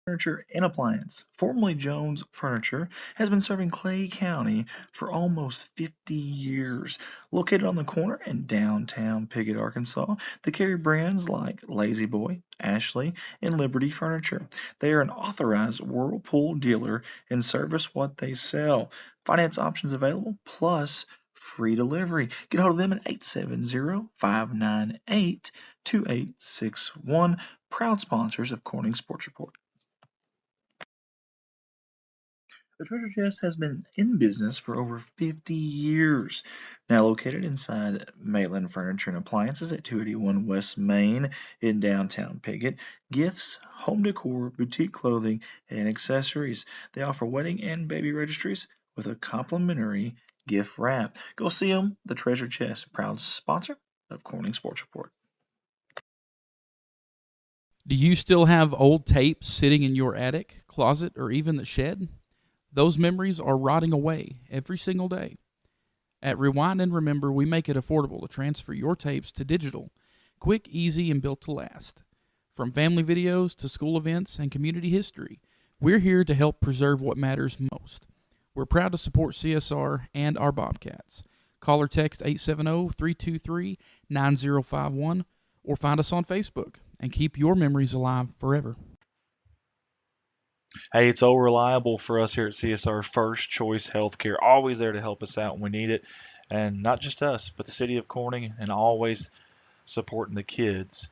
Furniture and Appliance, formerly Jones Furniture, has been serving Clay County for almost 50 years. Located on the corner in downtown Piggott, Arkansas, they carry brands like Lazy Boy, Ashley, and Liberty Furniture. They are an authorized Whirlpool dealer and service what they sell. Finance options available, plus free delivery. Get hold of them at 870-598-2861. Proud sponsors of Corning Sports Report. The treasure chest has been in business for over 50 years. Now located inside Maitland Furniture and Appliances at 281 West Main in downtown Piggott, gifts, home decor, boutique clothing, and accessories. They offer wedding and baby registries with a complimentary gift wrap. Go see them, the Treasure Chest, proud sponsor of Corning Sports Report. Do you still have old tapes sitting in your attic, closet, or even the shed? Those memories are rotting away every single day. At Rewind and Remember, we make it affordable to transfer your tapes to digital, quick, easy, and built to last. From family videos to school events and community history, we're here to help preserve what matters most. We're proud to support CSR and our Bobcats. Call or text 870-323-9051 or find us on Facebook and keep your memories alive forever. Hey, it's all reliable for us here at CSR First Choice Healthcare. Always there to help us out when we need it. And not just us, but the city of Corning, and always supporting the kids,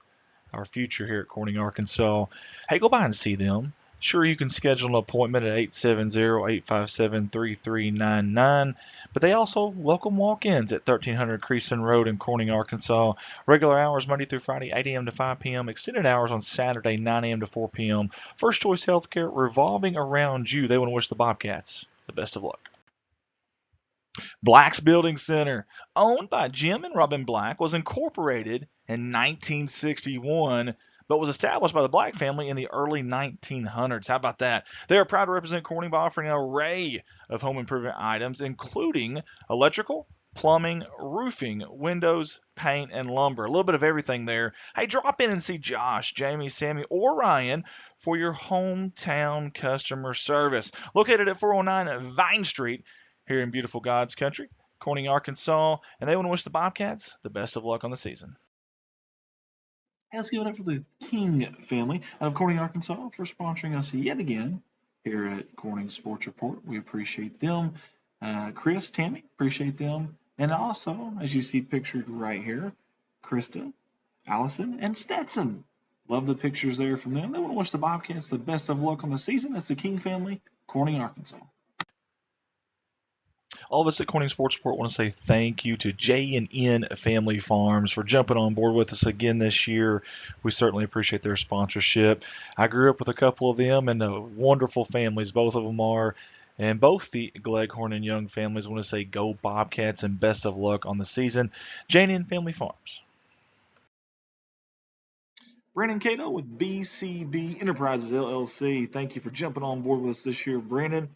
our future here at Corning, Arkansas. Hey, go by and see them. Sure, you can schedule an appointment at 870-857-3399, but they also welcome walk-ins at 1300 Creason Road in Corning, Arkansas. Regular hours Monday through Friday, 8 a.m. to 5 p.m. Extended hours on Saturday, 9 a.m. to 4 p.m. First Choice Healthcare, revolving around you. They want to wish the Bobcats the best of luck. Black's Building Center, owned by Jim and Robin Black, was incorporated in 1961, but was established by the Black family in the early 1900s. How about that? They are proud to represent Corning by offering an array of home improvement items, including electrical, plumbing, roofing, windows, paint, and lumber. A little bit of everything there. Hey, drop in and see Josh, Jamie, Sammy, or Ryan for your hometown customer service. Located at 409 Vine Street here in beautiful God's country, Corning, Arkansas, and they want to wish the Bobcats the best of luck on the season. Let's give it up for the King family out of Corning, Arkansas for sponsoring us yet again here at Corning Sports Report. We appreciate them. Chris, Tammy, appreciate them. And also, as you see pictured right here, Krista, Allison, and Stetson. Love the pictures there from them. They want to wish the Bobcats the best of luck on the season. That's the King family, Corning, Arkansas. All of us at Corning Sports Report want to say thank you to J&N Family Farms for jumping on board with us again this year. We certainly appreciate their sponsorship. I grew up with a couple of them, and wonderful families both of them are. And both the Gleghorn and Young families want to say go Bobcats and best of luck on the season. J&N Family Farms. Brandon Cato with BCB Enterprises LLC. Thank you for jumping on board with us this year, Brandon.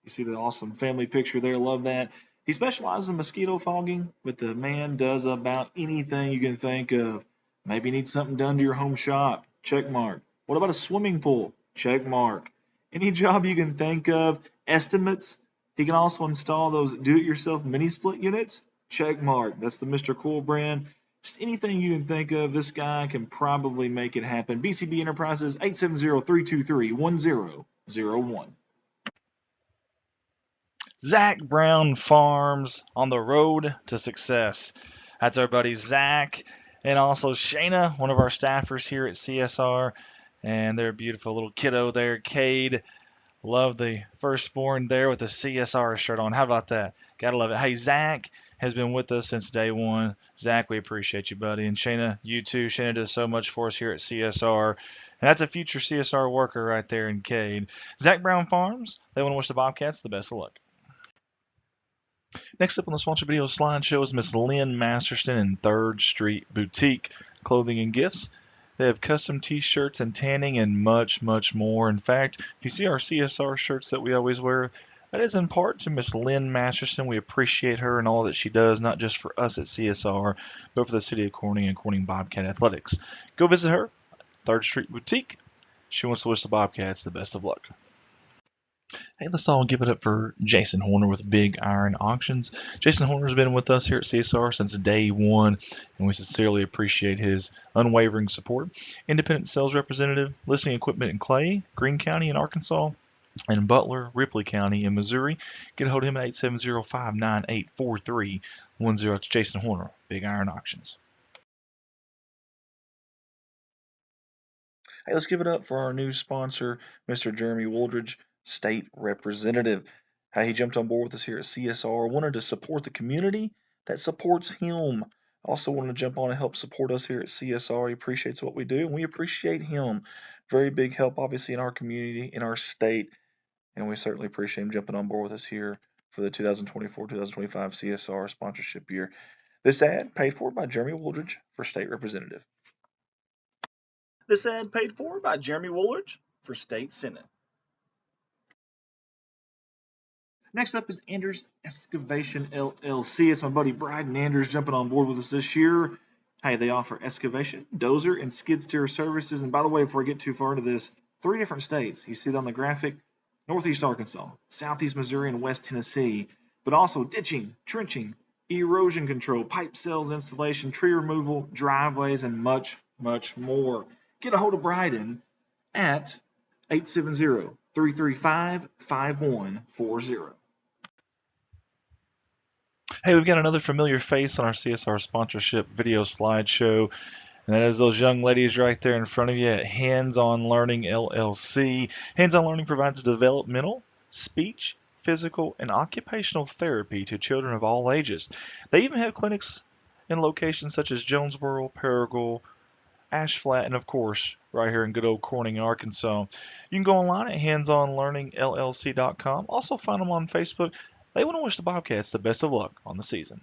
You see the awesome family picture there. Love that. He specializes in mosquito fogging, but the man does about anything you can think of. Maybe you need something done to your home shop. Check mark. What about a swimming pool? Check mark. Any job you can think of. Estimates. He can also install those do-it-yourself mini split units. Check mark. That's the Mr. Cool brand. Just anything you can think of, this guy can probably make it happen. BCB Enterprises, 870-323-1001. Zach Brown Farms on the road to success. That's our buddy Zach, and also Shayna, one of our staffers here at CSR, and their beautiful little kiddo there, Cade. Love the firstborn there with the CSR shirt on. How about that? Gotta love it. Hey, Zach has been with us since day one. Zach, we appreciate you, buddy. And Shayna, you too. Shayna does so much for us here at CSR. And that's a future CSR worker right there in Cade. Zach Brown Farms, they want to wish the Bobcats the best of luck. Next up on the sponsor video slideshow is Miss Lynn Masterston in 3rd Street Boutique Clothing and Gifts. They have custom t-shirts and tanning and much, much more. In fact, if you see our CSR shirts that we always wear, that is in part to Miss Lynn Masterson. We appreciate her and all that she does, not just for us at CSR, but for the city of Corning and Corning Bobcat Athletics. Go visit her, 3rd Street Boutique. She wants to wish the Bobcats the best of luck. Hey, let's all give it up for Jason Horner with Big Iron Auctions. Jason Horner's been with us here at CSR since day one, and we sincerely appreciate his unwavering support. Independent sales representative, listing equipment in Clay, Greene County in Arkansas, and Butler, Ripley County in Missouri. Get a hold of him at 870-598-4310. It's Jason Horner, Big Iron Auctions. Hey, let's give it up for our new sponsor, Mr. Jeremy Wooldridge, State Representative. Hey, he jumped on board with us here at CSR, wanted to support the community that supports him. Also wanted to jump on and help support us here at CSR. He appreciates what we do, and we appreciate him. Very big help, obviously, in our community, in our state, and we certainly appreciate him jumping on board with us here for the 2024-2025 CSR sponsorship year. This ad paid for by Jeremy Wooldridge for State Representative. This ad paid for by Jeremy Wooldridge for State Senate. Next up is Anders Excavation LLC. It's my buddy Bryden Anders jumping on board with us this year. Hey, they offer excavation, dozer, and skid steer services. And by the way, before I get too far into this, 3 different states. You see it on the graphic: Northeast Arkansas, Southeast Missouri, and West Tennessee. But also ditching, trenching, erosion control, pipe sales installation, tree removal, driveways, and much, much more. Get a hold of Bryden at 870-335-5140. Hey, we've got another familiar face on our CSR sponsorship video slideshow, and that is those young ladies right there in front of you at Hands On Learning LLC. Hands On Learning provides developmental, speech, physical, and occupational therapy to children of all ages. They even have clinics in locations such as Jonesboro, Paragould, Ash Flat, and of course, right here in good old Corning, Arkansas. You can go online at handsonlearningllc.com. Also find them on Facebook. They want to wish the Bobcats the best of luck on the season.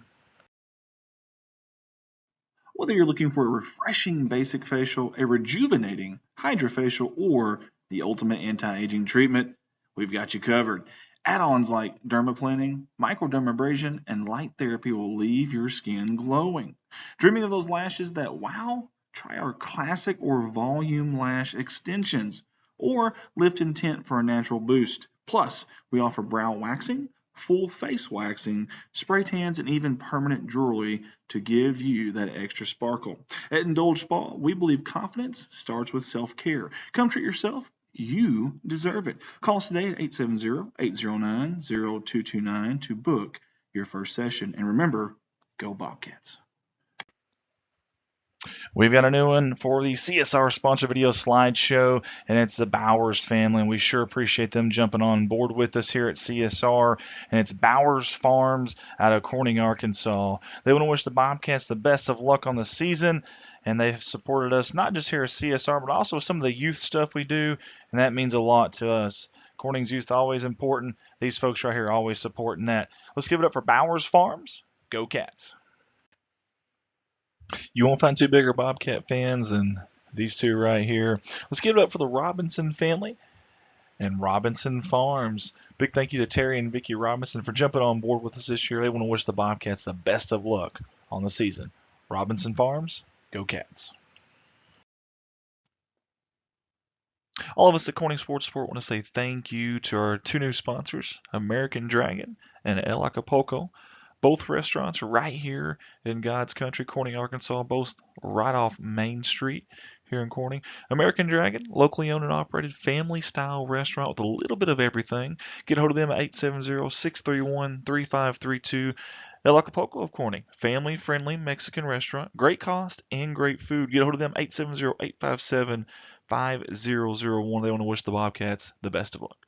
Whether you're looking for a refreshing basic facial, a rejuvenating hydrofacial, or the ultimate anti-aging treatment, we've got you covered. Add-ons like dermaplaning, microdermabrasion, and light therapy will leave your skin glowing. Dreaming of those lashes that wow? Try our classic or volume lash extensions, or lift and tint for a natural boost. Plus, we offer brow waxing, full face waxing, spray tans, and even permanent jewelry to give you that extra sparkle. At Indulge Spa, we believe confidence starts with self-care. Come treat yourself. You deserve it. Call us today at 870-809-0229 to book your first session. And remember, go Bobcats. We've got a new one for the CSR sponsor video slideshow, and it's the Bowers family, and we sure appreciate them jumping on board with us here at CSR. And it's Bowers Farms out of Corning, Arkansas. They want to wish the Bobcats the best of luck on the season, and they've supported us not just here at CSR, but also some of the youth stuff we do, and that means a lot to us. Corning's youth always important. These folks right here are always supporting that. Let's give it up for Bowers Farms. Go Cats. You won't find 2 bigger Bobcat fans than these 2 right here. Let's give it up for the Robinson family and Robinson Farms. Big thank you to Terry and Vicki Robinson for jumping on board with us this year. They want to wish the Bobcats the best of luck on the season. Robinson Farms, go Cats. All of us at Corning Sports Sport want to say thank you to our 2 new sponsors, American Dragon and El Acapulco. Both restaurants right here in God's country, Corning, Arkansas, both right off Main Street here in Corning. American Dragon, locally owned and operated family-style restaurant with a little bit of everything. Get a hold of them at 870-631-3532. El Acapulco of Corning, family-friendly Mexican restaurant, great cost and great food. Get a hold of them, 870-857-5001. They want to wish the Bobcats the best of luck.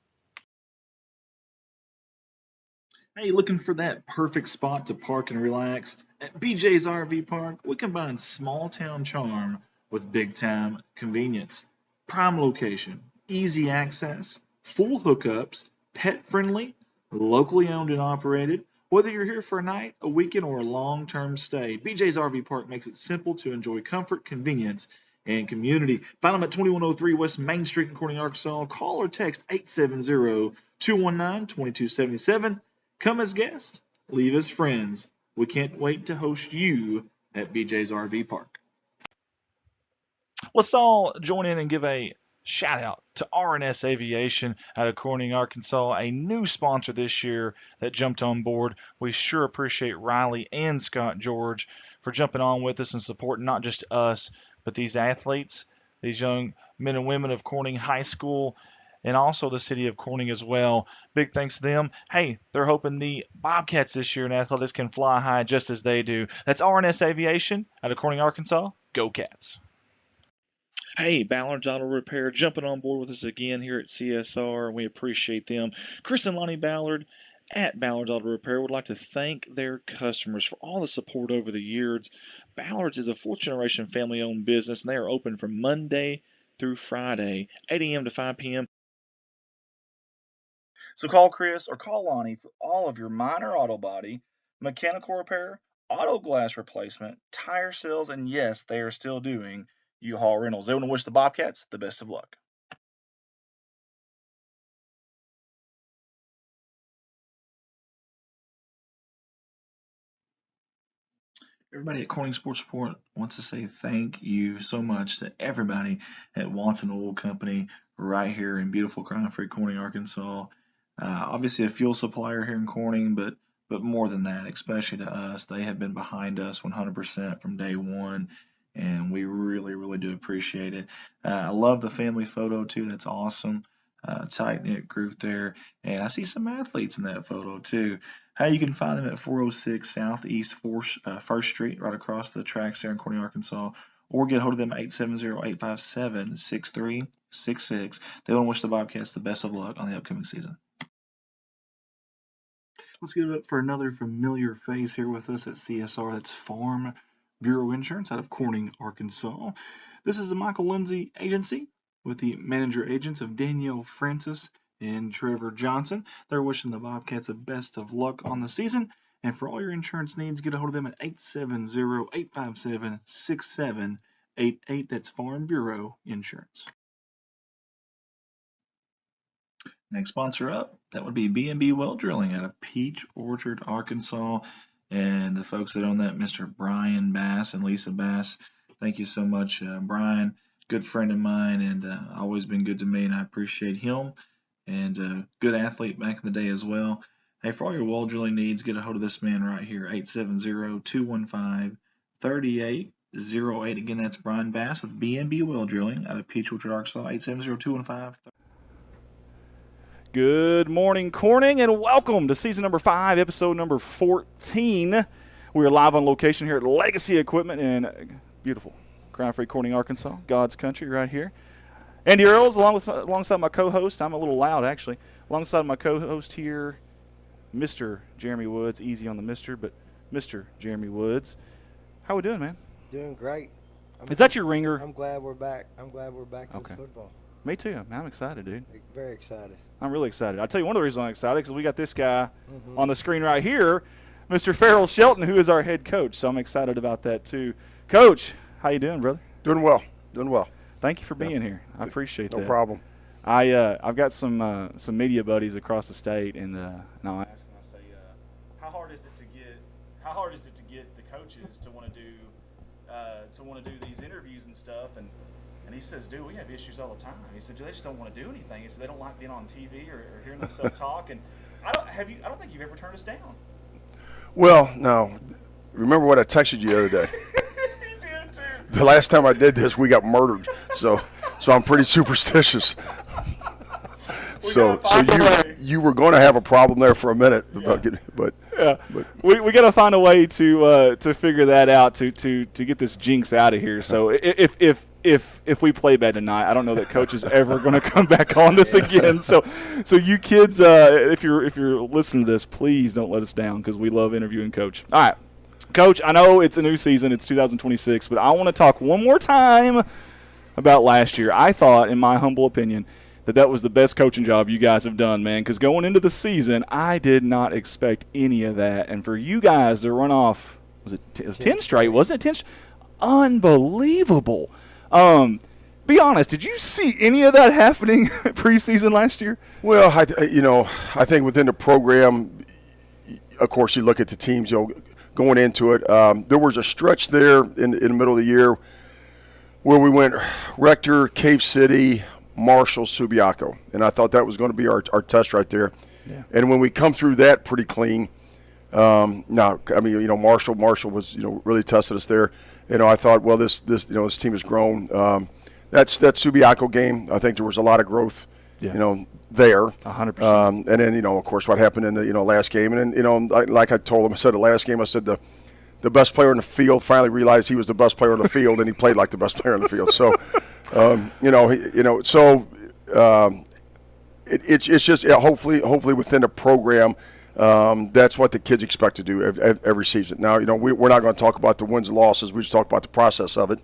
Hey, looking for that perfect spot to park and relax? At BJ's RV Park, we combine small town charm with big time convenience. Prime location, easy access, full hookups, pet friendly, locally owned and operated. Whether you're here for a night, a weekend, or a long-term stay, BJ's RV Park makes it simple to enjoy comfort, convenience, and community. Find them at 2103 West Main Street in Corning, Arkansas. Call or text 870-219-2277. Come as guests, leave as friends. We can't wait to host you at BJ's RV Park. Let's all join in and give a shout out to RNS Aviation out of Corning, Arkansas, a new sponsor this year that jumped on board. We sure appreciate Riley and Scott George for jumping on with us and supporting not just us, but these athletes, these young men and women of Corning High School, and also the city of Corning as well. Big thanks to them. Hey, they're hoping the Bobcats this year in athletics can fly high just as they do. That's RNS Aviation out of Corning, Arkansas. Go Cats. Hey, Ballard's Auto Repair jumping on board with us again here at CSR. We appreciate them. Chris and Lonnie Ballard at Ballard's Auto Repair would like to thank their customers for all the support over the years. Ballard's is a fourth-generation family-owned business, and they are open from Monday through Friday, 8 a.m. to 5 p.m. So call Chris or call Lonnie for all of your minor auto body, mechanical repair, auto glass replacement, tire sales, and yes, they are still doing U-Haul rentals. They want to wish the Bobcats the best of luck. Everybody at Corning Sports Report wants to say thank you so much to everybody at Watson Oil Company right here in beautiful crime-free Corning, Arkansas. Obviously a fuel supplier here in Corning, but more than that, especially to us, they have been behind us 100% from day one, and we really, really do appreciate it. I love the family photo too. That's awesome. Tight-knit group there, and I see some athletes in that photo too. You can find them at 406 Southeast 1st Street, right across the tracks there in Corning, Arkansas, or get a hold of them at 870-857-6366. They want to wish the Bobcats the best of luck on the upcoming season. Let's give it up for another familiar face here with us at CSR. That's Farm Bureau Insurance out of Corning, Arkansas. This is the Michael Lindsay Agency with the manager agents of Danielle Francis and Trevor Johnson. They're wishing the Bobcats the best of luck on the season. And for all your insurance needs, get a hold of them at 870-857-6788. That's Farm Bureau Insurance. Next sponsor up, that would be B&B Well Drilling out of Peach Orchard, Arkansas. And the folks that own that, Mr. Brian Bass and Lisa Bass. Thank you so much, Brian. Good friend of mine, and always been good to me, and I appreciate him. And good athlete back in the day as well. Hey, for all your well drilling needs, get a hold of this man right here, 870-215-3808. Again, that's Brian Bass with B&B Well Drilling out of Peach Orchard, Arkansas, 870-215-3808. Good morning, Corning, and welcome to season number 5, episode number 14. We are live on location here at Legacy Equipment in beautiful crime-free Corning, Arkansas, God's country right here. Andy Earls, alongside my co-host. I'm a little loud, actually. Alongside my co-host here, Mr. Jeremy Woods. Easy on the Mr., but Mr. Jeremy Woods. How we doing, man? Doing great. Is that your ringer? I'm glad we're back. I'm glad we're back to this football. Me too. I'm excited, dude. Very excited. I'm really excited. I'll tell you one of the reasons I'm excited because we got this guy on the screen right here, Mr. Farrell Shelton, who is our head coach. So I'm excited about that too. Coach, how you doing, brother? Doing well. Doing well. Thank you for being here. I appreciate that. No problem. I've got some media buddies across the state, and now I ask them, I say, how hard is it to get the coaches to want to do these interviews and stuff? And he says, dude, we have issues all the time. He said, they just don't want to do anything. He said they don't like being on TV or hearing themselves talk. And I don't think you've ever turned us down. Well, no. Remember what I texted you the other day? He did too. The last time I did this, we got murdered. So I'm pretty superstitious. So you were going to have a problem there for a minute, but we got to find a way to figure that out to get this jinx out of here. So if we play bad tonight, I don't know that coach is ever going to come back on this again. So you kids, if you're listening to this, please don't let us down because we love interviewing Coach. All right, Coach, I know it's a new season, it's 2026, but I want to talk one more time about last year. I thought, in my humble opinion, that was the best coaching job you guys have done, man, because going into the season, I did not expect any of that. And for you guys to run off, it was 10 straight, wasn't it? 10 unbelievable. Be honest, did you see any of that happening preseason last year? Well, I think within the program, of course, you look at the teams, going into it. There was a stretch there in the middle of the year where we went Rector, Cave City, Marshall, Subiaco. And I thought that was going to be our test right there. Yeah. And when we come through that pretty clean, now, I mean, Marshall was, really tested us there. I thought, well, this team has grown. That Subiaco game, I think there was a lot of growth, there. 100%. And then, of course, what happened in the, last game. And then, like I told him, I said the last game, I said the best player in the field finally realized he was the best player on the field, and he played like the best player on the field. So, it's just hopefully within the program, that's what the kids expect to do every season. Now, we're not going to talk about the wins and losses. We just talk about the process of it.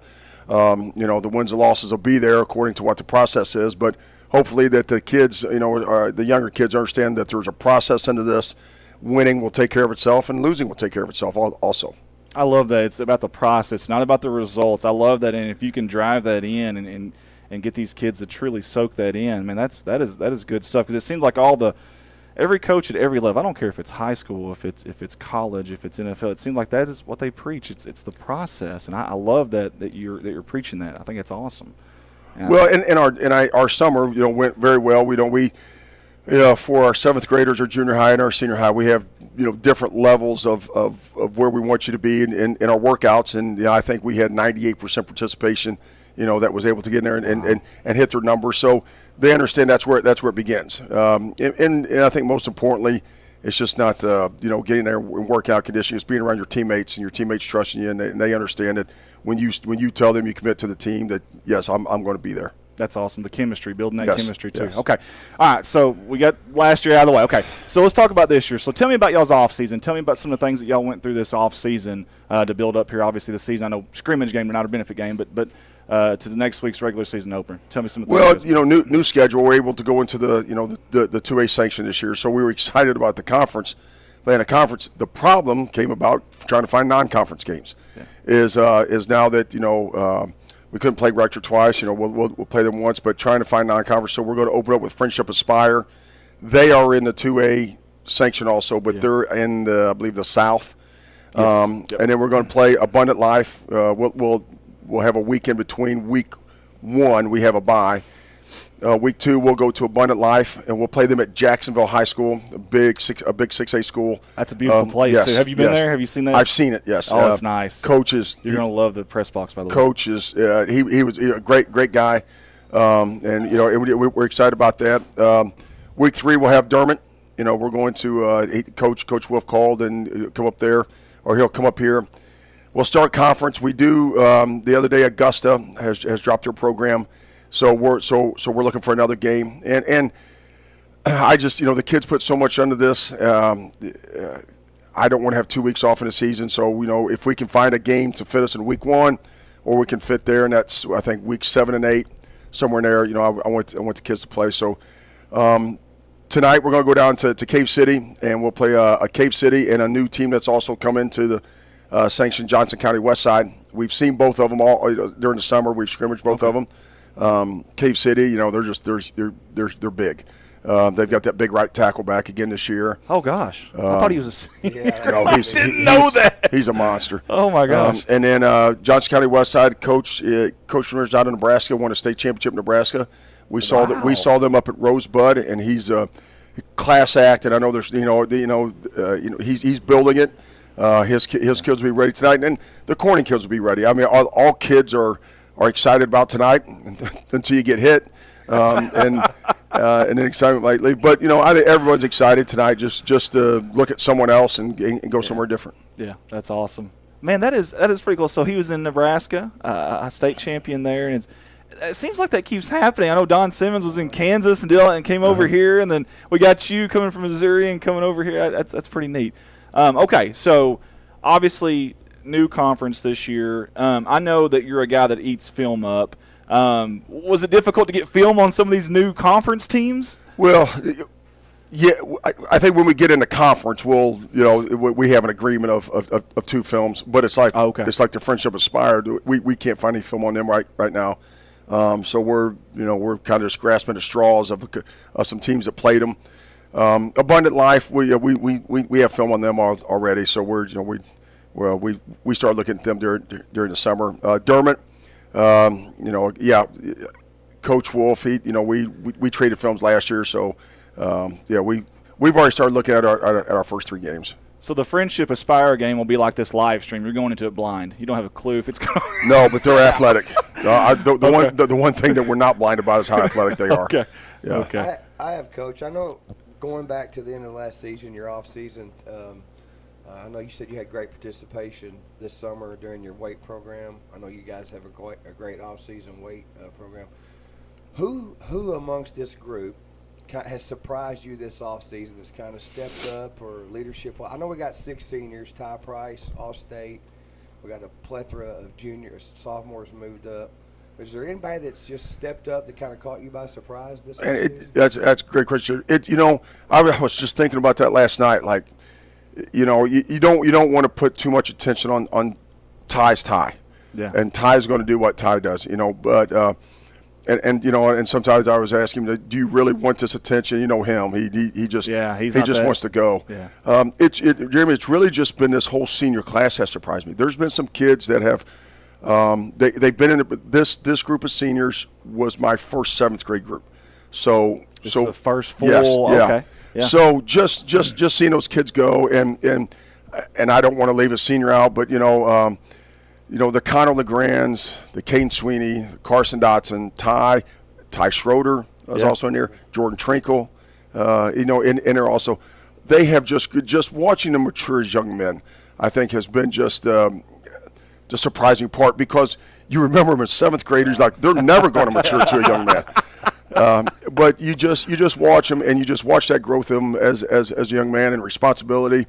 The wins and losses will be there according to what the process is, but hopefully that the kids, the younger kids understand that there's a process into this. Winning will take care of itself, and losing will take care of itself also. I love that. It's about the process, not about the results. I love that, and if you can drive that in and get these kids to truly soak that in, man, that is good stuff. Because it seems like every coach at every level, I don't care if it's high school, if it's college, if it's NFL, it seems like that is what they preach. It's the process, and I love that you're preaching that. I think it's awesome. Well, our summer, went very well. For our seventh graders, our junior high and our senior high, we have different levels of where we want you to be in our workouts, and I think we had 98% participation. That was able to get in there and hit their numbers. So they understand that's where it begins. And I think most importantly, it's just not getting there in workout conditioning. It's being around your teammates and your teammates trusting you, and they understand that when you tell them you commit to the team that yes, I'm going to be there. That's awesome. The chemistry, building that Yes, chemistry too. yes. Okay. All right. So we got last year out of the way. Okay. So let's talk about this year. So tell me about y'all's off season. Tell me about some of the things that y'all went through this off season to build up here. Obviously, the season. I know scrimmage game, not a benefit game, but to the next week's regular season opener. Tell me some of the things. Well, new schedule. We're able to go into the 2A sanction this year, so we were excited about the conference. Playing a conference, the problem came about trying to find non-conference games. Yeah. Is now that we couldn't play Rector twice. We'll play them once, but trying to find non-conference. So we're going to open up with Friendship Aspire. They are in the 2A sanction also, but they're in I believe the South. Yes. Yep. And then we're going to play Abundant Life. We'll have a week in between. Week 1 we have a bye. Week 2 we'll go to Abundant Life, and we'll play them at Jacksonville High School, a big 6A school. That's a beautiful place yes, too. Have you been yes. there? Have you seen that? I've seen it. Yes. Oh, it's nice. Coaches. You're going to love the press box, by the way. Coaches. He was a great guy, and we're excited about that. Week 3 we'll have Dermot. We're going to Coach Wolf called and come up there, or he'll come up here. We'll start conference. We do the other day. Augusta has dropped their program. So we're looking for another game, and I just the kids put so much into this. I don't want to have 2 weeks off in the season, so if we can find a game to fit us in week 1, or we can fit there, and that's I think week 7 and 8, somewhere in there. I want the kids to play. So tonight we're going to go down to Cave City, and we'll play a Cave City and a new team that's also come into the sanctioned Johnson County West Side. We've seen both of them all during the summer. We've scrimmaged both of them. Cave City, they're big. They've got that big right tackle back again this year. Oh gosh, I thought he was a senior. I didn't know that. He's a monster. Oh my gosh. And then Johnson County West Side coach from out of Nebraska, won a state championship in Nebraska. We saw them up at Rosebud, and he's a class act. And I know there's he's building it. His kids will be ready tonight, and the Corning kids will be ready. I mean, all kids are excited about tonight until you get hit, and then excitement lately. But I think everyone's excited tonight just to look at someone else and go somewhere different. Yeah, that's awesome, man. That is pretty cool. So he was in Nebraska, a state champion there, and it seems like that keeps happening. I know Don Simmons was in Kansas and did all that and came over here, and then we got you coming from Missouri and coming over here. That's pretty neat. Okay, so obviously new conference this year. I know that you're a guy that eats film up. Was it difficult to get film on some of these new conference teams? Well, yeah, I think when we get into conference, we have an agreement of 2 films, but it's like it's like the Friendship Aspire. We can't find any film on them right now. So we're kind of just grasping at straws of some teams that played them. Abundant Life, we have film on them already, so we started looking at them during the summer. Dermot, Coach Wolf, we traded films last year, so we've already started looking at our first 3 games. So the Friendship Aspire game will be like this live stream. You're going into it blind. You don't have a clue if it's going. No, but they're athletic. The one thing that we're not blind about is how athletic they are. Okay. Yeah. Okay. I have, Coach. I know going back to the end of last season, your off season. I know you said you had great participation this summer during your weight program. I know you guys have a great off-season weight program. Who amongst this group has surprised you this off-season that's kind of stepped up or leadership? I know we got 6 seniors, Ty Price, All-State. We got a plethora of juniors, sophomores moved up. Is there anybody that's just stepped up that kind of caught you by surprise this season? That's a great question. I was just thinking about that last night. Like, you don't want to put too much attention on Ty's Ty. Yeah. And Ty's going to do what Ty does, but and sometimes I was asking him, do you really want this attention? You know him. He just wants to go. Yeah. Jeremy, it's really just been this whole senior class has surprised me. There's been some kids that have they've been in this group of seniors was my first 7th grade group. So the first full. Yes, yeah. Okay. Yeah. So just seeing those kids go and I don't want to leave a senior out, but the Connor LeGrands, the Caden Sweeney, Carson Dotson, Ty Schroeder was also in there, Jordan Trinkle, and they're also, they have just watching them mature as young men, I think has been just the surprising part, because you remember them as 7th graders, like they're never going to mature to a young man. But you just watch them, and you just watch that growth of them as a young man and responsibility.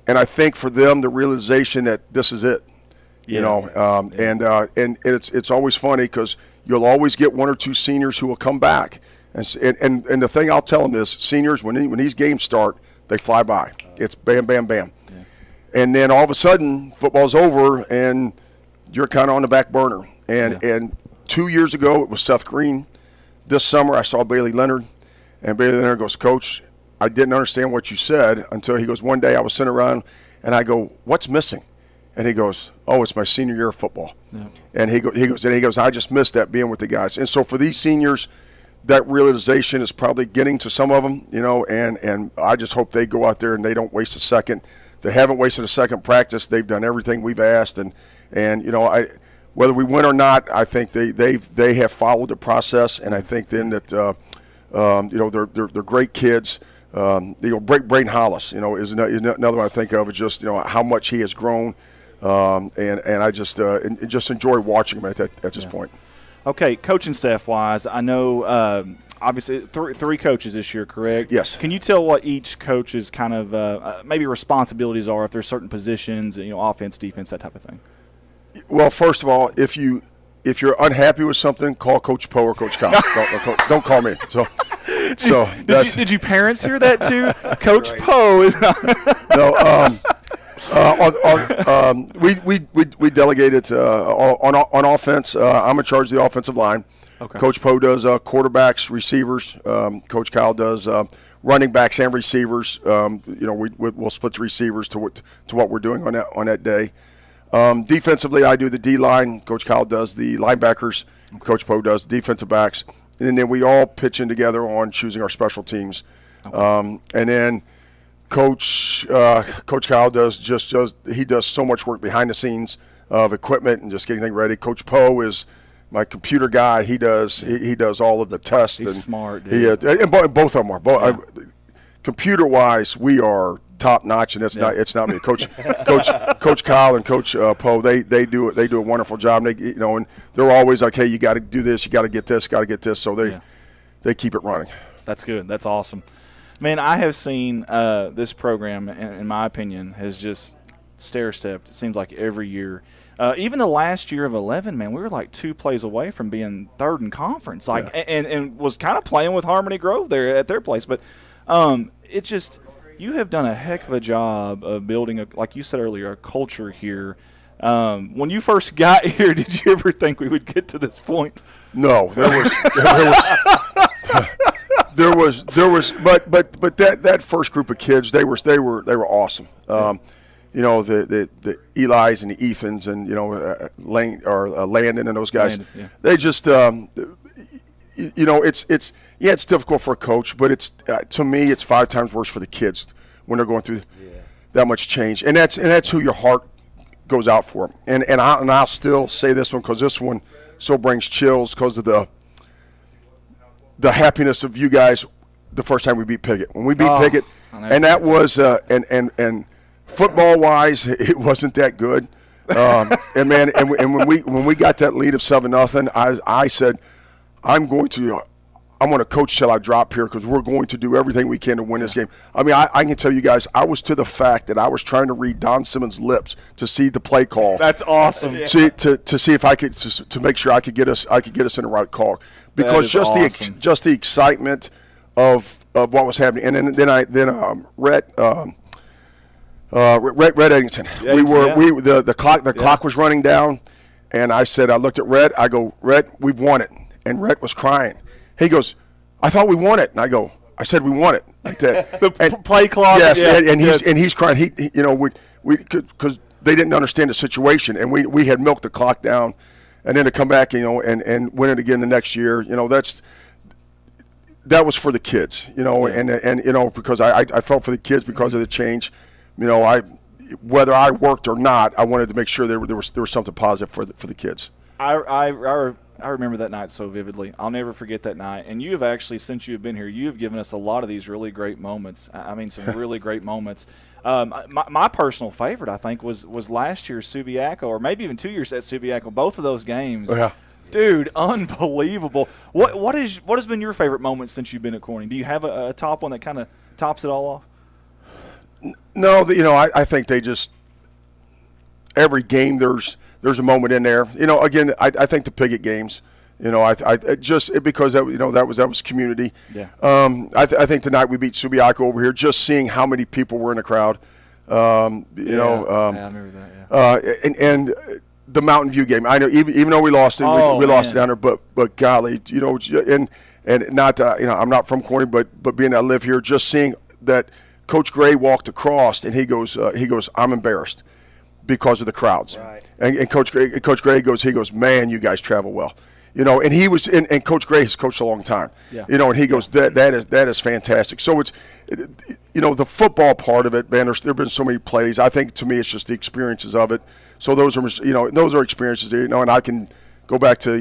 And I think for them, the realization that this is it. And it's always funny because you'll always get 1 or 2 seniors who will come back, and the thing I'll tell them is, seniors, when these games start, they fly by. It's bam, bam, bam, and then all of a sudden football's over and you're kind of on the back burner. And 2 years ago it was Seth Green. This summer I saw Bailey Leonard, and Bailey Leonard goes, Coach, I didn't understand what you said until he goes, one day I was sitting around and I go, what's missing? And he goes, oh, it's my senior year of football. Yeah. And he goes, I just missed that, being with the guys. And so for these seniors, that realization is probably getting to some of them, and I just hope they go out there and they don't waste a second. They haven't wasted a second practice. They've done everything we've asked, and whether we win or not, I think they have followed the process, and I think then that they're great kids. Braden Hollis, is another one I think of. Is just how much he has grown. And I just enjoy watching him at this point. Okay, coaching staff wise, I know obviously three coaches this year, correct? Yes. Can you tell what each coach's kind of maybe responsibilities are, if there's certain positions, offense, defense, that type of thing? Well, first of all, if you're unhappy with something, call Coach Poe or Coach Kyle. Don't call me. Did you parents hear that too? Coach Poe is not. No. We delegated on offense. I'm in charge of the offensive line. Okay. Coach Poe does quarterbacks, receivers. Coach Kyle does running backs and receivers. We'll split the receivers to what we're doing on that day. Defensively, I do the D line. Coach Kyle does the linebackers. Okay. Coach Poe does the defensive backs, and then we all pitch in together on choosing our special teams. Okay. And then Coach Kyle does so much work behind the scenes of equipment and just getting things ready. Coach Poe is my computer guy. He does all of the tests. He's smart, dude. And both of them are. Computer wise, we are top notch, and it's not me. Coach Kyle and Coach Poe, they do a wonderful job. And and they're always like, hey, you got to do this, you got to get this. So they keep it running. That's good. That's awesome. Man, I have seen this program, in my opinion, has just stair-stepped, it seems like, every year. Even the last year of 11, man, we were like 2 plays away from being third in conference, and was kind of playing with Harmony Grove there at their place. But it just – you have done a heck of a job of building, like you said earlier, a culture here. When you first got here, did you ever think we would get to this point? No, there was but that first group of kids, they were awesome. The Eli's and the Ethans and Landon and those guys. Landon, yeah. They just you know, it's difficult for a coach, but it's to me, it's 5 times worse for the kids when they're going through that much change, and that's who your heart goes out for. And I'll still say this one because this one so brings chills because of the happiness of you guys the first time we beat Piggott. When we beat Piggott, and that was and football wise, it wasn't that good. And man, and when we got that lead of 7-0, I said, I'm going to coach till I drop here because we're going to do everything we can to win this game. I mean, I can tell you guys, I was to the fact that I was trying to read Don Simmons' lips to see the play call. That's awesome. To see if I could to make sure I could get us in the right call because just the excitement of what was happening, and then Rhett Eddington. The clock was running down, and I said, I looked at Rhett. I go, Rhett, we've won it, and Rhett was crying. He goes, I thought we won it, and I said we won it like that. Play clock. Yes, and he's crying. He because they didn't understand the situation, and we had milked the clock down, and then to come back, and win it again the next year, that was for the kids, and because I felt for the kids because of the change, whether I worked or not, I wanted to make sure there was something positive for the kids. I remember that night so vividly. I'll never forget that night. And you have actually, since you've been here, you have given us a lot of these really great moments. I mean, some really great moments. My personal favorite, I think, was last year's Subiaco, or maybe even 2 years at Subiaco. Both of those games, dude, unbelievable. What has been your favorite moment since you've been at Corning? Do you have a top one that kind of tops it all off? No, I think they just every game there's a moment in there. Again, I think the Piggott games. I just because that was community. Yeah. I think tonight we beat Subiaco over here. Just seeing how many people were in the crowd. I remember that. Yeah. And the Mountain View game. I know even though we lost it, we lost it down there. But golly, and not that I'm not from Corning, but being that I live here, just seeing that Coach Gray walked across and he goes, I'm embarrassed because of the crowds. Right. And Coach Gray goes, man, you guys travel well. And he was and Coach Gray has coached a long time. Yeah. And he goes, that is fantastic. So it's the football part of it, man, there've been so many plays. I think to me it's just the experiences of it. So those are experiences, and I can go back to,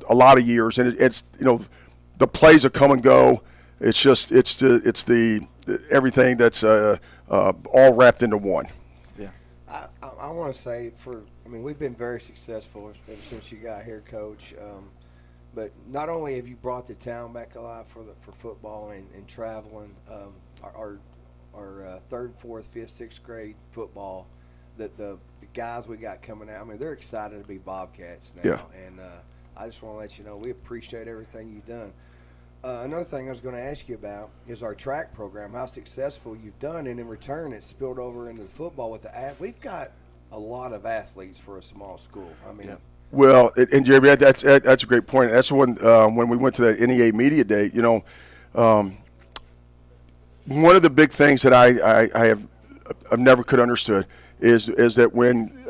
a lot of years, and it's the plays that come and go. It's just it's the everything that's all wrapped into one. Yeah. I want to say we've been very successful ever since you got here, Coach. But not only have you brought the town back alive for football and traveling, our 3rd, 4th, 5th, 6th grade football, that the guys we got coming out, they're excited to be Bobcats now. Yeah. And I just want to let you know we appreciate everything you've done. Another thing I was going to ask you about is our track program, how successful you've done, and in return it's spilled over into the football with we've got a lot of athletes for a small school. Well, and Jeremy, that's a great point. That's when we went to that NEA Media Day, one of the big things that I've never could understood is that when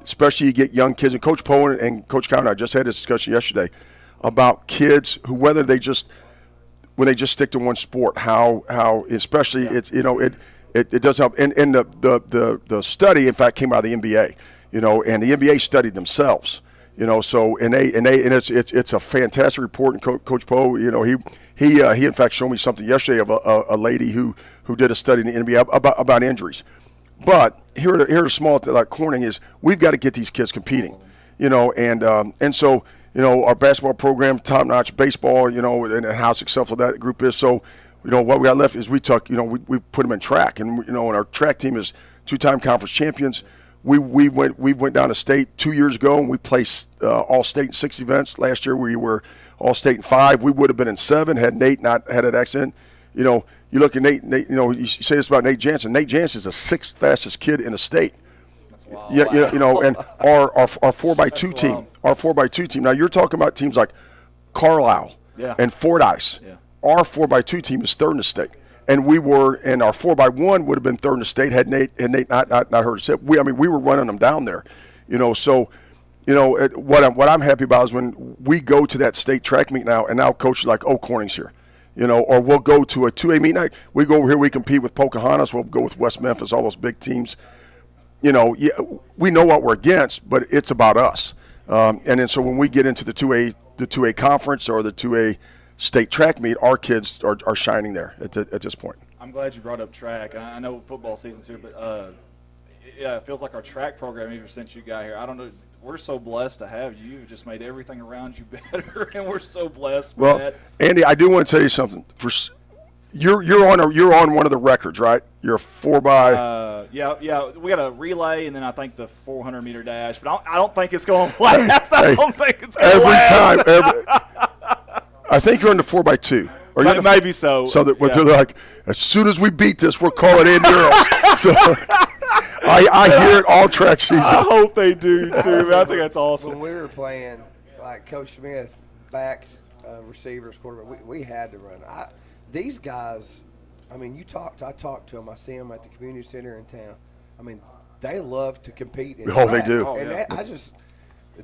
especially you get young kids, and Coach Poe and Coach Cowan and I just had this discussion yesterday about kids who when they just stick to one sport, how especially it's it does help. And the study in fact came out of the NBA, and the NBA studied themselves, so and it's a fantastic report. And Coach Poe, he in fact showed me something yesterday of a lady who did a study in the NBA about injuries. But here at a small like Corning is we've got to get these kids competing, and so. Our basketball program, top-notch baseball, and how successful that group is. So, what we got left is we put them in track. And, and our track team is 2-time conference champions. We went down to state 2 years ago, and we placed all-state in 6 events. Last year we were all-state in 5. We would have been in 7 had Nate not had an accident. You look at Nate, you say this about Nate Jansen. Nate Jansen is the 6th fastest kid in the state. Wow. Yeah, and our 4x2 team. Wild. Our 4x2 team. Now you're talking about teams like Carlisle and Fordyce. Yeah. Our 4x2 team is 3rd in the state, and our 4x1 would have been 3rd in the state had Nate not hurt his hip. We were running them down there, So what I'm happy about is when we go to that state track meet now, and now coaches like, oh, Corning's here. Or we'll go to a 2A meet night. We go over here, we compete with Pocahontas. We'll go with West Memphis, all those big teams. We know what we're against, but it's about us. And then so when we get into the 2A conference or the 2A state track meet, our kids are shining there at this point. I'm glad you brought up track. I know football season's here, but yeah, it feels like our track program ever since you got here. I don't know. We're so blessed to have you. You've just made everything around you better, and we're so blessed for that. Andy, I do want to tell you something. You're on one of the records, right? You're a 4x. Yeah. We got a relay, and then I think the 400-meter dash. But I don't think it's going to last. I don't think it's going to last. Every time. I think you're on the 4x2. Or maybe so. So that they're like, as soon as we beat this, we're calling in girls. So I hear it all track season. I hope they do too. Man. I think that's awesome. When we were playing, like Coach Smith, backs, receivers, quarterback, we had to run. These guys, I mean, I talk to them. I see them at the community center in town. I mean, they love to compete in track. They do.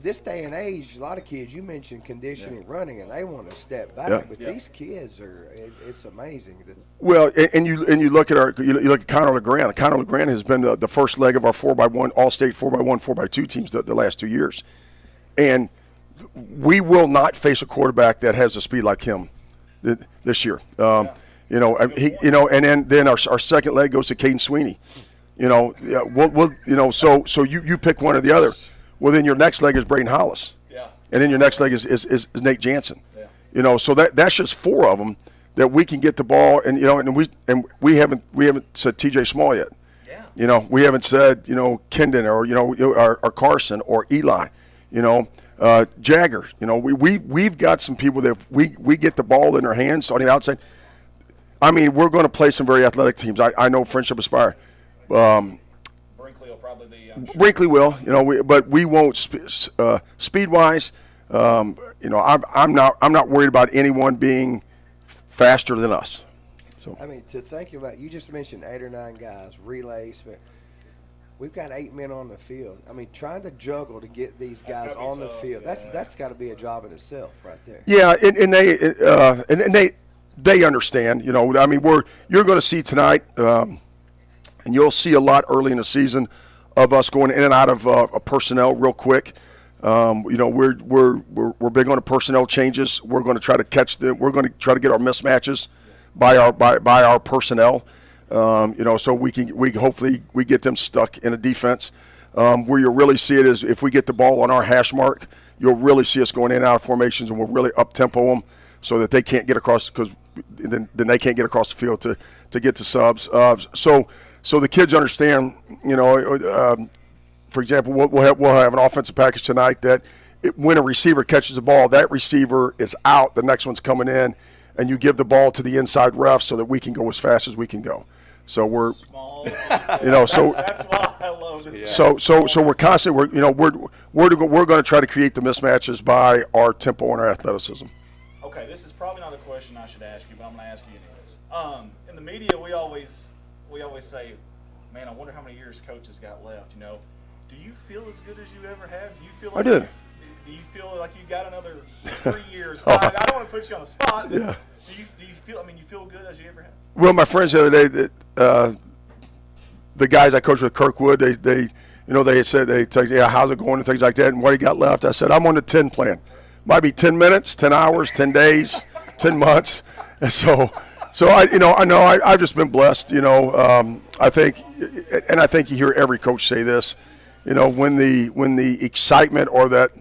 This day and age, a lot of kids, you mentioned conditioning, running, and they want to step back. But these kids it's amazing. Well, and you look at you look at Conor LeGrand. Conor LeGrand has been the first leg of our 4x1 All-State 4x1, 4x2 teams the last 2 years, and we will not face a quarterback that has a speed like him this year. And then our second leg goes to Caden Sweeney. So you pick one or the other. Well, then your next leg is Braden Hollis. Yeah. And then your next leg is Nate Jansen. Yeah. So that's just 4 of them that we can get the ball, and we haven't said TJ Small yet. Yeah. We haven't said Kendon or Carson or Eli. Jagger. We've got some people that we get the ball in their hands on the outside. I mean, we're going to play some very athletic teams. I know Friendship Aspire. Brinkley will probably be. I'm sure. Brinkley will, but we won't speed wise. I'm not worried about anyone being faster than us. So I mean, to think about, you just mentioned 8 or 9 guys, relays. We've got 8 men on the field. I mean, trying to juggle to get these guys on the field. That's got to be a job in itself, right there. Yeah, and they understand. I mean, you're going to see tonight, and you'll see a lot early in the season of us going in and out of personnel real quick. We're big on the personnel changes. We're going to try to catch them. We're going to try to get our mismatches by our personnel. So we hopefully get them stuck in a defense. Where you'll really see it is if we get the ball on our hash mark, you'll really see us going in and out of formations, and we'll really up tempo them so that they can't get across, because then they can't get across the field to get to subs. So the kids understand. For example, we'll have an offensive package tonight that when a receiver catches the ball, that receiver is out, the next one's coming in, and you give the ball to the inside ref so that we can go as fast as we can go. So we're, small, so that's why I love this. So we're constantly we're going to try to create the mismatches by our tempo and our athleticism. Okay, this is probably not a question I should ask you, but I'm going to ask you anyways. In the media, we always say, man, I wonder how many years coaches got left. Do you feel as good as you ever have? Do you feel like I do. Do you feel like you got another 3 years? I don't want to put you on the spot. But yeah. Do you feel? I mean, you feel good as you ever have? Well, my friends the other day, the guys I coached with, Kirkwood, they said, yeah, how's it going and things like that, and what he got left. I said, I'm on the 10 plan. Might be 10 minutes, 10 hours, 10 days, 10 months. And so I've just been blessed. I think you hear every coach say this. When the excitement or that,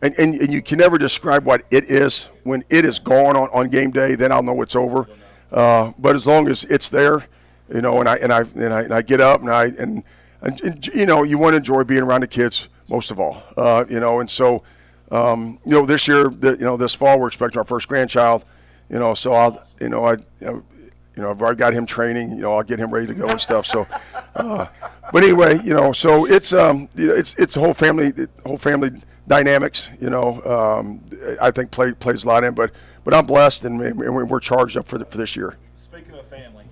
and you can never describe what it is. When it is gone on game day, then I'll know it's over. But as long as it's there, and I get up and you want to enjoy being around the kids most of all. And so this year, this fall we're expecting our first grandchild. So I've already got him training. I'll get him ready to go and stuff. So, but anyway, so it's a whole family dynamics. I think plays a lot in. But I'm blessed, and we're charged up for this year. Speaking of family,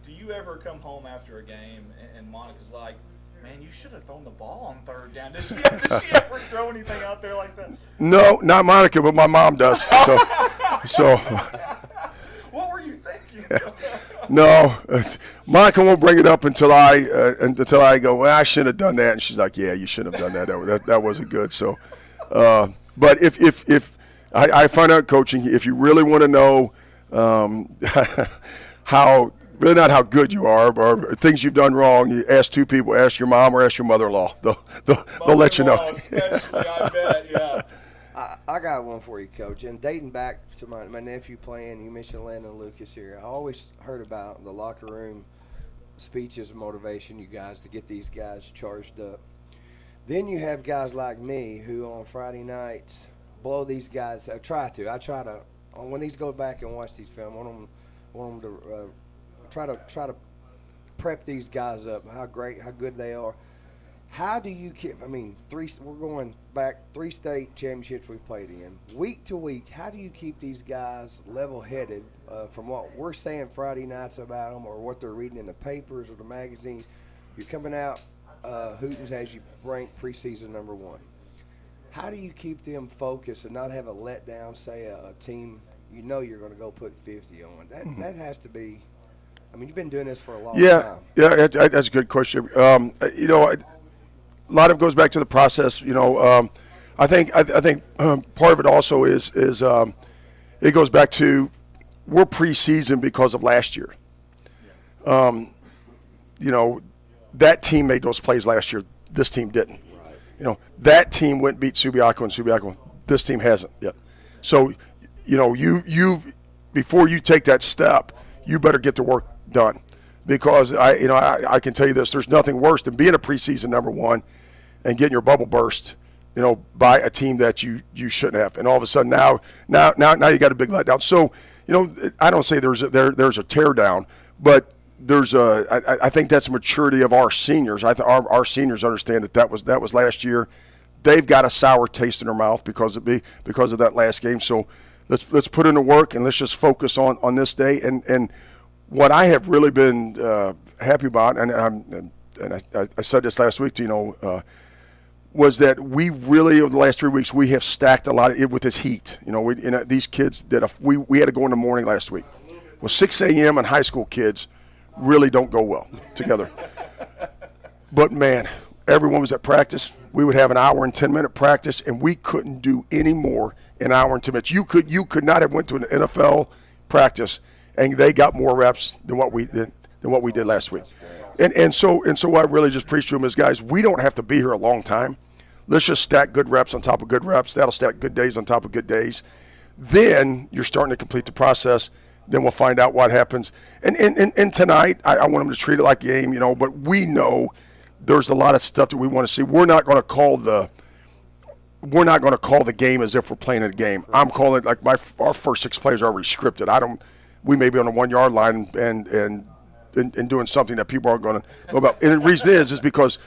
do you ever come home after a game and Monica's like, man, you should have thrown the ball on third down. Does she ever throw anything out there like that? No, not Monica, but my mom does. So What were you thinking? no, Monica won't bring it up until I go, well, I shouldn't have done that, and she's like, yeah, you shouldn't have done that. That wasn't good. So, but if I find out coaching, if you really want to know how. Really not how good you are, or things you've done wrong. You ask two people: ask your mom or ask your mother-in-law. They'll let you know. Especially, I bet, yeah. I got one for you, Coach. And dating back to my nephew playing, you mentioned Landon Lucas here. I always heard about the locker room speeches of motivation, you guys, to get these guys charged up. Then you have guys like me who on Friday nights blow these guys. I try to. When these go back and watch these films, I want them to try to prep these guys up, how good they are. How do you keep, we're going back 3 state championships we've played in. Week to week, how do you keep these guys level-headed from what we're saying Friday nights about them or what they're reading in the papers or the magazines? You're coming out Hootens as you rank preseason number 1. How do you keep them focused and not have a letdown, say a team you're going to go put 50 on? That has to be – you've been doing this for a long time. Yeah, that's a good question. A lot of it goes back to the process. I think part of it also is it goes back to we're preseason because of last year. That team made those plays last year. This team didn't. Right. That team went and beat Subiaco and Subiaco. This team hasn't yet. So, you before you take that step, you better get the work done, because I can tell you this: there's nothing worse than being a preseason number 1 and getting your bubble burst, by a team that you shouldn't have, and all of a sudden now you got a big letdown. So, I don't say there's a tear down, but I think that's a maturity of our seniors. Our seniors understand that was last year. They've got a sour taste in their mouth because of that last game. So let's put in the work and let's just focus on this day. And what I have really been happy about, and I said this last week to was that we really over the last 3 weeks we have stacked a lot with this heat. These kids we had to go in the morning last week. Well, 6 a.m. and high school kids really don't go well together. But man, everyone was at practice. We would have an hour and 10-minute practice, and we couldn't do any more in an hour and 10 minutes. You could not have went to an NFL practice and they got more reps than what we did last week. And so what I really just preached to them is, guys, we don't have to be here a long time. Let's just stack good reps on top of good reps. That'll stack good days on top of good days. Then you're starting to complete the process. Then we'll find out what happens. And tonight, I want them to treat it like a game, but we know there's a lot of stuff that we want to see. We're not going to call the game as if we're playing a game. I'm calling it like our first 6 plays are already scripted. We may be on the 1-yard line and doing something that people aren't going to know about. And the reason is because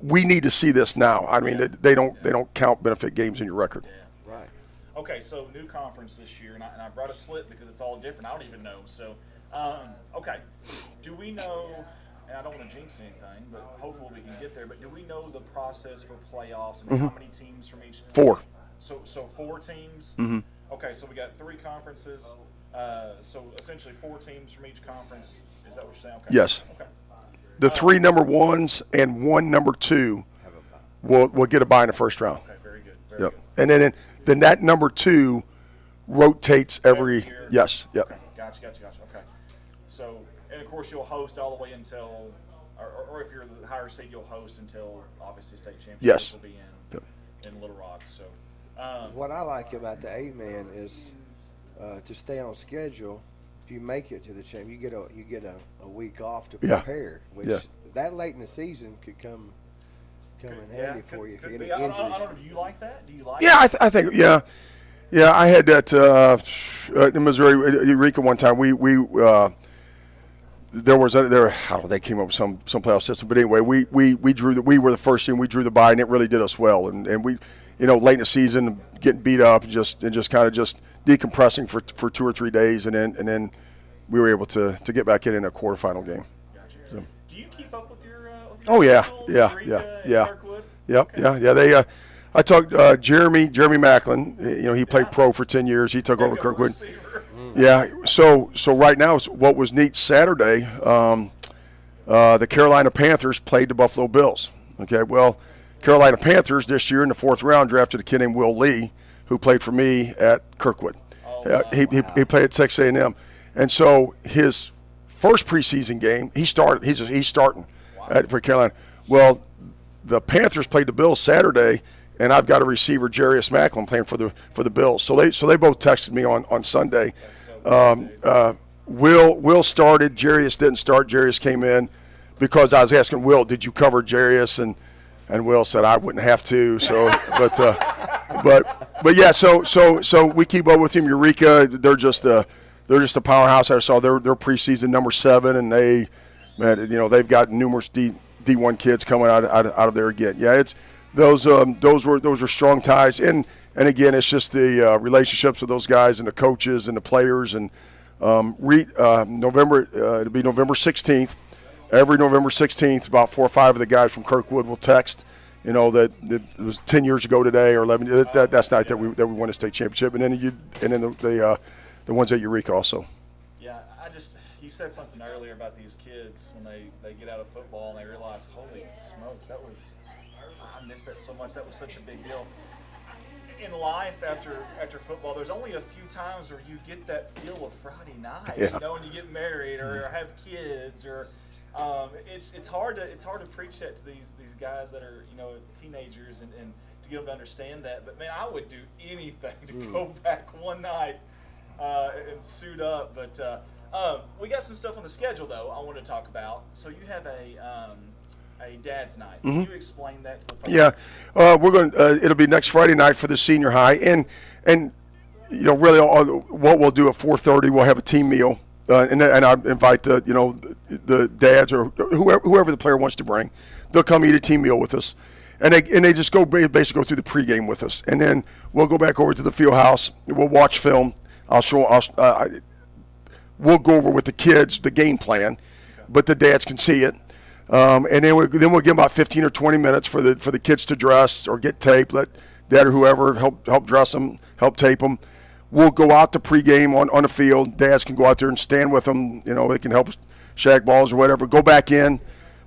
we need to see this now. They don't count benefit games in your record. Yeah. Right. Okay, so new conference this year, and I brought a slip because it's all different. I don't even know. So, okay, do we know? And I don't want to jinx anything, but hopefully we can get there. But do we know the process for playoffs and how many teams from each? 4. So 4 teams. Mm-hmm. Okay, so we got 3 conferences. So essentially 4 teams from each conference. Is that what you're saying? Okay. Yes. Okay. The 3 number 1s and 1 number 2 will get a bye in the first round. Okay, very good. Very good. And then that number 2 rotates every year. Yes. Yep. Okay. Gotcha. Okay. So, and of course you'll host all the way until, or if you're the higher seed, you'll host until obviously state championships Yes. will be in Little Rock. So, what I like about the 8-man is to stay on schedule. If you make it to the champ, you get a week off to prepare, which that late in the season could come in handy for you if you get any injuries. I don't know. Do you like that? Do you like? Yeah, I think yeah. I had that in Missouri, Eureka one time. They came up with some playoff system, but anyway, we were the first team. We drew the bye, and it really did us well. And we, late in the season, getting beat up, and just kind of just decompressing for 2 or 3 days, and then we were able to get back in a quarterfinal game. Gotcha. So. Do you keep up with your Oh, yeah. Nichols, Yeah, Eureka, and yeah. Kirkwood? Yep, yeah. They, I talked Jeremy Macklin. You know, he played pro for 10 years. He took over Good Kirkwood. receiver. Yeah. So right now, what was neat Saturday, the Carolina Panthers played the Buffalo Bills. Okay. Well, Carolina Panthers this year in the 4th round drafted a kid named Will Lee, who played for me at Kirkwood. He played at Texas A&M, and so his first preseason game he started. He's starting for Carolina. Well, the Panthers played the Bills Saturday, and I've got a receiver, Jarius Macklin, playing for the Bills. So they both texted me on Sunday. Will started. Jarius didn't start. Jarius came in because I was asking Will, did you cover Jarius? And Will said I wouldn't have to. So, but yeah. So we keep up with him. Eureka, they're just a powerhouse. I saw their preseason number 7, and they've got numerous D1 kids coming out of there again. Yeah, it's those were strong ties, and again, it's just the relationships with those guys and the coaches and the players. And November it'll be November 16th. Every November 16th, about 4 or 5 of the guys from Kirkwood will text, that it was 10 years ago today or 11. That's night that we won a state championship, and then the ones at Eureka also. Yeah, you said something earlier about these kids when they get out of football and they realize, holy smokes, I miss that so much. That was such a big deal. In life after football, there's only a few times where you get that feel of Friday night. Yeah. When you get married or have kids or it's hard to preach that to these guys that are teenagers and to get them to understand that. But man, I would do anything to go back one night and suit up. But we got some stuff on the schedule though I want to talk about. So you have a dad's night. Can you explain that to the folks? Yeah, we're going. It'll be next Friday night for the senior high, and really what we'll do at 4:30, we'll have a team meal, and I invite the dads or whoever the player wants to bring. They'll come eat a team meal with us, and they just basically go through the pregame with us, and then we'll go back over to the field house. We'll watch film. We'll go over with the kids the game plan, but the dads can see it. And then we'll give them about 15 or 20 minutes for the kids to dress or get taped. Let dad or whoever help dress them, help tape them. We'll go out to pregame on the field. Dads can go out there and stand with them. They can help shag balls or whatever. Go back in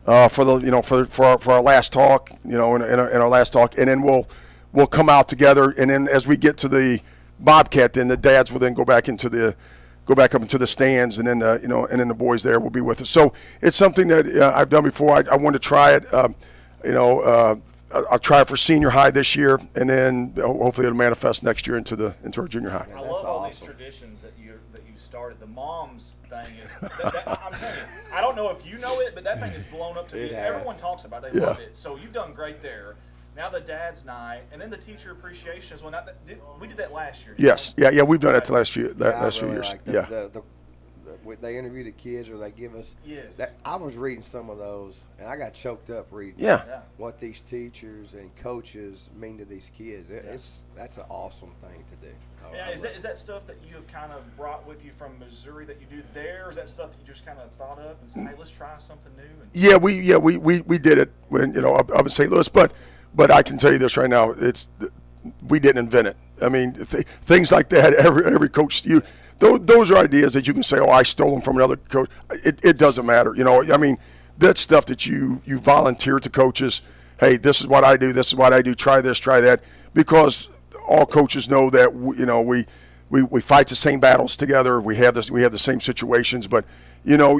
for our last talk. In our last talk, and then we'll come out together. And then as we get to the Bobcat, then the dads will then go back up into the stands, and then the boys there will be with us. So it's something that I've done before. I want to try it. I'll try it for senior high this year, and then hopefully it'll manifest next year into our junior high. I love all these traditions that you started. The moms thing is. I'm telling you, I don't know if you know it, but that thing is blown up to me. Everyone talks about it. They love it. So you've done great there. Now the dad's night, and then the teacher appreciation as well. We did that last year. Yes, yeah, we've done it the last few years. Like they interview the kids, or they give us. Yes. I was reading some of those, and I got choked up reading. Yeah. What these teachers and coaches mean to these kids. That's an awesome thing to do. Yeah, is that stuff that you have kind of brought with you from Missouri that you do there, or is that stuff that you just kind of thought up and said, hey, let's try something new? We did it when up in St. Louis, but I can tell you this right now: we didn't invent it. I mean, things like that. Every coach, those are ideas that you can say, "Oh, I stole them from another coach." It doesn't matter. I mean, that's stuff that you volunteer to coaches. Hey, this is what I do. This is what I do. Try this. Try that. Because all coaches know that we fight the same battles together. We have the same situations. But so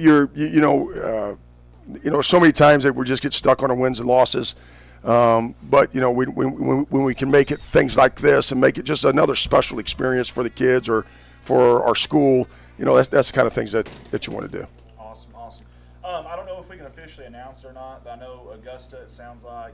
many times that we just get stuck on our wins and losses. But when we can make it things like this and make it just another special experience for the kids or for our school, that's the kind of things that you want to do. Awesome. I don't know if we can officially announce it or not, but I know Augusta, it sounds like,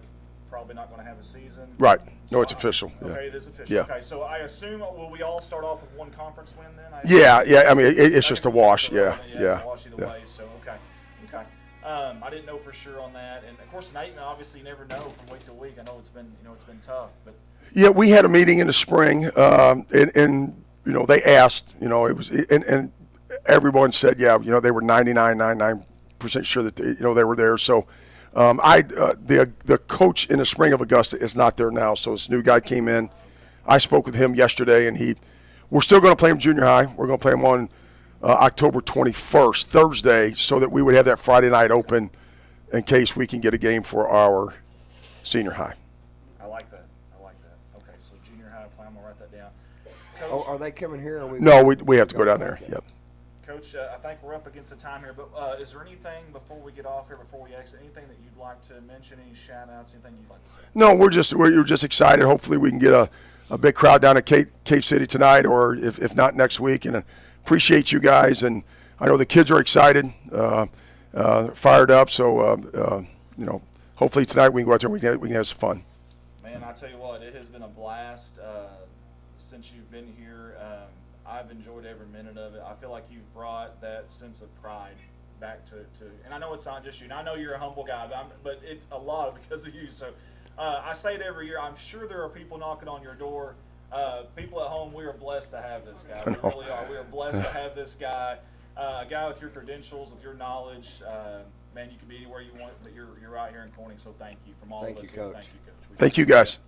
probably not going to have a season. Right. So No, it's official. Yeah. Okay, it is official. Yeah. Okay, so I assume, will we all start off with one conference win then? Yeah. I mean, it's just a wash. Yeah. It's a wash either way, so okay. I didn't know for sure on that, and of course, Nathan, obviously, you never know from week to week. I know it's been tough, but yeah, we had a meeting in the spring, and they asked, it was, and everyone said, they were 99.99% sure that they were there. So The coach in the spring of Augusta is not there now, so this new guy came in. I spoke with him yesterday, and we're still going to play him junior high. We're going to play him on October 21st, Thursday, so that we would have that Friday night open in case we can get a game for our senior high. I like that. Okay, so junior high plan. I'm gonna write that down. Coach, Oh, are they coming here? Or No, we have to go down there. Yep. Coach, I think we're up against the time here, but is there anything before we get off here, before we exit, anything that you'd like to mention, any shout-outs, anything you'd like to say? No, we're just excited. Hopefully we can get a big crowd down at Cave City tonight, or if not next week. And appreciate you guys. And I know the kids are excited, fired up. So hopefully tonight we can go out there and we can have some fun. Man, I tell you what, it has been a blast since you've been here. I've enjoyed every minute of it. I feel like you've brought that sense of pride back to and I know it's not just you. And I know you're a humble guy, but it's a lot because of you. So I say it every year. I'm sure there are people knocking on your door. People at home, we are blessed to have this guy. We really are. We are blessed to have this guy, a guy with your credentials, with your knowledge. Man, you can be anywhere you want, but you're right here in Corning. So thank you from all of us. Coach. Thank you, Coach. Thank you, guys.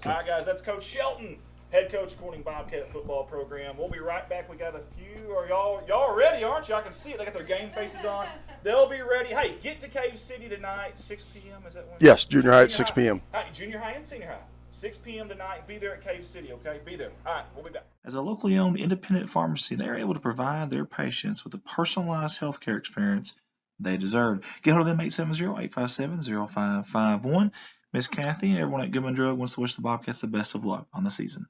All right, guys, that's Coach Shelton, head coach Corning Bobcat football program. We'll be right back. We got a few. Are y'all ready, aren't you? I can see it. They got their game faces on. They'll be ready. Hey, get to Cave City tonight, 6 p.m. Is that when? Yes, junior high at 6 p.m. Hey, junior high and senior high, 6 p.m. tonight. Be there at Cave City, okay? Be there. All right, we'll be back. As a locally owned independent pharmacy, they are able to provide their patients with the personalized healthcare experience they deserve. Get hold of them 870-857-0551. Miss Kathy and everyone at Goodman Drug wants to wish the Bobcats the best of luck on the season.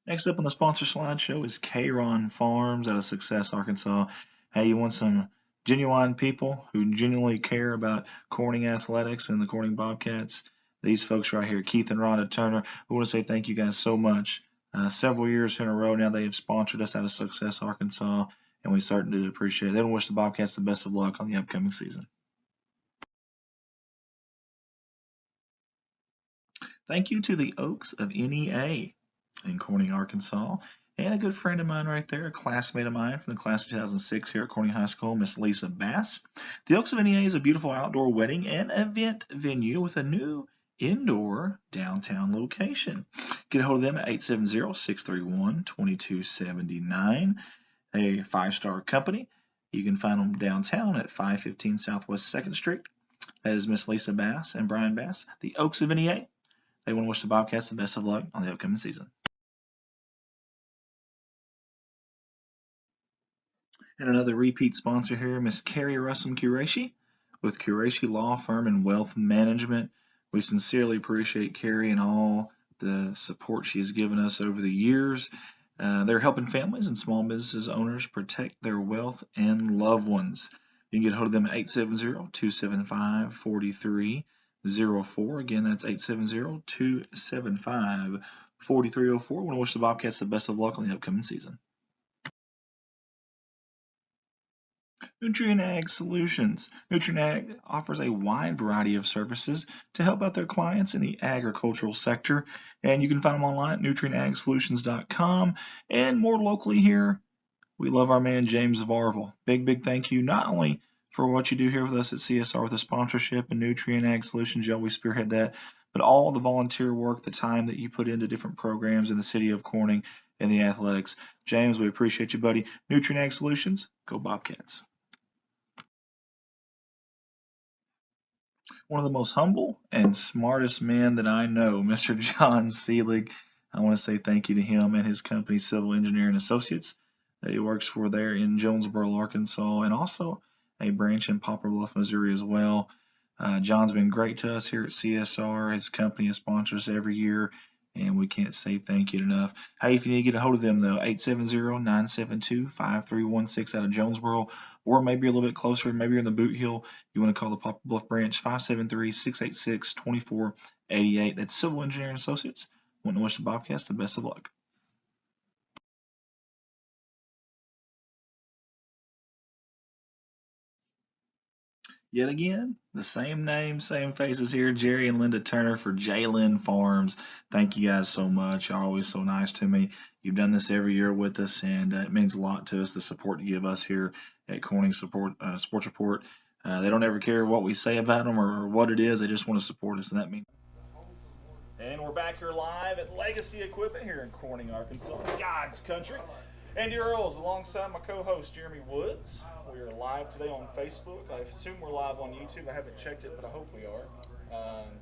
Next up on the sponsor slideshow is K-Ron Farms out of Success, Arkansas. Hey, you want some genuine people who genuinely care about Corning athletics and the Corning Bobcats? These folks right here, Keith and Rhonda Turner, we want to say thank you guys so much. Several years in a row now they have sponsored us out of Success, Arkansas, and we certainly do appreciate it. They don't wish the Bobcats the best of luck on the upcoming season. Thank you to the Oaks of NEA in Corning, Arkansas, and a good friend of mine right there, a classmate of mine from the class of 2006 here at Corning High School, Miss Lisa Bass. The Oaks of NEA is a beautiful outdoor wedding and event venue with a new indoor downtown location. Get a hold of them at 870-631-2279. A five-star company. You can find them downtown at 515 Southwest 2nd Street. That is Miss Lisa Bass and Brian Bass, the Oaks of NEA. They want to wish the Bobcats the best of luck on the upcoming season. And another repeat sponsor here, Miss Carrie Russum Qureshi with Qureshi Law Firm and Wealth Management. We sincerely appreciate Carrie and all the support she has given us over the years. They're helping families and small businesses owners protect their wealth and loved ones. You can get a hold of them at 870-275-4304. Again, that's 870-275-4304. We want to wish the Bobcats the best of luck on the upcoming season. Nutrien Ag Solutions. Nutrien Ag offers a wide variety of services to help out their clients in the agricultural sector, and you can find them online at nutrienagsolutions.com. And more locally here, we love our man James Varvel. Big thank you not only for what you do here with us at CSR with the sponsorship and Nutrien Ag Solutions, you always spearhead that, but all the volunteer work, the time that you put into different programs in the city of Corning and the athletics. James, we appreciate you, buddy. Nutrien Ag Solutions, go Bobcats. One of the most humble and smartest men that I know, Mr. John Seelig. I want to say thank you to him and his company, Civil Engineering Associates, that he works for there in Jonesboro, Arkansas, and also a branch in Poplar Bluff, Missouri as well. John's been great to us here at CSR. His company sponsors every year, and we can't say thank you enough. Hey, if you need to get a hold of them, though, 870-972-5316 out of Jonesboro, or maybe a little bit closer, maybe you're in the Boot Hill, you want to call the Poplar Bluff branch, 573-686-2488. That's Civil Engineering Associates. Want to wish the Bobcats the best of luck. Yet again, the same name, same faces here, Jerry and Linda Turner for Jalen Farms. Thank you guys so much. You're always so nice to me. You've done this every year with us, and it means a lot to us, the support you give us here at Corning Sports Report. They don't ever care what we say about them or what it is. They just want to support us, and that means. And we're back here live at Legacy Equipment here in Corning, Arkansas, God's country. Andy Earls alongside my co-host Jeremy Woods. We are live today on Facebook. I assume we're live on YouTube. I haven't checked it, but I hope we are.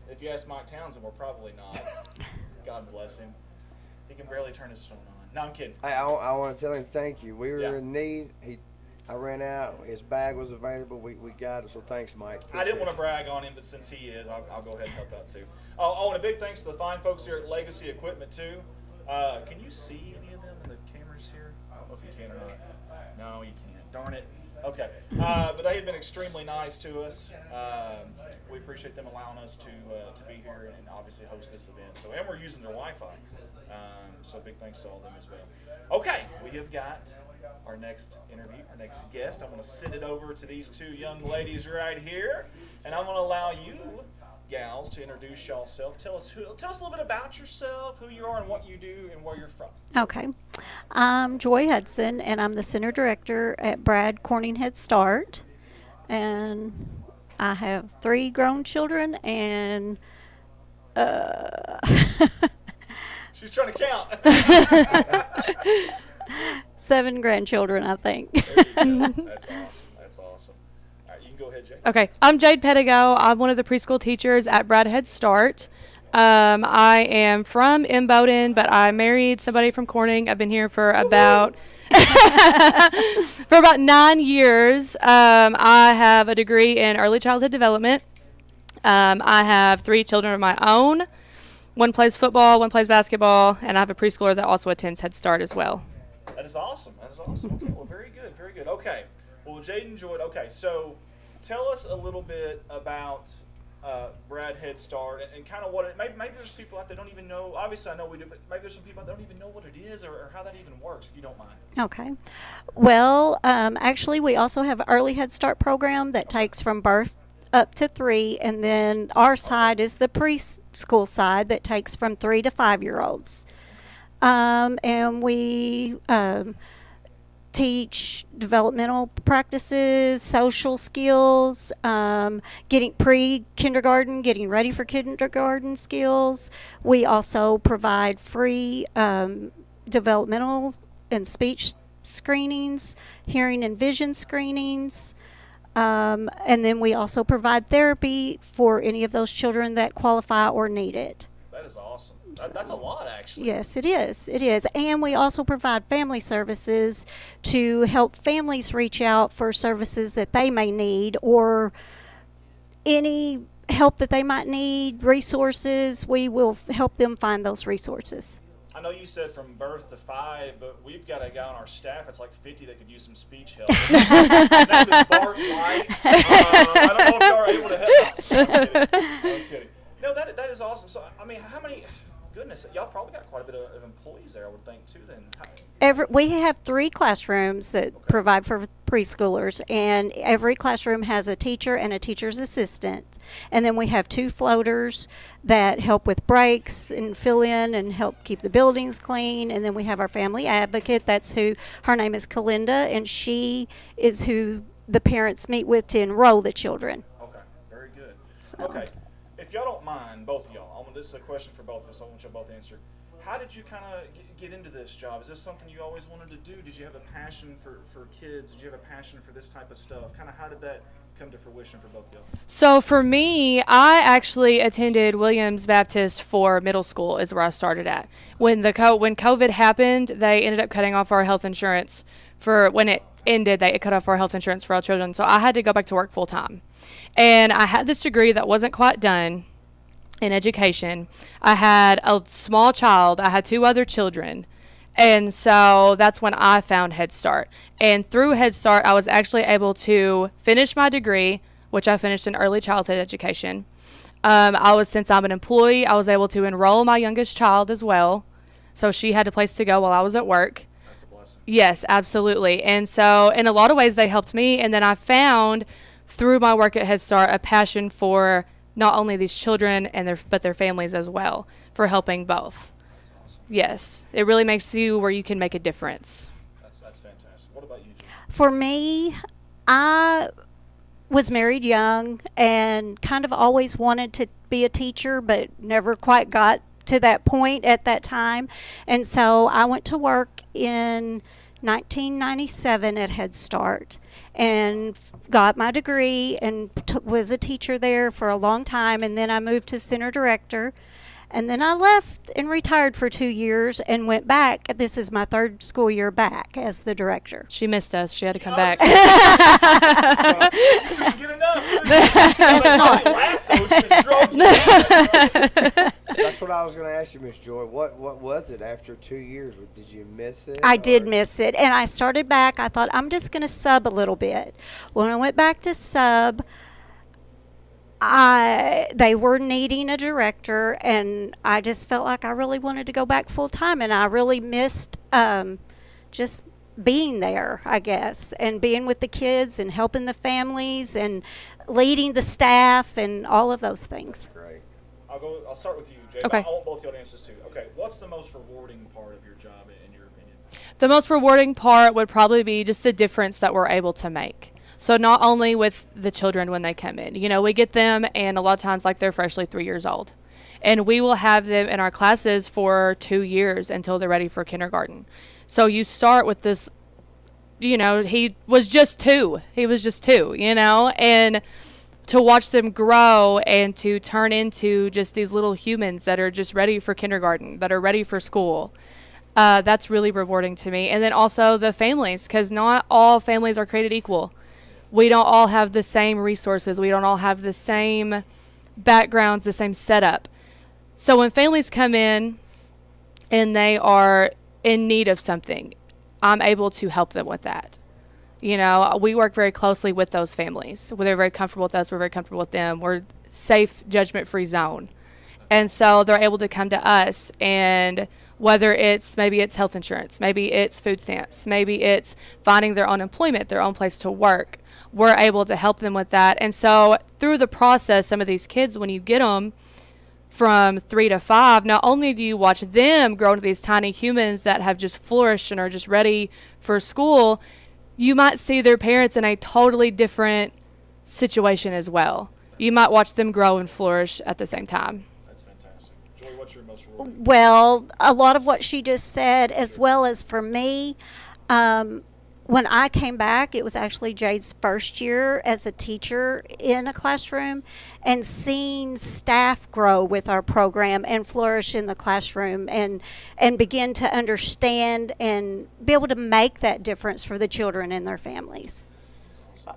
If you ask Mike Townsend, we're probably not. God bless him. He can barely turn his phone on. No, I'm kidding. I want to tell him thank you. We were in need. I ran out. His bag was available. We got it. So thanks, Mike. I didn't want to brag on him, but since he is, I'll go ahead and help out too. Oh, and a big thanks to the fine folks here at Legacy Equipment too. Can you see any of them in the cameras here? I don't know if you can or not. No, you can't. Darn it. Okay. But they have been extremely nice to us. We appreciate them allowing us to be here and obviously host this event. So, and we're using their Wi-Fi. So big thanks to all of them as well. Okay, we have got our next interview, our next guest. I'm going to send it over to these two young ladies right here, and I'm going to allow you gals to introduce yourself. Tell us a little bit about yourself, who you are, and what you do, and where you're from. Okay. I'm Joy Hudson, and I'm the Center Director at Brad Corning Head Start. And I have 3 grown children and She's trying to count. 7 grandchildren, I think. That's awesome. That's awesome. All right, you can go ahead, Jay. Okay, I'm Jade Pedigo. I'm one of the preschool teachers at Brad Head Start. I am from Imboden, but I married somebody from Corning. I've been here for about 9 years. I have a degree in early childhood development. I have 3 children of my own. One plays football, one plays basketball, and I have a preschooler that also attends Head Start as well. That is awesome. That is awesome. Okay, well, very good, very good. Okay, well, Jade enjoyed. Okay, so tell us a little bit about Brad Head Start and kind of what it. Maybe there's people out there that don't even know. Obviously, I know we do, but maybe there's some people that don't even know what it is or how that even works. If you don't mind. Okay. Well, actually, we also have an early Head Start program that takes from birth up to 3, and then our side is the preschool side that takes from 3 to 5-year-olds. And we teach developmental practices, social skills, getting pre-kindergarten, getting ready for kindergarten skills. We also provide free developmental and speech screenings, hearing and vision screenings. And then we also provide therapy for any of those children that qualify or need it. That is awesome. That's a lot, actually. Yes, it is. It is. And we also provide family services to help families reach out for services that they may need or any help that they might need, resources. We will help them find those resources. I know you said from birth to 5, but we've got a guy on our staff that's like 50 that could use some speech help. His name is Bart White. I don't know if y'all are able to help. I'm kidding. No, that is awesome. So, I mean, how many... Goodness, y'all probably got quite a bit of employees there, I would think, too, then. We have 3 classrooms that provide for preschoolers, and every classroom has a teacher and a teacher's assistant. And then we have 2 floaters that help with breaks and fill in and help keep the buildings clean. And then we have our family advocate. That's her name is Kalinda, and she is who the parents meet with to enroll the children. Okay, very good. So. Okay, if y'all don't mind, both of y'all, this is a question for both of us. I want you both to answer. How did you kind of get into this job? Is this something you always wanted to do? Did you have a passion for kids? Did you have a passion for this type of stuff? Kind of how did that come to fruition for both of y'all? So for me, I actually attended Williams Baptist for middle school is where I started at. When COVID happened, they ended up cutting off our health insurance when it ended, they cut off our health insurance for our children. So I had to go back to work full time. And I had this degree that wasn't quite done in education. I had a small child. I had 2 other children. And so that's when I found Head Start. And through Head Start, I was actually able to finish my degree, which I finished in early childhood education. Since I'm an employee, I was able to enroll my youngest child as well. So she had a place to go while I was at work. That's a blessing. Yes, absolutely. And so in a lot of ways, they helped me. And then I found through my work at Head Start, a passion for not only these children and but their families as well, for helping both. That's awesome. Yes, it really makes you where you can make a difference. That's fantastic. What about you, Jim? For me, I was married young and kind of always wanted to be a teacher, but never quite got to that point at that time. And so I went to work in 1997 at Head Start and got my degree and was a teacher there for a long time. And then I moved to center director. And then I left and retired for 2 years and went back. This is my third school year back as the director. She missed us. She had to come back. Couldn't get enough. That's what I was going to ask you, Miss Joy. What was it after 2 years? Did you miss it? I did miss it. And I started back. I thought, I'm just going to sub a little bit. When I went back to sub, they were needing a director, and I just felt like I really wanted to go back full time, and I really missed just being there, I guess, and being with the kids and helping the families and leading the staff and all of those things. Great. I'll start with you, Jay. Okay. I want both y'all to answer this too. Okay, what's the most rewarding part of your job in your opinion? The most rewarding part would probably be just the difference that we're able to make. So not only with the children when they come in, we get them, and a lot of times like they're freshly 3 years old, and we will have them in our classes for 2 years until they're ready for kindergarten. So you start with this, he was just two, and to watch them grow and to turn into just these little humans that are just ready for kindergarten, that are ready for school. That's really rewarding to me. And then also the families, because not all families are created equal. We don't all have the same resources. We don't all have the same backgrounds, the same setup. So when families come in and they are in need of something, I'm able to help them with that. We work very closely with those families. They're very comfortable with us. We're very comfortable with them. We're safe, judgment-free zone. And so they're able to come to us, and whether maybe it's health insurance, maybe it's food stamps, maybe it's finding their own employment, their own place to work, we're able to help them with that. And so through the process, some of these kids, when you get them from 3 to 5, not only do you watch them grow into these tiny humans that have just flourished and are just ready for school, you might see their parents in a totally different situation as well. You might watch them grow and flourish at the same time. That's fantastic. Joy, what's your most rewarding? Well, a lot of what she just said, as well as for me, when I came back, it was actually Jay's first year as a teacher in a classroom, and seeing staff grow with our program and flourish in the classroom and begin to understand and be able to make that difference for the children and their families.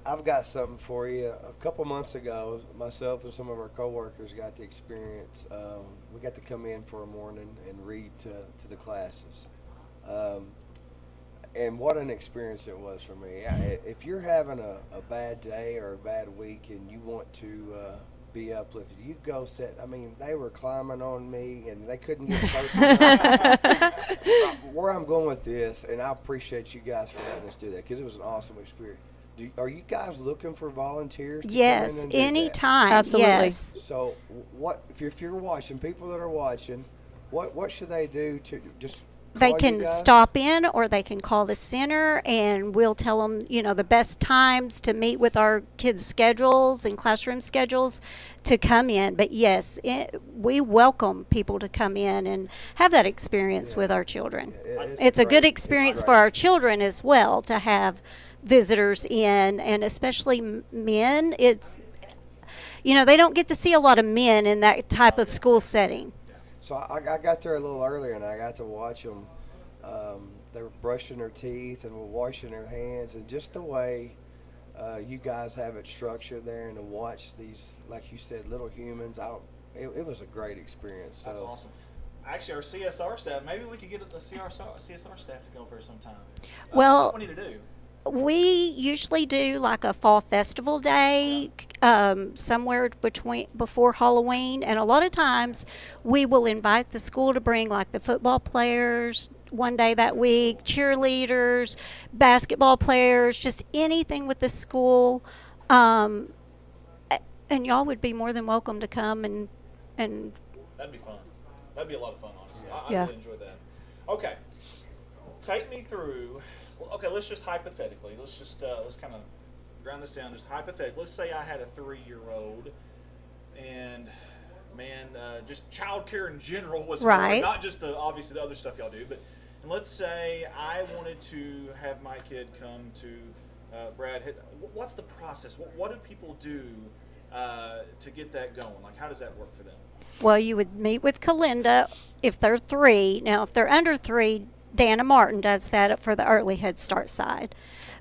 I've got something for you. A couple months ago, myself and some of our coworkers got the experience. We got to come in for a morning and read to the classes. And what an experience it was for me. If you're having a bad day or a bad week and you want to be uplifted, you go sit. They were climbing on me and they couldn't get close enough. Where I'm going with this, and I appreciate you guys for letting us do that because it was an awesome experience. Are you guys looking for volunteers to Yes, come in and do that? anytime. Absolutely. Yes. So what if you're watching, people that are watching, what should they do to just They call you can guys? stop in, or they can call the center, and we'll tell them, the best times to meet with our kids' schedules and classroom schedules to come in. But yes, we welcome people to come in and have that experience with our children. It's a good experience for our children as well to have visitors in, and especially men. They don't get to see a lot of men in that type of school setting. So I got there a little earlier, and I got to watch them. They were brushing their teeth and were washing their hands, and just the way you guys have it structured there, and to watch these, like you said, little humans. It was a great experience. So. That's awesome. Actually, our CSR staff, maybe we could get the CSR staff to go over sometime. Well, what do we need to do? We usually do like a fall festival day somewhere before Halloween, and a lot of times we will invite the school to bring like the football players one day that week, cheerleaders, basketball players, just anything with the school And y'all would be more than welcome to come and That'd be fun. That'd be a lot of fun, honestly. I Yeah. really enjoy that. Okay, take me through. Okay, let's just hypothetically. Let's kind of ground this down. Just hypothetically. Let's say I had a 3-year-old, and man, just childcare in general was hard. Right. Not just obviously the other stuff y'all do, but and let's say I wanted to have my kid come to Brad. What's the process? What do people do to get that going? Like, how does that work for them? well, you would meet with Kalinda if they're 3. Now, if they're under 3, Dana Martin does that for the early Head Start side.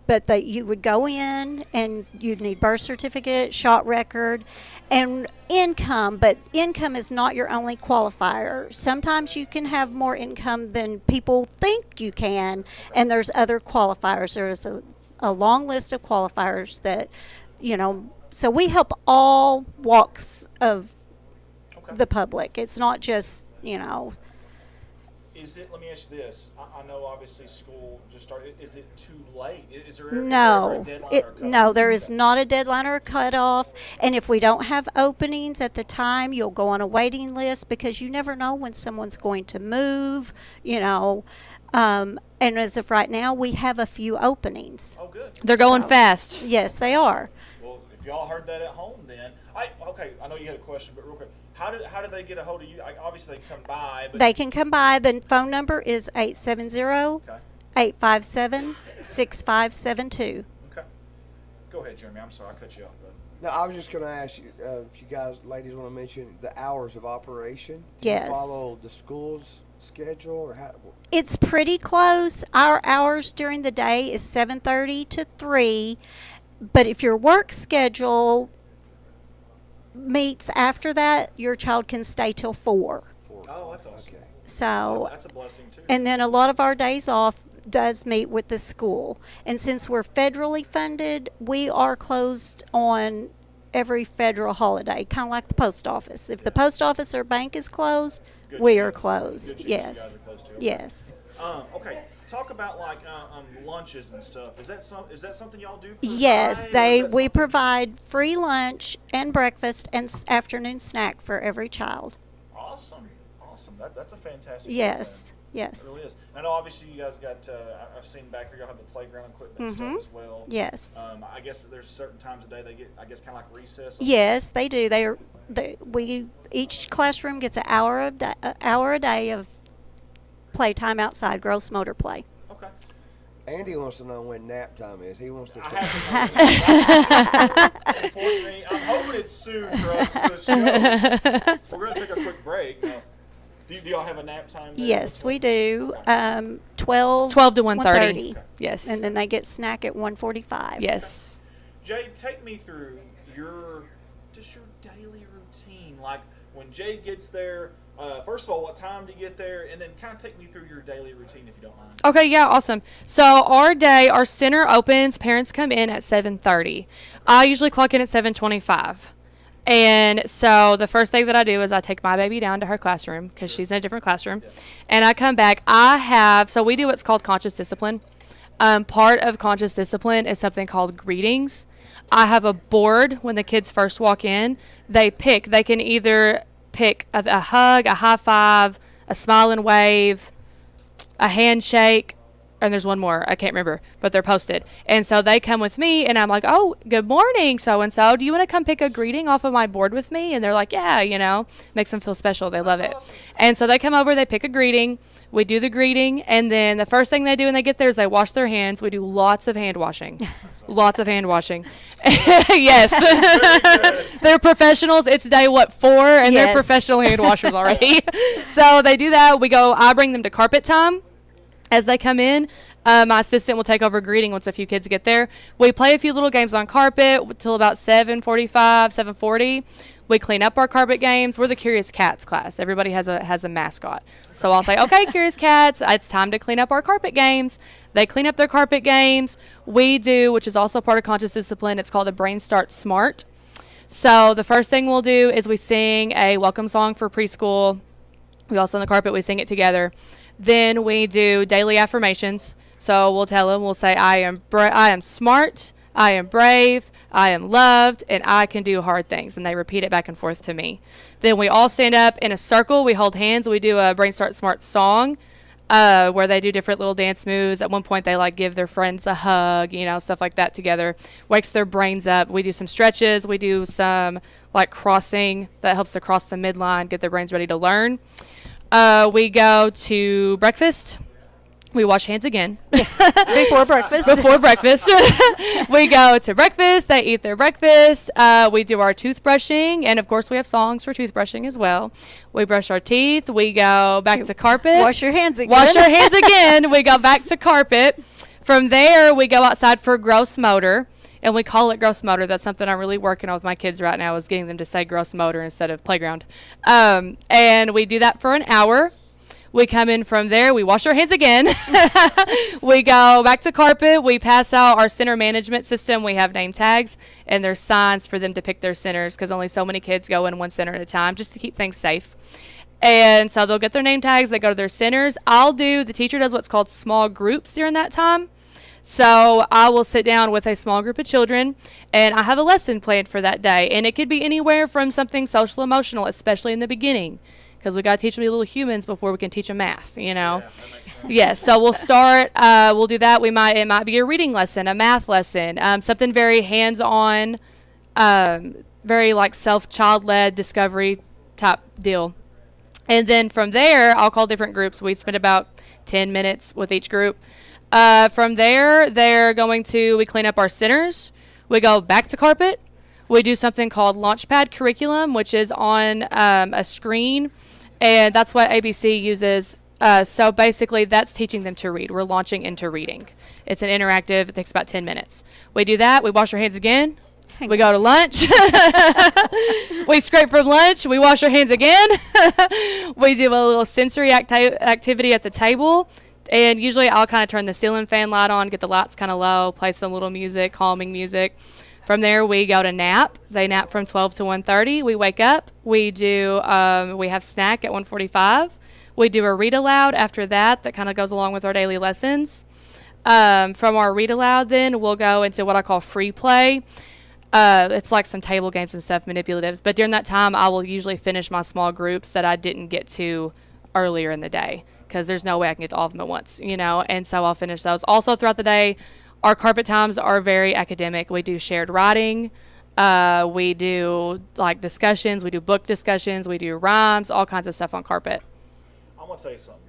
But that you would go in and you'd need birth certificate, shot record, and income. But income is not your only qualifier. Sometimes you can have more income than people think you can, and there's other qualifiers. There is a long list of qualifiers that, so we help all walks of the public. It's not just, Is it? Let me ask you this. I know obviously school just started. Is it too late? Is there ever a No, deadline or a cutoff? no, there is not a deadline or a cutoff. And if we don't have openings at the time, you'll go on a waiting list because you never know when someone's going to move, And as of right now, we have a few openings. Oh, good. They're going So- fast. Yes, they are. Well, if y'all heard that at home, then okay. I know you had a question, but real quick, how do they get a hold of you? Obviously, they come by, but They can come by. The phone number is 870-857-6572. Okay. Go ahead, Jeremy. I'm sorry I cut you off, bud. No, I was just going to ask you if you ladies, want to mention the hours of operation. Do Yes. you follow the school's schedule or how? It's pretty close. Our hours during the day is 7:30 to 3, but if your work schedule meets after that, your child can stay till 4. Oh, that's awesome. Okay. So, That's a blessing too. and then a lot of our days off does meet with the school. And since we're federally funded, we are closed on every federal holiday, kind of like the post office. If the post office or bank is closed, Good we chance. are closed. Good chance you Yes. guys are closed too. Okay. Yes. Okay. Talk about like lunches and stuff. Is that something y'all do? Yes, provide, or is that we something- provide free lunch and breakfast and afternoon snack for every child. Awesome. That's a fantastic. Yes. program. Yes. It really is. I know obviously you guys got. I've seen back here y'all have the playground equipment and stuff as well. Yes. I guess there's certain times a day they get. I guess kind of like recess. Yes, they do. Each classroom gets an hour a day of playtime outside, gross motor play. Okay. Andy wants to know when nap time is. He wants to. I have Importantly, I'm hoping it's soon for us for the show. We're gonna take a quick break. Now, do y'all have a nap time? there? Yes, we do. 12 12 to 1:30. 1:30. Yes. And then they get snack at 1:45. Yes. Jade, take me through your daily routine. Like when Jade gets there, first of all, what time do you get there, and then kind of take me through your daily routine if you don't mind. Okay, yeah, awesome. So our center opens, parents come in at 7:30. I usually clock in at 7:25. And so the first thing that I do is I take my baby down to her classroom because she's in a different classroom. And I come back. So we do what's called conscious discipline. Part of conscious discipline is something called greetings. I have a board when the kids first walk in. They can either pick a hug, a high five, a smile and wave, a handshake, and there's one more. I can't remember, but they're posted. And so they come with me, and I'm like, oh, good morning, so-and-so. Do you want to come pick a greeting off of my board with me? And they're like, yeah, makes them feel special. They love it. Awesome. And so they come over, they pick a greeting. We do the greeting, and then the first thing they do when they get there is they wash their hands. We do lots of hand washing. Lots of hand washing. Yes. They're professionals. It's day, 4? And they're Yes. professional hand washers already. So they do that. I bring them to carpet time. As they come in, my assistant will take over greeting once a few kids get there. We play a few little games on carpet till about 7:45, 7:40. We clean up our carpet games. We're the Curious Cats class. Everybody has a mascot. So I'll say, okay, Curious Cats, it's time to clean up our carpet games. They clean up their carpet games. We do, which is also part of conscious discipline, it's called a Brain Start Smart. So the first thing we'll do is we sing a welcome song for preschool. We also on the carpet, we sing it together. Then we do daily affirmations. So we'll tell them, we'll say, I am smart, I am brave, I am loved, and I can do hard things. And they repeat it back and forth to me. Then we all stand up in a circle. We hold hands. We do a Brain Start Smart song where they do different little dance moves. At one point, they like give their friends a hug, stuff like that together. Wakes their brains up. We do some stretches. We do some like crossing that helps to cross the midline, get their brains ready to learn. We go to breakfast. We wash hands again. Before breakfast. Before breakfast. We go to breakfast. They eat their breakfast. We do our toothbrushing. And, of course, we have songs for toothbrushing as well. We brush our teeth. We go back to carpet. Wash your hands again. Wash our hands again. We go back to carpet. From there, we go outside for gross motor. And we call it gross motor. That's something I'm really working on with my kids right now, is getting them to say gross motor instead of playground. And we do that for an hour. We come in from there. We wash our hands again. We go back to carpet. We pass out our center management system. We have name tags, and there's signs for them to pick their centers because only so many kids go in one center at a time just to keep things safe. And so they'll get their name tags. They go to their centers. The teacher does what's called small groups during that time. So I will sit down with a small group of children, and I have a lesson planned for that day. And it could be anywhere from something social emotional, especially in the beginning, because we got to teach them to be little humans before we can teach them math, Yeah, that makes sense. Yes, so we'll start, we'll do that. It might be a reading lesson, a math lesson, something very hands-on, very like child-led discovery type deal. And then from there, I'll call different groups. We spend about 10 minutes with each group. From there, we clean up our centers. We go back to carpet. We do something called Launchpad curriculum, which is on a screen, and that's what ABC uses. So basically, that's teaching them to read. We're launching into reading. It's an interactive. It takes about 10 minutes. We do that. We wash our hands again. We go to lunch. We scrape from lunch. We wash our hands again. We do a little sensory activity at the table. And usually I'll kind of turn the ceiling fan light on, get the lights kind of low, play some little music, calming music. From there, we go to nap. They nap from 12 to 1:30. We wake up. We have snack at 1:45. We do a read aloud after that kind of goes along with our daily lessons. From our read aloud, then we'll go into what I call free play. It's like some table games and stuff, manipulatives. But during that time, I will usually finish my small groups that I didn't get to earlier in the day, because there's no way I can get to all of them at once, and so I'll finish those. Also throughout the day, our carpet times are very academic. We do shared writing, we do like discussions, we do book discussions, we do rhymes, all kinds of stuff on carpet. I'm gonna tell you something.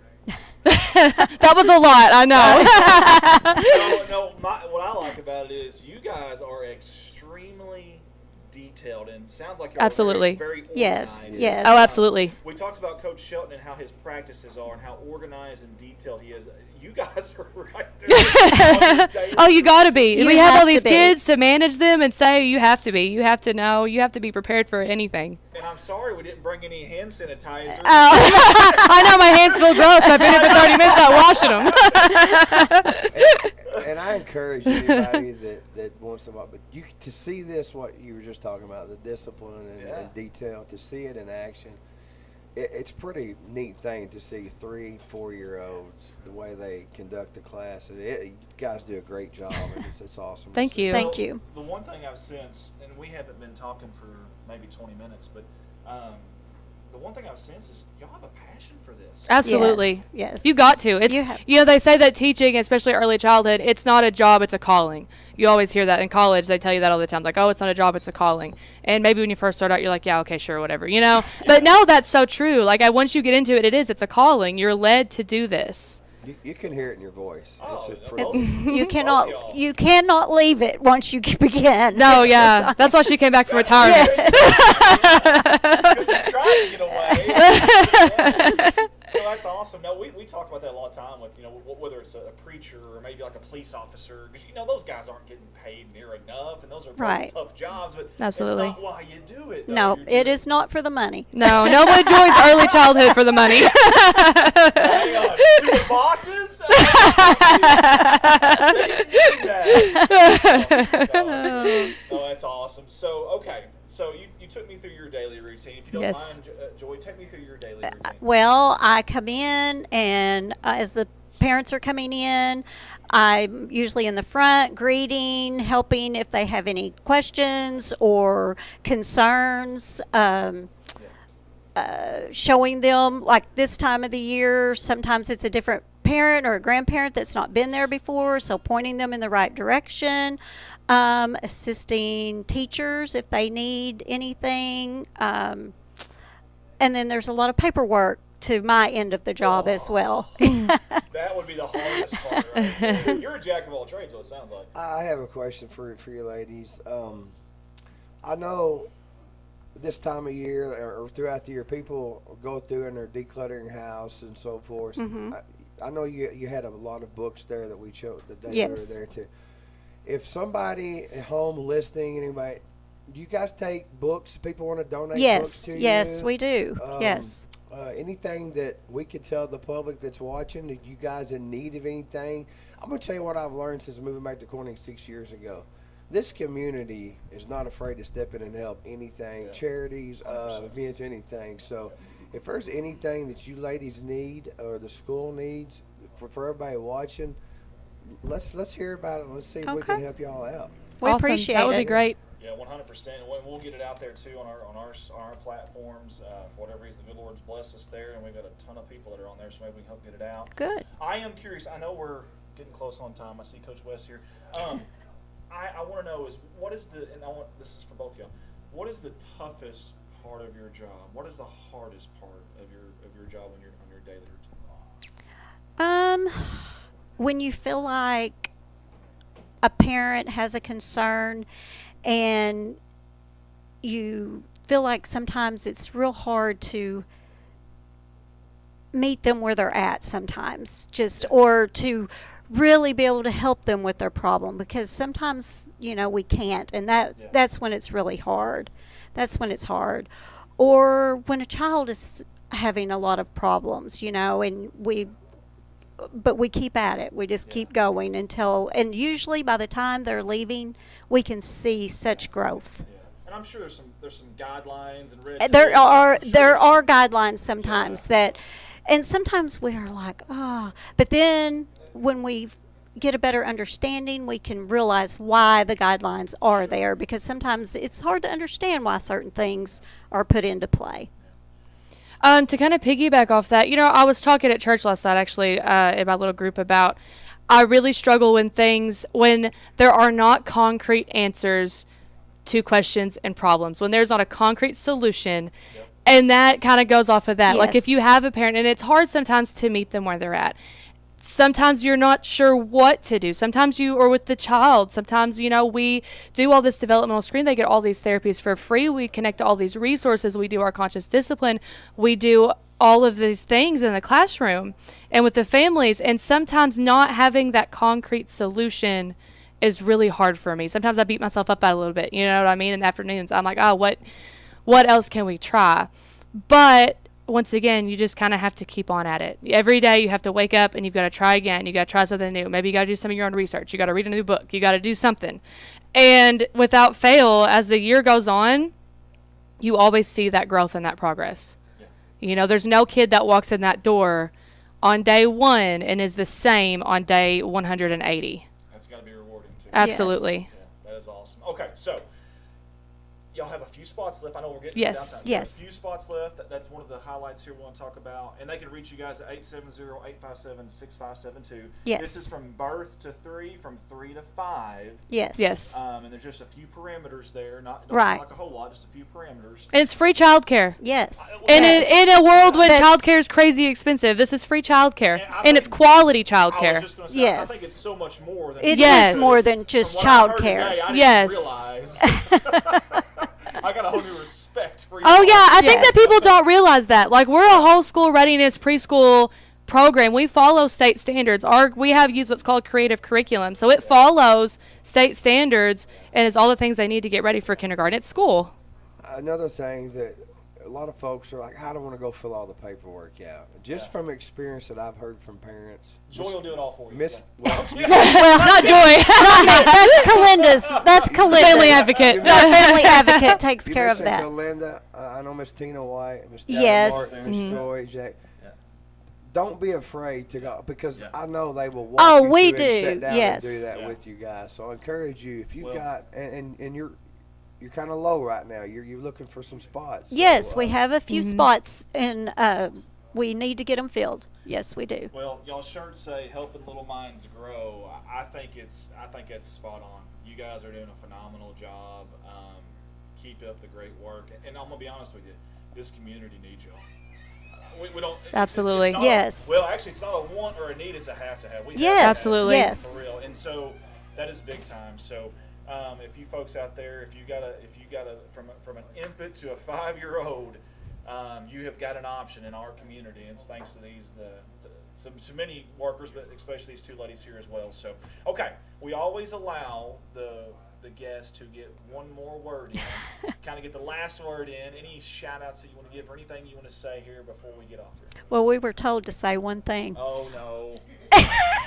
That was a lot, I know. What I like about it is you guys are extremely detailed, and sounds like you're Absolutely. very organized. Yes. Oh, absolutely. We talked about Coach Shelton and how his practices are and how organized and detailed he is. You guys are right there. Oh, you got to be. You We have have all to these be. kids to manage them and say you have to be. You have to know. You have to be prepared for anything. And I'm sorry we didn't bring any hand sanitizer. I know my hands feel gross. I've been here for 30 minutes not washing them. And I encourage anybody that wants to watch, but to see this, what you were just talking about, the discipline and detail, to see it in action, it's pretty neat thing to see 3-4-year-olds, the way they conduct the class. You guys do a great job, and it's awesome. Thank you. Thank you. The one thing I've sensed, and we haven't been talking for maybe 20 minutes, but the one thing I've sensed is y'all have a passion for this. Absolutely. Yes. You got to. It's You have- they say that teaching, especially early childhood, it's not a job, it's a calling. You always hear that in college. They tell you that all the time. Like, oh, it's not a job, it's a calling. And maybe when you first start out, you're like, yeah, okay, sure, whatever, But no, that's so true. Like, once you get into it, it's a calling. You're led to do this. You can hear it in your voice. Oh, It's just okay. pretty. You cannot leave it once you begin. No, It's yeah. just- That's why she came back from retirement. Because we tried to get away. Well, that's awesome. No, we talk about that a lot of time with, whether it's a preacher or maybe like a police officer, because, those guys aren't getting paid near enough, and those are really Right. tough jobs, but Absolutely. that's not why you do it. though. No, You're it doing is not for the money. No, no one joins early childhood for the money. Hang on. To the bosses? No, that's awesome. So, okay. So you took me through your daily routine. If you don't Yes. mind, Joy, take me through your daily routine. Well, I come in, and as the parents are coming in, I'm usually in the front, greeting, helping if they have any questions or concerns. Showing them, like this time of the year, sometimes it's a different parent or a grandparent that's not been there before, so pointing them in the right direction, assisting teachers if they need anything, and then there's a lot of paperwork to my end of the job as well. That would be the hardest part, right? You're a jack of all trades, so it sounds like. I have a question for you ladies. I know this time of year or throughout the year, people go through and they're decluttering house and so forth. I know you had a lot of books there that we chose the day we were there too. If somebody at home listening, anybody, do you guys take books? People want to donate books to you? Yes, we do. Yes. Anything that we could tell the public that's watching, that you guys in need of anything? I'm going to tell you what I've learned since moving back to Corning 6 years ago. This community is not afraid to step in and help anything, charities, events, anything. So if there's anything that you ladies need or the school needs for everybody watching, let's hear about it. Let's see if we can help y'all out. We Awesome. appreciate it. That would be great. Yeah, 100%. We'll get it out there too on our platforms. For whatever reason, the good Lord's blessed us there, and we've got a ton of people that are on there, so maybe we can help get it out. Good. I am curious. I know we're getting close on time. I see Coach West here. I want to know what is the, and this is for both of y'all. What is the toughest part of your job? What is the hardest part of your job on your daily routine? When you feel like a parent has a concern and you feel like sometimes it's real hard to meet them where they're at sometimes, or to really be able to help them with their problem, because sometimes we can't, and that's when it's really hard. That's when it's hard. Or when a child is having a lot of problems, and but we keep at it. We just keep going and usually by the time they're leaving, we can see such growth. Yeah. And I'm sure there's some guidelines and red There are guidelines sometimes and sometimes we're like, but then when we get a better understanding, we can realize why the guidelines are there, because sometimes it's hard to understand why certain things are put into play. To kind of piggyback off that, I was talking at church last night, actually, in my little group about I really struggle when there are not concrete answers to questions and problems, when there's not a concrete solution. Yep. And that kind of goes off of that. Yes. Like if you have a parent, and it's hard sometimes to meet them where they're at. Sometimes you're not sure what to do. Sometimes or with the child, sometimes, we do all this developmental screen. They get all these therapies for free. We connect to all these resources. We do our conscious discipline. We do all of these things in the classroom and with the families. And sometimes not having that concrete solution is really hard for me. Sometimes I beat myself up a little bit. You know what I mean? In the afternoons, I'm like, what else can we try? But once again, you just kind of have to keep on at it. Every day you have to wake up and you've got to try again. You got to try something new. Maybe you got to do some of your own research. You got to read a new book. You got to do something. And without fail, as the year goes on, you always see that growth and that progress. Yeah. There's no kid that walks in that door on day 1 and is the same on day 180. That's got to be rewarding too. Absolutely. Yes. Yeah, that is awesome. Okay, so y'all have a few spots left. I know we're getting yes. downtown. Yes. A few spots left. That's one of the highlights here we want to talk about. And they can reach you guys at 870-857-6572. Yes. This is from birth to 3, from 3 to 5. Yes. Yes. And there's just a few parameters there. Don't right. sound like a whole lot, just a few parameters. And it's free childcare. Yes. And in a world when childcare is crazy expensive, this is free childcare. And it's quality childcare. I was just going to say, yes. I think it's so much more than it is more than just childcare. Yes. Realize. I got a whole new respect for you. Oh, yeah. I think that people don't realize that. Like, we're a whole school readiness preschool program. We follow state standards. We have used what's called creative curriculum. So it follows state standards and it's all the things they need to get ready for kindergarten at school. Another thing that a lot of folks are like, I don't want to go fill all the paperwork out. Just from experience that I've heard from parents. Joy will do it all for you. Well, not Joy. That's Kalinda's. Family advocate. Our family advocate takes care of that. Kalinda, I know Miss Tina White, Miss yes. Martin, Miss Joy, Jack. don't be afraid to go, because Yeah. I know they will walk Oh, you we through and do, sit down yes. and do that Yeah. with you guys. So I encourage you, if you've Well- got, and you're kind of low right now. You're looking for some spots. So, Yes, we have a few Mhm. spots, and we need to get them filled. Yes, we do. Well, y'all shirts say "Helping Little Minds Grow." I think it's spot on. You guys are doing a phenomenal job. Keep up the great work, and I'm gonna be honest with you, this community needs y'all. We don't Absolutely. It's not Yes. well, actually, it's not a want or a need; it's a have to have. We have Yes, to have Absolutely. it, yes. for real. And so that is big time. So if you folks out there, if you got a from an infant to a 5-year-old, you have got an option in our community, and it's thanks to these to many workers, but especially these two ladies here as well. So okay, we always allow the guest to get one more word in, kind of get the last word in. Any shout outs that you want to give or anything you want to say here before we get off here? Well, we were told to say one thing. Oh no.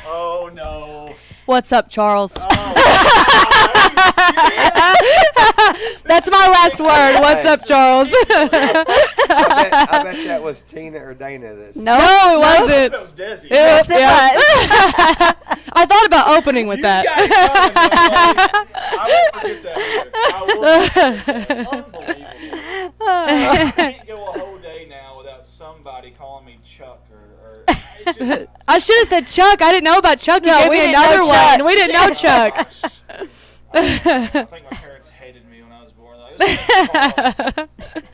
Oh no. What's up, Charles? Oh, are you serious? That's my last word. What's up, Charles? I bet that was Tina or Dana. No, No, it wasn't. That was Desi. Yes, it was. I thought about opening with You got that. it coming, I won't forget that. I will forget that. Unbelievable. I can't go a whole day now without somebody calling me Chuck or it just. I should have said Chuck. I didn't know about Chuck. You No, gave we me didn't know another Chuck. one. We didn't know Chuck. I think my parents hated me when I was born. Like,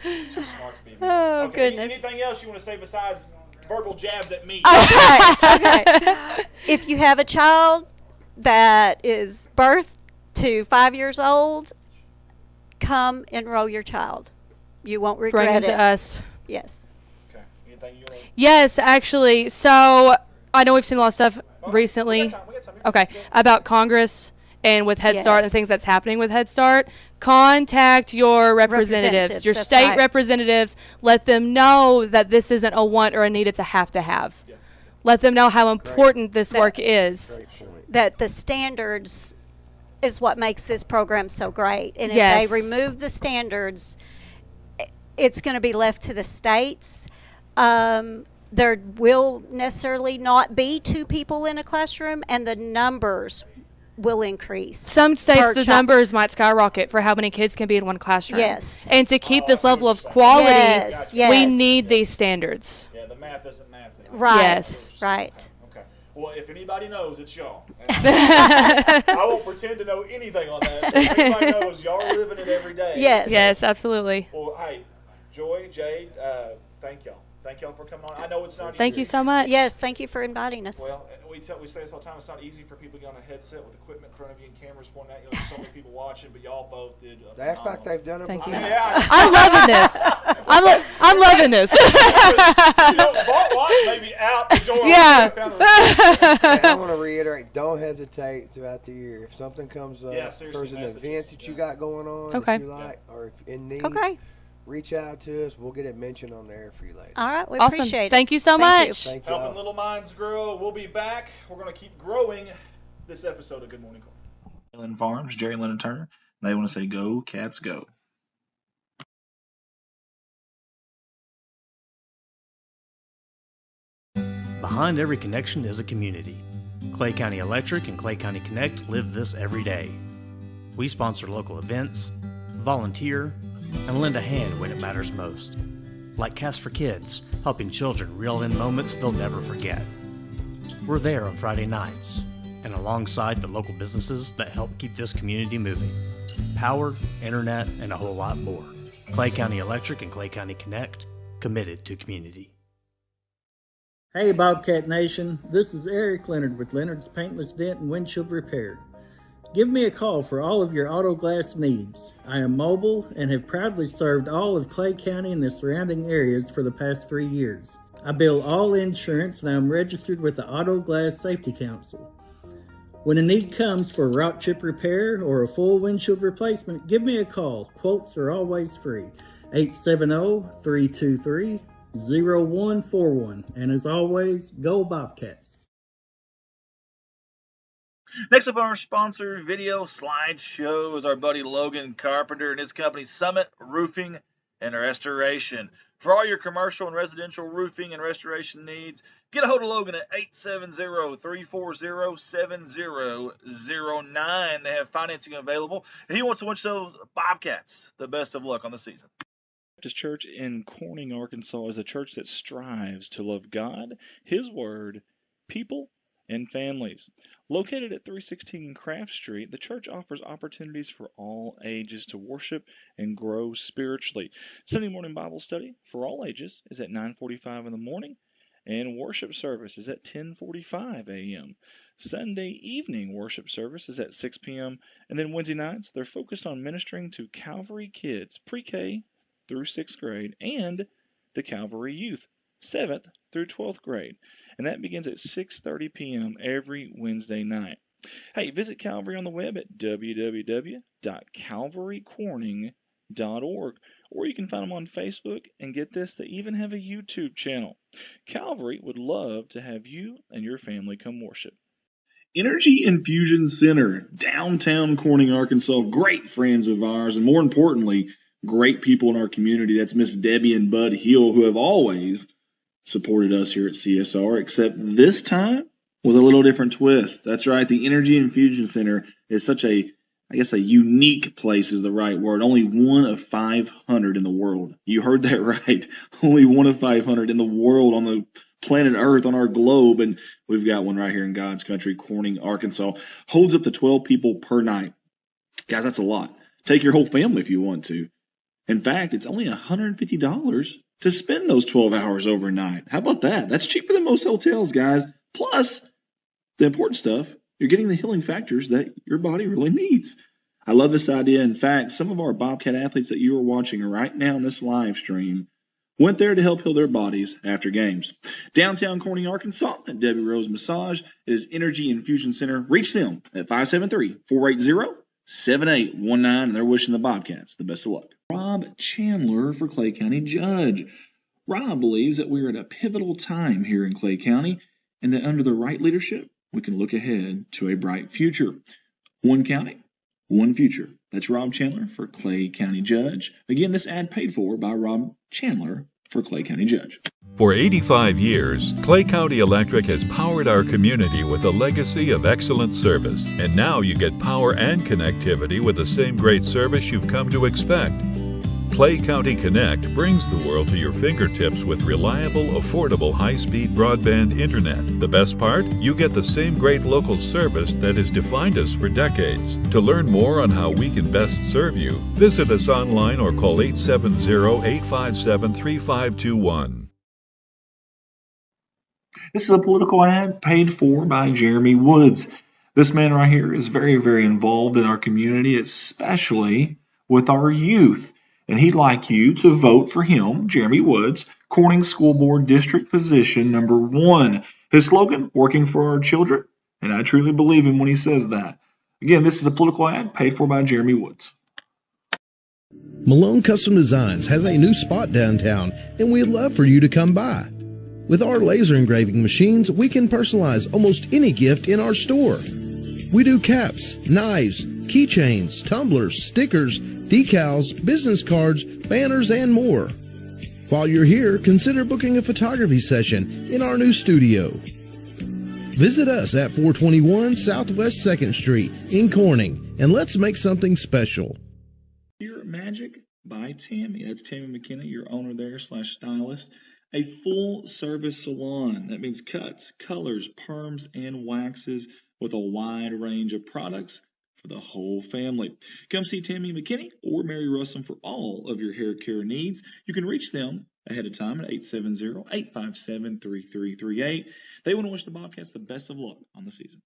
it's too smart to be me. Oh, Okay, goodness. anything else you want to say besides verbal jabs at me? Okay. If you have a child that is birth to 5 years old, come enroll your child. You won't Bring regret him it. to us. Okay. Yes. Anything you want to? Yes, actually. So I know we've seen a lot of stuff recently. We got time. We got time. Okay, about Congress and with Head Start and Yes. things that's happening with Head Start. Contact your representatives, your That's state right. representatives. Let them know that this isn't a want or a need; it's a have to have. Yeah. Let them know how important this work is. Great point. That the standards is what makes this program so great. And if Yes. they remove the standards, it's going to be left to the states. There will necessarily not be 2 people in a classroom, and the numbers will increase. Some states, Per the child. numbers might skyrocket for how many kids can be in one classroom. Yes. And to keep this level of quality, Yes, we yes. need these standards. Yeah, the math isn't math. Right. Yes. Right. Okay. Well, if anybody knows, it's y'all. I won't pretend to know anything on that. So if anybody knows, y'all are living it every day. Yes. Yes, absolutely. Well, hey, Joy, Jade, thank y'all. Thank y'all for coming on. I know it's not Thank easy. you so much. Yes, thank you for inviting us. Well, we say this all the time. It's not easy for people to get on a headset with equipment in front of you and cameras pointing at you. There's so many people watching, but y'all both did. They act like they've done it Thank before. you. Yeah. I'm loving this. I'm loving this. You know, Bart White may be out the door. Yeah. And I want to reiterate, don't hesitate throughout the year. If something comes up, Yeah, if seriously, there's an messages, event that you yeah. got going on Okay. that you like, or if in need, Okay. reach out to us. We'll get it mentioned on there for you later. All right. We Awesome. appreciate it. Thank you so Thank you. much. Thank you. Helping all. little minds grow. We'll be back. We're going to keep growing this episode of Good Morning Call. Lynn Farms, Jerry Lynn and Turner. They want to say, "Go Cats, go!" Behind every connection is a community. Clay County Electric and Clay County Connect live this every day. We sponsor local events, volunteer, and lend a hand when it matters most. Like Cast for Kids, helping children reel in moments they'll never forget. We're there on Friday nights, and alongside the local businesses that help keep this community moving. Power, internet, and a whole lot more. Clay County Electric and Clay County Connect, committed to community. Hey Bobcat Nation, this is Eric Leonard with Leonard's Paintless Dent and Windshield Repair. Give me a call for all of your auto glass needs. I am mobile and have proudly served all of Clay County and the surrounding areas for the past 3 years. I bill all insurance and I'm registered with the Auto Glass Safety Council. When a need comes for a rock chip repair or a full windshield replacement, give me a call. Quotes are always free. 870-323-0141. And as always, go Bobcats. Next up on our sponsor video slideshow is our buddy Logan Carpenter and his company Summit Roofing and Restoration. For all your commercial and residential roofing and restoration needs, get a hold of Logan at 870-340-7009. They have financing available. And he wants to wish those Bobcats the best of luck on the season. Baptist Church in Corning, Arkansas is a church that strives to love God, His Word, people, and families. Located at 316 Craft Street, the church offers opportunities for all ages to worship and grow spiritually. Sunday morning Bible study for all ages is at 9:45 in the morning, and worship service is at 10:45 a.m. Sunday evening worship service is at 6 p.m. And then Wednesday nights, they're focused on ministering to Calvary kids, pre-K through 6th grade, and the Calvary youth, 7th through 12th grade. And that begins at 6:30 p.m. every Wednesday night. Hey, visit Calvary on the web at www.calvarycorning.org, or you can find them on Facebook, and get this, they even have a YouTube channel. Calvary would love to have you and your family come worship. Energy Infusion Center, downtown Corning, Arkansas. Great friends of ours, and more importantly, great people in our community. That's Miss Debbie and Bud Hill, who have always supported us here at CSR, except this time with a little different twist. That's right. The Energy Infusion Center is such a unique place is the right word. Only one of 500 in the world. You heard that right. Only one of 500 in the world on the planet Earth, on our globe. And we've got one right here in God's country, Corning, Arkansas. Holds up to 12 people per night. Guys, that's a lot. Take your whole family if you want to. In fact, it's only $150 to spend those 12 hours overnight. How about that? That's cheaper than most hotels, guys. Plus, the important stuff, you're getting the healing factors that your body really needs. I love this idea. In fact, some of our Bobcat athletes that you are watching right now in this live stream went there to help heal their bodies after games. Downtown Corning, Arkansas, at Debbie Rose Massage, it is Energy Infusion Center. Reach them at 573-480-7819, and they're wishing the Bobcats the best of luck. Rob Chandler for Clay County Judge. Rob believes that we're at a pivotal time here in Clay County, and that under the right leadership, we can look ahead to a bright future. One county, one future. That's Rob Chandler for Clay County Judge. Again, this ad paid for by Rob Chandler for Clay County Judge. For 85 years, Clay County Electric has powered our community with a legacy of excellent service. And now you get power and connectivity with the same great service you've come to expect. Clay County Connect brings the world to your fingertips with reliable, affordable, high-speed broadband internet. The best part? You get the same great local service that has defined us for decades. To learn more on how we can best serve you, visit us online or call 870-857-3521. This is a political ad paid for by Jeremy Woods. This man right here is very, very involved in our community, especially with our youth. And he'd like you to vote for him, Jeremy Woods, Corning School Board District Position number 1. His slogan, working for our children, and I truly believe him when he says that. Again, this is a political ad paid for by Jeremy Woods. Malone Custom Designs has a new spot downtown, and we'd love for you to come by. With our laser engraving machines, we can personalize almost any gift in our store. We do caps, knives, keychains, tumblers, stickers, decals, business cards, banners, and more. While you're here, consider booking a photography session in our new studio. Visit us at 421 Southwest 2nd Street in Corning, and let's make something special. Pure Magic by Tammy. That's Tammy McKenna, your owner there / stylist. A full-service salon. That means cuts, colors, perms, and waxes with a wide range of products for the whole family. Come see Tammy McKinney or Mary Russell for all of your hair care needs. You can reach them ahead of time at 870-857-3338. They want to wish the Bobcats the best of luck on the season.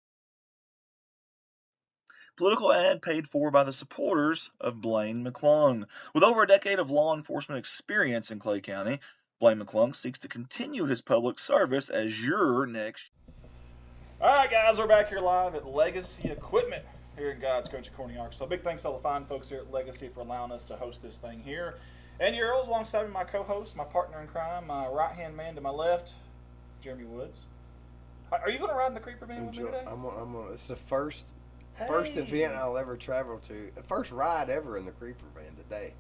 Political ad paid for by the supporters of Blaine McClung. With over a decade of law enforcement experience in Clay County, Blaine McClung seeks to continue his public service as your next. All right, guys, we're back here live at Legacy Equipment here in God's country, Corning, Arkansas. Big thanks to all the fine folks here at Legacy for allowing us to host this thing here. And your Earls alongside me, my co-host, my partner in crime, my right-hand man to my left, Jeremy Woods. Are you going to ride in the Creeper van with me today? It's the first event I'll ever travel to. First ride ever in the Creeper van today.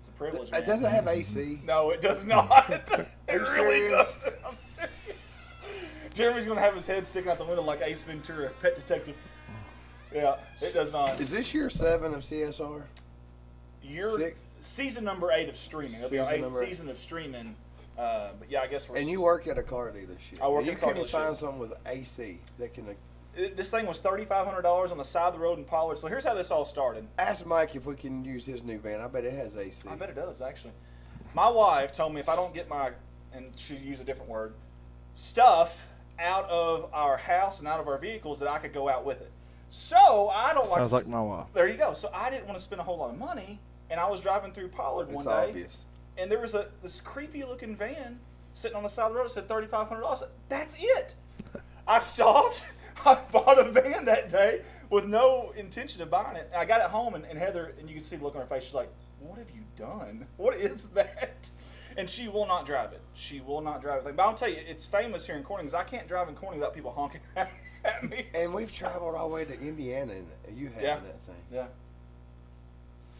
It's a privilege, It man. doesn't have AC. No, it does not. It you really serious? doesn't. I'm serious. Jeremy's going to have his head sticking out the window like Ace Ventura, Pet Detective. Yeah, it does not. Is this year 7 of CSR? You're 6? season number 8 of streaming. It'll be our Season 8th number 8. season of streaming. But yeah, I guess we're. And you work at a car dealership. I work and at a car You couldn't find dealership. something with AC that can. This thing was $3,500 on the side of the road in Pollard. So here's how this all started. Ask Mike if we can use his new van. I bet it has AC. I bet it does, actually. My wife told me if I don't get my, and she used a different word, stuff out of our house and out of our vehicles, that I could go out with it. So I don't Sounds like my wife. There you go. So I didn't want to spend a whole lot of money, and I was driving through Pollard one day, obvious. and there was this creepy looking van sitting on the side of the road. It said $3,500. I said, that's it. I stopped. I bought a van that day with no intention of buying it. And I got it home, and Heather, and you can see the look on her face. She's like, "What have you done? What is that?" And she will not drive it. She will not drive it. But I'll tell you, it's famous here in Corning because I can't drive in Corning without people honking at me. And we've traveled all the way to Indiana, and you have Yeah. that thing. Yeah.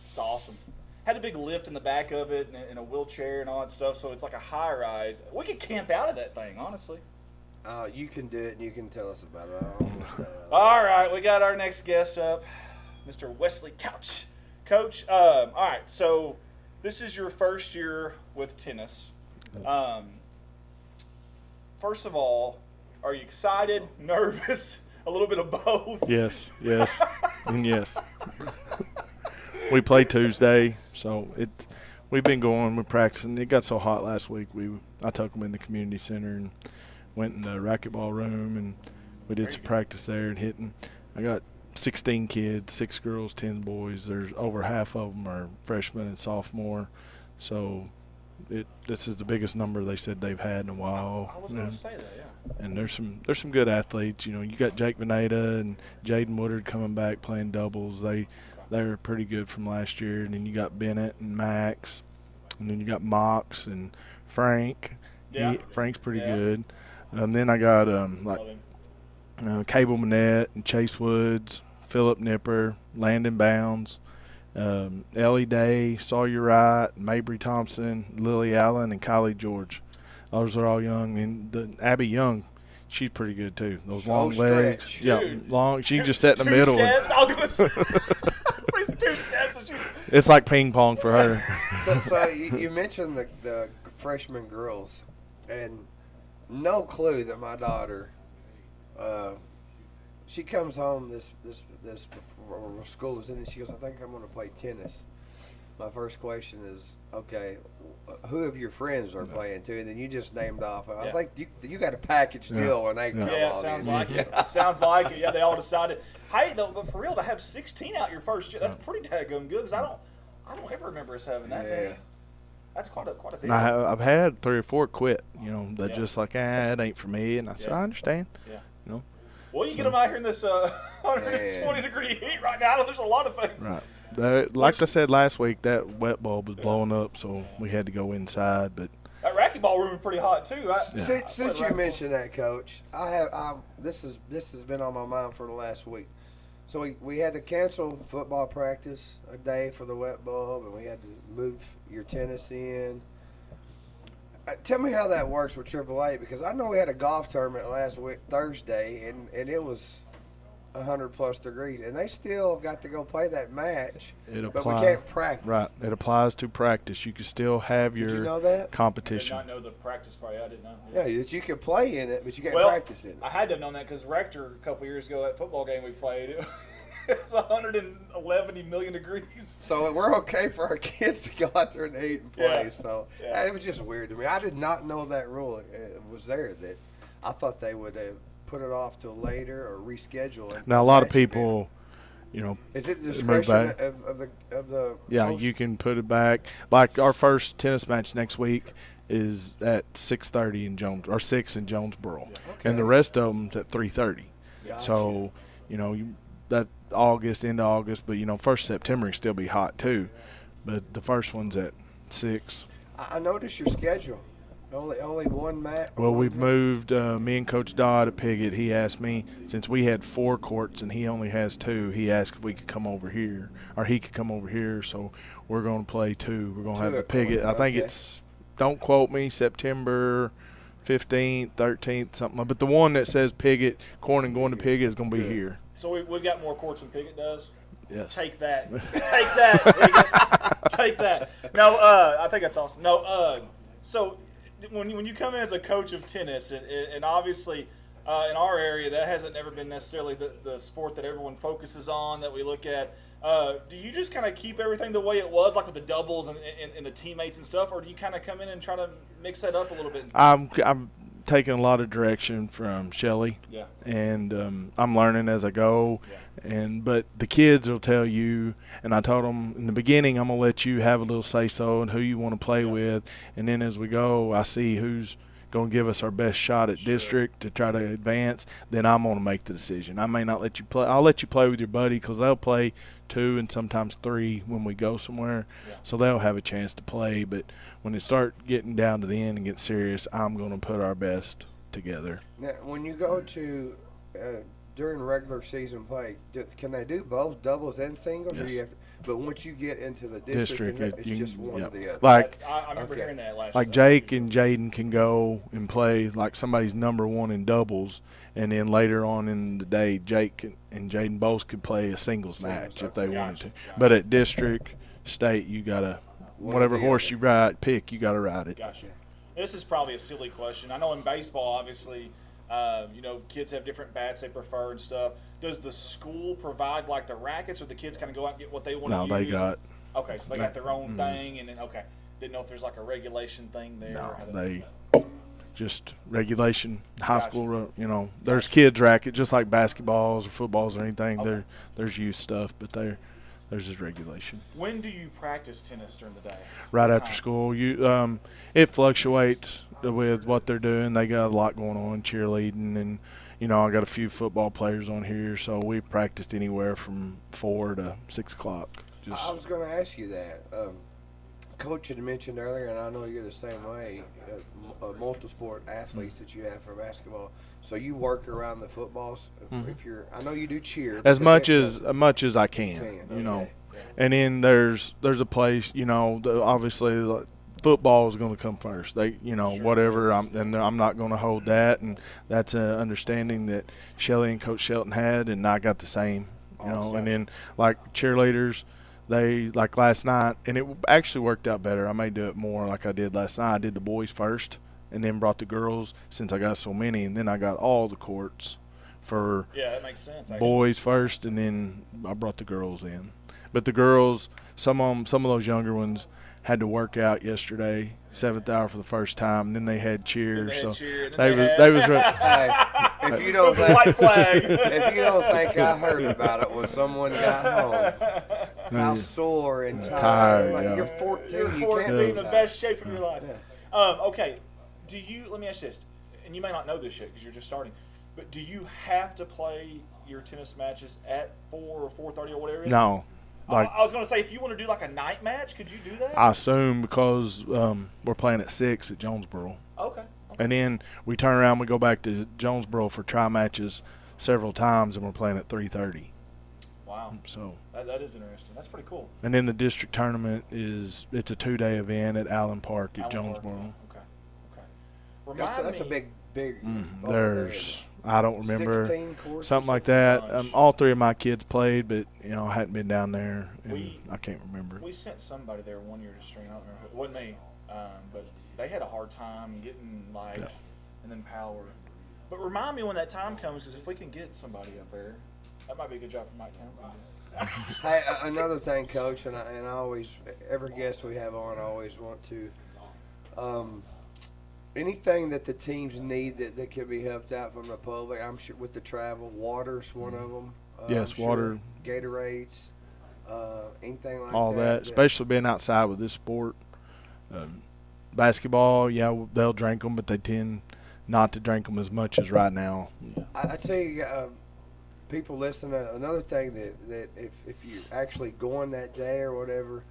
It's awesome. Had a big lift in the back of it and a wheelchair and all that stuff, so it's like a high rise. We could camp out of that thing, honestly. You can do it, and you can tell us about it. I don't understand. All right, we got our next guest up, Mr. Wesley Couch. Coach, all right, so this is your first year with tennis. First of all, are you excited, nervous, a little bit of both? Yes, and yes. We play Tuesday, so we've been going, we're practicing. It got so hot last week. I took them in the community center and went in the racquetball room, and we did some practice there and hitting. I got 16 kids, 6 girls, 10 boys. There's over half of them are freshmen and sophomore, so this is the biggest number they said they've had in a while. I was going to say that, yeah. And there's some good athletes. You know, you got Jake Veneta and Jaden Woodard coming back playing doubles. They were pretty good from last year. And then you got Bennett and Max, and then you got Mox and Frank. Yeah. Frank's pretty good. Then I got Cable Manette and Chase Woods, Philip Nipper, Landon Bounds, Ellie Day, Sawyer Wright, Mabry Thompson, Lily Allen, and Kylie George. Those are all young. And Abby Young, she's pretty good too. Those long legs. Stretch. Yeah, long. She can just sit in the middle. 2 steps? I was going to say 2 steps. And It's like ping pong for her. So you mentioned the freshman girls, and no clue that my daughter, she comes home this before school is in, and she goes, "I think I'm going to play tennis." My first question is, okay, who of your friends are playing too? And then you just named off. I think you got a package deal when they come Yeah, on. it sounds like it. It sounds like it. Yeah, they all decided. Hey, though, but for real, to have 16 out your first year, that's pretty daggone good. Because I don't ever remember us having that many. That's quite a bit. I've had 3 or 4 quit. You know, that just like, it ain't for me. And I said, I understand. Yeah. You know. Well, you get them out here in this 120-degree heat right now. I know there's a lot of things. Right. Like I said last week, that wet bulb was blowing up, so we had to go inside. But that racquetball room is pretty hot too. Since you mentioned that, Coach, this has been on my mind for the last week. So we had to cancel football practice a day for the wet bulb, and we had to move your tennis in. Tell me how that works with AAA, because I know we had a golf tournament last week, Thursday, and it was 100+ degrees, and they still got to go play that match, but we can't practice. Right. It applies to practice. You can still have your Did you know that? competition. I did not know the practice part. I didn't know. Yeah, that you can play in it, but you can't Well, practice in it. I had to have known that because Rector a couple years ago, that football game we played, it was 111 million degrees. So we're okay for our kids to go out there and eat and play. Yeah. So Yeah. it was just weird to me. I did not know that rule was there. That I thought they would put it off till later or reschedule it. Now, a lot of people, you know, Is it the move discretion back. of the Yeah, host? you can put it back. Like our first tennis match next week is at 6:30 in Jones, or 6 in Jonesboro, and the rest of them's at 3:30. Gotcha. So, you know, that August into August, but you know, 1st September can still be hot too, but the first one's at 6. I noticed your schedule. Only one match. Well, we've moved. Me and Coach Dodd at Piggott. He asked me, since we had 4 courts and he only has 2. He asked if we could come over here, or he could come over here. So we're going to play 2. We're going to have the Piggott. I think it's, don't quote me, September 15th, 13th, something. But the one that says Piggott, Corning going to Piggott is going to be here. So we've got more courts than Piggott does. Yes. Take that. Take that. Take that. No, I think that's awesome. No, so when you come in as a coach of tennis, and obviously in our area that hasn't never been necessarily the sport that everyone focuses on, that we look at. Do you just kind of keep everything the way it was, like with the doubles and the teammates and stuff, or do you kind of come in and try to mix that up a little bit? I'm taking a lot of direction from Shelly, yeah, and I'm learning as I go. Yeah. But the kids will tell you, and I told them in the beginning, I'm gonna let you have a little say so and who you want to play with, and then as we go, I see who's going to give us our best shot at district to try to advance. Then I'm going to make the decision. I may not let you play. I'll let you play with your buddy because they'll play 2 and sometimes 3 when we go somewhere, so they'll have a chance to play. But when it start getting down to the end and get serious, I'm going to put our best together. Now, when you go to during regular season play, can they do both doubles and singles? Yes. Or you have to, but once you get into the district, it's just one or the other. Like, I remember hearing that last like year. Jake and Jaden can go and play like somebody's number 1 in doubles, and then later on in the day, Jake and Jaden both could play a singles match if they wanted to. But at district, state, you gotta whatever horse you pick, you gotta ride it. Gotcha. This is probably a silly question. I know in baseball, obviously, kids have different bats they prefer and stuff. Does the school provide like the rackets, or the kids kind of go out and get what they want to use? No, they got. Okay, so they got their own thing, and then didn't know if there's like a regulation thing there. No, they just regulation high school. There's kids racket just like basketballs or footballs or anything. There's youth stuff, but there's just regulation. When do you practice tennis during the day? Right after school. It fluctuates with what they're doing. They got a lot going on, cheerleading, and I got a few football players on here, so we practiced anywhere from 4 to 6 o'clock. I was going to ask you that. Coach had mentioned earlier, and I know you're the same way, multi-sport athletes that you have for basketball. So you work around the footballs. If you're, I know you do cheer as much as I can. And then there's a place. Obviously football is going to come first. They, whatever. I'm not going to hold that, and that's an understanding that Shelly and Coach Shelton had, and I got the same. And then like cheerleaders. They, like last night, and it actually worked out better. I may do it more like I did last night. I did the boys first and then brought the girls since I got so many, and then I got all the courts for that makes sense, boys first, and then I brought the girls in. But the girls, some of those younger ones had to work out yesterday, 7th hour for the first time, and then they had cheers. They was if you don't think, white flag. If you don't think I heard about it when someone got home, how sore and tired. You're 14. You're 14, in the best shape of your life. Okay, let me ask you this, and you may not know this yet because you're just starting, but do you have to play your tennis matches at 4 or 4:30 or whatever it is? No. I was going to say, if you want to do like a night match, could you do that? I assume because we're playing at 6 at Jonesboro. Okay. And then we turn around, we go back to Jonesboro for tri matches several times, and we're playing at 3:30. Wow. So that is interesting. That's pretty cool. And then the district tournament it's a 2-day event at Allen Park at Jonesboro. Okay. That's a big. There's I don't remember 16 courses, something like that. All 3 of my kids played, but I hadn't been down there, and I can't remember. We sent somebody there one year to string. I don't remember. It wasn't me, but they had a hard time getting and then power. But remind me when that time comes, because if we can get somebody up there, that might be a good job for Mike Townsend. Hey, another thing, Coach, and I always, every guest we have on, I always want to, anything that the teams need that can be helped out from the public, I'm sure with the travel, water's one of them. Yes, water. Gatorades, anything like all that, especially being outside with this sport. Basketball, they'll drink them, but they tend not to drink them as much as right now. I tell you, people listening, another thing that if you're actually going that day or whatever,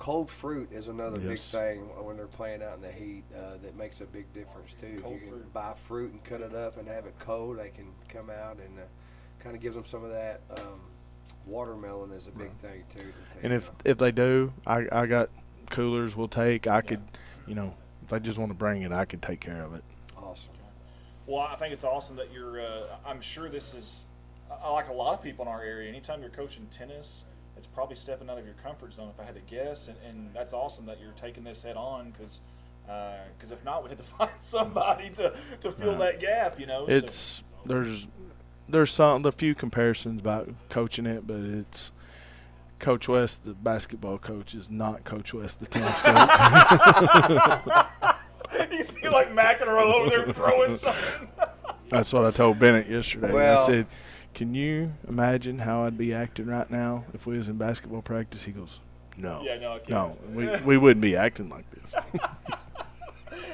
Cold fruit is another big Yes. thing when they're playing out in the heat that makes a big difference too. If Cold you can fruit. buy fruit and cut it up and have it cold, they can come out and kind of gives them some of that. Watermelon is a big thing too. To take And out. if they do, I got coolers we'll take. I could, you know, if they just want to bring it, I could take care of it. Awesome. Well, I think it's awesome that you're. I'm sure this is, like a lot of people in our area. Anytime you're coaching tennis, it's probably stepping out of your comfort zone, if I had to guess. And that's awesome that you're taking this head on, because if not, we had to find somebody to fill that gap. You know, It's there's a few comparisons about coaching it, but it's Coach West, the basketball coach, is not Coach West, the tennis coach. You see, like McEnroe over there throwing something. That's what I told Bennett yesterday. Well- I said, "Can you imagine how I'd be acting right now if we was in basketball practice?" He goes, "No, Yeah, no, I can't. no, we wouldn't be acting like this."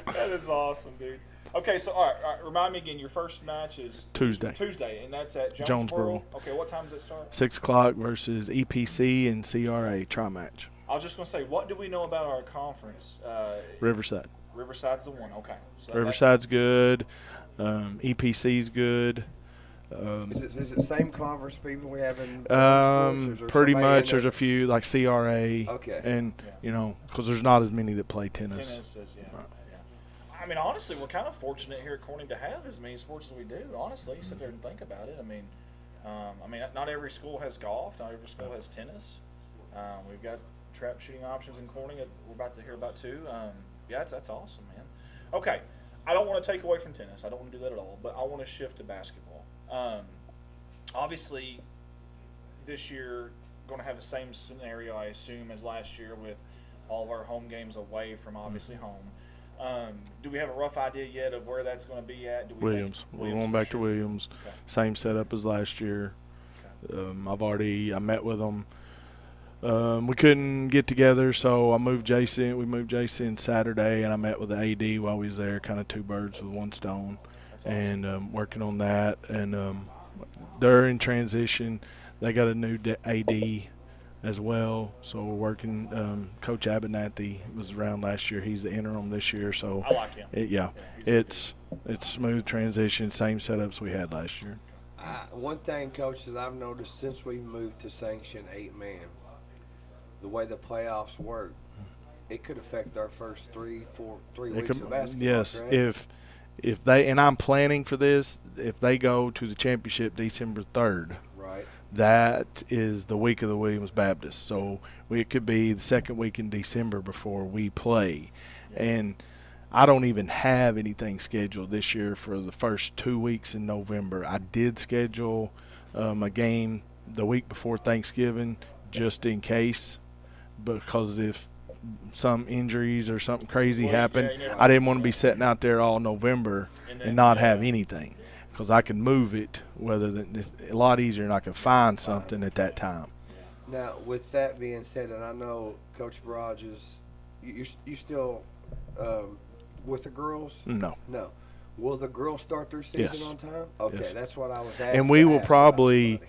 That is awesome, dude. Okay, so all right, remind me again. Your first match is Tuesday, and that's at Jonesboro. Jonesboro. Okay, what time does it start? 6:00 versus EPC and CRA tri-match. I was just going to say, what do we know about our conference? Riverside. Riverside's the one. Okay. So Riverside's good. EPC's good. Is it same conference people we have in sports, or is there Pretty somebody in much. There's there? a few like CRA. Okay. And you know, because there's not as many that play tennis. Tennis is, yeah. I mean, honestly, we're kind of fortunate here at Corning to have as many sports as we do. Honestly, you sit there and think about it. I mean, not every school has golf. Not every school has tennis. We've got trap shooting options in Corning that we're about to hear about too. Yeah, that's awesome, man. Okay, I don't want to take away from tennis. I don't want to do that at all. But I want to shift to basketball. Obviously, this year going to have the same scenario, I assume, as last year with all of our home games away from obviously home. Do we have a rough idea yet of where that's going to be at? Williams. We're going back to Williams. Okay. Same setup as last year. I met with them. We couldn't get together, so we moved Jason Saturday, and I met with the AD while we was there, kind of two birds with one stone. Awesome. And working on that. And they're in transition. They got a new AD as well, so we're working. Coach Abernathy was around last year. He's the interim this year, so I like him. it's smooth transition, same setups we had last year. One thing, Coach, that I've noticed since we moved to sanction 8-man, the way the playoffs work, it could affect our first three weeks of basketball. Yes, correct? if they, and I'm planning for this, if they go to the championship December 3rd, right, that is the week of the Williams Baptist. So it could be the second week in December before we play. And I don't even have anything scheduled this year for the first 2 weeks in November. I did schedule a game the week before Thanksgiving just in case, because if some injuries or something crazy happened, I didn't want to be sitting out there all November and not have anything, because I can move it. It's a lot easier, and I can find something at that time. Now, with that being said, and I know Coach Barrage is, you still with the girls? No. Will the girls start their season Yes. on time? Okay, Yes. that's what I was asking. And we will probably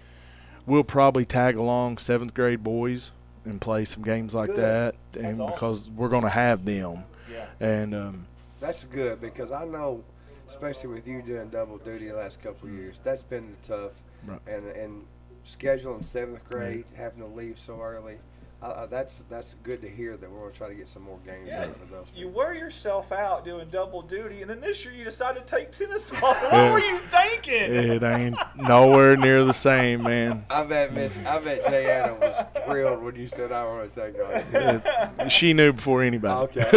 tag along 7th grade boys and play some games like Good. that, and That's awesome. because we're going to have them. Yeah. And That's good, because I know, especially with you doing double duty the last couple of years, that's been tough. Right. And scheduling 7th grade, having to leave so early, that's good to hear that we're going to try to get some more games in for those. You wear yourself out doing double duty, and then this year you decided to take tennis off. What were you thinking? it ain't nowhere near the same, man. I bet Jay Adam was thrilled when you said I want to take on. She knew before anybody. Okay.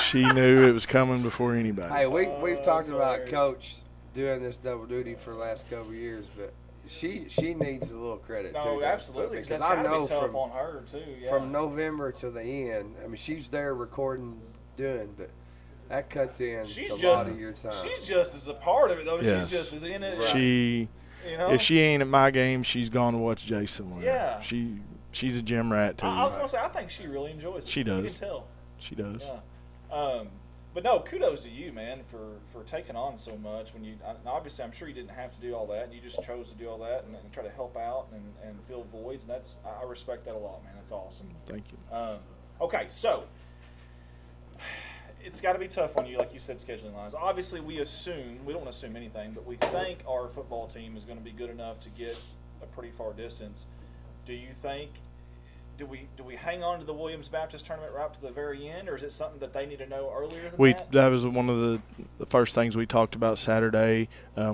She knew it was coming before anybody. Hey, we've talked about Coach doing this double duty for the last couple of years, but she needs a little credit too. No, absolutely. Because That's I gotta know be tough from on her too. Yeah. from November to the end. I mean, she's there recording, doing, but that cuts in a lot of your time. She's just as a part of it though. Yes. She's just as in it. She, you know? if she ain't at my game, she's gone to watch Jason somewhere. Yeah. She's a gym rat too. I was gonna say, I think she really enjoys it. She You does. can tell. She does. Yeah. But no, kudos to you, man, for taking on so much. When you obviously, I'm sure you didn't have to do all that. You just chose to do all that and try to help out and fill voids. And I respect that a lot, man. That's awesome. Thank you. Okay, so it's got to be tough on you, like you said, scheduling lines. Obviously, we don't want to assume anything, but we think our football team is going to be good enough to get a pretty far distance. Do you think? Do we hang on to the Williams Baptist tournament right up to the very end, or is it something that they need to know earlier than that? That was one of the first things we talked about Saturday.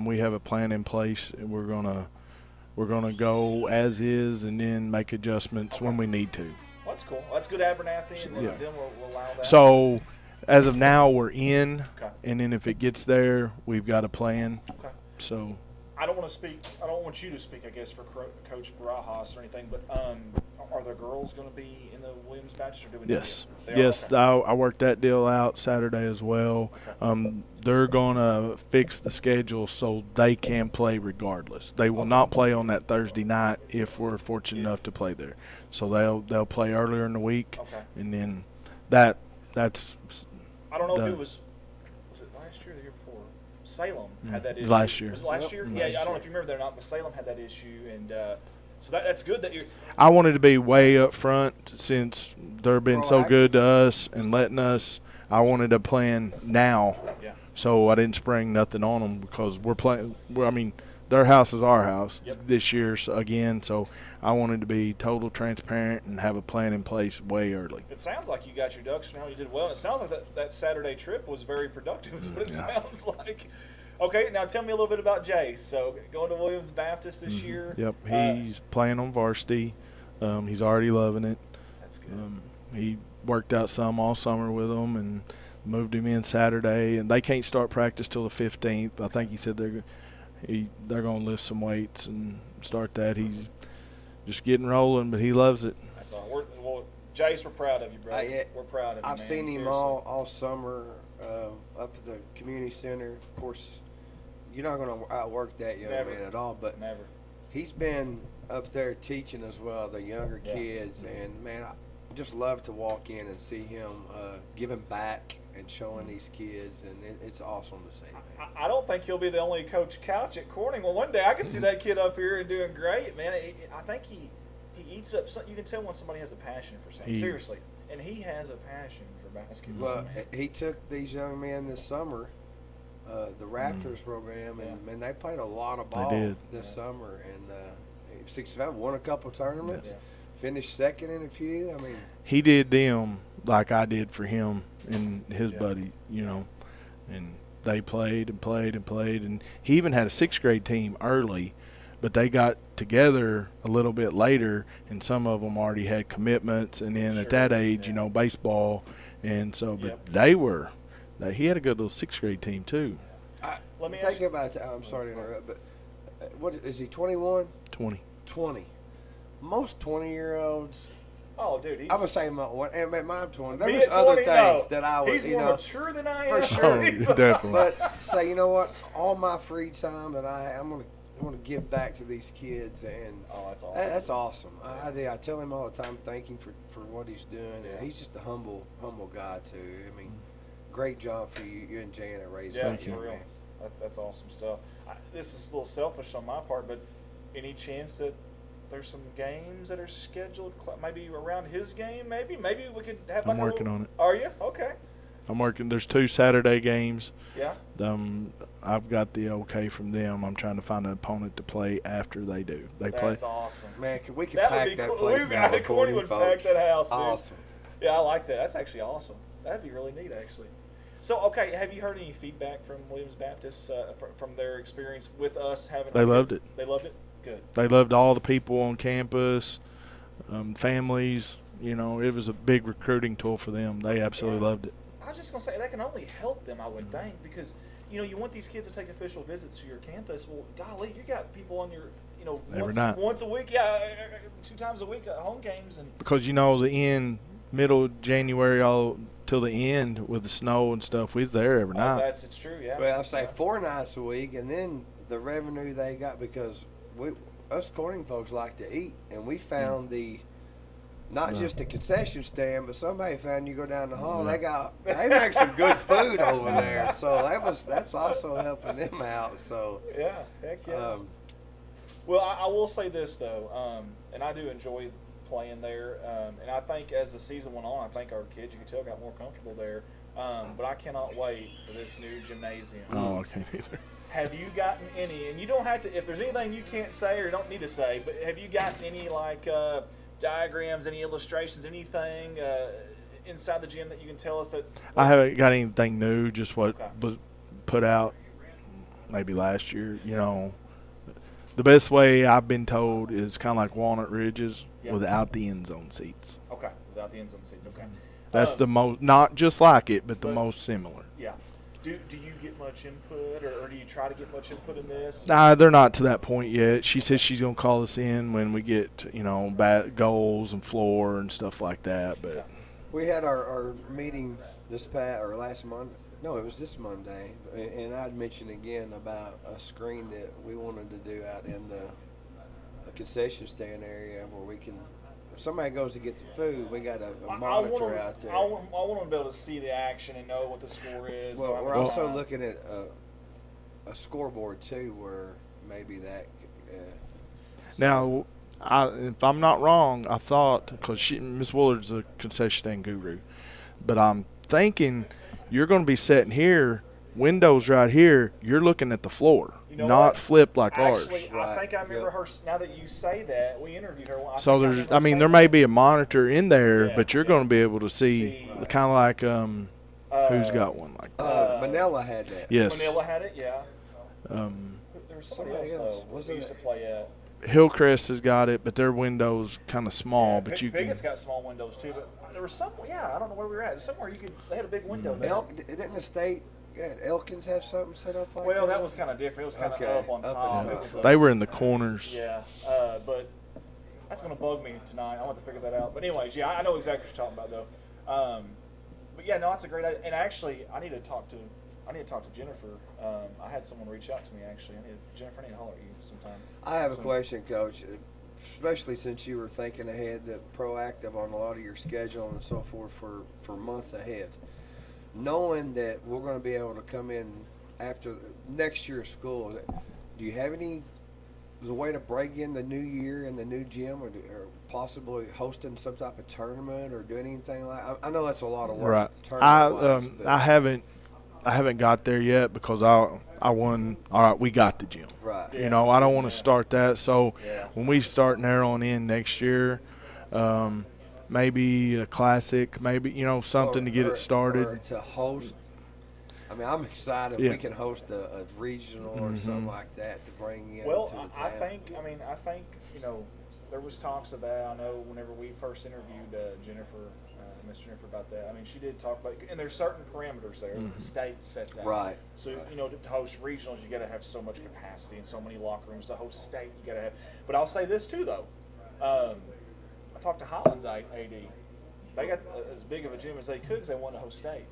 We have a plan in place, and we're gonna go as is, and then make adjustments when we need to. Well, that's cool. That's good Abernathy, and then we'll allow that. So, as of now, we're in, Okay. and then if it gets there, we've got a plan. Okay. So. I don't want to speak. I don't want you to speak, I guess, for Coach Barajas or anything. But are the girls going to be in the Williams Baptist, or do we? Yes. They Yes. are? Okay. I worked that deal out Saturday as well. Okay. They're going to fix the schedule so they can play regardless. They will not play on that Thursday night if we're fortunate enough to play there. So they'll play earlier in the week, Okay. and then that's. I don't know done. if it was it last year or the year before? Salem had that issue. Last year. Was it last Yep. year? Last Yeah, I don't know year. if you remember that or not, but Salem had that issue, and so that's good that you're. I wanted to be way up front since they're been so good to us and letting us. I wanted to plan now, Yeah. so I didn't spring nothing on them because we're playing. I mean, their house is our house this year again, so I wanted to be total transparent and have a plan in place way early. It sounds like you got your ducks in a row. You did well, and it sounds like that Saturday trip was very productive. Is what it sounds like. Okay, now tell me a little bit about Jay. So going to Williams Baptist this year. Yep, he's playing on varsity. He's already loving it. That's good. He worked out some all summer with them and moved him in Saturday, and they can't start practice till the 15th. I think he said they're going to lift some weights and start that. He's just getting rolling, but he loves it. That's all. Well, Jace, we're proud of you, brother. We're proud of you, I've man. seen him Seriously. all summer up at the community center. Of course, you're not going to outwork that young Never. man at all, but Never. he's been up there teaching as well, the younger Yeah. kids, and man, I just love to walk in and see him giving back and showing these kids, and it's awesome to see. Man. I don't think he'll be the only Coach Couch at Corning. Well, one day I can see that kid up here and doing great, man. I think he eats up something. You can tell when somebody has a passion for something. Seriously. And he has a passion for basketball. Well, he took these young men this summer, the Raptors program, and they played a lot of ball this summer. And 65 won a couple tournaments, finished second in a few. I mean, He did them like I did for him and his buddy, and they played and played and played. And he even had a 6th grade team early, but they got together a little bit later, and some of them already had commitments. And then at that age, baseball. And so, but he had a good little 6th grade team too. Let me think about that. I'm sorry to interrupt, but what is he, 21? 20. 20. Most 20-year-olds. Oh, dude, he's. I would say my 20. There Me was at other 20, things no. that I was, He's more mature than I am. for sure. Oh, definitely. But say, you know what? All my free time that I'm gonna give back to these kids, and that's awesome. that's awesome. I tell him all the time, thank him for what he's doing. And he's just a humble guy too. I mean, great job for you and Janet raising Yeah, him. for real. That's awesome stuff. This is a little selfish on my part, but any chance that there's some games that are scheduled, maybe around his game? Maybe we could have. I'm working on it. Are you okay? I'm working. There's 2 Saturday games. Yeah. I've got the okay from them. I'm trying to find an opponent to play after they do. That's awesome. Man, we can That pack would be that cool. place Louisiana down with Corning 40 would folks. pack that house, dude. Awesome. Yeah, I like that. That's actually awesome. That'd be really neat, actually. So, okay, have you heard any feedback from Williams Baptist from their experience with us having? They loved it. They loved it. Good. They loved all the people on campus, families. It was a big recruiting tool for them. They absolutely loved it. I was just gonna say that can only help them, I would think, because you want these kids to take official visits to your campus. Well, golly, you got people on your Every night. once a week, 2 times a week at home games, and Because the end, middle of January, all till the end with the snow and stuff, we was there every night. it's true, yeah. Well, I say 4 nights a week, and then the revenue they got, because us Corning folks like to eat, and we found the Not just a concession stand, but somebody found you go down the hall. They make some good food over there, so that's also helping them out. So yeah, heck yeah. Well, I will say this though, and I do enjoy playing there, and I think as the season went on, I think our kids, you could tell, got more comfortable there. But I cannot wait for this new gymnasium. Oh, I can't either. Have you gotten any? And you don't have to. If there's anything you can't say or don't need to say, but have you gotten any like diagrams, any illustrations, anything inside the gym that you can tell us that? I haven't got anything new. Just what was put out maybe last year. You know, the best way I've been told is kind of like Walnut Ridges without the end zone seats. Okay, without the end zone seats. Okay. That's the most, not just like it, but the most similar. Yeah. Do you get much input, or do you try to get much input in this? Nah, they're not to that point yet. She says she's gonna call us in when we get, you know, goals and floor and stuff like that. But we had our meeting last Monday. No, it was this Monday, and I'd mentioned again about a screen that we wanted to do out in the concession stand area where we can. If somebody goes to get the food, we got a monitor out there. I want them to be able to see the action and know what the score is. Well, we're also looking at a scoreboard too, where maybe that. Now, if I'm not wrong, I thought because Miss Willard's a concession stand guru, but I'm thinking you're going to be sitting here, windows right here. You're looking at the floor. You know not flipped like Actually, ours. I think I remember her. Now that you say that, we interviewed her. So there's, I mean, there may be a monitor in there, but you're going to be able to see kind of like who's got one like that. Manila had that. Yes. Manila had it. Yeah. There was somebody else though. Who used to play at? Hillcrest has got it, but their window's kind of small. Yeah, but you Pigot's can. got small windows too, but there was some. Yeah, I don't know where we were at. Somewhere you could. They had a big window there. Didn't the state? Yeah, Elkins have something set up like that? Well, that was kind of different. It was kind of up on top. They were in the corners. Yeah, but that's going to bug me tonight. I want to figure that out. But anyways, yeah, I know exactly what you're talking about, though. But yeah, no, that's a great idea. And actually, I need to talk to Jennifer. I had someone reach out to me, actually. Jennifer, I need to holler at you sometime. I have a question, Coach. Especially since you were thinking ahead, proactive on a lot of your schedule and so forth for months ahead. Knowing that we're going to be able to come in after next year's school, do you have any way to break in the new year in the new gym, or possibly hosting some type of tournament or doing anything like? I know that's a lot of work. Right. I haven't got there yet because I won. All right, we got the gym. Right. You know, I don't want to start that. So when we start narrowing in next year. Maybe a classic, maybe, you know, something to get it started. Or to host. I mean, I'm excited if we can host a regional or something like that to bring in. Well, I think, you know, there was talks of that. I know whenever we first interviewed Miss Jennifer about that. I mean, she did talk about, and there's certain parameters there that the state sets out. Right. So, you know, to host regionals, you got to have so much capacity and so many locker rooms. To host state, you got to have. But I'll say this too, though. I talked to Highlands AD. They got as big of a gym as they could because they wanted to host state.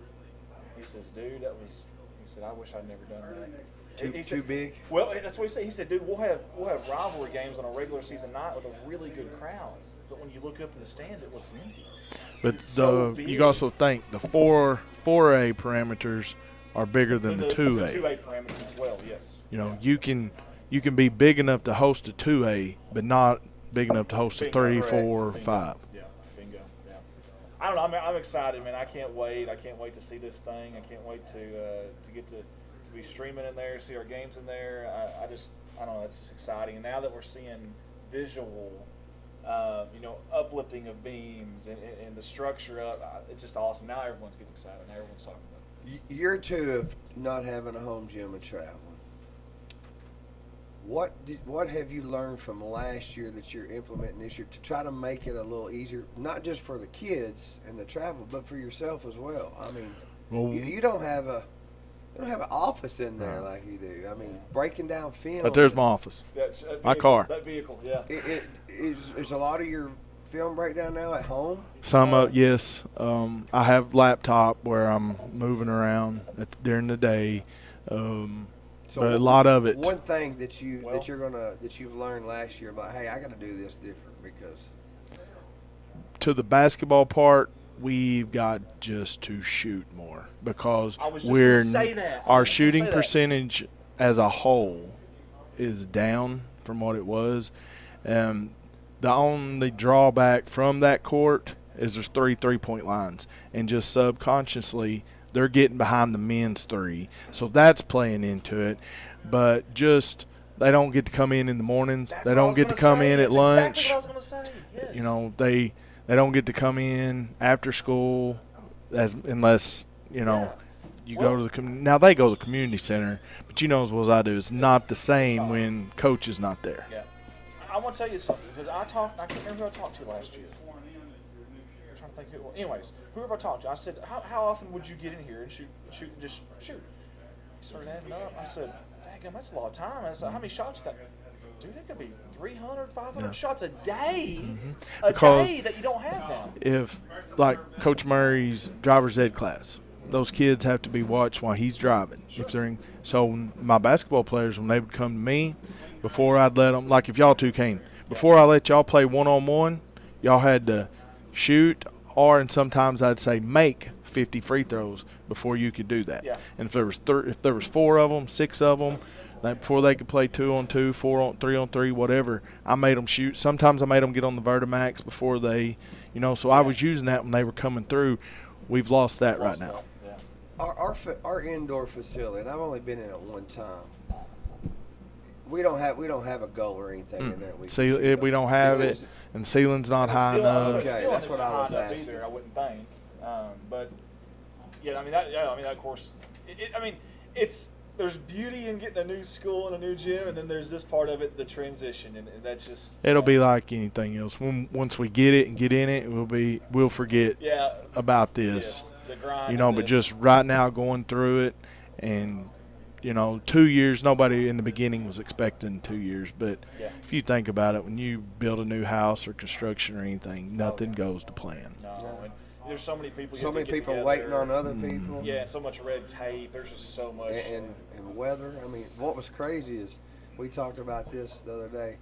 He says, dude, he said, I wish I'd never done that. Too big? Well, that's what he said. He said, dude, we'll have rivalry games on a regular season night with a really good crowd. But when you look up in the stands, it looks empty. But you also think the 4A parameters are bigger than the 2A. The 2A parameters as well, yes. You know, you can be big enough to host a 2A, but not big enough to host a 3, 4, 5. Yeah, bingo. Yeah, I don't know. I'm excited, man. I can't wait. I can't wait to see this thing. I can't wait to get to be streaming in there, see our games in there. I don't know. It's just exciting. And now that we're seeing visual, you know, uplifting of beams and the structure up, it's just awesome. Now everyone's getting excited. Now everyone's talking about it. Year 2 of not having a home gym and traveling. What have you learned from last year that you're implementing this year to try to make it a little easier, not just for the kids and the travel, but for yourself as well? I mean, you don't have an office in there like you do. I mean, breaking down film. But there's my office. My car. That vehicle, yeah. Is a lot of your film breakdown now at home? Some yes. I have laptop where I'm moving around during the day. So but a lot of it. One thing that you've learned last year about, hey, I got to do this different because to the basketball part, we've got just to shoot more because our shooting percentage as a whole is down from what it was. The only drawback from that court is there's 3 3-point lines, and just subconsciously they're getting behind the men's 3, so that's playing into it. But just they don't get to come in the mornings. They don't get to come in at lunch. Exactly what I was gonna say. Yes. You know, they don't get to come in after school unless, you know, you go to the community. Now they go to the community center, but you know as well as I do, it's not the same when coach is not there. Yeah. I want to tell you something because I can't remember who I talked to last year. I'm trying to think who it was. Anyways, whoever I talked to, I said, how often would you get in here and shoot? He started adding up. I said, dang, that's a lot of time. I said, how many shots is that? Dude, it could be 300, 500 shots a day. A day that you don't have now. If, like Coach Murray's driver's ed class, those kids have to be watched while he's driving. Sure. So my basketball players, when they would come to me, before I'd let them, like if y'all two came, before I let y'all play one-on-one, y'all had to shoot, and sometimes I'd say make 50 free throws before you could do that. Yeah. And if there was 4 of them, 6 of them, before they could play 2-on-2, 3-on-3, whatever, I made them shoot. Sometimes I made them get on the Vertimax before they, you know. So I was using that when they were coming through. We've lost that right now. Yeah. Our indoor facility, and I've only been in it one time. We don't have a goal or anything in there. We don't have it, and the ceiling's not high enough. Okay, that's what I was asking. Either, I wouldn't think, but yeah, I mean that. Of course, there's beauty in getting a new school and a new gym, and then there's this part of it, the transition, and that's just. It'll be like anything else. Once we get it and get in it, we'll forget about this. Yes, the grind. You know, but just right now going through it, and you know, 2 years. Nobody in the beginning was expecting 2 years, but if you think about it, when you build a new house or construction or anything, nothing goes to plan. No, and there's so many people. So many people waiting on other people. Yeah, and so much red tape. There's just so much. And weather. I mean, what was crazy is we talked about this the other day.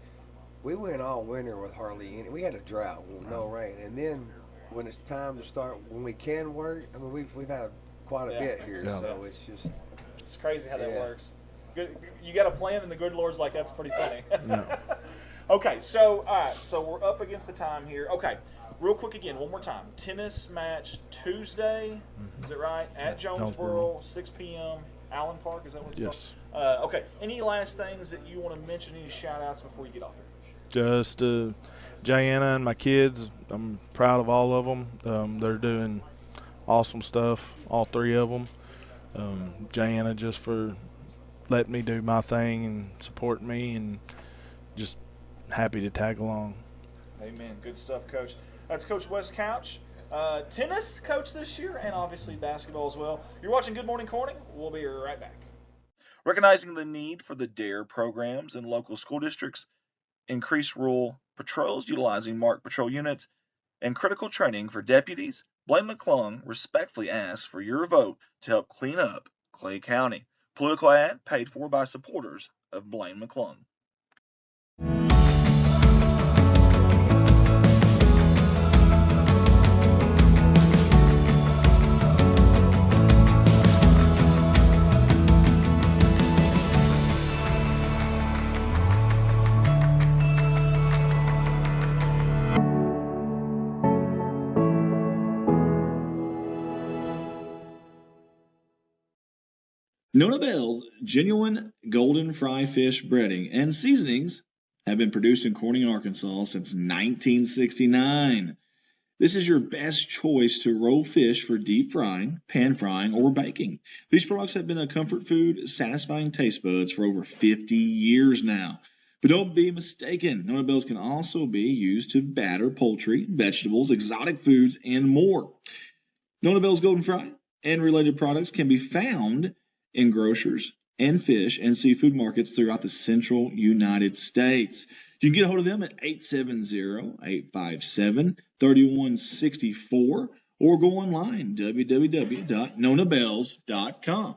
We went all winter with hardly any. We had a drought with no rain, and then when it's time to start, when we can work, I mean, we've had quite a bit here, so it's just. It's crazy how that works. Good, you got a plan, and the good Lord's like, that's pretty funny. Okay, so all right, so we're up against the time here. Okay, real quick again, one more time. Tennis match Tuesday, is it right? At Jonesboro, 6 p.m. Allen Park, is that what it's called? Okay, any last things that you want to mention, any shout-outs before you get off there? Just Jayana and my kids, I'm proud of all of them. They're doing awesome stuff, all 3 of them. Jayana just for letting me do my thing and supporting me, and just happy to tag along. Amen. Good stuff, Coach. That's Coach Wes Couch, tennis coach this year, and obviously basketball as well. You're watching Good Morning Corning. We'll be right back. Recognizing the need for the DARE programs in local school districts, increased rural patrols utilizing marked patrol units, and critical training for deputies, Blaine McClung respectfully asks for your vote to help clean up Clay County. Political ad paid for by supporters of Blaine McClung. Nona Bell's genuine golden fry fish breading and seasonings have been produced in Corning, Arkansas since 1969. This is your best choice to roll fish for deep frying, pan frying, or baking. These products have been a comfort food, satisfying taste buds for over 50 years now. But don't be mistaken, Nona Bell's can also be used to batter poultry, vegetables, exotic foods, and more. Nona Bell's golden fry and related products can be found in grocers and fish and seafood markets throughout the central United States. You can get a hold of them at 870-857-3164 or go online, www.nonabells.com.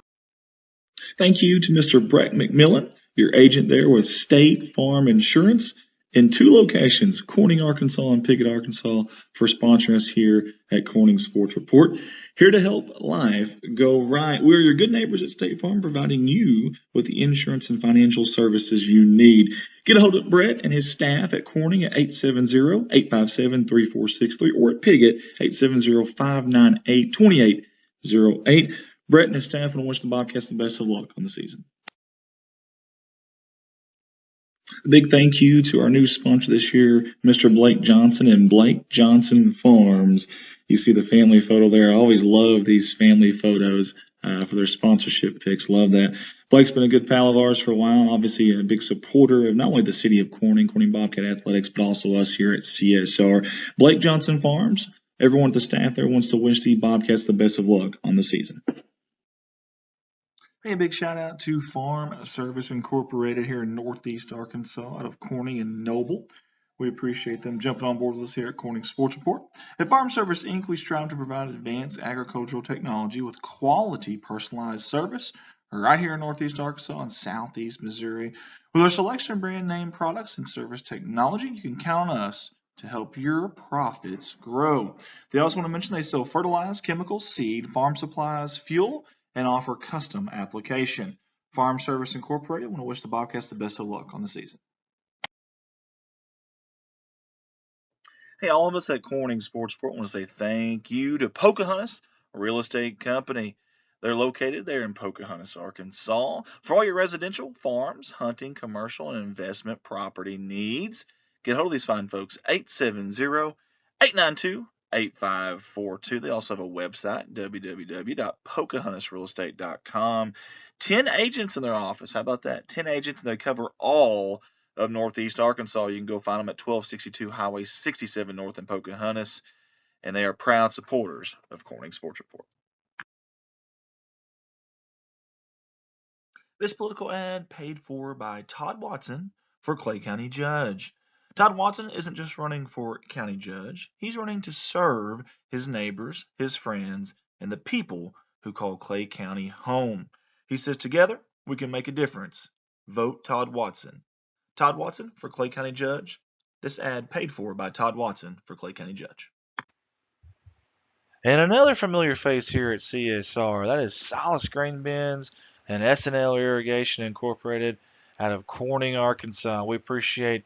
Thank you to Mr. Brett McMillan, your agent there with State Farm Insurance, in 2 locations, Corning, Arkansas and Pickett, Arkansas, for sponsoring us here at Corning Sports Report. Here to help life go right. We're your good neighbors at State Farm, providing you with the insurance and financial services you need. Get a hold of Brett and his staff at Corning at 870-857-3463 or at Pickett, 870-598-2808. Brett and his staff want to wish the Bobcats the best of luck on the season. A big thank you to our new sponsor this year, Mr. Blake Johnson and Blake Johnson Farms. You see the family photo there. I always love these family photos for their sponsorship pics. Love that. Blake's been a good pal of ours for a while. Obviously a big supporter of not only the city of Corning Bobcat Athletics, but also us here at CSR. Blake Johnson Farms, everyone at the staff there wants to wish the Bobcats the best of luck on the season. Hey, a big shout out to Farm Service Incorporated here in Northeast Arkansas out of Corning and Noble. We appreciate them jumping on board with us here at Corning Sports Report. At Farm Service Inc., we strive to provide advanced agricultural technology with quality personalized service right here in Northeast Arkansas and Southeast Missouri. With our selection of brand name products and service technology, you can count on us to help your profits grow. They also want to mention they sell fertilizer, chemicals, seed, farm supplies, fuel, and offer custom application. Farm Service Incorporated want to wish the Bobcats the best of luck on the season. Hey, all of us at Corning Sports Report want to say thank you to Pocahontas Real Estate Company. They're located there in Pocahontas, Arkansas. For all your residential, farms, hunting, commercial, and investment property needs, get a hold of these fine folks, 870-892-8542. They also have a website, www.pocahontasrealestate.com. 10 agents in their office. How about that? 10 agents, and they cover all of Northeast Arkansas. You can go find them at 1262 Highway 67 North in Pocahontas, and they are proud supporters of Corning Sports Report. This political ad paid for by Todd Watson for Clay County Judge. Todd Watson isn't just running for county judge. He's running to serve his neighbors, his friends, and the people who call Clay County home. He says, together, we can make a difference. Vote Todd Watson. Todd Watson for Clay County Judge. This ad paid for by Todd Watson for Clay County Judge. And another familiar face here at CSR, that is Solace Grain Bins and S&L Irrigation Incorporated out of Corning, Arkansas. We appreciate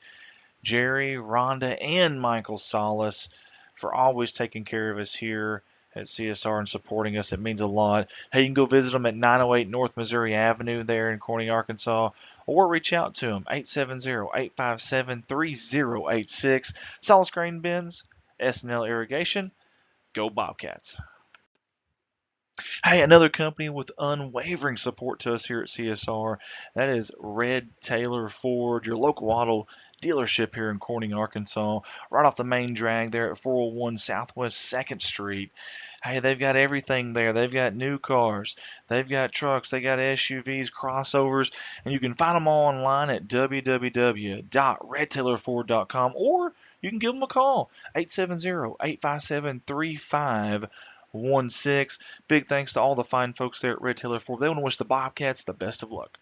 Jerry, Rhonda, and Michael Solace for always taking care of us here at CSR and supporting us. It means a lot. Hey, you can go visit them at 908 North Missouri Avenue there in Corning, Arkansas, or reach out to them, 870-857-3086. Solace Grain Bins, S&L Irrigation, go Bobcats. Hey, another company with unwavering support to us here at CSR, that is Red Taylor Ford, your local auto dealership here in Corning, Arkansas, right off the main drag there at 401 Southwest 2nd Street. Hey, they've got everything there. They've got new cars, they've got trucks, they got SUVs, crossovers, and you can find them all online at www.redtaylorford.com, or you can give them a call, 870-857-3516. Big thanks to all the fine folks there at Red Taylor Ford. They want to wish the Bobcats the best of luck.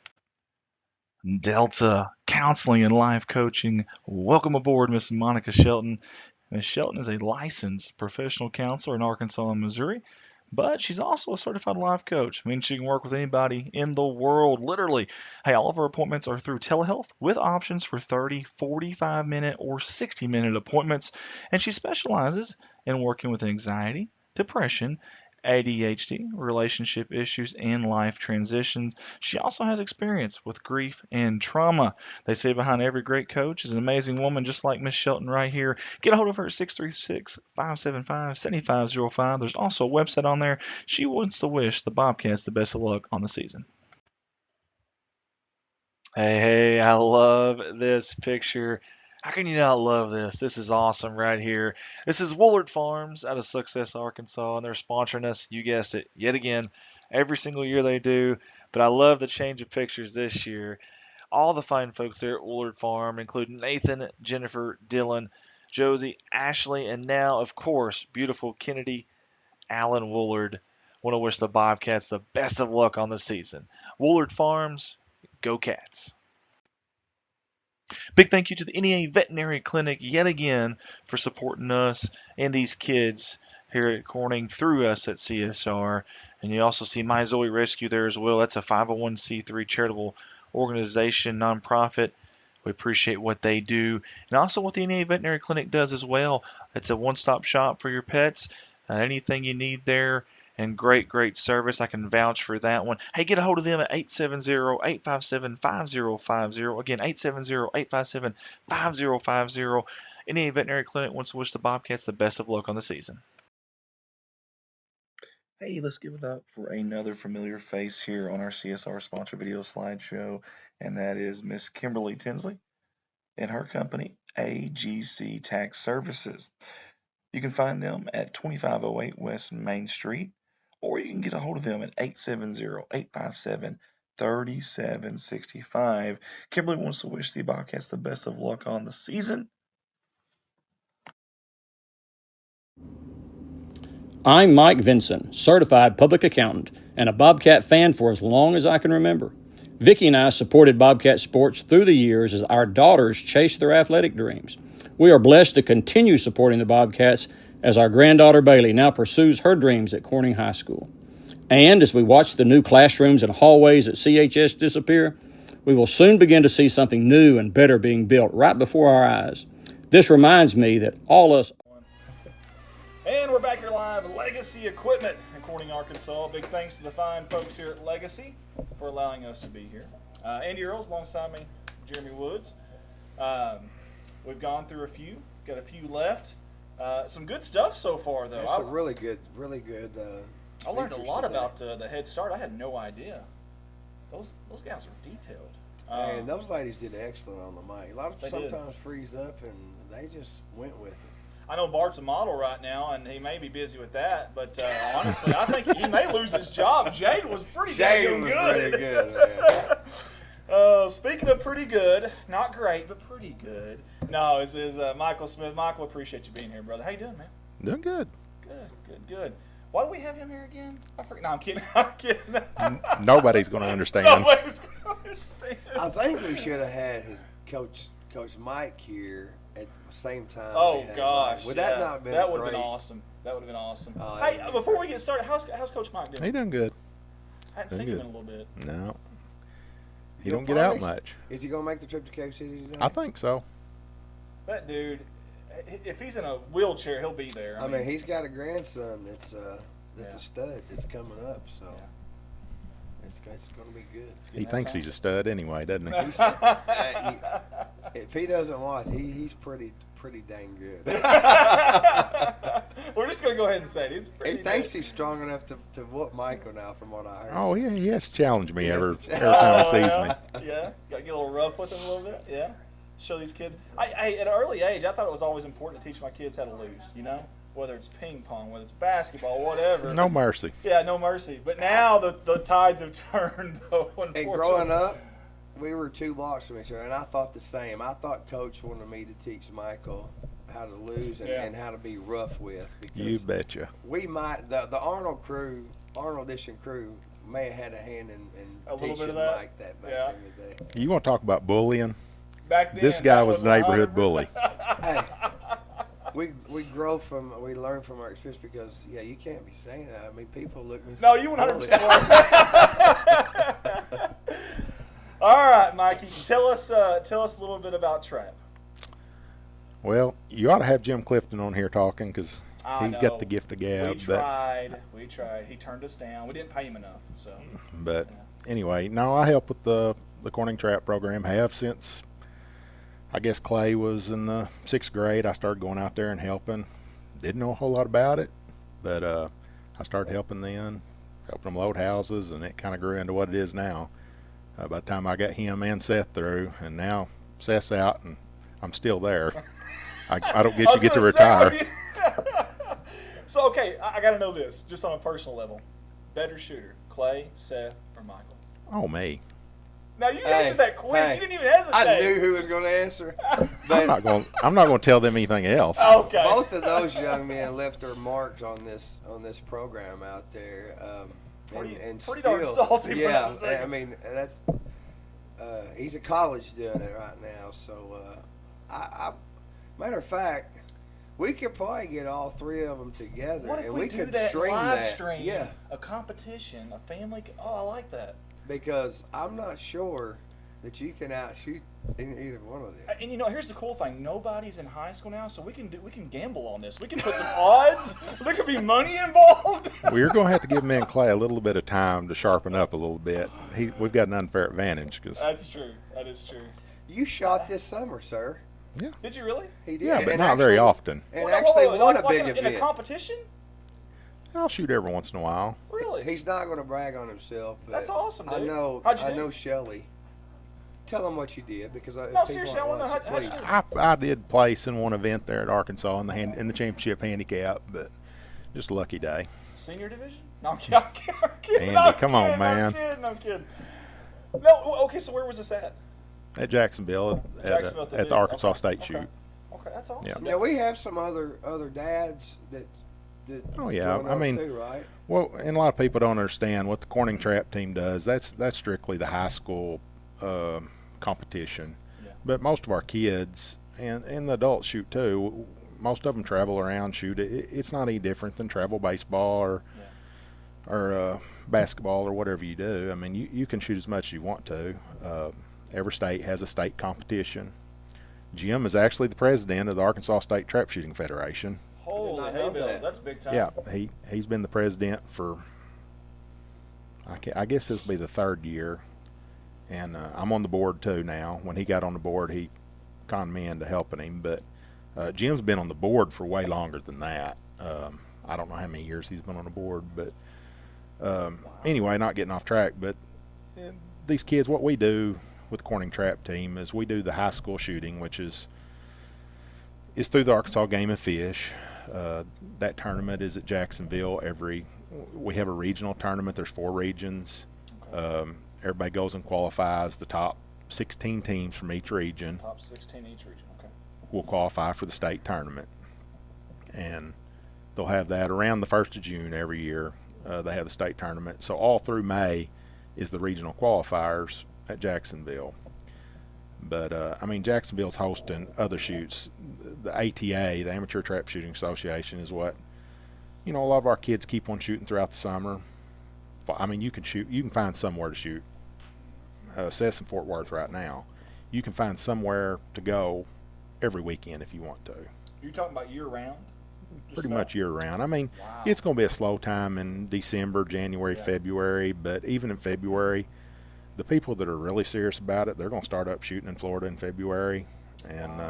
Delta Counseling and Life Coaching. Welcome aboard, Miss Monica Shelton. Miss Shelton is a licensed professional counselor in Arkansas and Missouri, but she's also a certified life coach. It means she can work with anybody in the world, literally. Hey, all of our appointments are through telehealth with options for 30, 45-minute, or 60-minute appointments, and she specializes in working with anxiety, depression, ADHD, relationship issues, and life transitions. She also has experience with grief and trauma. They say behind every great coach is an amazing woman just like Miss Shelton right here. Get a hold of her at 636-575-7505. There's also a website on there. She wants to wish the Bobcats the best of luck on the season. Hey, I love this picture. How can you not love this? This is awesome right here. This is Woolard Farms out of Success, Arkansas, and they're sponsoring us, you guessed it, yet again. Every single year they do, but I love the change of pictures this year. All the fine folks there at Woolard Farm, including Nathan, Jennifer, Dylan, Josie, Ashley, and now, of course, beautiful Kennedy Allen Woolard. Want to wish the Bobcats the best of luck on the season. Woolard Farms, go Cats. Big thank you to the NEA Veterinary Clinic yet again for supporting us and these kids here at Corning through us at CSR. And you also see My Zoe Rescue there as well. That's a 501c3 charitable organization, nonprofit. We appreciate what they do, and also what the NEA Veterinary Clinic does as well. It's a one-stop shop for your pets. Anything you need there, and great service. I can vouch for that one. Hey, get a hold of them at 870-857-5050. Again, 870-857-5050. NEA Veterinary Clinic wants to wish the Bobcats the best of luck on the season. Hey, let's give it up for another familiar face here on our CSR sponsor video slideshow, and that is Miss Kimberly Tinsley and her company, AGC Tax Services. You can find them at 2508 West Main Street, or you can get a hold of them at 870-857-3765. Kimberly wants to wish the Bobcats the best of luck on the season. I'm Mike Vinson, certified public accountant and a Bobcat fan for as long as I can remember. Vicki and I supported Bobcat sports through the years as our daughters chased their athletic dreams. We are blessed to continue supporting the Bobcats as our granddaughter Bailey now pursues her dreams at Corning High School. And as we watch the new classrooms and hallways at CHS disappear, we will soon begin to see something new and better being built right before our eyes. This reminds me that all us... And we're back here live, Legacy Equipment in Corning, Arkansas. Big thanks to the fine folks here at Legacy for allowing us to be here. Andy Earls alongside me, Jeremy Woods. We've gone through a few, got a few left. Some good stuff so far, though. That's a really good. I learned a lot about the Head Start. I had no idea. Those guys are detailed. And those ladies did excellent on the mic. A lot of sometimes did. freeze up, and they just went with it. I know Bart's a model right now, and he may be busy with that. But honestly, I think he may lose his job. Jade was pretty good. Pretty good, man. Speaking of pretty good, not great, but pretty good. No, is Michael Smith. Michael, appreciate you being here, brother. How you doing, man? Doing good. Good. Why do we have him here again? I forget. No, I'm kidding. Nobody's going to understand. Nobody's going to understand. I think we should have had his Coach Mike here at the same time. Oh gosh, would that not been that would have great? been awesome. That would have been awesome. Oh, hey, before we get started, how's Coach Mike doing? He doing good. I hadn't seen him in a little bit. No, he don't get out much. Is he going to make the trip to Cave City today? I think so. That dude, if he's in a wheelchair, he'll be there. I mean, he's got a grandson that's a stud that's coming up, so it's going to be good. He thinks he's a stud anyway, doesn't he? If he doesn't watch, he's pretty dang good. We're just going to go ahead and say it. He thinks he's strong enough to whoop Michael now, from what I heard. Oh, yeah, he has to challenge me every time he sees me. Yeah, got to get a little rough with him a little bit. Yeah, show these kids. At an early age, I thought it was always important to teach my kids how to lose. You know, whether it's ping pong, whether it's basketball, whatever. No mercy. Yeah, no mercy. But now the tides have turned, though. And growing up, we were 2 blocks from each other, and I thought the same. I thought Coach wanted me to teach Michael how to lose and how to be rough with. Because you betcha. We might the Arnold Edition crew may have had a hand in teaching Mike that back in the day. You want to talk about bullying? Back then, this guy was a neighborhood bully. Hey, we learn from our experience, because you can't be saying that. I mean, people look me. No, you 100%. All right, Mikey, tell us a little bit about Trap. Well, you ought to have Jim Clifton on here talking, because he's got the gift of gab. We tried. He turned us down. We didn't pay him enough. So. But anyway, no, I help with the Corning Trap program. Have since, I guess, Clay was in the 6th grade. I started going out there and helping. Didn't know a whole lot about it, but I started helping then, helping them load houses, and it kind of grew into what it is now. By the time I got him and Seth through, and now Seth's out, and I'm still there. I don't get to retire. So, okay, I got to know this, just on a personal level. Better shooter, Clay, Seth, or Michael? Oh, me. Now, you answered that quick. You didn't even hesitate. I knew who was going to answer. I'm not going to tell them anything else. Okay. Both of those young men left their marks on this program out there. Pretty darn salty. Yeah, I mean, that's He's at college doing it right now. So, matter of fact, we could probably get all three of them together, What if and we we do could that stream live that. stream? Yeah, A competition, a family. Oh, I like that. because I'm not sure that you can outshoot either one of them. And here's the cool thing: nobody's in high school now, so we can gamble on this. We can put some odds. There could be money involved. We're going to have to give me and Clay a little bit of time to sharpen up a little bit. We've got an unfair advantage because. That's true. That is true. You shot this summer, sir. Yeah. Did you really? He did. Yeah, but And not very actually- often. And Well, actually wait, won a like big in event. a competition. I'll shoot every once in a while. Really? He's not going to brag on himself. But That's awesome, I dude. know. How'd you I do? know Shelley. Tell him what you did because No, seriously, I wanna know how'd you do? I did place in one event there at Arkansas in the championship handicap, but just a lucky day. Senior division? No, I'm kidding. I'm kidding. Andy, come on, man. I'm kidding. No, okay. So where was this at? At Jacksonville, Jacksonville at the Arkansas State okay. shoot. Okay, that's awesome. Now we have some other dads that. Oh yeah, join I us mean, too, right? well, and a lot of people don't understand what the Corning Trap team does. That's strictly the high school competition. Yeah. But most of our kids and the adults shoot too. Most of them travel around, shoot. It's not any different than travel baseball or basketball or whatever you do. I mean, you can shoot as much as you want to. Every state has a state competition. Jim is actually the president of the Arkansas State Trap Shooting Federation. Holy hay bills, that's big time. Yeah, he's been the president for, I guess this will be the third year, and I'm on the board too now. When he got on the board, he conned me into helping him, but Jim's been on the board for way longer than that. I don't know how many years he's been on the board, but anyway, not getting off track, but these kids, what we do with the Corning Trap team is we do the high school shooting, which is through the Arkansas Game and Fish. That tournament is at Jacksonville. We have a regional tournament. There's 4 regions. Everybody goes and qualifies. The top 16 teams from each region Top 16 each region. Okay. will qualify for the state tournament, and they'll have that around the 1st of June every year. They have the state tournament. So all through May is the regional qualifiers at Jacksonville. But I mean, Jacksonville's hosting other shoots. The ATA, the Amateur Trap Shooting Association, is what a lot of our kids keep on shooting throughout the summer. I mean, you can find somewhere to shoot. Seth's in Fort Worth right now. You can find somewhere to go every weekend if you want to. You're talking about year round? Pretty much year round. I mean, it's going to be a slow time in December, January, February, but even in February, the people that are really serious about it, they're going to start up shooting in Florida in February and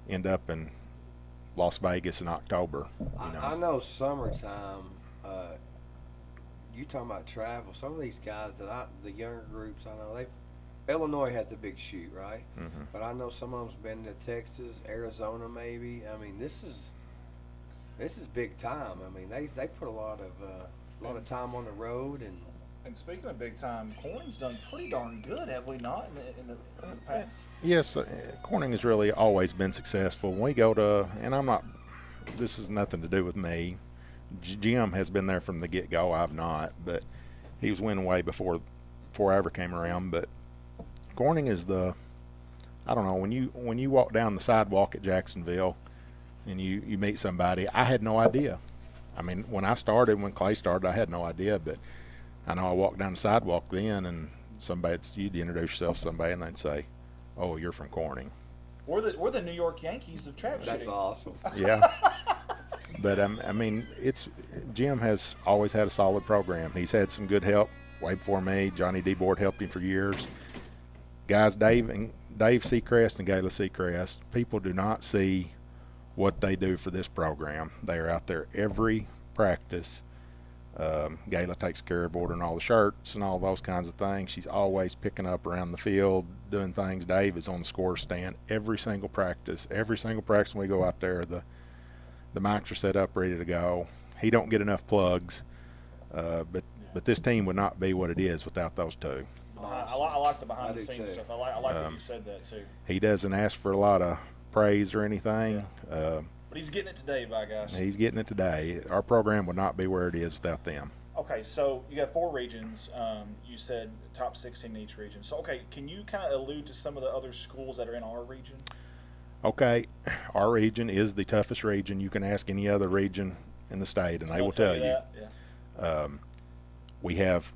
end up in Las Vegas in October. I know summertime. You talking about travel? Some of these guys the younger groups, I know Illinois has a big shoot, right? Mm-hmm. But I know some of them's been to Texas, Arizona, maybe. I mean, this is big time. I mean, they put a lot of time on the road and. And speaking of big time, Corning's done pretty darn good, have we not, in the past? Yes, Corning has really always been successful. When we go to, and this has nothing to do with me. Jim has been there from the get-go. I've not, but he was winning way before I ever came around. But Corning is I don't know, when you walk down the sidewalk at Jacksonville and you meet somebody, I had no idea. I mean, when Clay started, I had no idea, but I know I walked down the sidewalk then, and you'd introduce yourself to somebody, and they'd say, "Oh, you're from Corning." We're the New York Yankees of trap shooting. That's awesome. Yeah, but I mean, Jim has always had a solid program. He's had some good help way before me. Johnny DeBoard helped him for years. Guys, Dave Seacrest and Gayla Seacrest, people do not see what they do for this program. They are out there every practice. Gayla takes care of ordering all the shirts and all those kinds of things. She's always picking up around the field, doing things. Dave is on the score stand every single practice. Every single practice when we go out there, the mics are set up, ready to go. He don't get enough plugs, but this team would not be what it is without those two. I like the behind-the-scenes stuff. I like that you said that, too. He doesn't ask for a lot of praise or anything. But he's getting it today, by gosh. He's getting it today. Our program would not be where it is without them. Okay, so you got 4 regions. You said top 16 in each region. So, okay, can you kind of allude to some of the other schools that are in our region? Okay, our region is the toughest region. You can ask any other region in the state, and they will tell you. Yeah. We have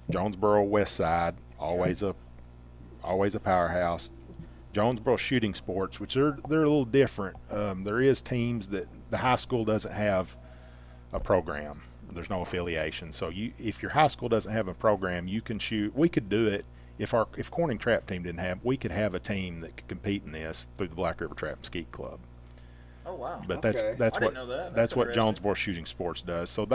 Jonesboro West Side, always a powerhouse. Jonesboro Shooting Sports, which they're a little different. There is teams that the high school doesn't have a program. There's no affiliation. So if your high school doesn't have a program, you can shoot. We could do it if Corning Trap team didn't have. We could have a team that could compete in this through the Black River Trap and Skeet Club. Oh wow! But okay. that's I what didn't know that. that's what Jonesboro Shooting Sports does. So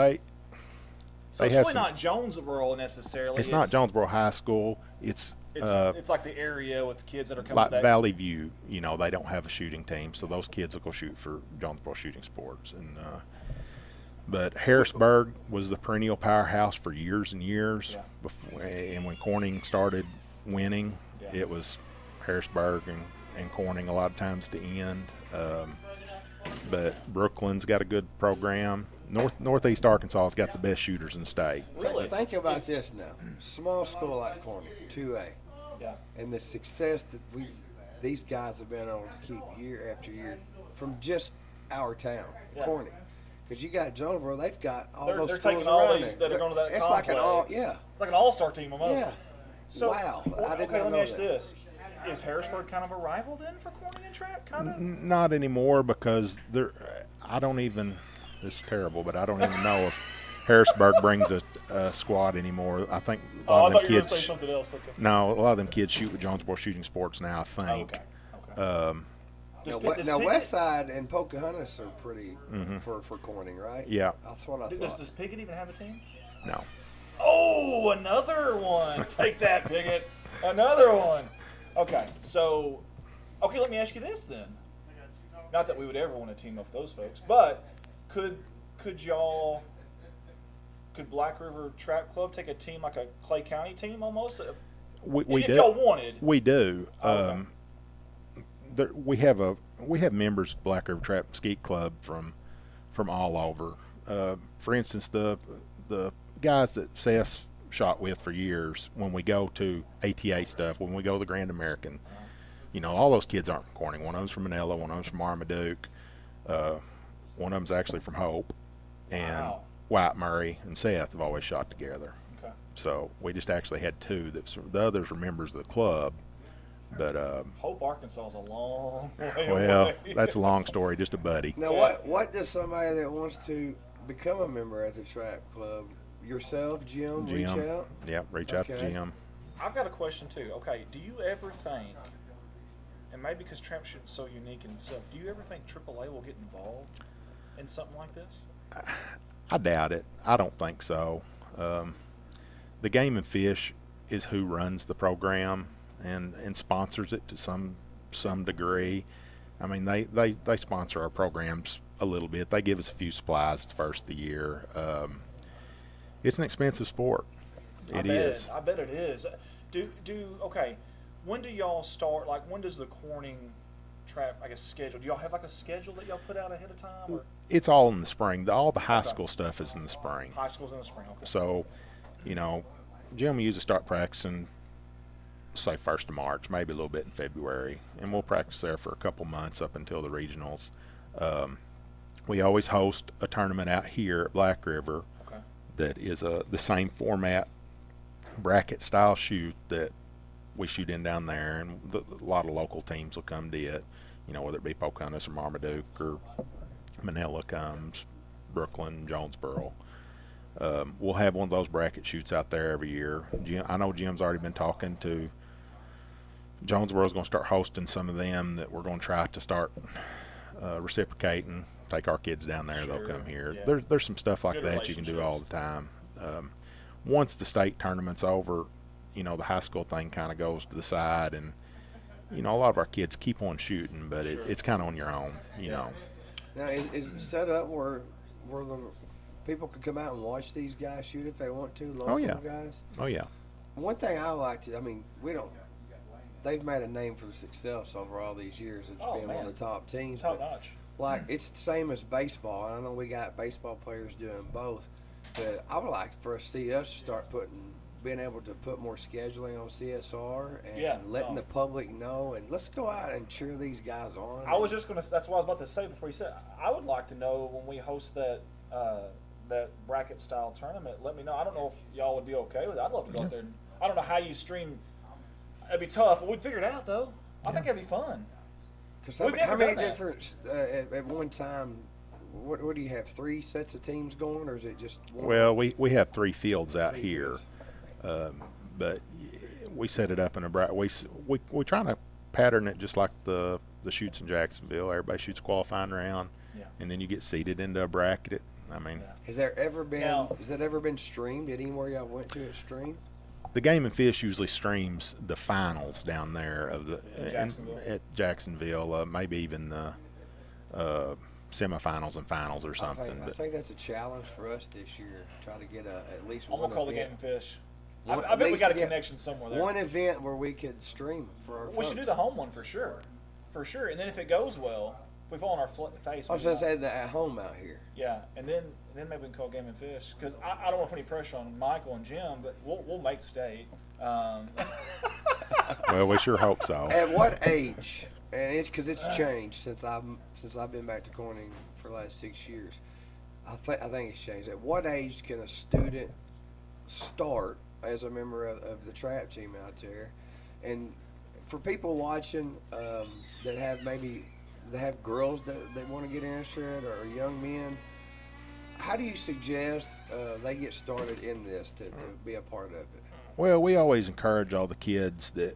So it's really not Jonesboro necessarily. It's not Jonesboro High School. It's like the area with the kids that are coming. Like Valley View, they don't have a shooting team, so those kids will go shoot for Jonesboro Shooting Sports. But Harrisburg was the perennial powerhouse for years and years. Yeah. Before, and when Corning started winning, it was Harrisburg and Corning a lot of times to end. But Brooklyn's got a good program. Northeast Arkansas's got the best shooters in the state. Really? Think about this now. Small school like Corning, 2A. Yeah. And the success that these guys have been able to keep year after year from just our town, Corning. Because you got Jonesboro, they've got all those schools taking all around these there. that are going to that it's complex. Like an all-star team almost. Yeah. So, wow. I didn't let know me ask that. this. Is Harrisburg kind of a rival then for Corning and Trap? Kind of? Not anymore, because this is terrible, but I don't even know if Harrisburg brings a squad anymore. I think a lot of them kids. You were going to say something else. Okay. No, a lot of them kids shoot with Jonesboro Shooting Sports now, I think. Okay. Now West Side and Pocahontas are pretty for Corning, right? Yeah. That's what I thought. Does Piggott even have a team? No. Oh, another one. Take that, Piggott. Another one. Okay, so, let me ask you this then. Not that we would ever want to team up with those folks, but could Black River Trap Club take a team like a Clay County team almost? We if do. y'all wanted. We do. Okay. We have members of Black River Trap and Skeet Club from all over. For instance, the guys that Seth shot with for years, when we go to ATA stuff, when we go to the Grand American, all those kids aren't from Corning. One of them's from Manila, one of them's from Marmaduke, one of them's actually from Hope, and White Murray and Seth have always shot together. Okay. So we just actually had 2. The others were members of the club. But Hope, Arkansas is a long way well, away. that's a long story, just a buddy. Now, what does somebody that wants to become a member at the Trap Club, yourself, Jim, reach out? Yeah, reach out to Jim. I've got a question too. Okay, do you ever think, and maybe because Trap Shoot's so unique in itself, do you ever think AAA will get involved in something like this? I doubt it. I don't think so. The Game and Fish is who runs the program and sponsors it to some degree. I mean, they sponsor our programs a little bit. They give us a few supplies the first of the year. It's an expensive sport. It is. I bet it is. Okay, when do y'all start? Like, when does the Corning Trap, schedule? Do y'all have a schedule that y'all put out ahead of time? Or? It's all in the spring. All the high school stuff is in the spring. High school's in the spring. Okay. So, Jim will usually start practicing, say 1st of March, maybe a little bit in February, and we'll practice there for a couple months up until the regionals. We always host a tournament out here at Black River that is the same format, bracket style shoot that we shoot in down there, and a lot of local teams will come to it, whether it be Pocahontas or Marmaduke or Manila comes, Brooklyn, Jonesboro. We'll have one of those bracket shoots out there every year. I know Jim's already been talking to Jonesboro's going to start hosting some of them that we're going to try to start reciprocating, take our kids down there. Sure. They'll come here. Yeah. There's some stuff like that you can do all the time. Once the state tournament's over, the high school thing kind of goes to the side, and a lot of our kids keep on shooting, but it's kind of on your own, know. Now, is it set up where the people could come out and watch these guys shoot if they want to, local guys? Oh, yeah. One thing I like to, they've made a name for themselves over all these years as being one of the top teams. Top notch. Like, it's the same as baseball. I know we got baseball players doing both. But I would like for us to see us start being able to put more scheduling on CSR and letting the public know, and let's go out and cheer these guys on. I was just gonna. That's what I was about to say before you said. I would like to know when we host that bracket style tournament. Let me know. I don't know if y'all would be okay with it. I'd love to go out there. I don't know how you stream. It'd be tough, but we'd figure it out though. I think it'd be fun. Because how many different at one time? What do you have? 3 sets of teams going, or is it just one? Well, we have 3 fields out here, but we set it up in a bracket. We trying to pattern it just like the shoots in Jacksonville. Everybody shoots a qualifying round, and then you get seeded into a bracket. I mean, has that ever been streamed? Anywhere y'all went to it streamed? The Game and Fish usually streams the finals down there of at Jacksonville, maybe even the semifinals and finals or something. I think that's a challenge for us this year. Try to get at least one. I'm gonna call event. the Game and Fish. I bet we got a connection somewhere there. One event where we could stream for our. We should do the home one for sure, And then if it goes well, if we fall on our face. I was gonna say the at home out here. Yeah, and then maybe we can call Game and Fish because I don't want to put any pressure on Michael and Jim, but we'll make the state. Well, we sure hope so. At what age? And it's because it's changed since I've been back to Corning for the last 6 years. I think it's changed. At what age can a student start as a member of the trap team out there? And for people watching that have girls that want to get interested or young men, how do you suggest they get started in this to be a part of it? Well, we always encourage all the kids that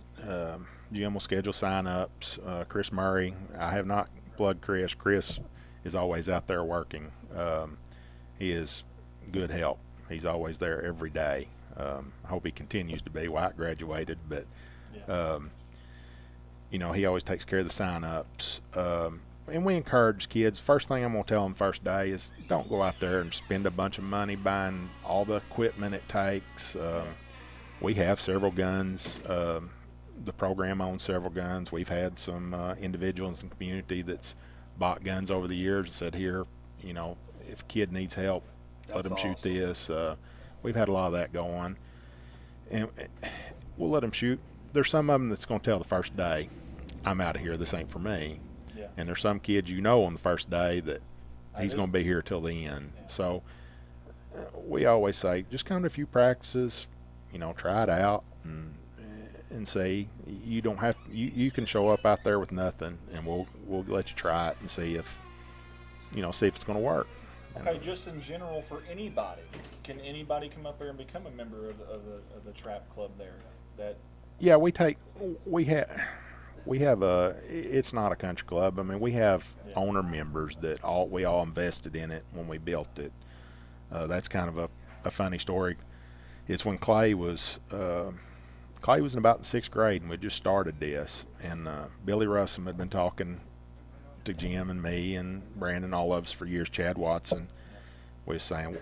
Jim will schedule sign-ups. Chris Murray, I have not plugged Chris. Chris is always out there working. He is good help. He's always there every day. I hope he continues to be. White graduated, but he always takes care of the sign-ups. And we encourage kids. First thing I'm going to tell them first day is don't go out there and spend a bunch of money buying all the equipment it takes. We have several guns. The program owns several guns. We've had some individuals in the community that's bought guns over the years and said, here, if a kid needs help, let them shoot this. We've had a lot of that go on. And we'll let them shoot. There's some of them that's going to tell the first day, I'm out of here, this ain't for me. Yeah. And there's some kids on the first day that he's going to be here till the end. Yeah. So we always say, just come to a few practices, try it out and see. You don't have you can show up out there with nothing, and we'll let you try it and see if it's going to work. Okay, just in general for anybody, can anybody come up there and become a member of the trap club there? Yeah, we have it's not a country club. I mean, we have owner members that we all invested in it when we built it. That's kind of a funny story. It's when Clay was in about the 6th grade, and we just started this, and Billy Russum had been talking to Jim and me and Brandon, all of us for years. Chad Watson, we was saying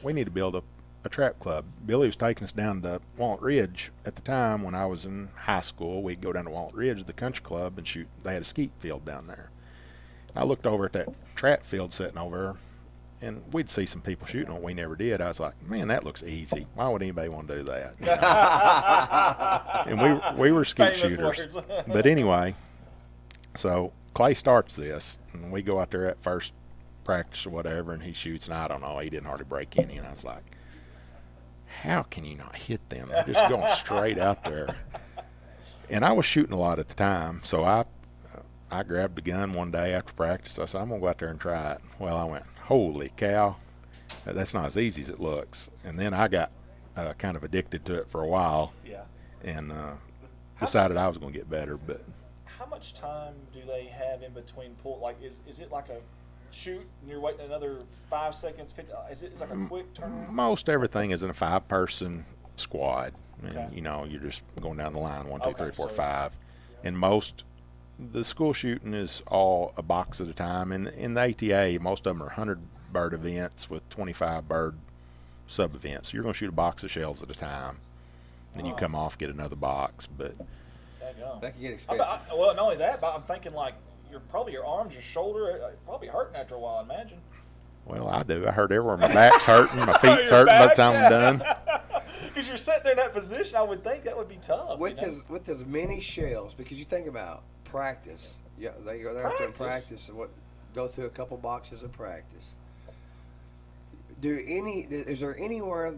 we need to build a trap club. Billy was taking us down to Walnut Ridge at the time when I was in high school. We'd go down to Walnut Ridge, the country club, and shoot. They had a skeet field down there. I looked over at that trap field sitting over there, and we'd see some people shooting on it. We never did. I was like, man, that looks easy. Why would anybody want to do that? And we were skeet shooters. But anyway, so Clay starts this, and we go out there at first practice or whatever, and he shoots, and I don't know, he didn't hardly break any, and I was like, how can you not hit them? They're just going straight out there. And I was shooting a lot at the time, so I grabbed the gun one day after practice. I said, I'm going to go out there and try it. Well, I went, holy cow, that's not as easy as it looks. And then I got kind of addicted to it for a while, and decided I was going to get better. But how much time do they have in between pull? Like, is it like a shoot and you're waiting another 5 seconds? 50, is it like a quick turn? Most everything is in a 5-person squad. Okay. And, you're just going down the line, 1, 2, 3, 4, 5. And the school shooting is all a box at a time. And in the ATA, most of them are 100-bird events with 25-bird sub-events. So you're going to shoot a box of shells at a time. Then you come off, get another box. But that can get expensive. Well, not only that, but I'm thinking like your arms, your shoulder, probably hurting after a while, I imagine. Well, I do. I hurt everywhere. My back's hurting. My feet's hurting by the time I'm done. Because you're sitting there in that position, I would think that would be tough. With as many shells, because you think about practice. Yeah, they go there after practice and go through a couple boxes of practice. Is there anywhere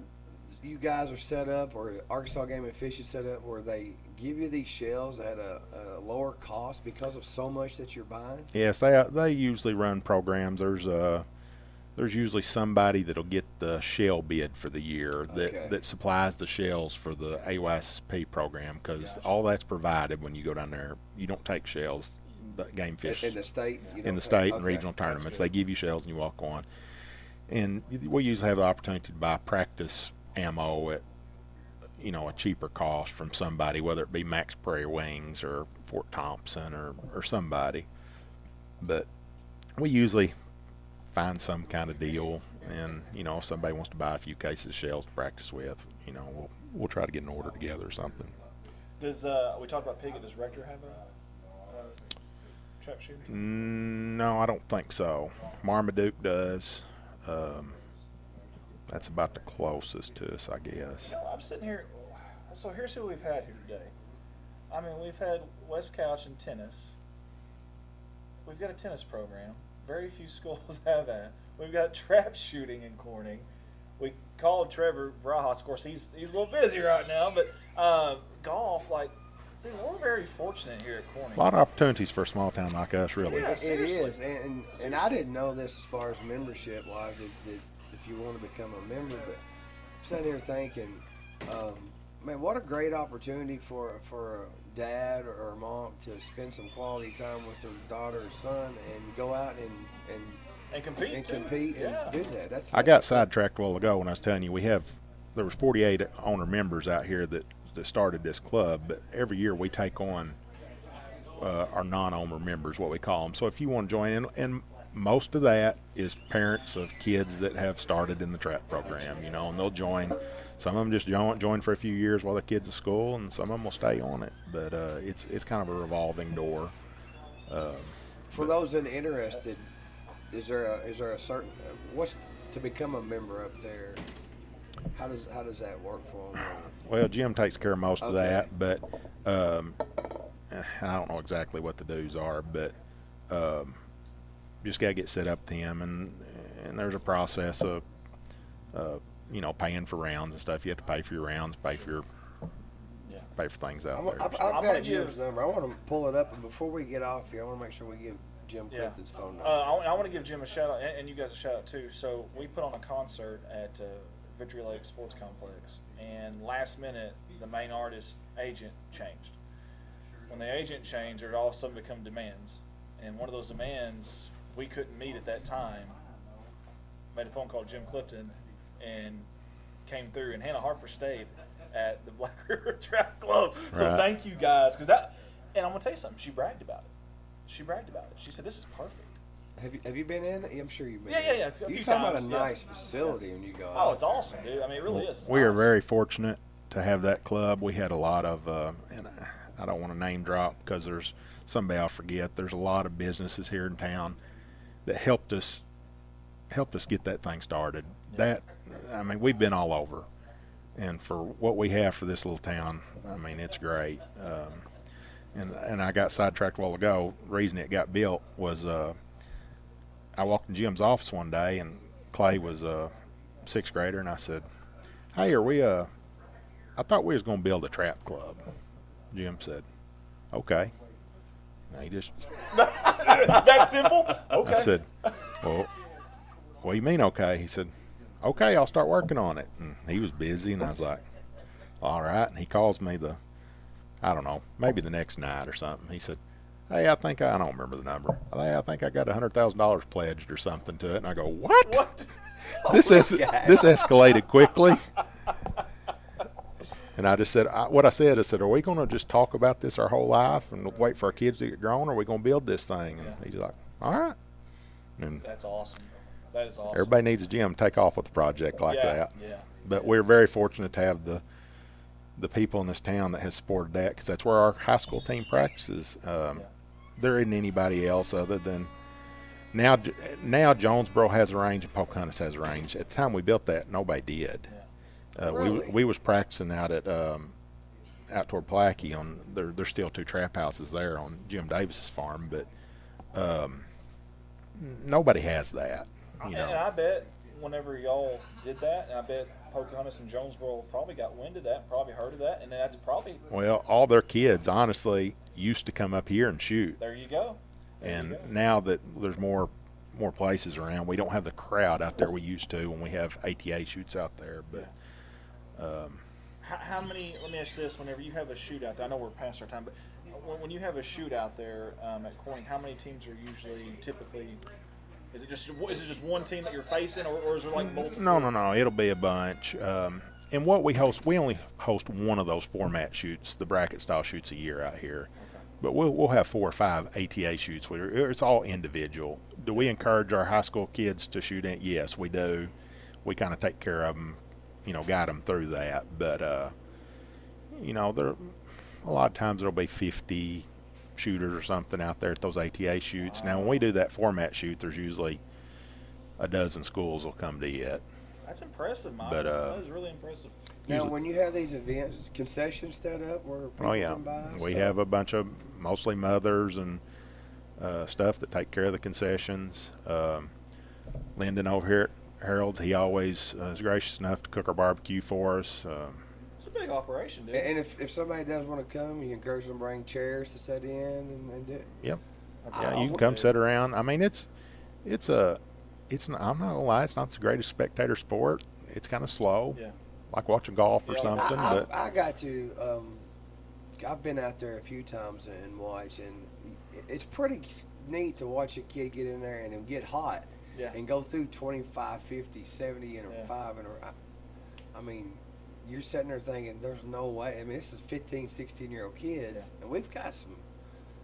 you guys are set up, or Arkansas Game and Fish is set up, where they give you these shells at a lower cost because of so much that you're buying? Yes, they usually run programs. There's usually somebody that'll get the shell bid for the year that supplies the shells for the AYSP program, because all that's provided when you go down there. You don't take shells. The Game Fish in the state, and regional tournaments, they give you shells and you walk on. And we usually have the opportunity to buy practice ammo at a cheaper cost from somebody, whether it be Max Prairie Wings or Fort Thompson or somebody. But we usually find some kind of deal, and if somebody wants to buy a few cases of shells to practice with, we'll try to get an order together or something. Does we talked about Piggott? Does Rector have a trap shooting team? No, I don't think so. Marmaduke does. That's about the closest to us, I guess. I'm sitting here. So here's who we've had here today. I mean, we've had West Couch in tennis. We've got a tennis program. Very few schools have that. We've got trap shooting in Corning. We called Trevor Brajas. Of course, he's a little busy right now, but golf, dude, we're very fortunate here at Corning. A lot of opportunities for a small town like us, really. Yeah, it is, and I didn't know this as far as membership wise. If you want to become a member, but I'm sitting here thinking, man, what a great opportunity for a dad or a mom to spend some quality time with their daughter or son and go out and compete and do that. I got sidetracked a while ago when I was telling you there was 48 owner members out here that started this club, but every year we take on our non-owner members, what we call them. So if you want to join in, and most of that is parents of kids that have started in the trap program, and they'll join. Some of them just join for a few years while their kids at school, and some of them will stay on it. But it's kind of a revolving door. For those that are interested, is there a certain what's to become a member up there? How does that work for them? Well, Jim takes care of most of that, but I don't know exactly what the dues are, but just got to get set up to him, and there's a process of paying for rounds and stuff. You have to pay for your rounds, pay for things out there. I've got Jim's number. I want to pull it up, and before we get off here, I want to make sure we give Jim Clifton's phone number. I want to give Jim a shout out, and you guys a shout out too. So we put on a concert at Victory Lake Sports Complex, and last minute the main artist agent changed. When the agent changed, there all of a sudden become demands, and one of those demands we couldn't meet at that time. Made a phone call to Jim Clifton and came through, and Hannah Harper stayed at the Black River Trap Club. So thank you guys, and I'm gonna tell you something. She bragged about it. She said, "This is perfect." Have you been in? I'm sure you've been. Yeah. You're talking about a nice facility when you go out. Oh, it's awesome, dude. I mean, it really is. We are very fortunate to have that club. We had a lot of, and I don't want to name drop because there's somebody I'll forget. There's a lot of businesses here in town that helped us get that thing started. Yeah. We've been all over, and for what we have for this little town, it's great. And I got sidetracked a while ago. The reason it got built was I walked in Jim's office one day, and Clay was a sixth grader, and I said, "Hey, I thought we was going to build a trap club." Jim said, "Okay." And he just that simple? Okay. I said, "Well, what do you mean, okay?" He said, "Okay, I'll start working on it." And he was busy, and I was like, "All right." And he calls me I don't know, maybe the next night or something. He said, "Hey, I don't remember the number. I think I got $100,000 pledged or something to it." And I go, "What?" What? This escalated quickly. And I just said, I said, "Are we going to just talk about this our whole life and wait for our kids to get grown, or are we going to build this thing?" And he's like, "All right." And that's awesome. That is awesome. Everybody needs a gym to take off with a project like that. Yeah. But we're very fortunate to have the people in this town that has supported that, because that's where our high school team practices. There isn't anybody else other than Now Jonesboro has a range and Pocahontas has a range. At the time we built that, nobody did. Really? We was practicing out at out toward Plaquey on there's still 2 trap houses there on Jim Davis's farm, but nobody has that. You know. And I bet whenever y'all did that, and I bet Pocahontas and Jonesboro probably got wind of that, and probably heard of that, and that's probably. Well, all their kids honestly used to come up here and shoot. There you go. And now that there's more places around, we don't have the crowd out there we used to when we have ATA shoots out there. But how many? Let me ask this: whenever you have a shoot out there, I know we're past our time, but when you have a shoot out there at Corning, how many teams are typically? Is it just one team that you're facing, or is there like multiple? No. It'll be a bunch. And what we only host one of those format shoots, the bracket style shoots, a year out here. But we'll have 4 or 5 ATA shoots. It's all individual. Do we encourage our high school kids to shoot in? Yes, we do. We kind of take care of them, guide them through that. But, there a lot of times there'll be 50 shooters or something out there at those ATA shoots. Now, when we do that format shoot, there's usually a dozen schools will come to it. That's impressive, Mike. But, that is really impressive. Now, when you have these events, concessions set up where people can buy? We have a bunch of mostly mothers and stuff that take care of the concessions. Lyndon over here at Harold's, he always is gracious enough to cook our barbecue for us. It's a big operation, dude. And if somebody does want to come, you encourage them to bring chairs to sit in and do it. Yep. That's Yeah, awesome. you can come sit around. I mean, it's not, I'm not gonna lie, it's not the greatest spectator sport. It's kind of slow, like watching golf or something. But I got to. I've been out there a few times and watched, and it's pretty neat to watch a kid get in there and then get hot and go through 25, 50, 70 and a 5 and I mean, you're sitting there thinking, there's no way. I mean, this is 15, 16-year-old kids, and we've got some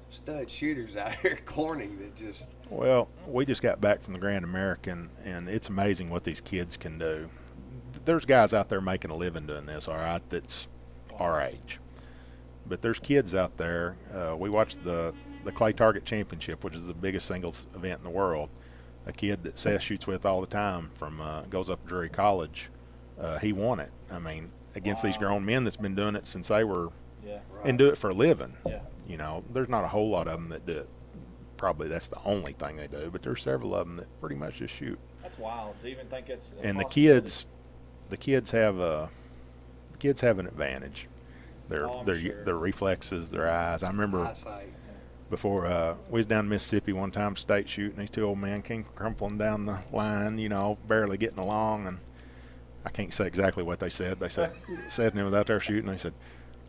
stud shooters out here at Corning that just. Well, we just got back from the Grand American, and it's amazing what these kids can do. There's guys out there making a living doing this, all right, that's our age. But there's kids out there. We watched the Clay Target Championship, which is the biggest singles event in the world. A kid that Seth shoots with all the time from goes up to Drury College. He won it. I mean, against these grown men that's been doing it since they were and do it for a living. You know, there's not a whole lot of them that do it. Probably that's the only thing they do, but there's several of them that pretty much just shoot. That's wild to even think it's. And the kids have an advantage. Their reflexes, their eyes. I remember before we was down in Mississippi one time, state shooting. These 2 old men came crumpling down the line, you know, barely getting along, and I can't say exactly what they said. They said, Seth was out there shooting. They said,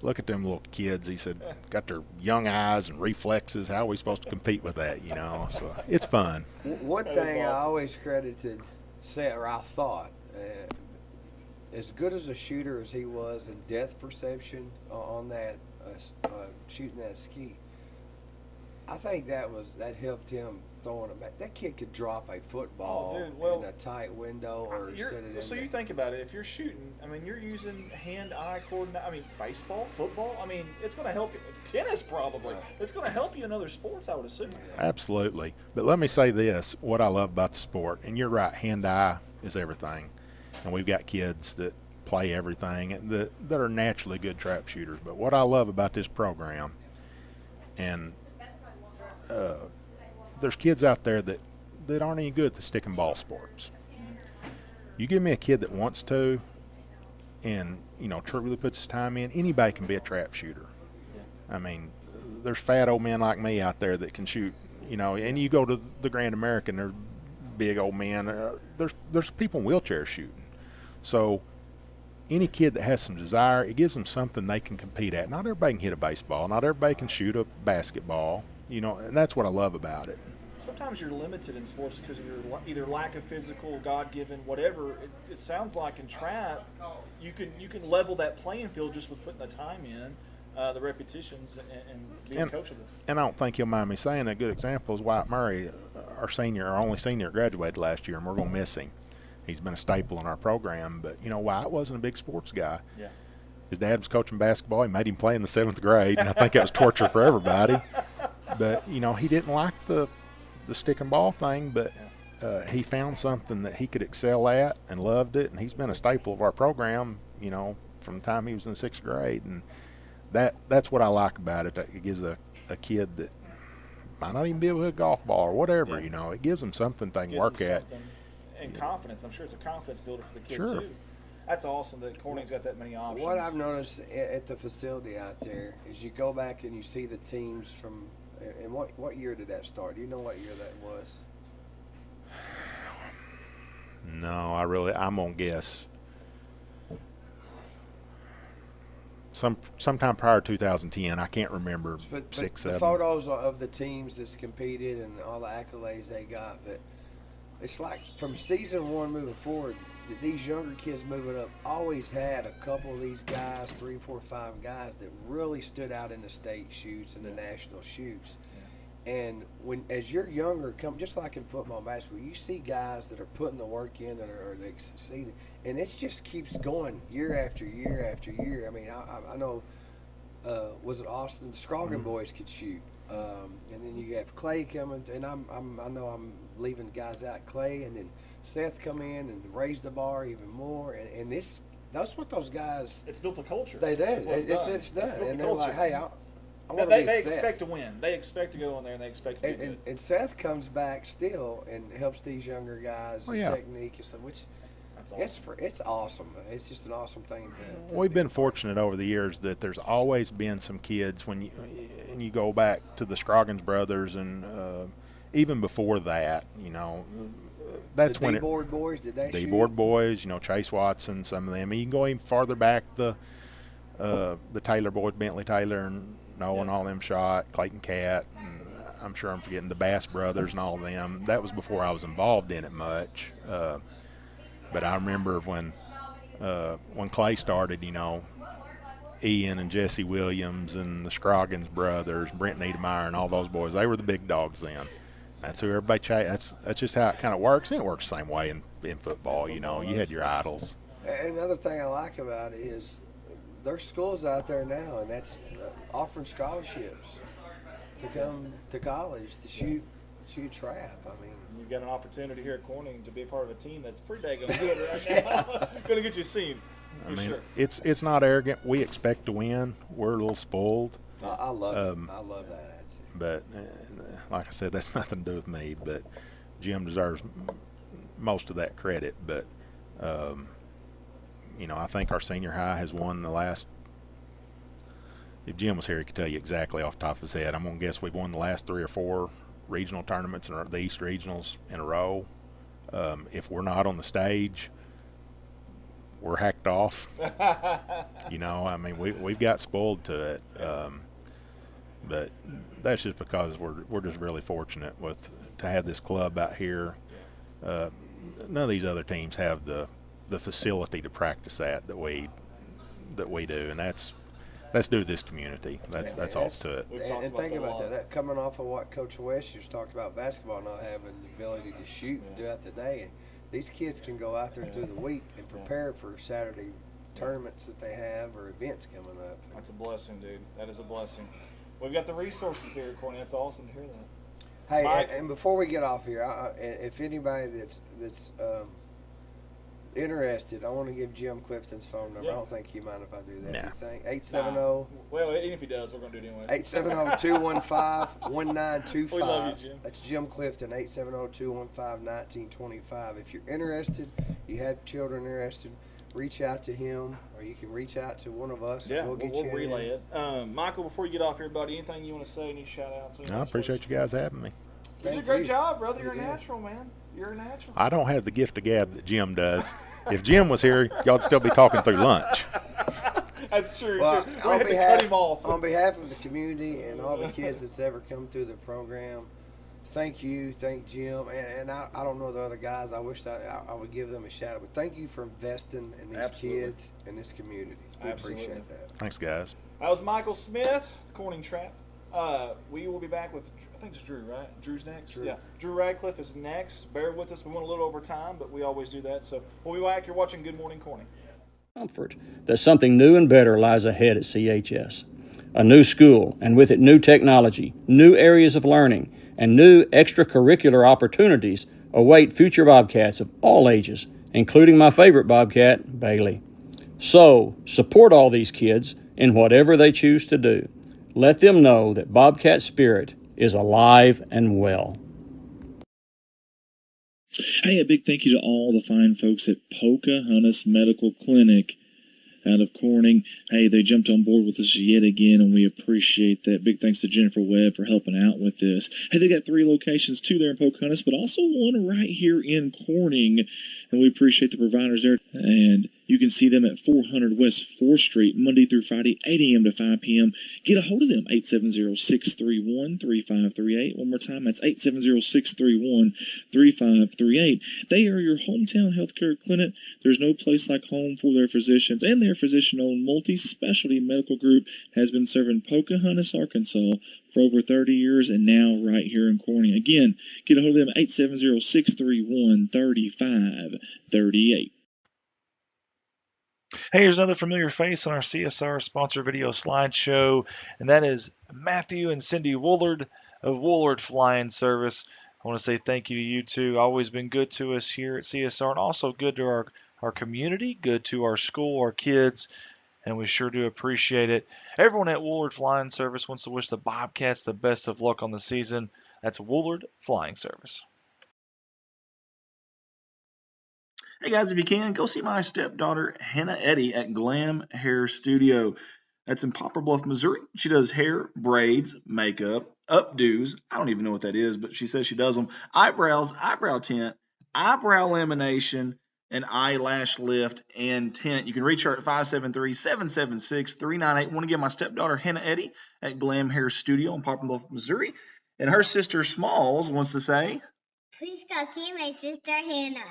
"Look at them little kids." He said, "Got their young eyes and reflexes. How are we supposed to compete with that?" You know, so it's fun. One thing I always credited Seth, or I thought, as good as a shooter as he was in depth perception on that shooting that ski, I think that helped him throwing it back. That kid could drop a football in a tight window or set it in. So you think about it. If you're shooting, I mean, you're using hand-eye coordination. I mean, baseball, football. I mean, it's going to help you. Tennis, probably. It's going to help you in other sports, I would assume. Absolutely. But let me say this: what I love about the sport, and you're right, hand-eye is everything. And we've got kids that play everything that are naturally good trap shooters. But what I love about this program, and there's kids out there that aren't any good at the stick and ball sports. You give me a kid that wants to and, you know, truly puts his time in, anybody can be a trap shooter. I mean, there's fat old men like me out there that can shoot, you know, and you go to the Grand American, they're big old men. There's people in wheelchairs shooting. So any kid that has some desire, it gives them something they can compete at. Not everybody can hit a baseball. Not everybody can shoot a basketball. You know, and that's what I love about it. Sometimes you're limited in sports because of your either lack of physical, God-given, whatever. It sounds like in trap, you can level that playing field just with putting the time in, the repetitions, and being coachable. And I don't think you'll mind me saying a good example is Wyatt Murray, our only senior, graduated last year, and we're going to miss him. He's been a staple in our program, but, you know, Wyatt wasn't a big sports guy. Yeah. His dad was coaching basketball. He made him play in the 7th grade, and I think that was torture for everybody. But, you know, he didn't like the the stick and ball thing, but he found something that he could excel at and loved it, and he's been a staple of our program, you know, from the time he was in 6th grade, and that's what I like about it. It gives a kid that might not even be able to hit a golf ball or whatever, you know, it gives them something they can work at. And confidence. I'm sure it's a confidence builder for the kid, Sure. too. That's awesome that Corning's got that many options. What I've noticed at the facility out there is you go back and you see the teams from, and what year did that start? Do you know what year that was? No, I'm gonna guess sometime prior to 2010. I can't remember. But 6, the 7. photos of the teams that's competed and all the accolades they got, but it's like from season 1 moving forward, these younger kids moving up always had a couple of these guys, 3, 4, 5 guys that really stood out in the state shoots and the national shoots. And as you're younger, just like in football and basketball, you see guys that are putting the work in that are they succeeding, and it just keeps going year after year after year. I mean, I know, was it Austin? The Scroggin boys could shoot, and then you have Clay coming, and I know I'm leaving guys out, Clay, and then Seth come in and raise the bar even more, and that's what those guys. It's built a culture. They do. It's done, and they're like, hey, they expect to win. They expect to go in there and they expect to be good. And Seth comes back still and helps these younger guys with technique and stuff, which awesome. It's awesome. It's just an awesome thing to We've been fortunate over the years that there's always been some kids when you go back to the Scroggins brothers and even before that, you know, that's the when D-board boys, did they shoot? D-board boys, you know, Chase Watson, some of them. You can go even farther back, the Taylor boys, Bentley Taylor and Noah and all them shot, Clayton Cat, and I'm sure I'm forgetting the Bass brothers and all them. That was before I was involved in it much. But I remember when Clay started, you know, Ian and Jesse Williams and the Scroggins brothers, Brent Niedermeyer and all those boys, they were the big dogs then. That's who everybody chased. That's just how it kind of works. And it works the same way in football, you know. You had your idols. Another thing I like about it is there's schools out there now, and that's offering scholarships to come to college to shoot trap. I mean, you've got an opportunity here at Corning to be a part of a team that's pretty daggone good right now. Going to get you a scene. I mean, it's not arrogant. We expect to win. We're a little spoiled. I love it. I love that attitude. But like I said, that's nothing to do with me. But Jim deserves most of that credit. But you know, I think our senior high has won the last. If Jim was here, he could tell you exactly off the top of his head. I'm gonna guess we've won the last 3 or 4 regional tournaments in the East Regionals in a row. If we're not on the stage, we're hacked off. You know, I mean, we've got spoiled to it. But that's just because we're just really fortunate to have this club out here. None of these other teams have the facility to practice that we do, and that's due to this community. That's all to it. And think about that coming off of what Coach West just talked about, basketball not having the ability to shoot throughout the day. And these kids can go out there through the week and prepare for Saturday tournaments that they have or events coming up. That's a blessing, dude. That is a blessing. We've got the resources here at Corning. That's awesome to hear that. Hey, and before we get off here, if anybody that's interested, I want to give Jim Clifton's phone number. I don't think he mind if I do that. Nah. You think? 870. Well, even if he does, we're going to do it anyway. 870-215-1925. We love you, Jim. That's Jim Clifton, 870-215-1925. If you're interested, you have children interested, reach out to him, or you can reach out to one of us. Yeah, and we'll relay it. Michael, before you get off here, buddy, anything you want to say, any shout-outs? I appreciate you guys having me. You did a great job, brother. You're a natural, man. You're a natural. I don't have the gift of gab that Jim does. If Jim was here, y'all'd still be talking through lunch. That's true, well, too. We had to cut him off. On behalf of the community and all the kids that's ever come through the program, thank you, thank Jim, and I don't know the other guys. I wish I would give them a shout out, but thank you for investing in these kids and this community. We appreciate that. Thanks, guys. That was Michael Smith, the Corning Trap. We will be back with, I think it's Drew, right? Drew's next? Drew. Yeah. Drew Radcliffe is next. Bear with us. We went a little over time, but we always do that. So we'll be back. You're watching Good Morning Corning. Comfort that something new and better lies ahead at CHS. A new school, and with it new technology, new areas of learning, and new extracurricular opportunities await future Bobcats of all ages, including my favorite Bobcat, Bailey. So, support all these kids in whatever they choose to do. Let them know that Bobcat spirit is alive and well. Hey, a big thank you to all the fine folks at Pocahontas Medical Clinic out of Corning. Hey, they jumped on board with us yet again, and we appreciate that. Big thanks to Jennifer Webb for helping out with this. Hey, they got 3 locations, 2 there in Pocahontas, but also 1 right here in Corning, and we appreciate the providers there. And you can see them at 400 West 4th Street, Monday through Friday, 8 a.m. to 5 p.m. Get a hold of them, 870-631-3538. One more time, that's 870-631-3538. They are your hometown healthcare clinic. There's no place like home for their physicians, and their physician-owned multi-specialty medical group has been serving Pocahontas, Arkansas for over 30 years, and now right here in Corning. Again, get a hold of them, 870-631-3538. Hey, here's another familiar face on our CSR sponsor video slideshow, and that is Matthew and Cindy Woolard of Woolard Flying Service. I want to say thank you to you two. Always been good to us here at CSR, and also good to our community, good to our school, our kids, and we sure do appreciate it. Everyone at Woolard Flying Service wants to wish the Bobcats the best of luck on the season. That's Woolard Flying Service. Hey guys, if you can, go see my stepdaughter Hannah Eddy at Glam Hair Studio. That's in Poplar Bluff, Missouri. She does hair, braids, makeup, updos. I don't even know what that is, but she says she does them. Eyebrows, eyebrow tint, eyebrow lamination, and eyelash lift and tint. You can reach her at 573-776-398. I want to give my stepdaughter Hannah Eddy at Glam Hair Studio in Poplar Bluff, Missouri. And her sister Smalls wants to say, please go see my sister Hannah.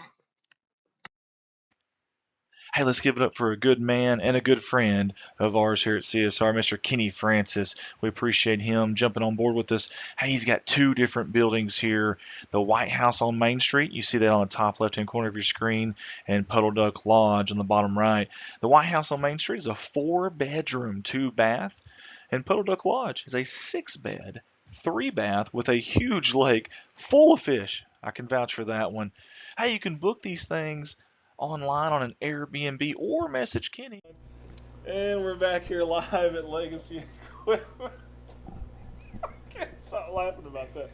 Hey, let's give it up for a good man and a good friend of ours here at CSR, Mr. Kenny Francis. We appreciate him jumping on board with us. Hey, he's got 2 different buildings here. The White House on Main Street, you see that on the top left-hand corner of your screen, and Puddle Duck Lodge on the bottom right. The White House on Main Street is a 4-bedroom, 2-bath, and Puddle Duck Lodge is a 6-bed, 3-bath with a huge lake full of fish. I can vouch for that one. Hey, you can book these things online on an Airbnb or message Kenny. And we're back here live at Legacy Equipment. I can't stop laughing about that.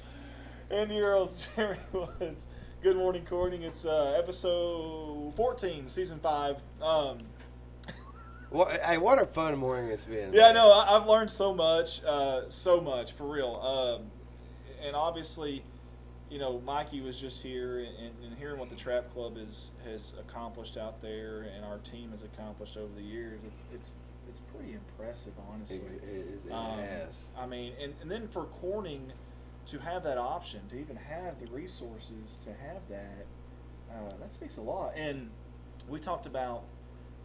Andy Earls, Jeremy Woods. Good morning, Corning. It's episode 14, season 5. Hey, what a fun morning it's been. Yeah, no, I've learned so much, for real. And obviously, you know, Mikey was just here, and hearing what the Trap Club has accomplished out there, and our team has accomplished over the years, it's pretty impressive, honestly. It has. I mean, and then for Corning to have that option, to even have the resources to have that speaks a lot. And we talked about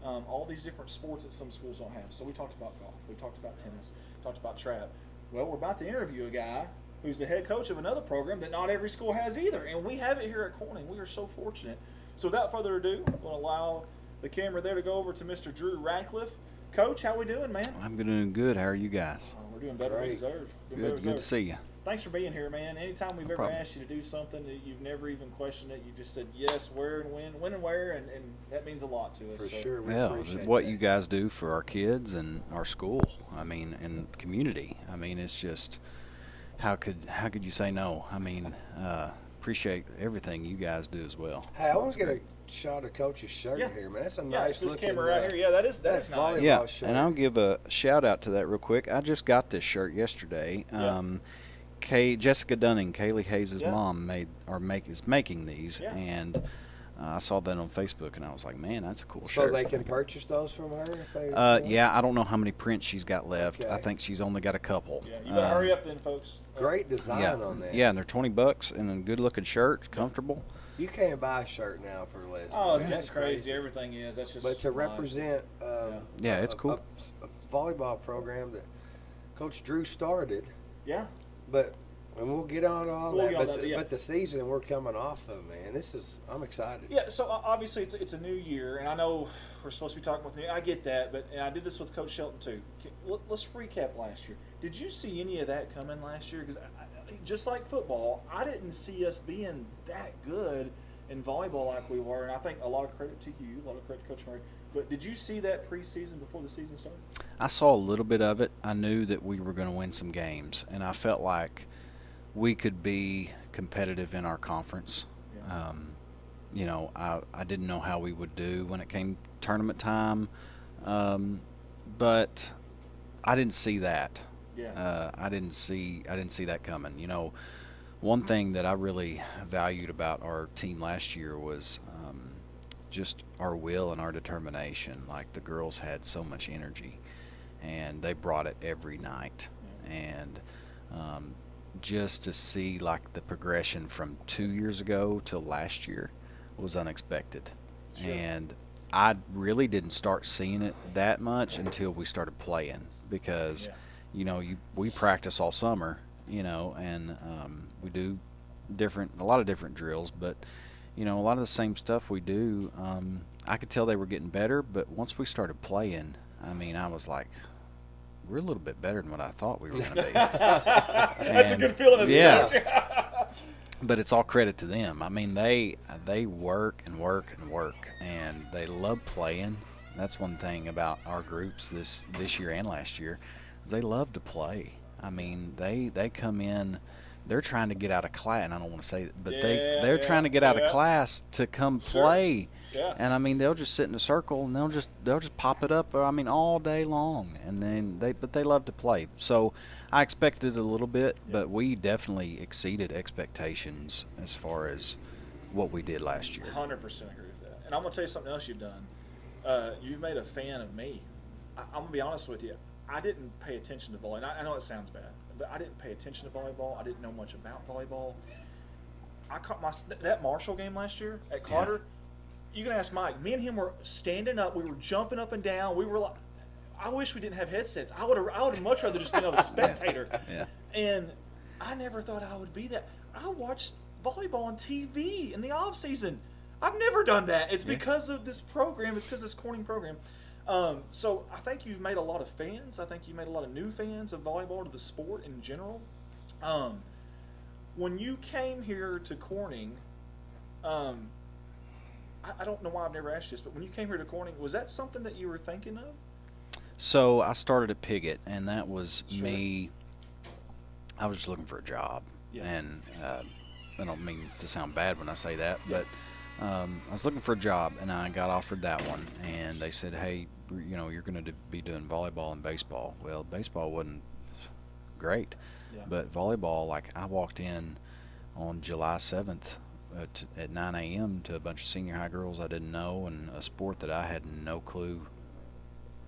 all these different sports that some schools don't have. So we talked about golf, we talked about tennis, talked about trap. Well, we're about to interview a guy who's the head coach of another program that not every school has either. And we have it here at Corning. We are so fortunate. So without further ado, I'm going to allow the camera there to go over to Mr. Drew Radcliffe. Coach, how we doing, man? I'm doing good. How are you guys? We're doing better than we deserve. Good to see you. Thanks for being here, man. Anytime we've ever asked you to do something that you've never even questioned it, you just said yes, where and when and where, and that means a lot to us. For sure. Well, what you guys do for our kids and our school, I mean, and community. I mean, it's just... How could you say no? I mean, appreciate everything you guys do as well. Hey, I want to get a shot of Coach's shirt here, man. That's a nice this looking camera right here. Yeah, that is nice. Yeah, shirt. And I'll give a shout out to that real quick. I just got this shirt yesterday. Jessica Dunning, Kaylee Hayes' mom, is making these, and I saw that on Facebook, and I was like, man, that's a cool shirt. So they can purchase those from her? If they yeah, I don't know how many prints she's got left. I think she's only got a couple. Yeah, you better hurry up then, folks. Great design on that. Yeah, and they're $20 and a good-looking shirt, comfortable. You can't buy a shirt now for less. Oh, that's crazy. Everything is. That's just. But to represent, it's cool. A volleyball program that Coach Drew started. Yeah. But. And we'll get on all that, but the season we're coming off of, man, I'm excited. Yeah, so obviously it's a new year, and I know we're supposed to be talking about I get that, but I did this with Coach Shelton too. Let's recap last year. Did you see any of that coming last year? Because just like football, I didn't see us being that good in volleyball like we were, and I think a lot of credit to you, a lot of credit to Coach Murray. But did you see that preseason before the season started? I saw a little bit of it. I knew that we were going to win some games, and I felt like we could be competitive in our conference. Yeah. You know, I didn't know how we would do when it came tournament time, but I didn't see that. Yeah. I didn't see that coming. You know, one thing that I really valued about our team last year was just our will and our determination. Like, the girls had so much energy, and they brought it every night. And just to see like the progression from 2 years ago to last year was unexpected. Sure. And I really didn't start seeing it that much until we started playing, because you know, we practice all summer, you know, and we do a lot of different drills, but you know, a lot of the same stuff we do. I could tell they were getting better, but once we started playing, I mean, I was like, we're a little bit better than what I thought we were going to be. That's a good feeling as a coach. But it's all credit to them. I mean, they work and work and work, and they love playing. That's one thing about our groups this year and last year, is they love to play. I mean, they come in, they're trying to get out of class, and I don't want to say it, but they're trying to get out of class to come play. Yeah. And I mean, they'll just sit in a circle and they'll just pop it up. I mean, all day long, and then they love to play. So I expected a little bit, but we definitely exceeded expectations as far as what we did last year. 100% agree with that. And I'm gonna tell you something else you've done. You've made a fan of me. I'm gonna be honest with you. I didn't pay attention to volleyball. I know it sounds bad, but I didn't pay attention to volleyball. I didn't know much about volleyball. I caught that Marshall game last year at Carter. You can ask Mike. Me and him were standing up. We were jumping up and down. We were like, I wish we didn't have headsets. I would have much rather just been a spectator. Yeah. And I never thought I would be that. I watched volleyball on TV in the off season. I've never done that. It's because of this program. It's because of this Corning program. So I think you've made a lot of fans. I think you made a lot of new fans of volleyball, to the sport in general. When you came here to Corning, I don't know why I've never asked this, but when you came here to Corning, was that something that you were thinking of? So I started at Piggott, and that was me. I was just looking for a job, and I don't mean to sound bad when I say that, but I was looking for a job, and I got offered that one, and they said, hey, you know, you're going to be doing volleyball and baseball. Well, baseball wasn't great, but volleyball, like, I walked in on July 7th at 9 a.m. to a bunch of senior high girls I didn't know, and a sport that I had no clue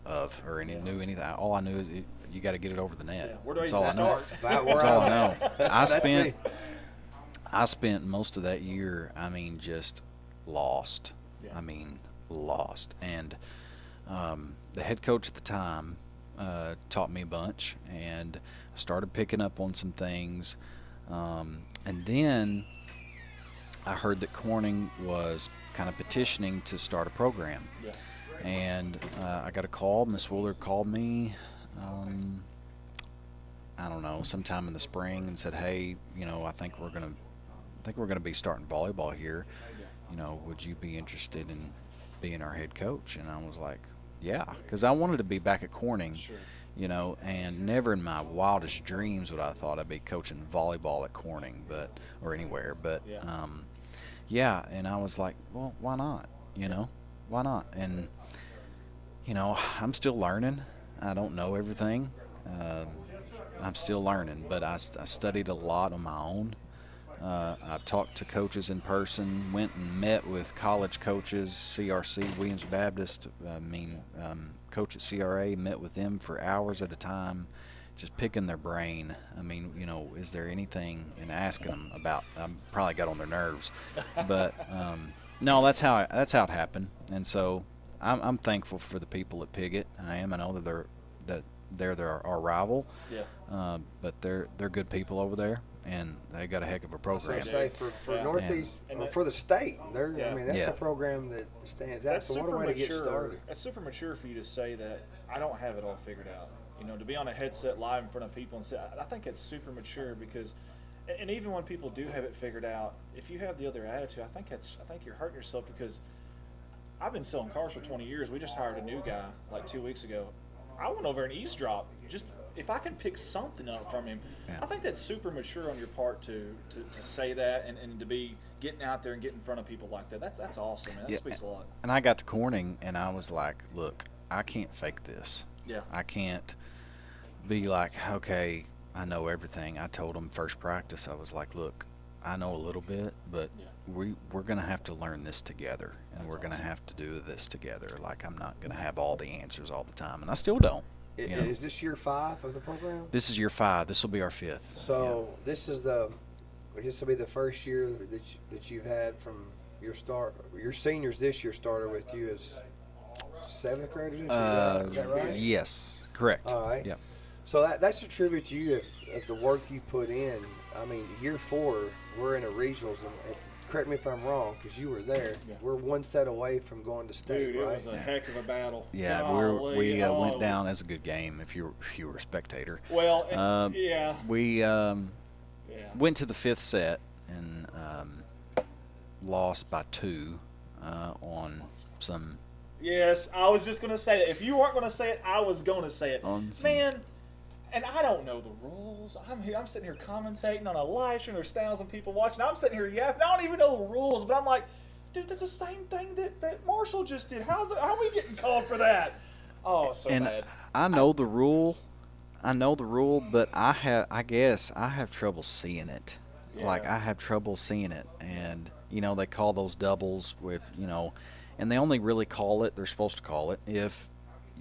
of or knew anything. All I knew is you got to get it over the net. Yeah. Where do that's I all even I know. start? That's all I know. That's I spent most of that year, I mean, just lost. Yeah. I mean, lost. And the head coach at the time taught me a bunch, and I started picking up on some things. And then I heard that Corning was kind of petitioning to start a program. Yeah. And I got a call. Miss Woolard called me, I don't know, sometime in the spring, and said, hey, you know, I think we're gonna be starting volleyball here. You know, would you be interested in being our head coach? And I was like, yeah, because I wanted to be back at Corning. Sure. You know, and never in my wildest dreams would I thought I'd be coaching volleyball at Corning, or anywhere. But and I was like, well, why not? You know, why not? And you know, I'm still learning. I don't know everything. I'm still learning, but I studied a lot on my own. I've talked to coaches in person, went and met with college coaches, CRC, Williams Baptist, coach at CRA, met with them for hours at a time, just picking their brain. I mean, you know, is there anything, and asking them about, I probably got on their nerves, but no, that's how it happened. And so I'm thankful for the people at Piggott. I know that they're our rival, but they're good people over there, and they got a heck of a program. Say for Northeast, for the state, I mean, that's a program that stands out. That's so what a way to get started. That's super mature for you to say that. I don't have it all figured out. You know, to be on a headset live in front of people and say, I think it's super mature because And even when people do have it figured out, if you have the other attitude, I think you're hurting yourself, because I've been selling cars for 20 years. We just hired a new guy like 2 weeks ago. I went over and eavesdropped. Just if I can pick something up from him, I think that's super mature on your part to say that and to be getting out there and getting in front of people like that. That's awesome, man. That speaks a lot. And I got to Corning, and I was like, look, I can't fake this. Yeah. I can't be like, okay, I know everything. I told them first practice, I was like, look, I know a little bit, but we're going to have to learn this together, and we're going to have to do this together. Like, I'm not going to have all the answers all the time, and I still don't. Is this year 5 of the program? This is year 5. This will be our 5th. So this will be the first year that you've had from your start. Your seniors this year started with you as 7th graders. Is that right? Yes, correct. All right. Yep. So that's a tribute to you of the work you put in. I mean, year 4, we're in a regionals, and correct me if I'm wrong, because you were there. Yeah. We're one set away from going to state. Dude, it was a heck of a battle. Yeah, we went down as a good game if you were a spectator. Well, we went to the 5th set and lost by 2 on some. Yes, I was just gonna say that. If you weren't gonna say it, I was gonna say it. Man. And I don't know the rules. I'm sitting here commentating on a live stream. There's 1,000 people watching. I'm sitting here yapping. I don't even know the rules, but I'm like, dude, that's the same thing that Marshall just did. How are we getting called for that? Oh, so bad. I know the rule. But I guess I have trouble seeing it. Yeah. Like, I have trouble seeing it. And, they call those doubles with, and they only really call it, they're supposed to call it, if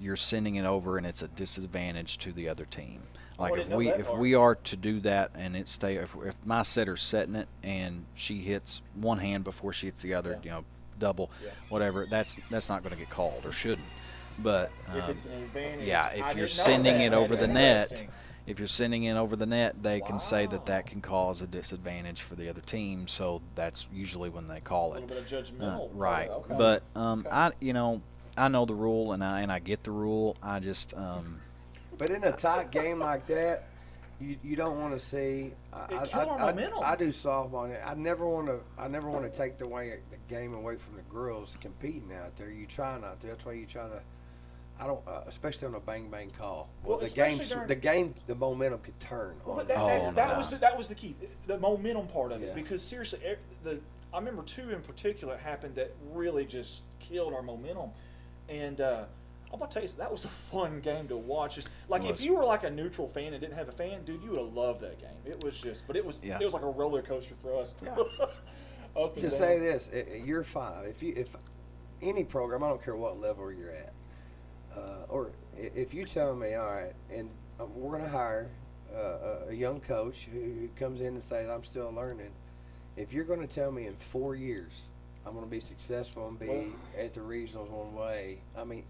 you're sending it over and it's a disadvantage to the other team. Like, if we are to do that and if my setter's setting it and she hits one hand before she hits the other, double, whatever, that's not going to get called, or shouldn't. But if it's an advantage, if you're sending it over the net, they can say that can cause a disadvantage for the other team. So that's usually when they call it. A little bit of judgmental, right? Okay. But I know the rule, and I get the rule. I just. But in a tight game like that, you don't want to see. I do softball. I never want to take the game away from the girls competing out there. You try not to. That's why you try to. I don't, especially on a bang call. Well, the momentum could turn. Well, that was the key, the momentum part of it. Because seriously, I remember 2 in particular happened that really just killed our momentum. And I'm gonna tell you, that was a fun game to watch. If you were like a neutral fan and didn't have a fan, dude, you would have loved that game. It was it was like a roller coaster for us. Yeah. To say this, year 5, if any program, I don't care what level you're at, or if you tell me, all right, and we're gonna hire a young coach who comes in and says, I'm still learning. If you're gonna tell me in 4 years I'm going to be successful and be at the regionals one way, I mean,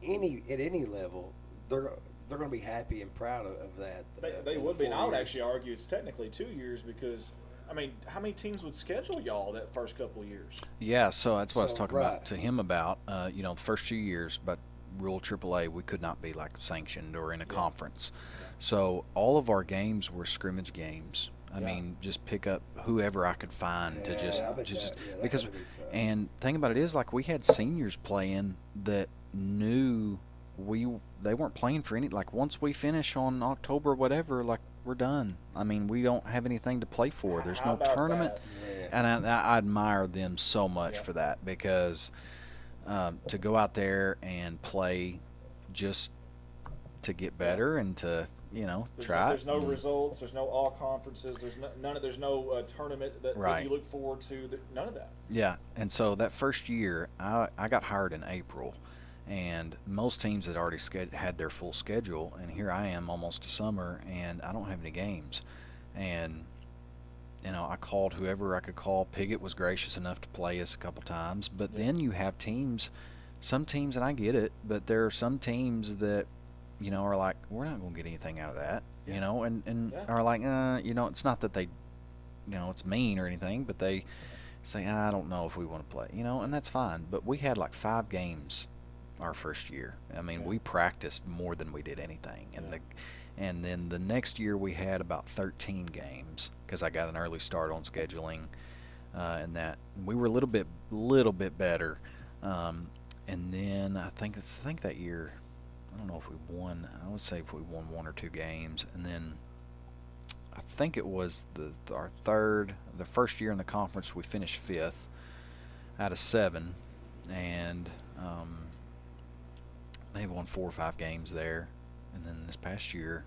at any level, they're going to be happy and proud of that. They would be, and I would actually argue it's technically 2 years, because, I mean, how many teams would schedule y'all that first couple of years? Yeah, so that's what I was talking about to him about. The first 2 years, but Rule AAA, we could not be like sanctioned or in a conference. So all of our games were scrimmage games. I mean, just pick up whoever I could find to because, and thing about it is, like, we had seniors playing that knew they weren't playing for any, like, once we finish on October whatever, like, we're done. I mean, we don't have anything to play for. There's no tournament, and I admire them so much for that, because to go out there and play just to get better and to try. There's no results. There's no all conferences. There's no tournament that you look forward to. None of that. Yeah, and so that first year, I got hired in April, and most teams had already had their full schedule, and here I am almost to summer, and I don't have any games, and I called whoever I could call. Piggott was gracious enough to play us a couple times, but then you have some teams, and I get it, but there are some teams that are like, we're not going to get anything out of that, and are like, it's not that they, it's mean or anything, but they say, I don't know if we want to play, and that's fine. But we had like 5 games our first year. I mean, we practiced more than we did anything, And then the next year we had about 13 games because I got an early start on scheduling, and that we were a little bit better. And then I think that year, I don't know if we won. I would say if we won 1 or 2 games, and then I think it was the first year in the conference we finished 5th out of 7, and maybe won 4 or 5 games there. And then this past year,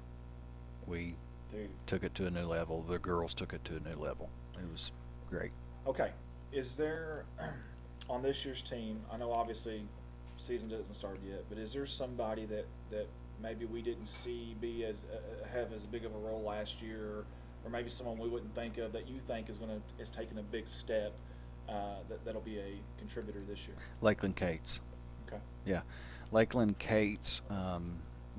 we took it to a new level. The girls took it to a new level. It was great. Okay, is there on this year's team? I know obviously season doesn't start yet, but is there somebody that maybe we didn't see have as big of a role last year, or maybe someone we wouldn't think of that you think is taking a big step that'll be a contributor this year? Lakeland Cates. Okay. Yeah, Lakeland Cates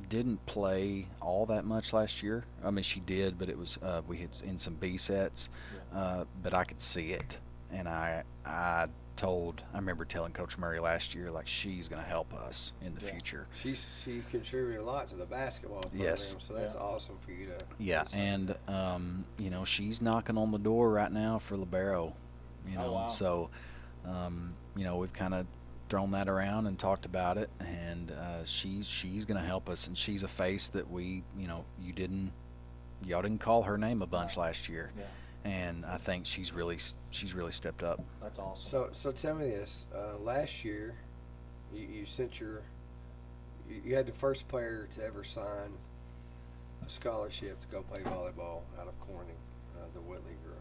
didn't play all that much last year. I mean, she did, but it was we had in some B sets, but I could see it, and I remember telling Coach Murray last year, like, she's going to help us in the future. She contributed a lot to the basketball program, yes. So that's awesome for you to. Yeah, and you know, she's knocking on the door right now for libero. You know, wow. So you know, we've kind of thrown that around and talked about it, and she's going to help us, and she's a face that y'all didn't call her name a bunch last year. Yeah. And I think she's really stepped up. That's awesome. So tell me this: last year, you sent you had the first player to ever sign a scholarship to go play volleyball out of Corning, the Whitley girl.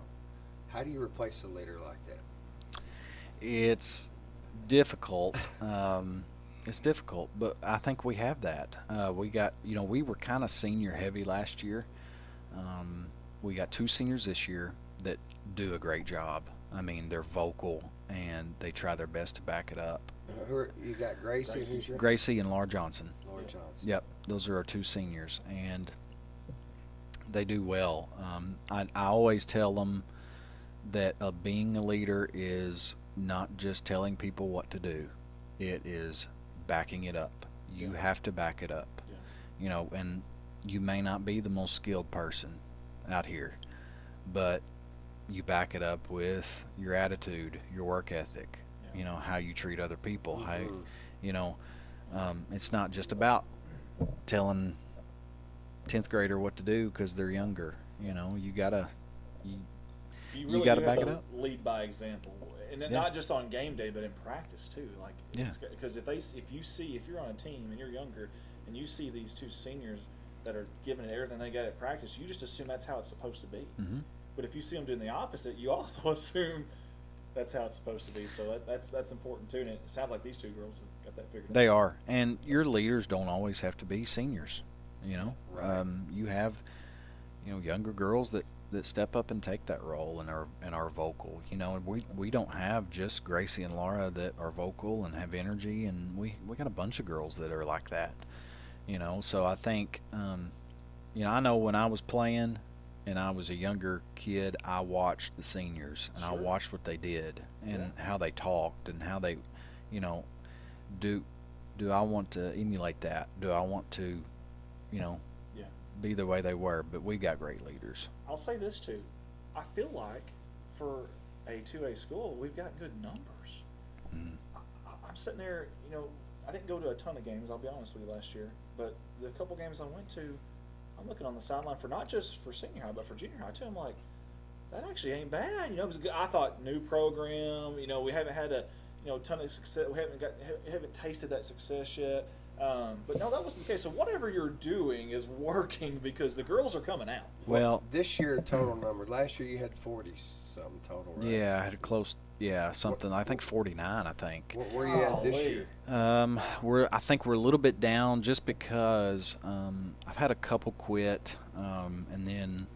How do you replace a leader like that? It's difficult. It's difficult, but I think we have that. We were kind of senior heavy last year. We got 2 seniors this year that do a great job. I mean, they're vocal and they try their best to back it up. You got Gracie. Who's your? Gracie and Laura Johnson. Laura Johnson. Yep, those are our 2 seniors, and they do well. I always tell them that being a leader is not just telling people what to do. It is backing it up. You have to back it up. Yeah. You know, and you may not be the most skilled person out here, but you back it up with your attitude, your work ethic, you know, how you treat other people, how, you know, it's not just about telling 10th grader what to do because they're younger. You know, you gotta back it up. Lead by example, and not just on game day, but in practice too. Like, because if you're on a team and you're younger, and you see these 2 seniors that are giving it everything they got at practice, you just assume that's how it's supposed to be. Mm-hmm. But if you see them doing the opposite, you also assume that's how it's supposed to be. So that's important too. And it sounds like these 2 girls have got that figured out. They are, and your leaders don't always have to be seniors. You know, Right. You have, you know, younger girls that step up and take that role and are vocal. You know, and we don't have just Gracie and Laura that are vocal and have energy, and we got a bunch of girls that are like that. You know, so I think, you know, I know when I was playing and I was a younger kid, I watched the seniors and I watched what they did and how they talked and how they, you know, do I want to emulate that? Do I want to, you know, be the way they were? But we got great leaders. I'll say this too. I feel like for a 2A school, we've got good numbers. Mm-hmm. I'm sitting there, you know, I didn't go to a ton of games, I'll be honest with you, last year. But the couple games I went to, I'm looking on the sideline for not just for senior high, but for junior high too. I'm like, that actually ain't bad. You know, because I thought new program. You know, we haven't had a ton of success. We haven't tasted that success yet. But no, that wasn't the case. So whatever you're doing is working because the girls are coming out. Well, this year total number. Last year you had 40-something total, right? Yeah, I had a close. Yeah, something. I think 49. I think. Where are you at this year? I think we're a little bit down just because I've had a couple quit, and then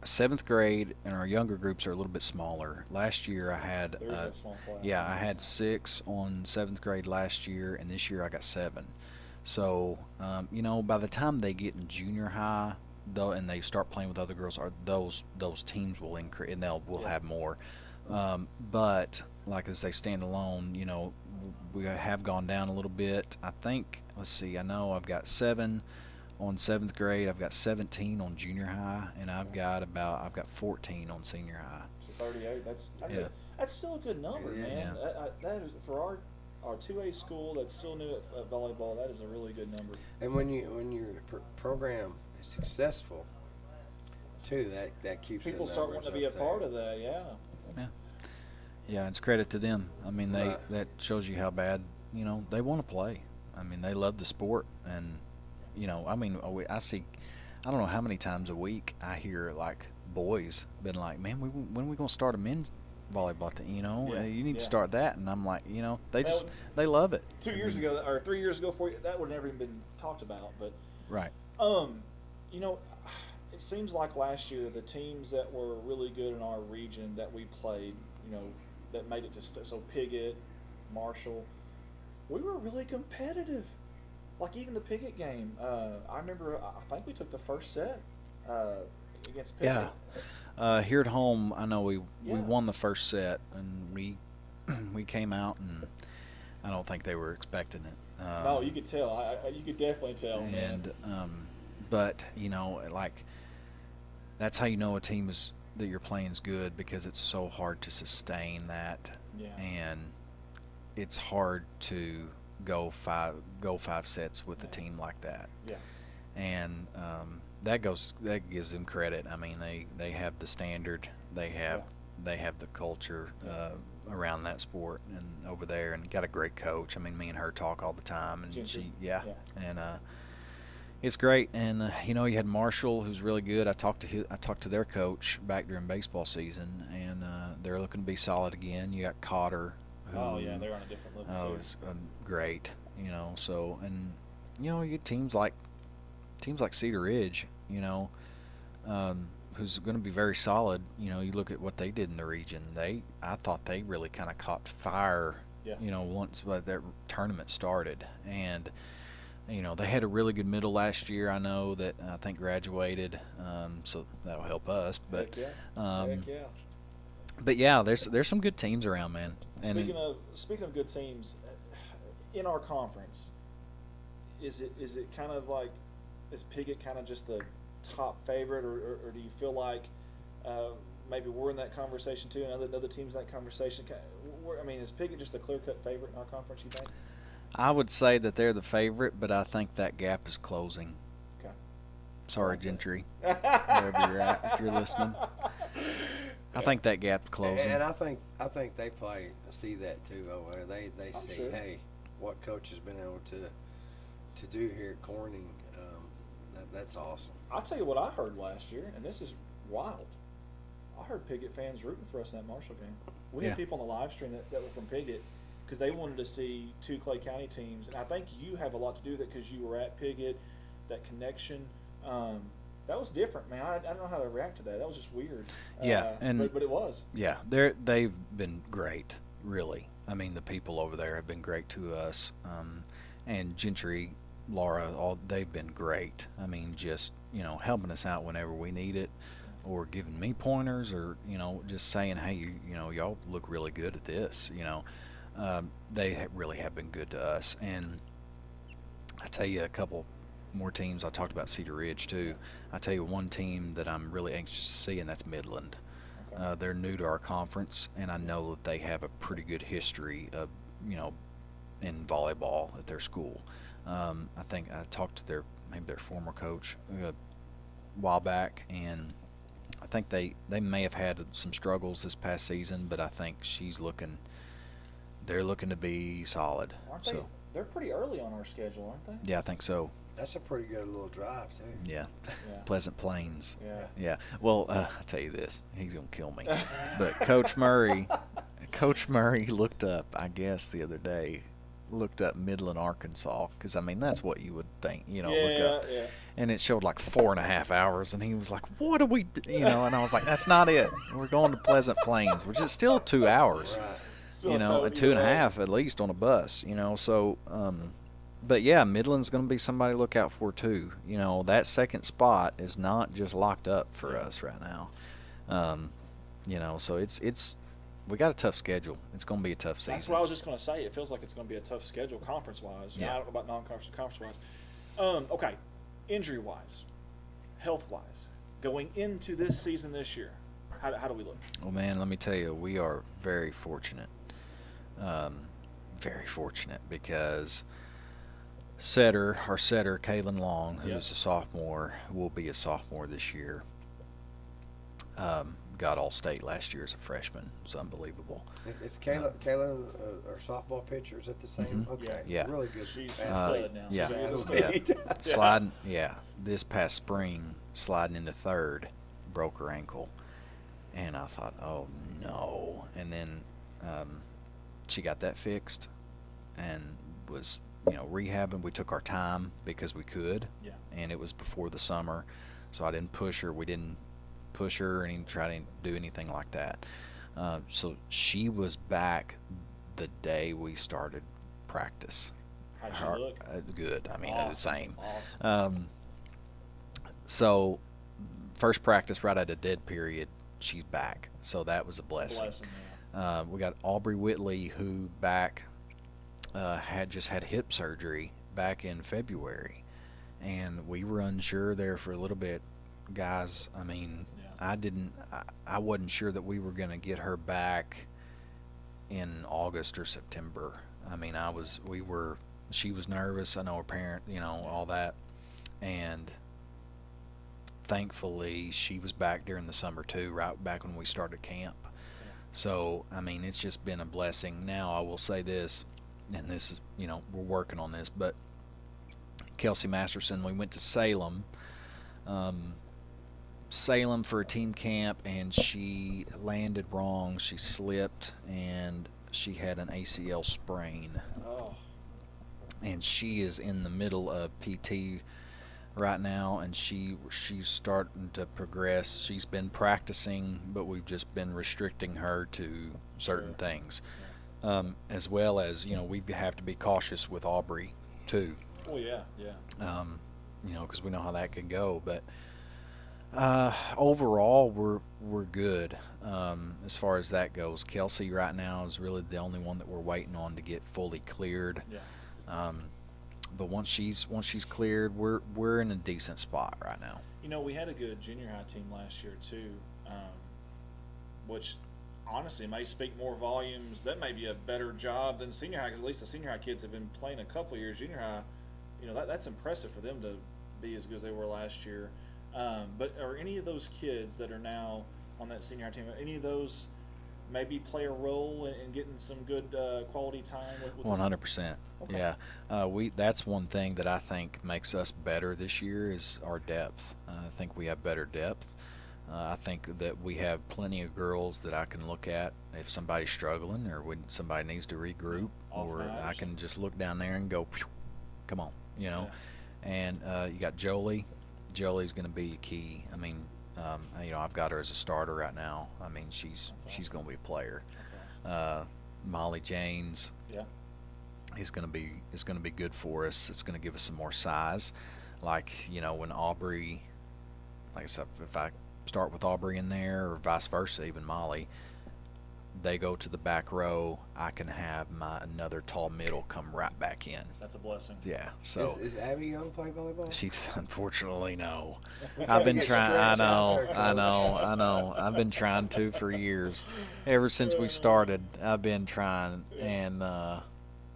7th grade and our younger groups are a little bit smaller. Last year I had a small class. Yeah, I had 6 on 7th grade last year, and this year I got 7. So you know, by the time they get in junior high, though, and they start playing with other girls, those teams will increase and we'll have more. But like as they stand alone, you know, we have gone down a little bit. I think, let's see, I know I've got 7 on 7th grade, I've got 17 on junior high, and I've got 14 on senior high. So 38. That's Yeah. that's still a good number, man. Yeah. That is for our 2A school that's still new at volleyball. That is a really good number. And when your program is successful, too, that keeps People the start numbers wanting to be a up there. part of that. Yeah. Yeah, it's credit to them. I mean, Right. that shows you how bad, you know, they want to play. I mean, they love the sport, and you know, I mean, I see, I don't know how many times a week I hear like boys been like, man, when are we gonna start a men's volleyball team? You know, Yeah, you need to yeah. start that, and I'm like, you know, they Well, they love it. 2 years ago or 3 years ago, that would never even been talked about. But Right. you know, it seems like last year the teams that were really good in our region that we played, you know, that made it to so Piggott, Marshall, we were really competitive. Like even the Piggott game, I remember I think we took the first set against Piggott. Yeah. Here at home, I know we Yeah. won the first set, and we we came out, and I don't think they were expecting it. No, you could tell. You could definitely tell, man. And but you know, like that's how you know a team that you're playing is good, because it's so hard to sustain that, Yeah. and it's hard to go five sets with a team like that. Yeah. And that gives them credit. I mean, they have the standard, they have the culture around that sport and over there, and got a great coach. I mean, me and her talk all the time, and Gentry. and it's great. And you know, you had Marshall, who's really good. I talked to their coach back during baseball season, and they're looking to be solid again. You got Cotter. Oh yeah, they're on a different level too. Is great, you know. So, and you know, you get teams like Cedar Ridge, you know, who's going to be very solid. You know, you look at what they did in the region. I thought they really kind of caught fire, you know, once that tournament started, and you know, they had a really good middle last year. I know that I think graduated, so that'll help us. But Heck yeah. But yeah, there's some good teams around, man. Speaking of good teams, in our conference, is it kind of like, is Piggott kind of just the top favorite, or do you feel like maybe we're in that conversation too, and other teams in that conversation? I mean, is Piggott just a clear-cut favorite in our conference, you think? I would say that they're the favorite, but I think that gap is closing. Okay. Sorry, Gentry, wherever you're at, if you're listening. I think that gap's closing. And I think they probably see that too over there. They see, sure. hey, what coach has been able to do here at Corning. That's awesome. I'll tell you what I heard last year, and this is wild. I heard Piggott fans rooting for us in that Marshall game. We had people on the live stream that were from Piggott because they wanted to see 2 Clay County teams, and I think you have a lot to do with it because you were at Piggott, that connection. That was different, man. I don't know how to react to that. That was just weird. Yeah, but it was. Yeah, they've been great, really. I mean, the people over there have been great to us, and Gentry, Laura, they've been great. I mean, just, you know, helping us out whenever we need it, or giving me pointers, or, you know, just saying, hey, you know, y'all look really good at this. You know, they really have been good to us. And I tell you, a couple more teams. I talked about Cedar Ridge too. I tell you one team that I'm really anxious to see, and that's Midland. Okay. They're new to our conference, and I know that they have a pretty good history of, you know, in volleyball at their school. I think I talked to maybe their former coach a while back, and I think they may have had some struggles this past season, but I think they're looking to be solid. Aren't they? So They're pretty early on our schedule, aren't they? yeah, I think so. That's a pretty good little drive too. Yeah. Yeah. Pleasant Plains. Yeah. Yeah. Well, I'll tell you this. He's going to kill me. But Coach Murray looked up, I guess, the other day, Midland, Arkansas, because, I mean, that's what you would think, you know, look up. Yeah. And it showed like 4.5 hours, and he was like, what do we do? You know, and I was like, that's not it. We're going to Pleasant Plains, which is still 2 hours. Right. Still You know, totally 2.5 at least on a bus, you know, so, but yeah, Midland's going to be somebody to look out for too. You know, that second spot is not just locked up for us right now. You know, so it's we got a tough schedule. It's going to be a tough season. That's what I was just going to say. It feels like it's going to be a tough schedule conference-wise. Yeah. I don't know about non-conference, conference-wise. Okay, injury-wise, health-wise, going into this season this year, how do we look? Well, man, let me tell you, we are very fortunate. Very fortunate because our setter, Kaylin Long, who's a sophomore, will be a sophomore this year. Got All-State last year as a freshman. It's unbelievable. Is Kayla our softball pitcher? Is that the same? Okay. Yeah. Really good. She's stud now. Yeah. She's Yeah. Sliding. Yeah. This past spring, sliding into third, broke her ankle, and I thought, oh no. And then she got that fixed, and was rehabbing. We took our time because we could. Yeah. And it was before the summer, so I didn't push her. We didn't push her and try to do anything like that. So she was back the day we started practice. How'd she look? Good. I mean, Awesome. the same. Awesome. So first practice right at a dead period, she's back. So that was a blessing. We got Aubrey Whitley, who had just had hip surgery back in February, and we were unsure there for a little bit, guys. I mean, I wasn't sure that we were going to get her back in August or September. I mean, she was nervous. I know her parent, all that. And thankfully she was back during the summer too, right back when we started camp. So, I mean, it's just been a blessing. Now, I will say this, and this is, we're working on this, but Kelsey Masterson, we went to Salem, for a team camp, and she landed wrong. She slipped, and she had an ACL sprain. Oh. And she is in the middle of PT right now, and she's starting to progress. She's been practicing, but we've just been restricting her to certain things, as well as we have to be cautious with Aubrey too. Oh yeah. Because we know how that can go, but overall we're good as far as that goes. Kelsey right now is really the only one that we're waiting on to get fully cleared. But once she's cleared, we're in a decent spot right now. We had a good junior high team last year too, which honestly may speak more volumes. That may be a better job than senior high, because at least the senior high kids have been playing a couple of years. Junior high, that's impressive for them to be as good as they were last year. But are any of those kids that are now on that senior high team, any of those maybe play a role in getting some good quality time with 100%. Okay. Yeah. That's one thing that I think makes us better this year is our depth. I think we have better depth. I think that we have plenty of girls that I can look at if somebody's struggling or when somebody needs to regroup, or I can just look down there and go, come on, And you got Jolie. Jolie's going to be key. I mean, I've got her as a starter right now. I mean, she's going to be a player. That's awesome. Molly Janes. Yeah. It's going to be good for us. It's going to give us some more size. Like, when Aubrey, like I said, if I start with Aubrey in there, or vice versa, even Molly, they go to the back row, I can have another tall middle come right back in. That's a blessing. Yeah. So is Abby Young playing volleyball? She's unfortunately no. We I've been gotta get trying. Stretch out there, I know. I've been trying to for years. Ever since we started, I've been trying, and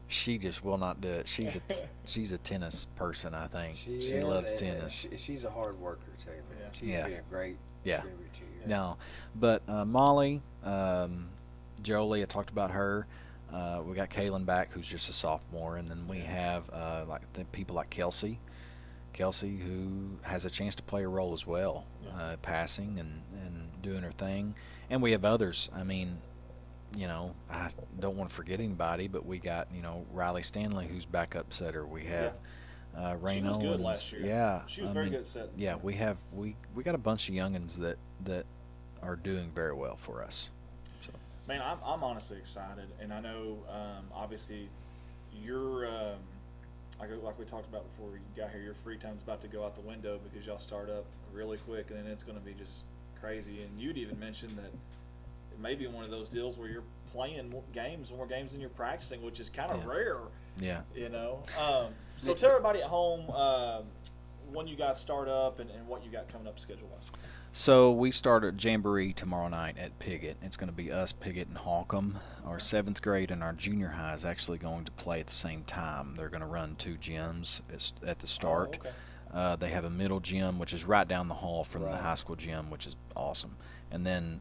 she just will not do it. She's a tennis person, I think. She loves tennis. She's a hard worker too, man. She'd be a great contributor to you. No, but Molly, Jolie, I talked about her. We got Kaylin back, who's just a sophomore, and then we have people like Kelsey, who has a chance to play a role as well, passing and doing her thing. And we have others. I mean, I don't want to forget anybody, but we got Riley Stanley, who's backup setter. We have Rain She was good Owens. last year. Yeah, She was very good at setting. Yeah, we got a bunch of youngins that are doing very well for us. Man, I'm honestly excited, and I know obviously you're like we talked about before you got here. Your free time's about to go out the window because y'all start up really quick, and then it's going to be just crazy. And you'd even mentioned that it may be one of those deals where you're playing more games than you're practicing, which is kind of Yeah. rare. Yeah. You know. So tell everybody at home when you guys start up and what you got coming up schedule-wise. So we start at Jamboree tomorrow night at Piggott. It's going to be us, Piggott, and Holcomb. Our 7th grade and our junior high is actually going to play at the same time. They're going to run 2 gyms at the start. Oh, okay. They have a middle gym, which is right down the hall from the high school gym, which is awesome. And then,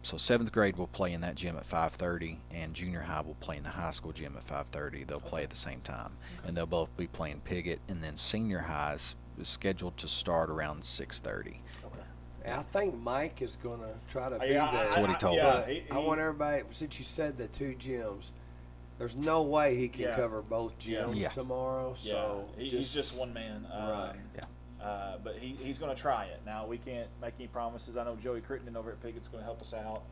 so 7th grade will play in that gym at 5:30, and junior high will play in the high school gym at 5:30. They'll play at the same time, and they'll both be playing Piggott. And then senior high is scheduled to start around 6:30. I think Mike is going to try to be Yeah, there. That's what he told me. I want everybody, since you said the 2 gyms, there's no way he can Yeah. cover both gyms Yeah. tomorrow. So he's just one man. Right. But he's going to try it. Now, we can't make any promises. I know Joey Crittenden over at Piggott's going to help us out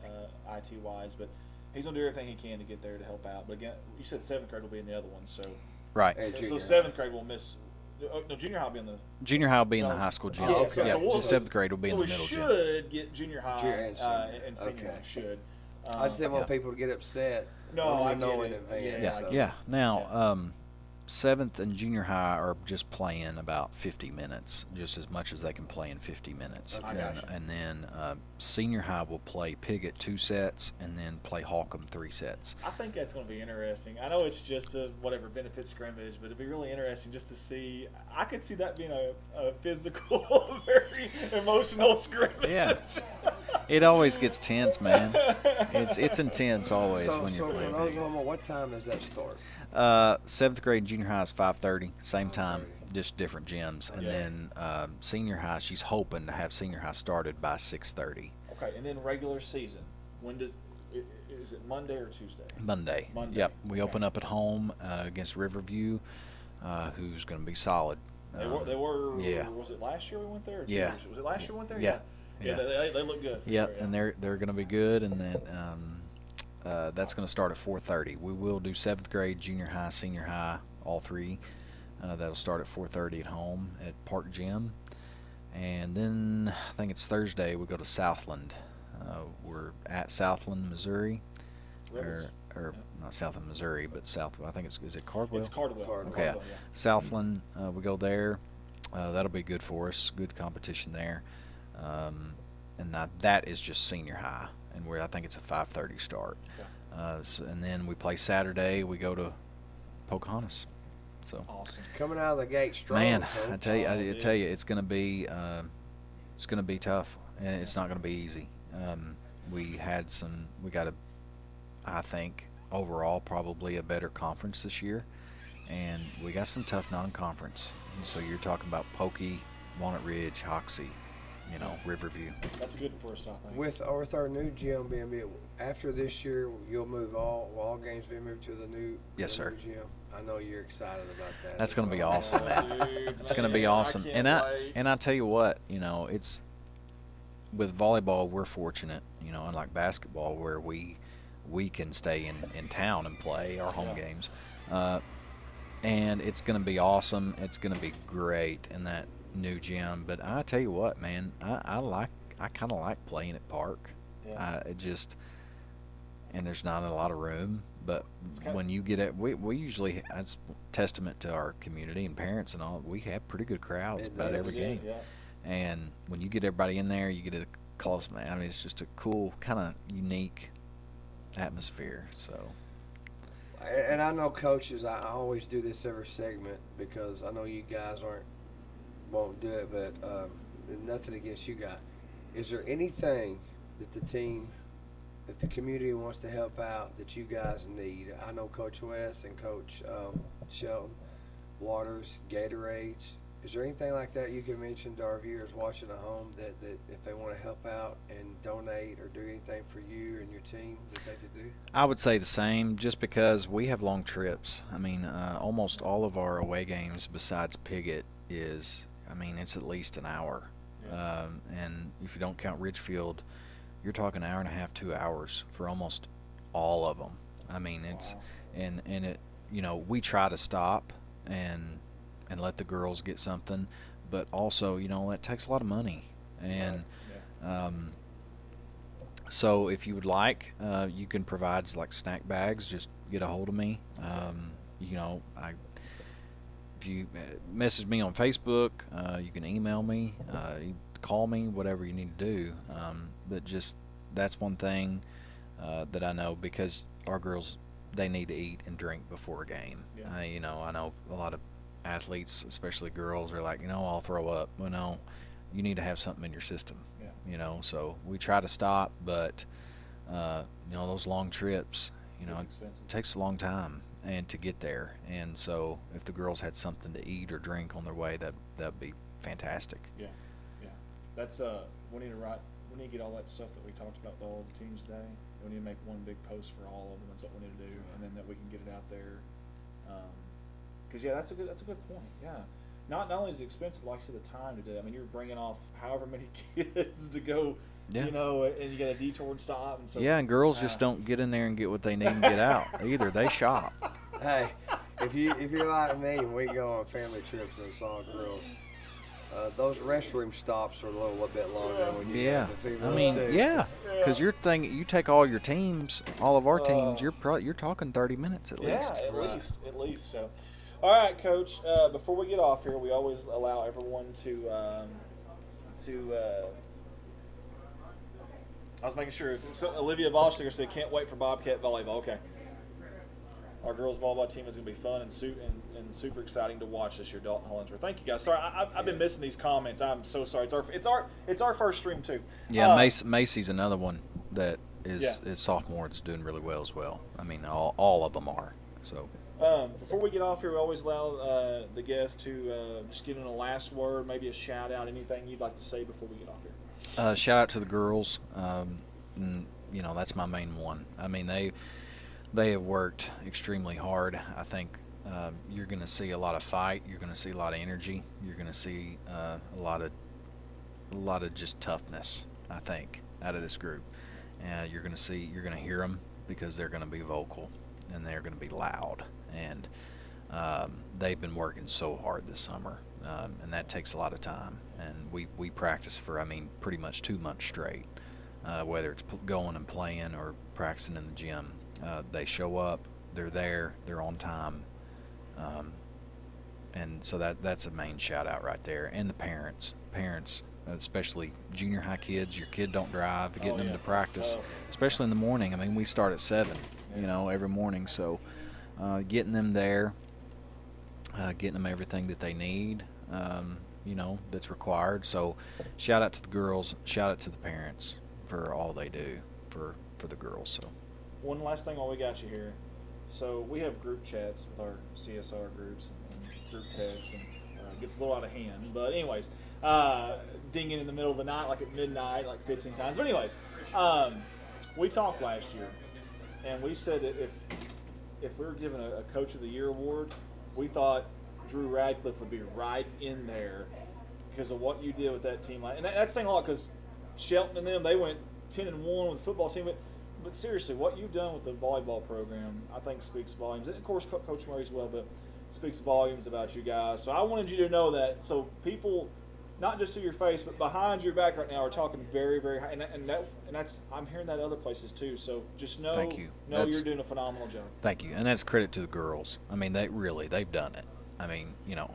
IT-wise, but he's going to do everything he can to get there to help out. But again, you said 7th grade will be in the other one, so Right. So 7th grade will miss. No, junior high will be in the. Junior high will be in the No, high school gym. yeah, okay. So we'll- 7th grade will be in the middle So gym. we should get junior high and senior Okay. high. Should. I just didn't want people to get upset. No, when I we know get in it. advance. Yeah, so. yeah. Now, 7th and junior high are just playing about 50 minutes, just as much as they can play in 50 minutes. Okay. I gotcha. And then senior high will play Piggott 2 sets, and then play Holcomb 3 sets. I think that's going to be interesting. I know it's just a whatever benefit scrimmage, but it'd be really interesting just to see. I could see that being a physical, very emotional scrimmage. Yeah. It always gets tense, man. It's intense always So, when so you're for playing. those Piggott. home, what time does that start? 7th grade junior high is 5:30, same time, just different gyms. And Yeah. then senior high, she's hoping to have senior high started by 6:30. Okay, and then regular season. When is it Monday or Tuesday? Monday. Monday. Yep. We open up at home against Riverview, who's going to be solid. They were. Yeah. Was it last year we went there? Or 2 Yeah. years? Was it last year we went there? Yeah. Yeah. They look good. For Yep. Sure, yeah. And they're going to be good, and then that's going to start at 4:30. We will do 7th grade, junior high, senior high, all 3. That'll start at 4:30 at home at Park Gym. And then I think it's Thursday we go to Southland. We're at Southland, Missouri, Rebels. or not Southland, Missouri, but South. I think is it Cardwell? It's Cardwell. Okay, Cardwell, yeah. Southland. We go there. That'll be good for us. Good competition there. And that is just senior high, and I think it's a 5:30 start. Okay. And then we play Saturday. We go to Pocahontas. So awesome. Coming out of the gate strong. man, folks. I tell you, it's going to be tough, and it's not going to be easy. We got I think overall probably a better conference this year, and we got some tough non-conference. So you're talking about Pokey, Walnut Ridge, Hoxie, Riverview. That's good for us, I think. With our new gym being after this year, you'll move all games being moved to the new. Yes, the sir. New gym. I know you're excited about that. That's going to be awesome, man. Dude, It's going to be man, awesome. I can't And wait. I tell you what, it's with volleyball we're fortunate, unlike basketball where we can stay in town and play our home games. And it's going to be awesome. It's going to be great in that new gym. But I tell you what, man, I kind of like playing at Park. Yeah. And there's not a lot of room, but when you get it, we usually, that's testament to our community and parents and all. We have pretty good crowds about every game. Yeah. And when you get everybody in there, you get a close. I mean, it's just a cool, kind of unique atmosphere. So. And I know coaches, I always do this every segment because I know you guys won't do it, but nothing against you guys. Is there anything that the team, if the community wants to help out, that you guys need? I know Coach West and Coach Shelton, Waters, Gatorades. Is there anything like that you can mention to our viewers watching at home that if they want to help out and donate or do anything for you and your team that they could do? I would say the same, just because we have long trips. I mean, almost all of our away games besides Piggott it's at least an hour. Yeah. And if you don't count Ridgefield, you're talking an hour and a half, 2 hours for almost all of them. I mean, it's, and it, we try to stop and let the girls get something, but also, it takes a lot of money. And, So if you would like, you can provide like snack bags. Just get a hold of me. You know, if you message me on Facebook, you can email me, you call me, whatever you need to do. But just that's one thing that I know, because our girls, they need to eat and drink before a game. Yeah. You know, I know a lot of athletes, especially girls, are like, you know, I'll throw up. Well, no, you need to have something in your system. Yeah. You know, so we try to stop, but you know, those long trips, you know, It's expensive. it takes a long time and to get there. And so if the girls had something to eat or drink on their way, that'd be fantastic. Yeah, yeah. That's we need to get all that stuff that we talked about with all the teams today. We need to make one big post for all of them. That's what we need to do, and then that we can get it out there. Because yeah, that's a good point. Yeah, not only is it expensive, but like I said, the time to do it. I mean, you're bringing off however many kids to go. Yeah. You know, and you got a detour and stop, and so Yeah, and girls just don't get in there and get what they need and get out either. They shop. Hey, if you're like me and we go on family trips and saw girls, those restroom stops are a little bit longer when you Yeah, have the females I mean, too. yeah, because you take all your teams, all of our teams, you're talking 30 minutes at least. Yeah, at least. So, all right, Coach. Before we get off here, we always allow everyone to. I was making sure. So Olivia Volschliger said, "Can't wait for Bobcat volleyball." Okay. Our girls volleyball team is going to be fun and super exciting to watch this year, Dalton Hollinsworth. Thank you guys. Sorry, I've been missing these comments. I'm so sorry. It's our first stream too. Yeah, Macy's another one that is sophomore. It's doing really well as well. I mean, all of them are. So. Before we get off here, we always allow the guests to just give in a last word, maybe a shout out, anything you'd like to say before we get off here. Shout out to the girls. And, you know, that's my main one. I mean, they have worked extremely hard. I think you're going to see a lot of fight. You're going to see a lot of energy. You're going to see a lot of just toughness, I think, out of this group. And you're going to hear them because they're going to be vocal and they're going to be loud. And they've been working so hard this summer, and that takes a lot of time. And we practice for, I mean, pretty much 2 months straight, whether it's going and playing or practicing in the gym. They show up, they're there, they're on time, and so that's a main shout out right there. And the parents, especially junior high kids. Your kid don't drive, getting them to practice, especially in the morning. I mean, we start at 7, you know, every morning. So getting them there, getting them everything that they need, you know, that's required. So shout out to the girls, shout out to the parents for all they do for the girls. So one last thing while we got you here. So we have group chats with our CSR groups and group texts, and gets a little out of hand. But anyways, dinging in the middle of the night, like at midnight, like 15 times. But anyways, we talked last year, and we said that if we were given a Coach of the Year award, we thought Drew Radcliffe would be right in there because of what you did with that team. And that's saying a lot because Shelton and them, they went 10-1 with the football team. But seriously, what you've done with the volleyball program, I think speaks volumes. And of course, Coach Murray as well, but speaks volumes about you guys. So I wanted you to know that. So people, not just to your face, but behind your back right now, are talking very, very high. And that's I'm hearing that other places too. So just know, Thank you. You're doing a phenomenal job. Thank you, and that's credit to the girls. I mean, they've done it. I mean, you know,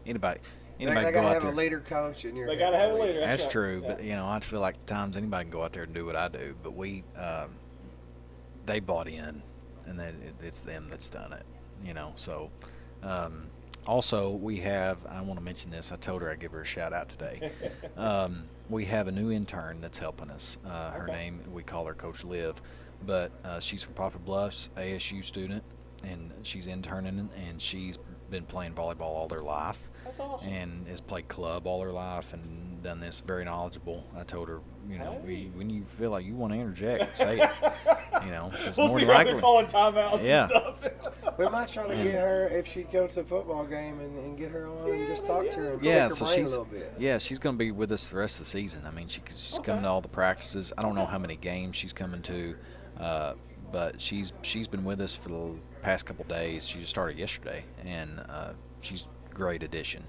anybody They go gotta out have there. a leader, coach, and They gotta have a leader. That's right. true, Yeah. but you know, I feel like at times anybody can go out there and do what I do, but they bought in, and then it's them that's done it. You know, so also we have. I want to mention this. I told her I'd give her a shout out today. We have a new intern that's helping us. Her name, we call her Coach Liv, but she's from Poplar Bluffs, ASU student, and she's interning, and she's been playing volleyball all her life. That's awesome. And has played club all her life and done this, very knowledgeable. I told her, you know, when you feel like you want to interject, say it. You know, because We'll more see than how they're likely, calling timeouts Yeah. and stuff. We might try to get her if she goes to a football game and get her on and just talk to her and yeah, pick her so brain a she's little bit. she's going to be with us the rest of the season. I mean, she's coming to all the practices. I don't know how many games she's coming to, but she's been with us for the past couple days. She just started yesterday, and she's a great addition.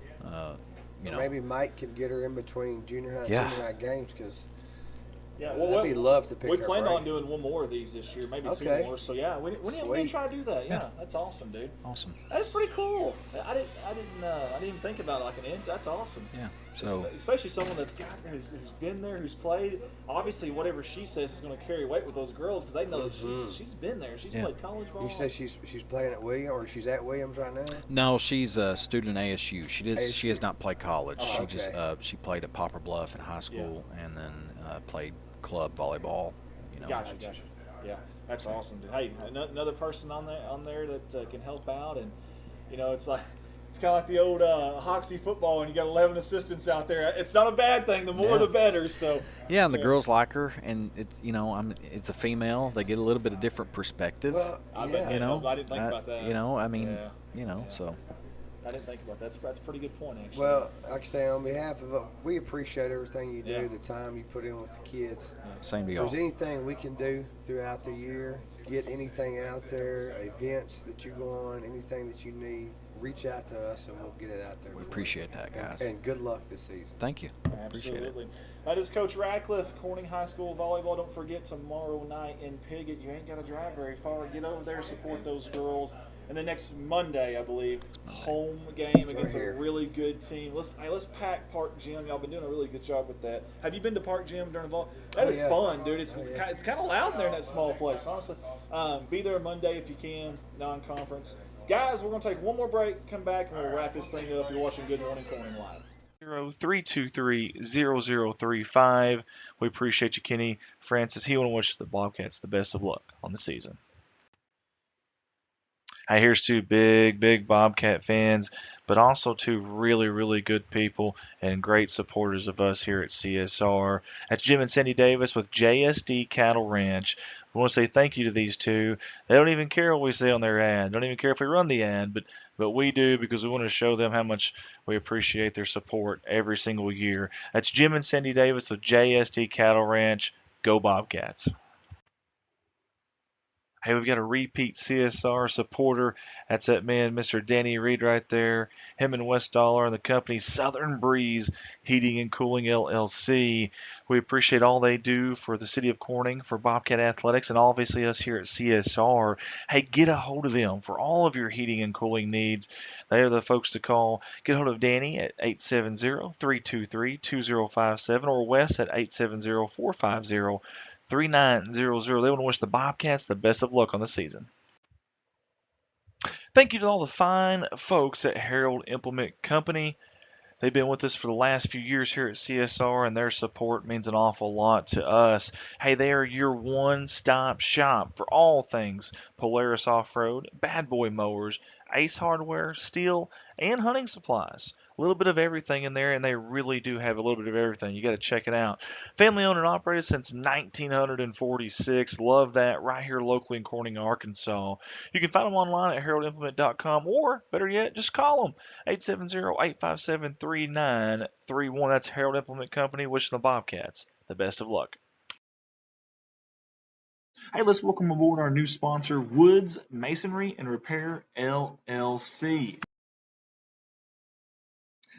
You know, Maybe Mike can get her in between junior high and Yeah. senior high games because Yeah, I'd love to pick we her planned brain. on doing one more of these this year, maybe Okay. 2 more. So yeah, we didn't try to do that. Yeah, that's awesome, dude. Awesome. That's pretty cool. I didn't even think about it like an ins. That's awesome. Yeah. So especially someone who's been there, who's played. Obviously, whatever she says is going to carry weight with those girls because they know that she's been there. She's played college ball. You say she's playing at Williams, or she's at Williams right now? no, she's a student at ASU. She ASU. has not played college. Oh, She okay. just she played at Poplar Bluff in high school and then played club volleyball. Gotcha. Yeah, that's awesome, dude. Hey, another person on there that can help out, and it's like. It's kind of like the old Hoxie football, and you got 11 assistants out there. It's not a bad thing. The more, the better. So yeah, and the girls like her, and it's it's a female. They get a little bit of different perspective. Well, I didn't think about that. So. I didn't think about that. That's a pretty good point, actually. Well, like I say, on behalf of we appreciate everything you do, Yeah. the time you put in with the kids. Same to If y'all. there's anything we can do throughout the year, get anything out there, events that you go on, anything that you need, reach out to us and we'll get it out there. We appreciate that, guys. And good luck this season. Thank you. Appreciate it. Absolutely. That is Coach Radcliffe, Corning High School volleyball. Don't forget tomorrow night in Piggott. You ain't got to drive very far. Get over there, support those girls. And then next Monday, I believe, home game against a really good team. Let's pack Park Gym. Y'all been doing a really good job with that. Have you been to Park Gym during the ball? That is fun, dude. It's kind of loud in there in that small place, honestly. Be there Monday if you can, non-conference. Guys, we're going to take one more break, come back, and we'll wrap this thing up. You're watching Good Morning Corning Live. 323-0035. We appreciate you, Kenny Francis. He want to wish the Bobcats the best of luck on the season. Hey, here's two big Bobcat fans, but also two really good people and great supporters of us here at CSR. That's Jim and Cindy Davis with JSD Cattle Ranch. We want to say thank you to these two. They don't even care what we say on their ad. Don't even care if we run the ad, but we do because we want to show them how much we appreciate their support every single year. That's Jim and Cindy Davis with JSD Cattle Ranch. Go Bobcats. Hey, we've got a repeat CSR supporter. That's that man, Mr. Danny Reed right there. Him and West Dollar and the company Southern Breeze Heating and Cooling LLC. We appreciate all they do for the city of Corning, for Bobcat Athletics, and obviously us here at CSR. Hey, get a hold of them for all of your heating and cooling needs. They are the folks to call. Get a hold of Danny at 870-323-2057 or Wes at 870-450-3900. They want to wish the Bobcats the best of luck on the season. Thank you to all the fine folks at Harold Implement Company. They've been with us for the last few years here at CSR, and their support means an awful lot to us. Hey, they are your one-stop shop for all things Polaris Off-Road, Bad Boy Mowers, Ace Hardware, steel, and hunting supplies. A little bit of everything in there, and they really do have a little bit of everything. You got to check it out. Family owned and operated since 1946. Love that. Right here locally in Corning, Arkansas. You can find them online at heraldimplement.com, or better yet, just call them 870-857-3931. That's Harold Implement Company, wishing the Bobcats the best of luck. Hey, let's welcome aboard our new sponsor, Woods Masonry and Repair LLC.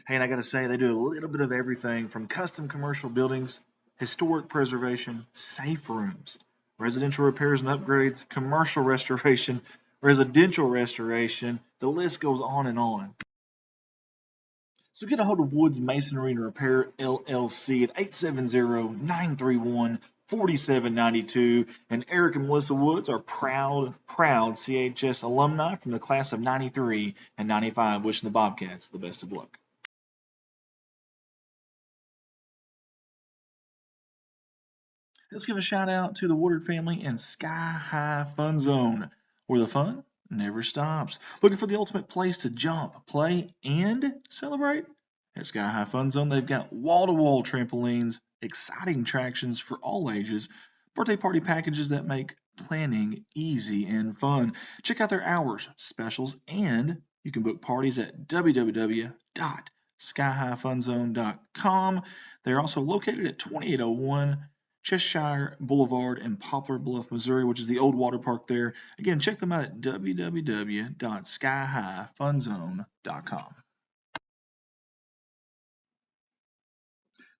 Hey, and I got to say, they do a little bit of everything from custom commercial buildings, historic preservation, safe rooms, residential repairs and upgrades, commercial restoration, residential restoration. The list goes on and on. So get a hold of Woods Masonry and Repair LLC at 870-931-4792. And Eric and Melissa Woods are proud CHS alumni from the class of 93 and 95, wishing the Bobcats the best of luck. Let's give a shout out to the Woodard family and Sky High Fun Zone, where the fun never stops. Looking for the ultimate place to jump, play, and celebrate? At Sky High Fun Zone, they've got wall-to-wall trampolines, exciting attractions for all ages, birthday party packages that make planning easy and fun. Check out their hours, specials, and you can book parties at www.skyhighfunzone.com. They're also located at 2801 Cheshire Boulevard in Poplar Bluff, Missouri, which is the old water park there. Again, check them out at www.skyhighfunzone.com.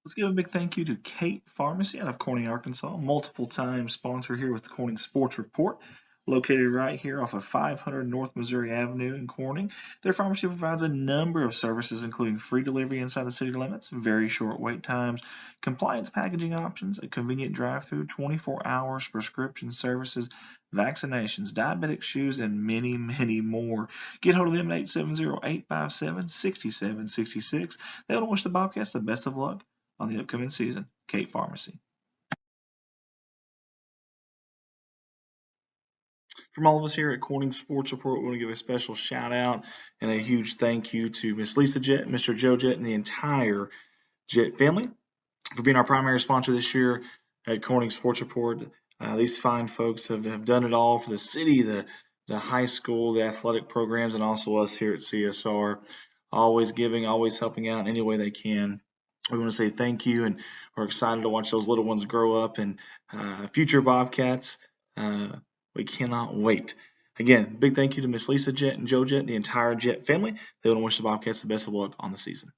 Let's give a big thank you to Kate Pharmacy out of Corning, Arkansas, multiple time sponsor here with the Corning Sports Report, located right here off of 500 North Missouri Avenue in Corning. Their pharmacy provides a number of services, including free delivery inside the city limits, very short wait times, compliance packaging options, a convenient drive-through, 24 hours prescription services, vaccinations, diabetic shoes, and many, many more. Get hold of them at 870-857-6766. They want to wish the Bobcats the best of luck on the upcoming season. Kate Pharmacy. From all of us here at Corning Sports Report, we want to give a special shout out and a huge thank you to Miss Lisa Jett, Mr. Joe Jett, and the entire Jett family for being our primary sponsor this year at Corning Sports Report. These fine folks have done it all for the city, the high school, the athletic programs, and also us here at CSR. Always giving, always helping out in any way they can. We want to say thank you, and we're excited to watch those little ones grow up and future Bobcats. We cannot wait. Again, big thank you to Miss Lisa Jett and Joe Jett, the entire Jett family. They want to wish the Bobcats the best of luck on the season.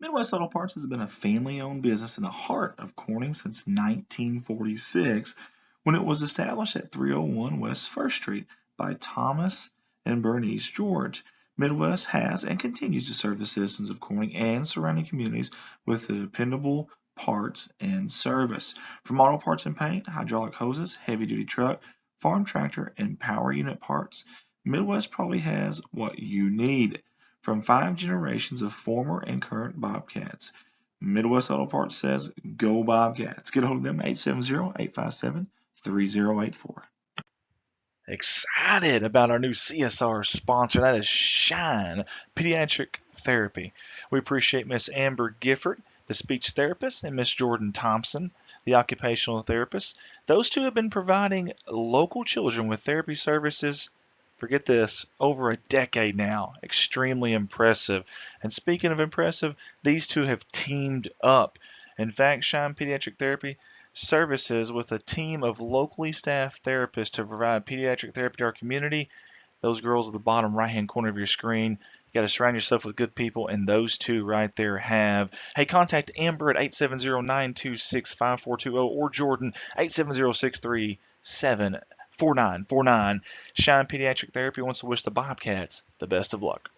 Midwest Auto Parts has been a family-owned business in the heart of Corning since 1946, when it was established at 301 West 1st Street by Thomas and Bernice George. Midwest has and continues to serve the citizens of Corning and surrounding communities with the dependable parts and service. From auto parts and paint, hydraulic hoses, heavy-duty truck, farm tractor, and power unit parts, Midwest probably has what you need. From 5 generations of former and current Bobcats, Midwest Auto Parts says, go Bobcats. Get a hold of them at 870-857-3084. Excited about our new CSR sponsor. That is Shine Pediatric Therapy. We appreciate Miss Amber Gifford, the speech therapist, and Miss Jordan Thompson, the occupational therapist. Those two have been providing local children with therapy services, forget this, over a decade now. Extremely impressive. And speaking of impressive, these two have teamed up. In fact, Shine Pediatric Therapy services with a team of locally staffed therapists to provide pediatric therapy to our community. Those girls at the bottom right-hand corner of your screen. You got to surround yourself with good people, and those two right there have. Hey, contact Amber at 870-926-5420 or Jordan 870-637-4949. Shine Pediatric Therapy wants to wish the Bobcats the best of luck.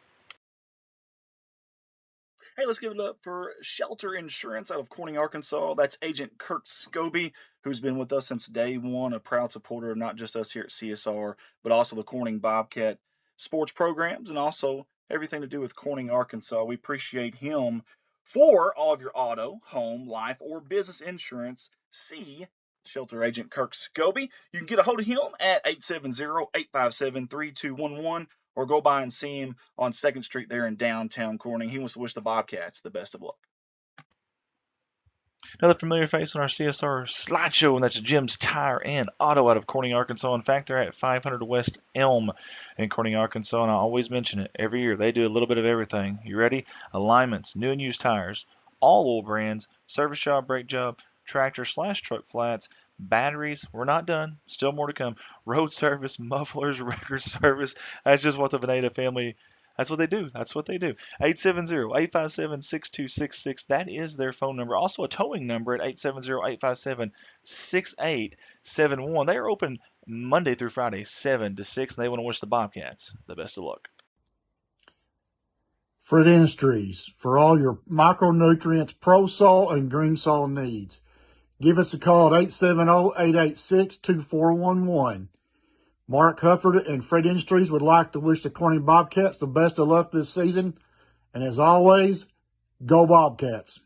Hey, let's give it up for Shelter Insurance out of Corning, Arkansas. That's Agent Kurt Scobie, who's been with us since day one, a proud supporter of not just us here at CSR, but also the Corning Bobcat sports programs and also everything to do with Corning, Arkansas. We appreciate him for all of your auto, home, life, or business insurance. See Shelter Agent Kirk Scobie. You can get a hold of him at 870-857-3211. Or go by and see him on 2nd Street there in downtown Corning. He wants to wish the Bobcats the best of luck. Another familiar face on our CSR slideshow, and that's Jim's Tire and Auto out of Corning, Arkansas. In fact, they're at 500 West Elm in Corning, Arkansas, and I always mention it every year. They do a little bit of everything. You ready? Alignments, new and used tires, all oil brands, service job, brake job, tractor/truck flats, batteries, we're not done, still more to come, road service, mufflers, record service. That's just what the Veneta family, that's what they do. 870-857-6266. That is their phone number. Also a towing number at 870-857-6871. They are open Monday through Friday, 7 to 6, and they want to wish the Bobcats the best of luck. Fred Industries, for all your micronutrients, pro-sol, and green sol needs. Give us a call at 870-886-2411. Mark Hufford and Fred Industries would like to wish the Corning Bobcats the best of luck this season. And as always, go Bobcats.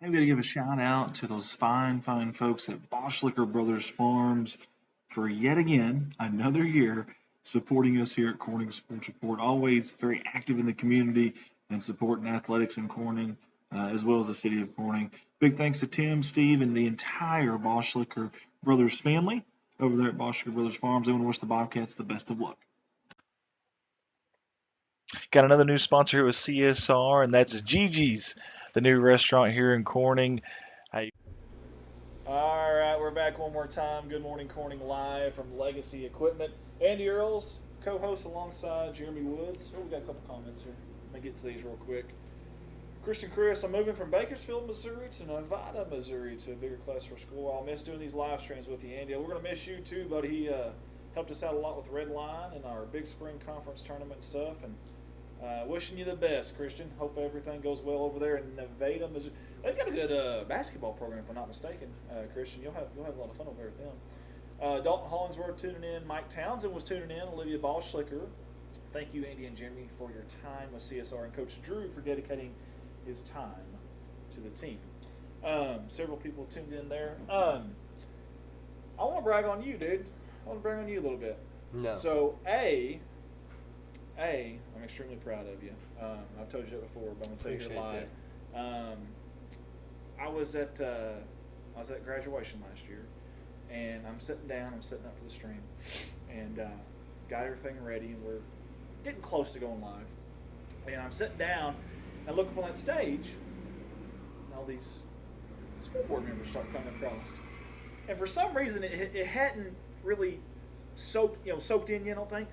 Hey, we got to give a shout out to those fine folks at Boschlicker Brothers Farms for yet again, another year, supporting us here at Corning Sports Report. Always very active in the community and supporting athletics in Corning, as well as the city of Corning. Big thanks to Tim, Steve, and the entire Boschlicker Brothers family over there at Boschlicker Brothers Farms. I want to wish the Bobcats the best of luck. Got another new sponsor here with CSR, and that's Gigi's, the new restaurant here in Corning. All right, we're back one more time. Good Morning Corning live from Legacy Equipment. Andy Earls, co-host alongside Jeremy Woods. Oh, we got a couple comments here. Let me get to these real quick. Christian Chris, I'm moving from Bakersfield, Missouri to Nevada, Missouri to a bigger class for school. I'll miss doing these live streams with you, Andy. We're going to miss you too, buddy. He helped us out a lot with Red Line and our big spring conference tournament and stuff. And wishing you the best, Christian. Hope everything goes well over there in Nevada, Missouri. They've got a good basketball program, if I'm not mistaken, Christian. You'll have a lot of fun over there with them. Dalton Hollingsworth tuning in. Mike Townsend was tuning in. Olivia Ballschlicker. Thank you, Andy and Jeremy, for your time with CSR, and Coach Drew for dedicating his time to the team. Several people tuned in there. I want to brag on you, dude. I want to brag on you a little bit. No. So, I'm extremely proud of you. I've told you that before, but I'm going to tell you here live. I was at graduation last year, and I'm sitting up for the stream, and got everything ready, and we're getting close to going live. And I'm sitting down, and look up on that stage, and all these school board members start coming across. And for some reason, it hadn't really soaked in yet, I don't think.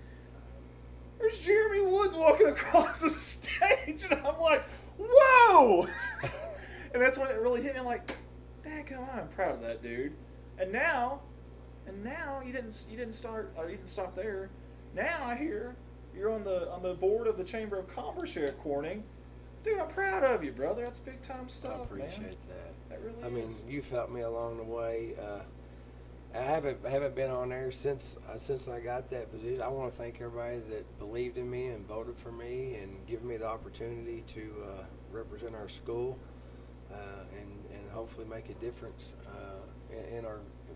There's Jeremy Woods walking across the stage, and I'm like, whoa! And that's when it really hit me. I'm like, dadgum, I'm proud of that dude. And now you didn't stop there. Now I hear you're on the board of the Chamber of Commerce here at Corning. Dude, I'm proud of you, brother. That's big time stuff, man. I appreciate that. That really is. I mean, you've helped me along the way. I haven't been on there since I got that position. I want to thank everybody that believed in me and voted for me and given me the opportunity to represent our school and hopefully make a difference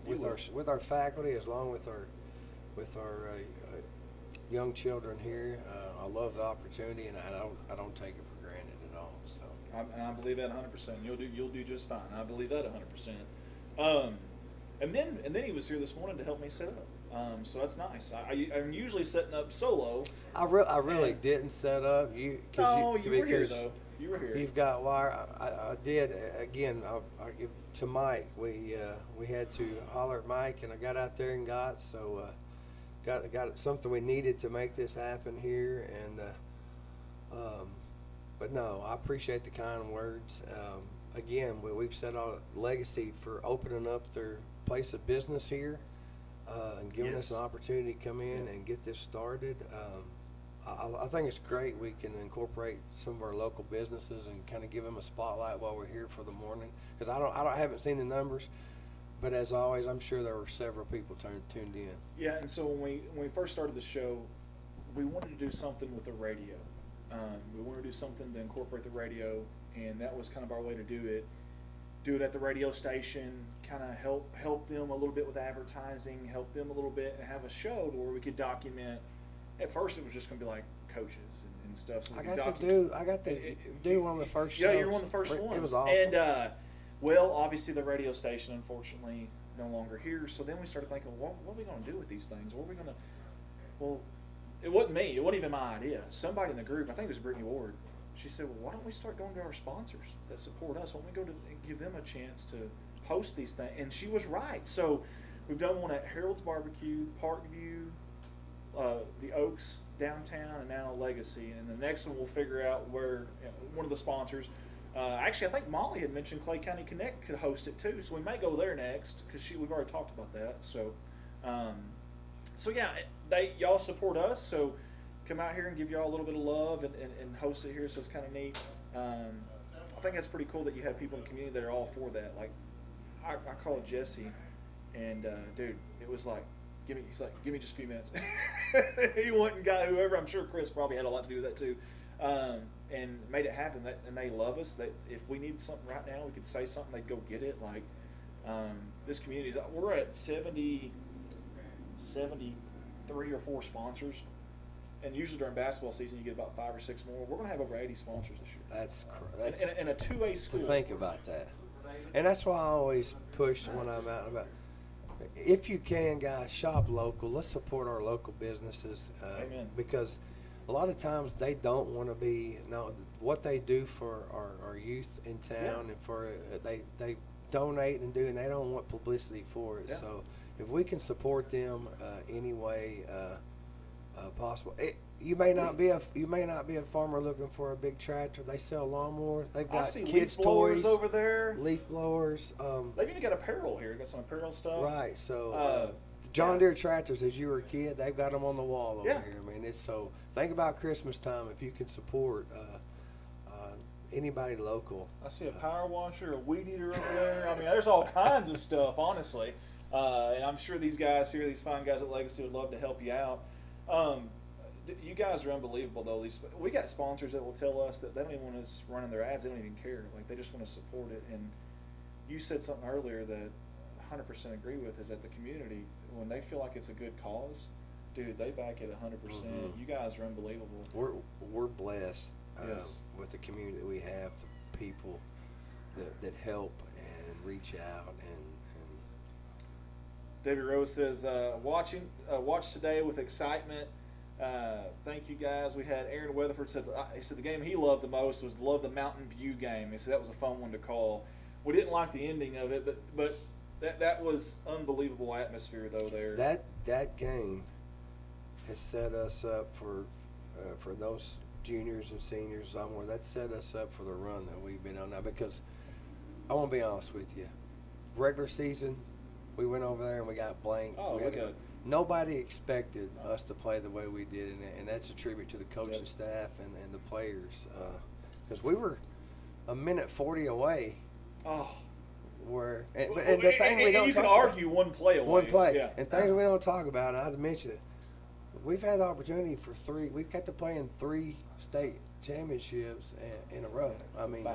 with our faculty, as long with our young children here. I love the opportunity, and I don't take it for granted at all. So I believe that 100%. You'll do just fine. I believe that 100%. And then he was here this morning to help me set up. So that's nice. I'm usually setting up solo. I really didn't set up. You were here though. You were here. You've got wire. I did again. I'll give to Mike. We had to holler at Mike, and I got out there and got something we needed to make this happen here. And but no, I appreciate the kind words. Again, we've set our legacy for opening up their place of business here and giving us an opportunity to come in and get this started. I think it's great we can incorporate some of our local businesses and kind of give them a spotlight while we're here for the morning. Because I haven't seen the numbers, but as always, I'm sure there were several people tuned in. Yeah, and so when we first started the show, we wanted to do something with the radio. We wanted to do something to incorporate the radio, and that was kind of our way to do it. Do it at the radio station, kind of help them a little bit with advertising, help them a little bit, and have a show where we could document. At first, it was just going to be like coaches and stuff. So I got to do one of the first shows. Yeah, you're one of the first ones. It was awesome. And well, obviously the radio station, unfortunately, no longer here. So then we started thinking, what are we going to do with these things? What are we going to? Well, it wasn't me. It wasn't even my idea. Somebody in the group, I think it was Brittany Ward. She said, well, why don't we start going to our sponsors that support us? Why don't we go to and give them a chance to host these things? And she was right. So we've done one at Harold's Barbecue, Parkview, the Oaks downtown, and now Legacy. And the next one we'll figure out where one of the sponsors. Actually, I think Molly had mentioned Clay County Connect could host it too, so we may go there next because we've already talked about that. So, yeah, y'all support us, so come out here and give y'all a little bit of love and host it here. So it's kind of neat. I think that's pretty cool that you have people in the community that are all for that. Like I called Jesse, and dude, it was like. He's like, give me just a few minutes. He went and got whoever. I'm sure Chris probably had a lot to do with that too, and made it happen. And they love us. That if we need something right now, we could say something. They'd go get it. Like this community, we're at 73 or 4 sponsors, and usually during basketball season, you get about 5 or 6 more. We're gonna have over 80 sponsors this year. That's in a 2A school. To think about that, and that's why I always push when I'm out about. If you can, guys, shop local. Let's support our local businesses. Amen. Because a lot of times they don't want to be. No, what they do for our youth in town, and for they donate and do, and they don't want publicity for it. Yeah. So if we can support them anyway, possible. You may not be a farmer looking for a big tractor. They sell lawnmowers. They've I got see kids' leaf blowers toys over there. Leaf blowers. They've even got apparel here. Got some apparel stuff. Right. So John Deere tractors, as you were a kid, they've got them on the wall over here. I mean, it's so. Think about Christmas time if you can support anybody local. I see a power washer, a weed eater over there. I mean, there's all kinds of stuff, honestly. And I'm sure these guys here, these fine guys at Legacy, would love to help you out. You guys are unbelievable, though. We got sponsors that will tell us that they don't even want us running their ads. They don't even care. Like, they just want to support it. And you said something earlier that 100% agree with, is that the community, when they feel like it's a good cause, dude, they back it 100%. Mm-hmm. You guys are unbelievable. We're blessed Yes. with the community we have, the people that help and reach out and Debbie Rose says, watch today with excitement. Thank you guys. We had Aaron Weatherford said he said the game he loved the most was the Mountain View game. He said that was a fun one to call. We didn't like the ending of it, but that was unbelievable atmosphere though there. That game has set us up for those juniors and seniors somewhere. That set us up for the run that we've been on now. Because I want to be honest with you, regular season. We went over there and we got blanked. Oh, nobody expected us to play the way we did, and that's a tribute to the coaching staff and the players. Because we were a minute 40 away. Oh. And the thing we don't you talk can argue about, one play away. One play. Yeah. And things we don't talk about, I mentioned it. We've had the opportunity for three. We've got to play in 3 state championships in a row. I mean.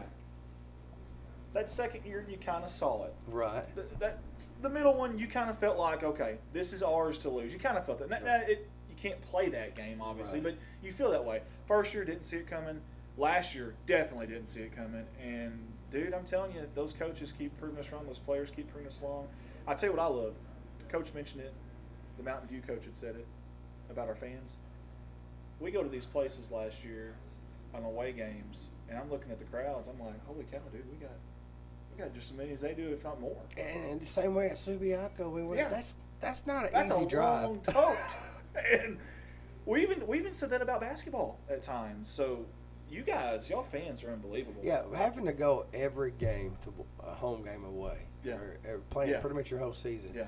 That second year, you kind of saw it. Right. The middle one, you kind of felt like, okay, this is ours to lose. You kind of felt that. You can't play that game, obviously, but you feel that way. First year, didn't see it coming. Last year, definitely didn't see it coming. And, dude, I'm telling you, those coaches keep proving us wrong. Those players keep proving us wrong. I'll tell you what I love. Coach mentioned it. The Mountain View coach had said it about our fans. We go to these places last year on away games, and I'm looking at the crowds. I'm like, holy cow, dude, we got just as many as they do, if not more. And the same way at Subiaco, we went. Yeah. That's not an That's easy a drive. long tote. And we even said that about basketball at times. So you guys, y'all fans are unbelievable. Yeah, having to go every game to a home game away. Yeah. Or playing pretty much your whole season. Yeah.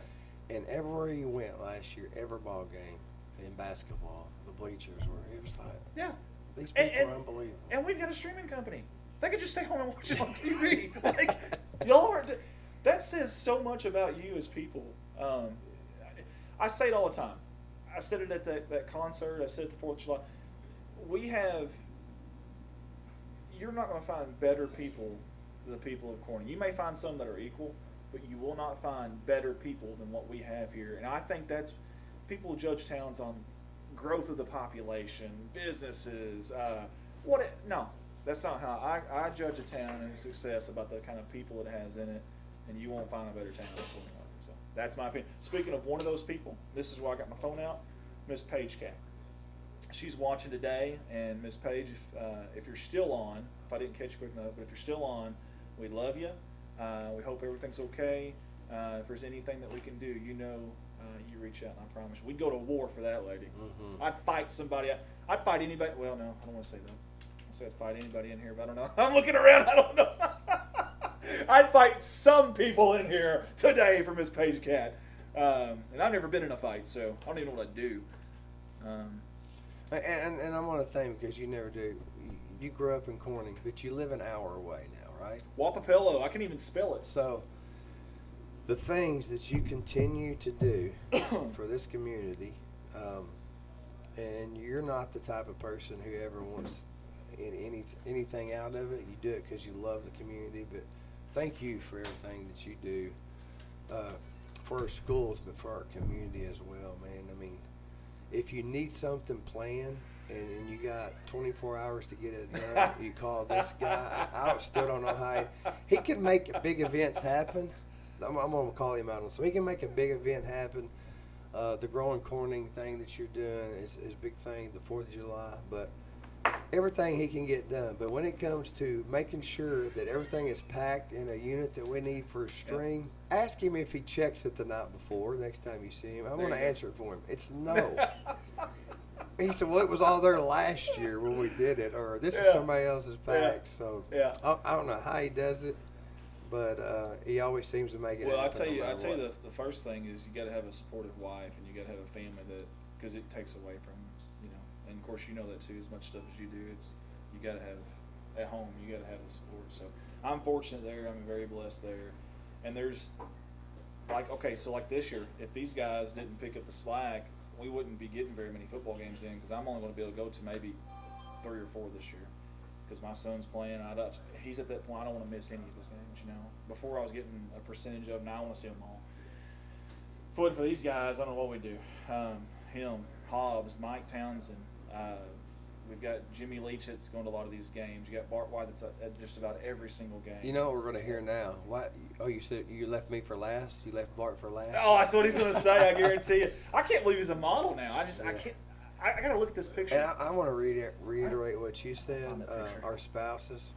And everywhere you went last year, every ball game in basketball, the bleachers were. It was like, these people are unbelievable. And we've got a streaming company. They could just stay home and watch it on TV. Like, y'all are. That says so much about you as people. I say it all the time. I said it at that concert. I said it at the 4th of July. You're not going to find better people than the people of Corning. You may find some that are equal, but you will not find better people than what we have here. And I think that's people judge towns on growth of the population, businesses. No. That's not how I judge a town and its success about the kind of people it has in it, and you won't find a better town than Corning. So that's my opinion. Speaking of one of those people, this is where I got my phone out, Miss Paige Cat. She's watching today, and Miss Paige, if you're still on, if I didn't catch you quick enough, but if you're still on, we love you. We hope everything's okay. If there's anything that we can do, you reach out, and I promise you. We'd go to war for that lady. Mm-hmm. I'd fight somebody. I'd fight anybody. Well, no, I don't want to say that. I said I'd fight anybody in here, but I don't know. I'm looking around. I don't know. I'd fight some people in here today for Miss Paige Cat. And I've never been in a fight, so I don't even know what I'd do. And I want to thank because you never do. You grew up in Corning, but you live an hour away now, right? Wapapello. I can even spell it. So the things that you continue to do for this community, and you're not the type of person who ever wants anything out of it. You do it because you love the community. But thank you for everything that you do for our schools, but for our community as well, man. I mean, if you need something planned and you got 24 hours to get it done, you call this guy. I still don't know how he can make big events happen. I'm going to call him out. So he can make a big event happen. The Growing Corning thing that you're doing is a big thing, the 4th of July. But everything he can get done. But when it comes to making sure that everything is packed in a unit that we need for a stream, ask him if he checks it the night before next time you see him. I'm going to answer it for him. It's no. he said, well, it was all there last year when we did it, or this is somebody else's pack. So I don't know how he does it, but he always seems to make it. Well, happen I tell you, no matter what. the first thing is you got to have a supportive wife, and you got to have a family because it takes away from, and of course you know that too. As much stuff as you do, you got to have at home. You got to have the support. So I'm fortunate there. I'm very blessed there, and there's like this year, if these guys didn't pick up the slack, we wouldn't be getting very many football games in because I'm only going to be able to go to maybe 3 or 4 this year because my son's playing. He's at that point. I don't want to miss any of his games. Before I was getting a percentage of them. Now I want to see them all. For these guys, I don't know what we do. Him, Hobbs, Mike Townsend. We've got Jimmy Leach that's going to a lot of these games. You got Bart White that's at just about every single game. You know what we're going to hear now? What? Oh, you said you left me for last? You left Bart for last? Oh, that's what he's going to say, I guarantee you. I can't believe he's a model now. I can't. I got to look at this picture. And I want to reiterate what you said, our spouses.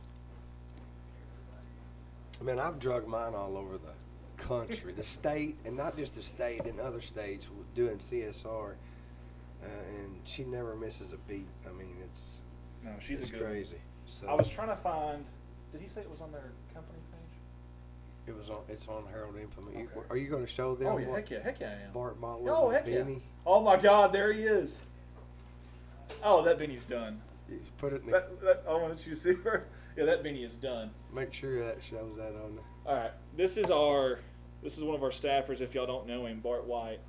Man, I've drugged mine all over the country, the state, and not just the state, in other states doing CSR. And she never misses a beat. I mean, it's she's crazy. So I was trying to find. Did he say it was on their company page? It's on Harold Implement. Okay. Are you going to show them? Oh yeah, heck yeah, I am. Bart Motley. Oh heck Beanie? yeah. Oh my God, there he is. Oh, that beanie's done. You put it in the. I wanted you to see her. Yeah, that beanie is done. Make sure that shows that on there. All right, this is one of our staffers. If y'all don't know him, Bart White.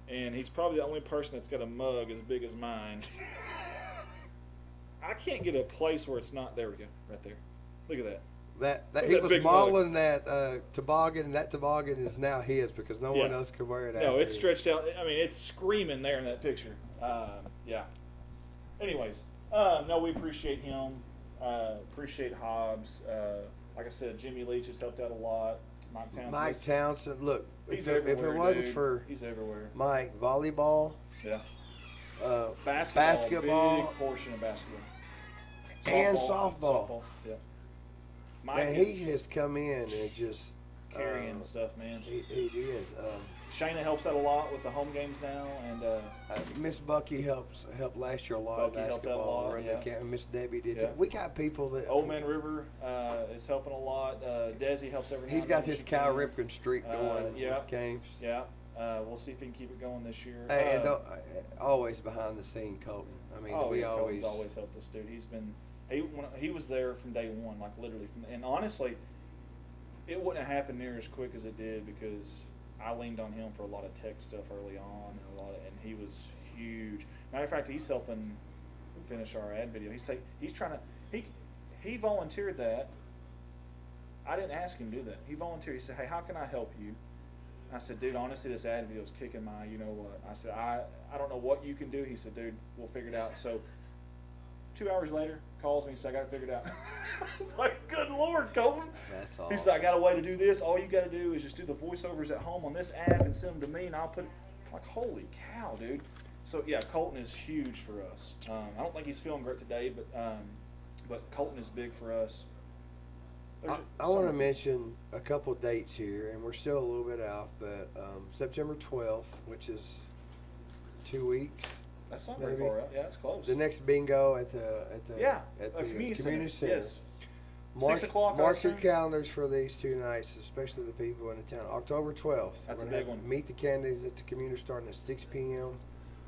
And he's probably the only person that's got a mug as big as mine. I can't get a place where it's not. There we go, right there. Look at that. That he was modeling that toboggan, and that toboggan is now his because no one else could wear it. No, it's stretched out. I mean, it's screaming there in that picture. Yeah. Anyways, no, we appreciate him. Appreciate Hobbs. Like I said, Jimmy Leach has helped out a lot. Mike Townsend, look, if it wasn't for he's everywhere. Mike, volleyball, basketball, big portion of basketball, and softball. Yeah, Mike, man, he has come in and just carrying stuff, man. He did. Shayna helps out a lot with the home games now, and Miss Bucky helped last year a lot of basketball. Miss Debbie did. We got people that. Old Man River is helping a lot. Desi helps every. He's got his Cal Ripken streak going with games. Yeah, we'll see if he can keep it going this year. And always behind the scene, Colton. I mean, Colton's always helped this dude. He was there from day one, like literally and honestly, it wouldn't have happened near as quick as it did because I leaned on him for a lot of tech stuff early on, and he was huge. Matter of fact, he's helping finish our ad video. He volunteered that. I didn't ask him to do that. He volunteered. He said, "Hey, how can I help you?" I said, "Dude, honestly, this ad video is kicking my, you know what?" I said, I don't know what you can do. He said, "Dude, we'll figure it out." So 2 hours later, calls me and said, "I got it figured out." I was like, "Good Lord, Colton." That's awesome. He said, "I got a way to do this. All you got to do is just do the voiceovers at home on this app and send them to me, and I'll put it." I'm like, holy cow, dude. So, yeah, Colton is huge for us. I don't think he's feeling great today, but Colton is big for us. I want to mention a couple dates here, and we're still a little bit out, but September 12th, which is 2 weeks. That's not very far out. Yeah, it's close. The next bingo at the community center. Yes. 6 o'clock. Mark your calendars for these 2 nights, especially the people in the town. October 12th. That's a big one. Meet the candidates at the community starting at 6 p.m.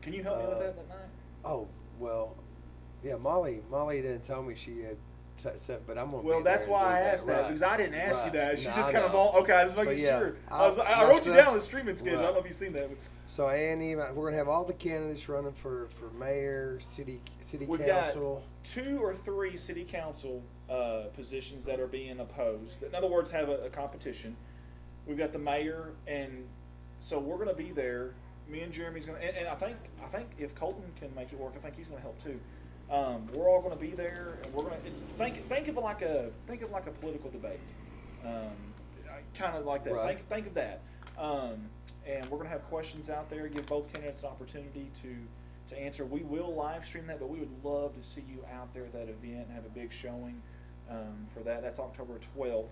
Can you help me with that night? Oh, well, yeah, Molly didn't tell me she had but I'm gonna. Well, that's why I asked that because I didn't ask you that. She just kind of okay. I was making sure. I wrote you down on the streaming schedule. I don't know if you've seen that. So Annie, we're gonna have all the candidates running for mayor, city We've council. Got 2 or 3 city council positions that are being opposed. In other words, have a competition. We've got the mayor, and so we're gonna be there. Me and Jeremy's gonna, and I think if Colton can make it work, I think he's gonna help too. We're all going to be there, and we're going to think of it like a political debate, kind of like that. Right. Think of that, and we're going to have questions out there. Give both candidates an opportunity to answer. We will live stream that, but we would love to see you out there at that event and have a big showing for that. That's October 12th.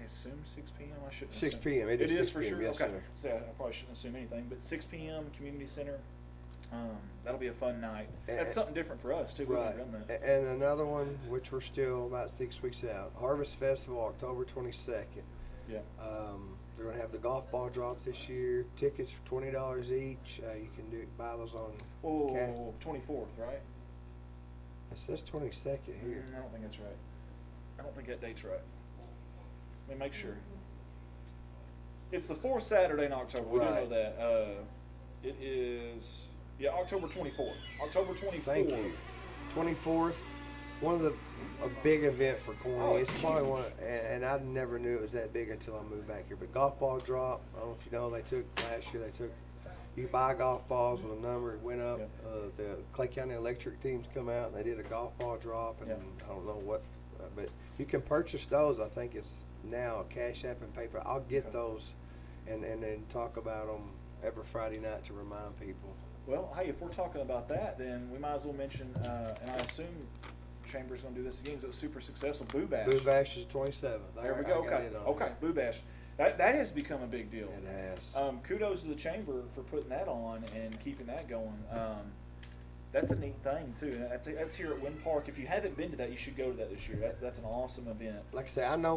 assume 6 p.m. I shouldn't 6 assume. p.m. It is 6 for p.m., sure. yes, Okay. sir. So I probably shouldn't assume anything, but 6 p.m. Community Center. That'll be a fun night. That's something different for us too. We've Right. never done that. And another one, which we're still about 6 weeks out, Harvest Festival, October 22nd. Yeah. They're going to have the golf ball drop this year. Tickets for $20 each. You can buy those on. Oh, 24th, right? It says 22nd here. I don't think that's right. I don't think that date's right. Let me make sure. It's the fourth Saturday in October. We do know Right. that. It is, October 24th. October 24th. Thank you. 24th. One of a big event for Corning. It's probably one, and I never knew it was that big until I moved back here. But golf ball drop. I don't know if you know, last year they took. You buy golf balls with a number. It went up. The Clay County Electric teams come out and they did a golf ball drop, and I don't know what, but you can purchase those. I think it's now Cash App and PayPal. I'll get those, and then talk about them every Friday night to remind people. Well, hey, if we're talking about that, then we might as well mention, and I assume Chamber's going to do this again because it was super successful. Boo Bash. Boo Bash is 27th. There we go. Okay. Boo Bash. That has become a big deal. It has. Kudos to the Chamber for putting that on and keeping that going. That's a neat thing too. That's here at Wynn Park. If you haven't been to that, you should go to that this year. That's an awesome event. Like I say, I know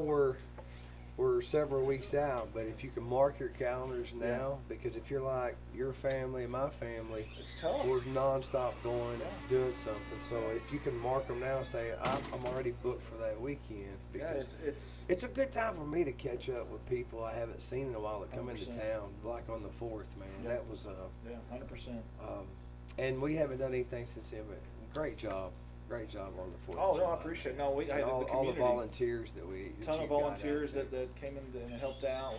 we're several weeks out, but if you can mark your calendars now, because if you're like your family and my family, it's tough. We're nonstop going, doing something. So if you can mark them now, say I'm already booked for that weekend. Because it's a good time for me to catch up with people I haven't seen in a while that come 100%. into town, like on the 4th, man. Yeah. That was 100%. And we haven't done anything since then, but great job. Great job on the 4th. Oh, no, I appreciate it. No, we had all, the all the community. volunteers that we. A ton of volunteers that came in and helped out.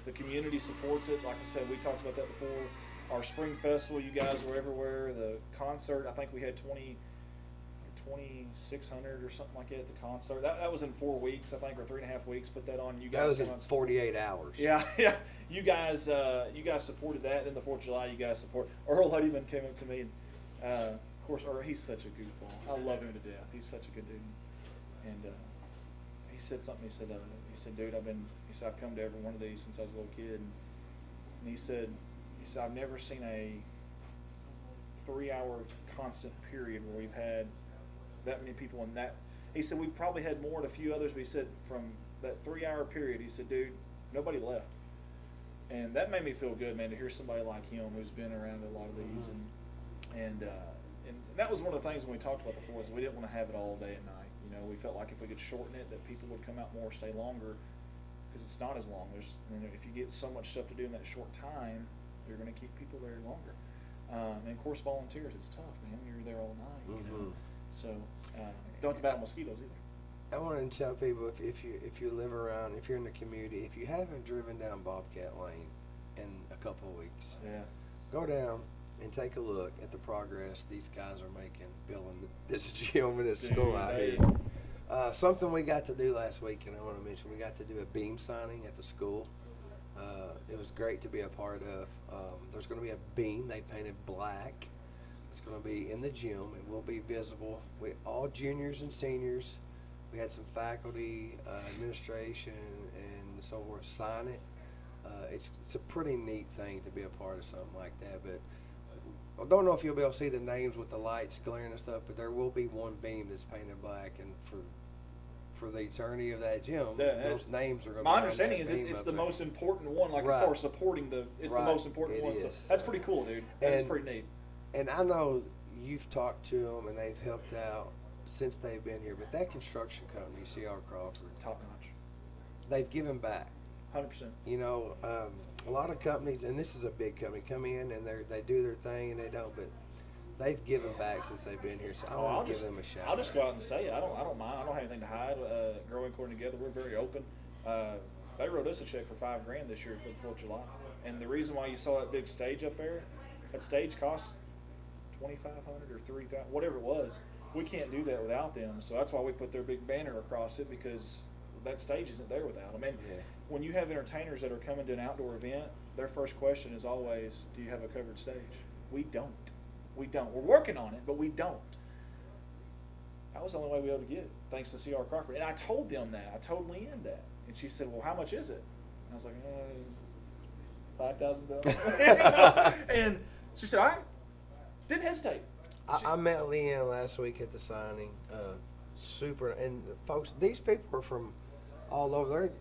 The community supports it. Like I said, we talked about that before. Our spring festival, you guys were everywhere. The concert, I think we had 2,600 or something like that at the concert. That was in 4 weeks, I think, or 3.5 weeks. Put that on. You guys That was came in on 48 hours. Yeah. You guys supported that. Then the 4th of July, you guys support. Earl Huddyman came up to me, and of course, Earl, he's such a goofball. I love him to death. He's such a good dude. And he said something. He said, dude, I've come to every one of these since I was a little kid. And he said, I've never seen a 3-hour constant period where we've had that many people in that. He said, we probably had more at a few others, but he said from that 3-hour period, he said, dude, nobody left. And that made me feel good, man, to hear somebody like him who's been around a lot of these. And that was one of the things when we talked about the 4th, we didn't want to have it all day and night. You know, we felt like if we could shorten it, that people would come out more, stay longer, because it's not as long. If you get so much stuff to do in that short time, you're going to keep people there longer. And of course, volunteers, it's tough, man. You're there all night, you know. So don't have to battle mosquitoes either. I want to tell people if you live around, if you're in the community, if you haven't driven down Bobcat Lane in a couple of weeks, go down and take a look at the progress these guys are making building this gym and this school out here. Something we got to do last week, and I want to mention, we got to do a beam signing at the school. It was great to be a part of. There's going to be a beam they painted black. It's going to be in the gym. It will be visible. All juniors and seniors. We had some faculty, administration, and so forth sign it. It's a pretty neat thing to be a part of something like that. But I don't know if you'll be able to see the names with the lights glaring and stuff. But there will be one beam that's painted black, and for the eternity of that gym, those names are going to be. My understanding is it's the most important one. Like as far as supporting the most important one. So that's pretty cool, dude. That's pretty neat. And I know you've talked to them and they've helped out since they've been here, but that construction company, C.R. Crawford, top notch. They've given back. 100%. You know, a lot of companies, and this is a big company, come in and they do their thing and they don't, but they've given back since they've been here. So I want to give them a shout. I'll just go out and say it. I don't mind. I don't have anything to hide. Growing Corn Together, we're very open. They wrote us a check for $5,000 this year for the 4th of July, and the reason why you saw that big stage up there, that stage cost $2,500 or $3,000, whatever it was. We can't do that without them, so that's why we put their big banner across it, because that stage isn't there without them. And when you have entertainers that are coming to an outdoor event, their first question is always, do you have a covered stage? We don't. We're working on it, but we don't. That was the only way we were able to get it, thanks to C.R. Crawford. And I told them that. I told Leanne that. And she said, well, how much is it? And I was like, $5,000. And she said, all right. Didn't hesitate. I met Leanne last week at the signing. Super. And folks, these people are from all over.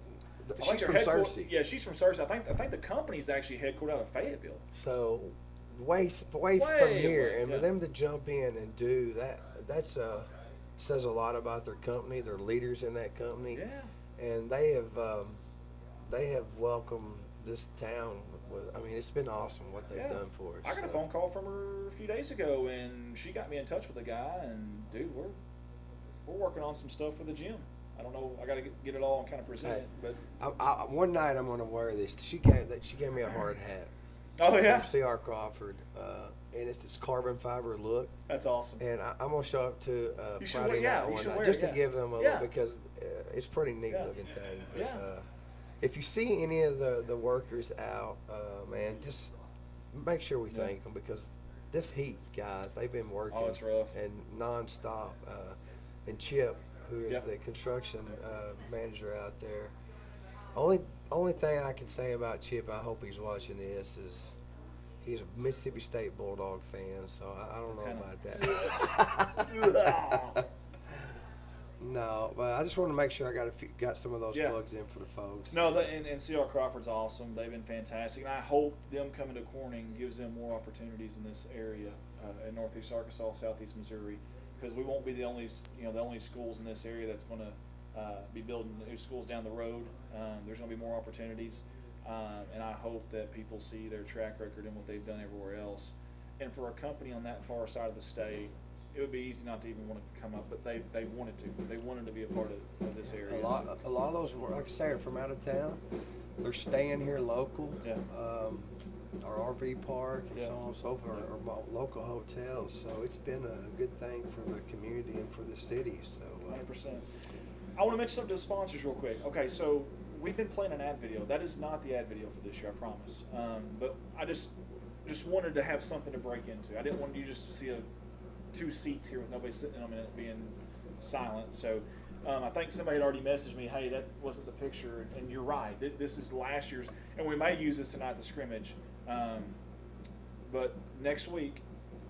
She's from Searcy. Yeah, she's from Searcy. I think the company's actually headquartered out of Fayetteville. So way from here, and for them to jump in and do that, says a lot about their company. They're leaders in that company. Yeah. And they have welcomed this town. I mean, it's been awesome what they've done for us. I got a phone call from her a few days ago, and she got me in touch with a guy. And dude, we're working on some stuff for the gym. I don't know. I got to get it all and kind of present it. But one night I'm going to wear this. She gave me a hard hat. Oh yeah. From C.R. Crawford, and it's this carbon fiber look. That's awesome. And I'm going to show up to Friday night one night just to give them a look, because it's a pretty neat looking thing. But, if you see any of the workers out, man, just make sure we thank them, because this heat, guys, they've been working. Oh, it's rough. And nonstop. And Chip, who is the construction manager out there. Only thing I can say about Chip, I hope he's watching this, is he's a Mississippi State Bulldog fan, so I don't know about that. No, but I just want to make sure I got some of those plugs in for the folks. No, and C.R. Crawford's awesome. They've been fantastic, and I hope them coming to Corning gives them more opportunities in this area in Northeast Arkansas, Southeast Missouri, because we won't be the only schools in this area that's going to be building new schools down the road. There's going to be more opportunities, and I hope that people see their track record and what they've done everywhere else. And for a company on that far side of the state, it would be easy not to even want to come up, but they wanted to. They wanted to be a part of this area. A lot of those, like I say, are from out of town. They're staying here local. Yeah. Our RV park and so on and so forth, or local hotels. So it's been a good thing for the community and for the city. So 100%. I want to mention something to the sponsors real quick. Okay, so we've been playing an ad video. That is not the ad video for this year, I promise. But I just wanted to have something to break into. I didn't want you just to see two seats here with nobody sitting in them and it being silent. So I think somebody had already messaged me, hey, that wasn't the picture, and you're right. This is last year's, and we may use this tonight at the scrimmage. But next week,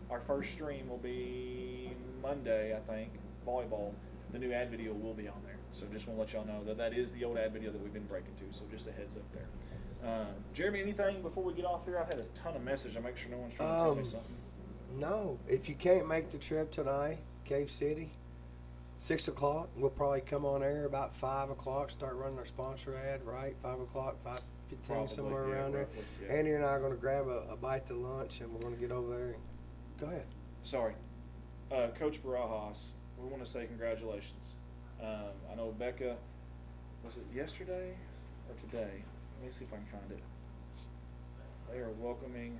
our first stream will be Monday, I think, volleyball. The new ad video will be on there. So just want to let y'all know that is the old ad video that we've been breaking to. So just a heads up there. Jeremy, anything before we get off here? I've had a ton of messages. I'll make sure no one's trying to tell me something. No. If you can't make the trip tonight, Cave City, 6 o'clock, we'll probably come on air about 5 o'clock, start running our sponsor ad, right? 5 o'clock, 5:15, somewhere around there. Yeah. Andy and I are going to grab a bite to lunch, and we're going to get over there. And go ahead. Sorry. Coach Barajas, we want to say congratulations. I know Becca, was it yesterday or today? Let me see if I can find it. They are welcoming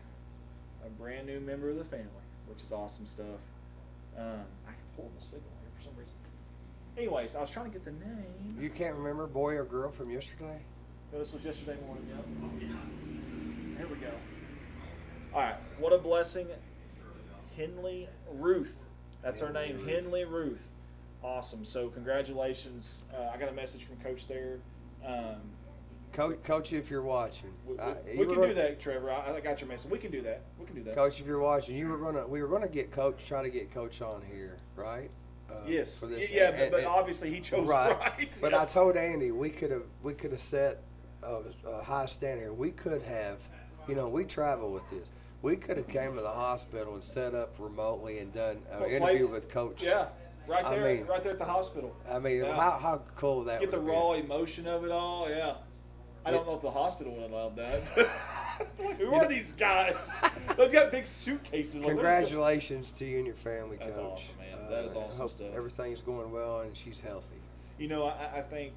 a brand new member of the family, which is awesome stuff. I have horrible signal here for some reason. Anyways, I was trying to get the name. You can't remember boy or girl from yesterday? No, this was yesterday morning, yeah. Here we go. All right, what a blessing. Henley Ruth. That's her name, Henley Ruth. Awesome. So congratulations. I got a message from Coach there. Coach, if you're watching, we can do that, Trevor. I got your message. We can do that. We can do that. Coach, if you're watching, we were gonna get Coach, try to get Coach on here, right? Yes. For this, yeah, but obviously he chose right. But I told Andy we could have set a high standard here. We could have, we travel with this. We could have came to the hospital and set up remotely and done an interview with Coach. Yeah. Right there at the hospital. I mean, how cool that would be. Get the raw emotion of it all, yeah. I don't know if the hospital would allow that. Who are these guys? They've got big suitcases. Congratulations to you and your family, Coach. That's awesome, man. That is awesome hope stuff. Everything's going well and she's healthy. I think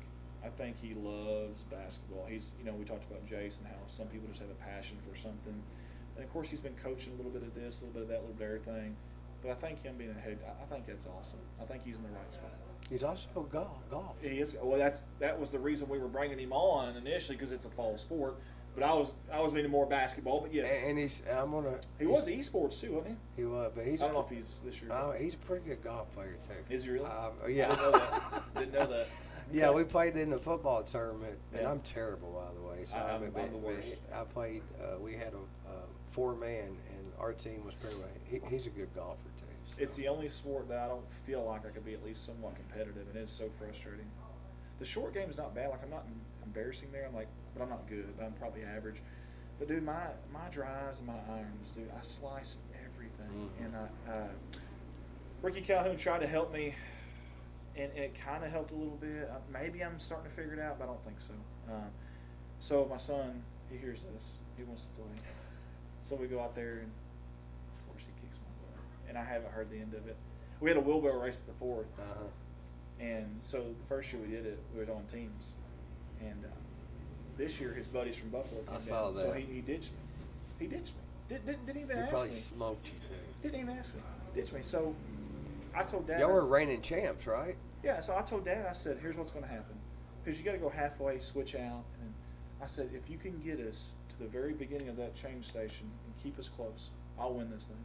he loves basketball. He's, we talked about Jason, how some people just have a passion for something. And, of course, he's been coaching a little bit of this, a little bit of that, a little bit of everything. But I think him being a head, I think that's awesome. I think he's in the right spot. He's also golf. He is. Well, that was the reason we were bringing him on initially, because it's a fall sport. But I was meaning more basketball. But yes, And he was esports too, wasn't He was, but he? I don't know if he's this year. He's a pretty good golf player too. Is he really? Yeah. I didn't know that. Didn't know that. Yeah, Okay. we played in the football tournament, and Yeah. I'm terrible, by the way. So I'm but the worst. I played. We had a 4-man, and our team was pretty. He's a good golfer too. So. It's the only sport that I don't feel like I could be at least somewhat competitive, and it's so frustrating. The short game is not bad. Like, I'm not embarrassing there. But I'm not good. But I'm probably average. But dude, my drives and my irons, dude, I slice everything. And Ricky Calhoun tried to help me, and it kind of helped a little bit. Maybe I'm starting to figure it out, but I don't think so. So my son, he hears this. He wants to play. So we go out there, and of course he kicks my butt. And I haven't heard the end of it. We had a wheelbarrow race at the 4th. And so the first year we did it, we were on teams. And this year his buddies from Buffalo came down. saw that. So he ditched me. He ditched me. Didn't even He ask probably me. smoked you too. Didn't even ask me. Ditched me. So I told Dad. Y'all were reigning champs, right? Yeah, so I told Dad, I said, here's what's going to happen. Because you got to go halfway, switch out. And I said, if you can get us to the very beginning of that change station and keep us close, I'll win this thing.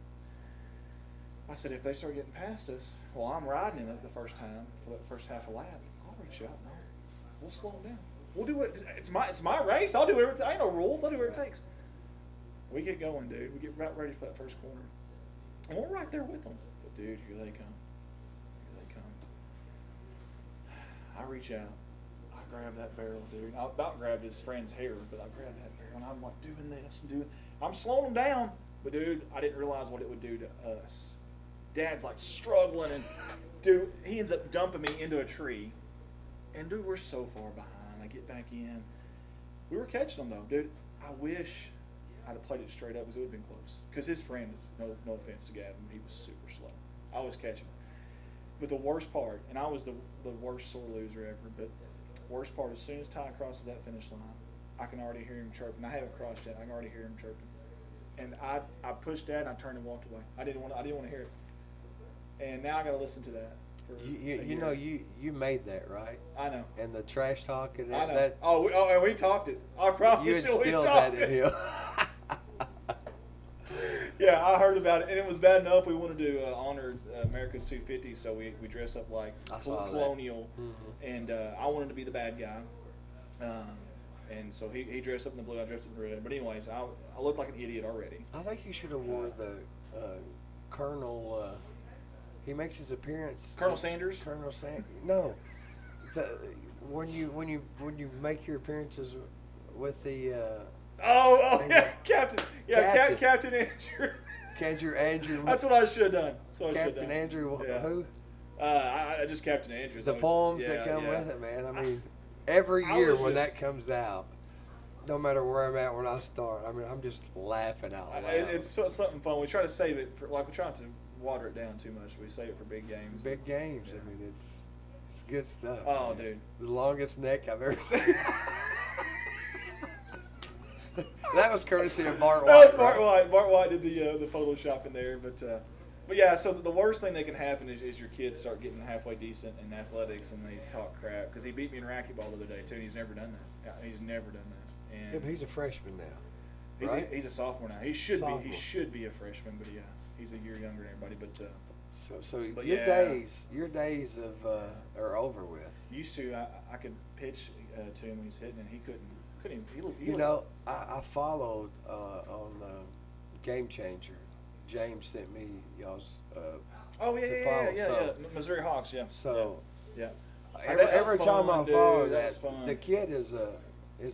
I said, if they start getting past us, well, I'm riding in it the first time for that first half a lap. I'll reach out. No, we'll slow them down. We'll do it. It's my race. I'll do whatever it takes. I ain't no rules. I'll do whatever it takes. We get going, dude. We get right ready for that first corner. And we're right there with them. But, dude, here they come. Here they come. I reach out. I grab that barrel, dude. I about grabbed his friend's hair, but I grabbed that barrel, and I'm like doing this and doing. I'm slowing them down, but dude, I didn't realize what it would do to us. Dad's like struggling, and dude, he ends up dumping me into a tree, and dude, we're so far behind. I get back in. We were catching them though, dude. I wish I'd have played it straight up because it would have been close. Because his friend is no offense to Gavin, he was super slow. I was catching him. But the worst part, and I was the worst sore loser ever, but worst part, as soon as Ty crosses that finish line, I can already hear him chirping. I haven't crossed yet. I can already hear him chirping. And I pushed Dad and I turned and walked away. I didn't want to hear it. And now I got to listen to that. You know you made that, right? I know. And the trash talk and I know. that. And we talked it. I promise you we instilled talked that in it. him. Yeah, I heard about it, and it was bad enough. We wanted to honor America's 250, so we dressed up like colonial, and I wanted to be the bad guy. And so he dressed up in the blue, I dressed up in the red. But anyways, I looked like an idiot already. I think you should have wore the Colonel. He makes his appearance. Colonel Sanders. Colonel Sanders. No, when you make your appearances with the. Yeah, Captain. Yeah, Captain Andrew. Andrew. That's what I should have done. Captain Andrew. Yeah. Who? I just Captain Andrew. The poems that come with it, man. I mean, every year when that comes out, no matter where I'm at when I start, I mean, I'm just laughing out loud. It's something fun. We try to save it for, like, we're trying to water it down too much. We save it for big games. Big games. I mean, it's good stuff. Oh, man. dude. The longest neck I've ever seen. That was courtesy of Bart White. That was Bart White. Bart White did the Photoshop in there, but yeah. So the worst thing that can happen is your kids start getting halfway decent in athletics and they talk crap. Because he beat me in racquetball the other day too, and he's never done that. Yeah, he's never done that. And yeah, but he's a freshman now. He's, right? He's a sophomore now. He should Sophomore. be. He should be a freshman, but yeah, he's a year younger than everybody. But your days of are over with. Used to, I could pitch to him when he's hitting, and he couldn't even. I followed on Game Changer. James sent me y'all's. Yeah. Missouri Hawks, yeah. So yeah. Every time I follow that, the kid is a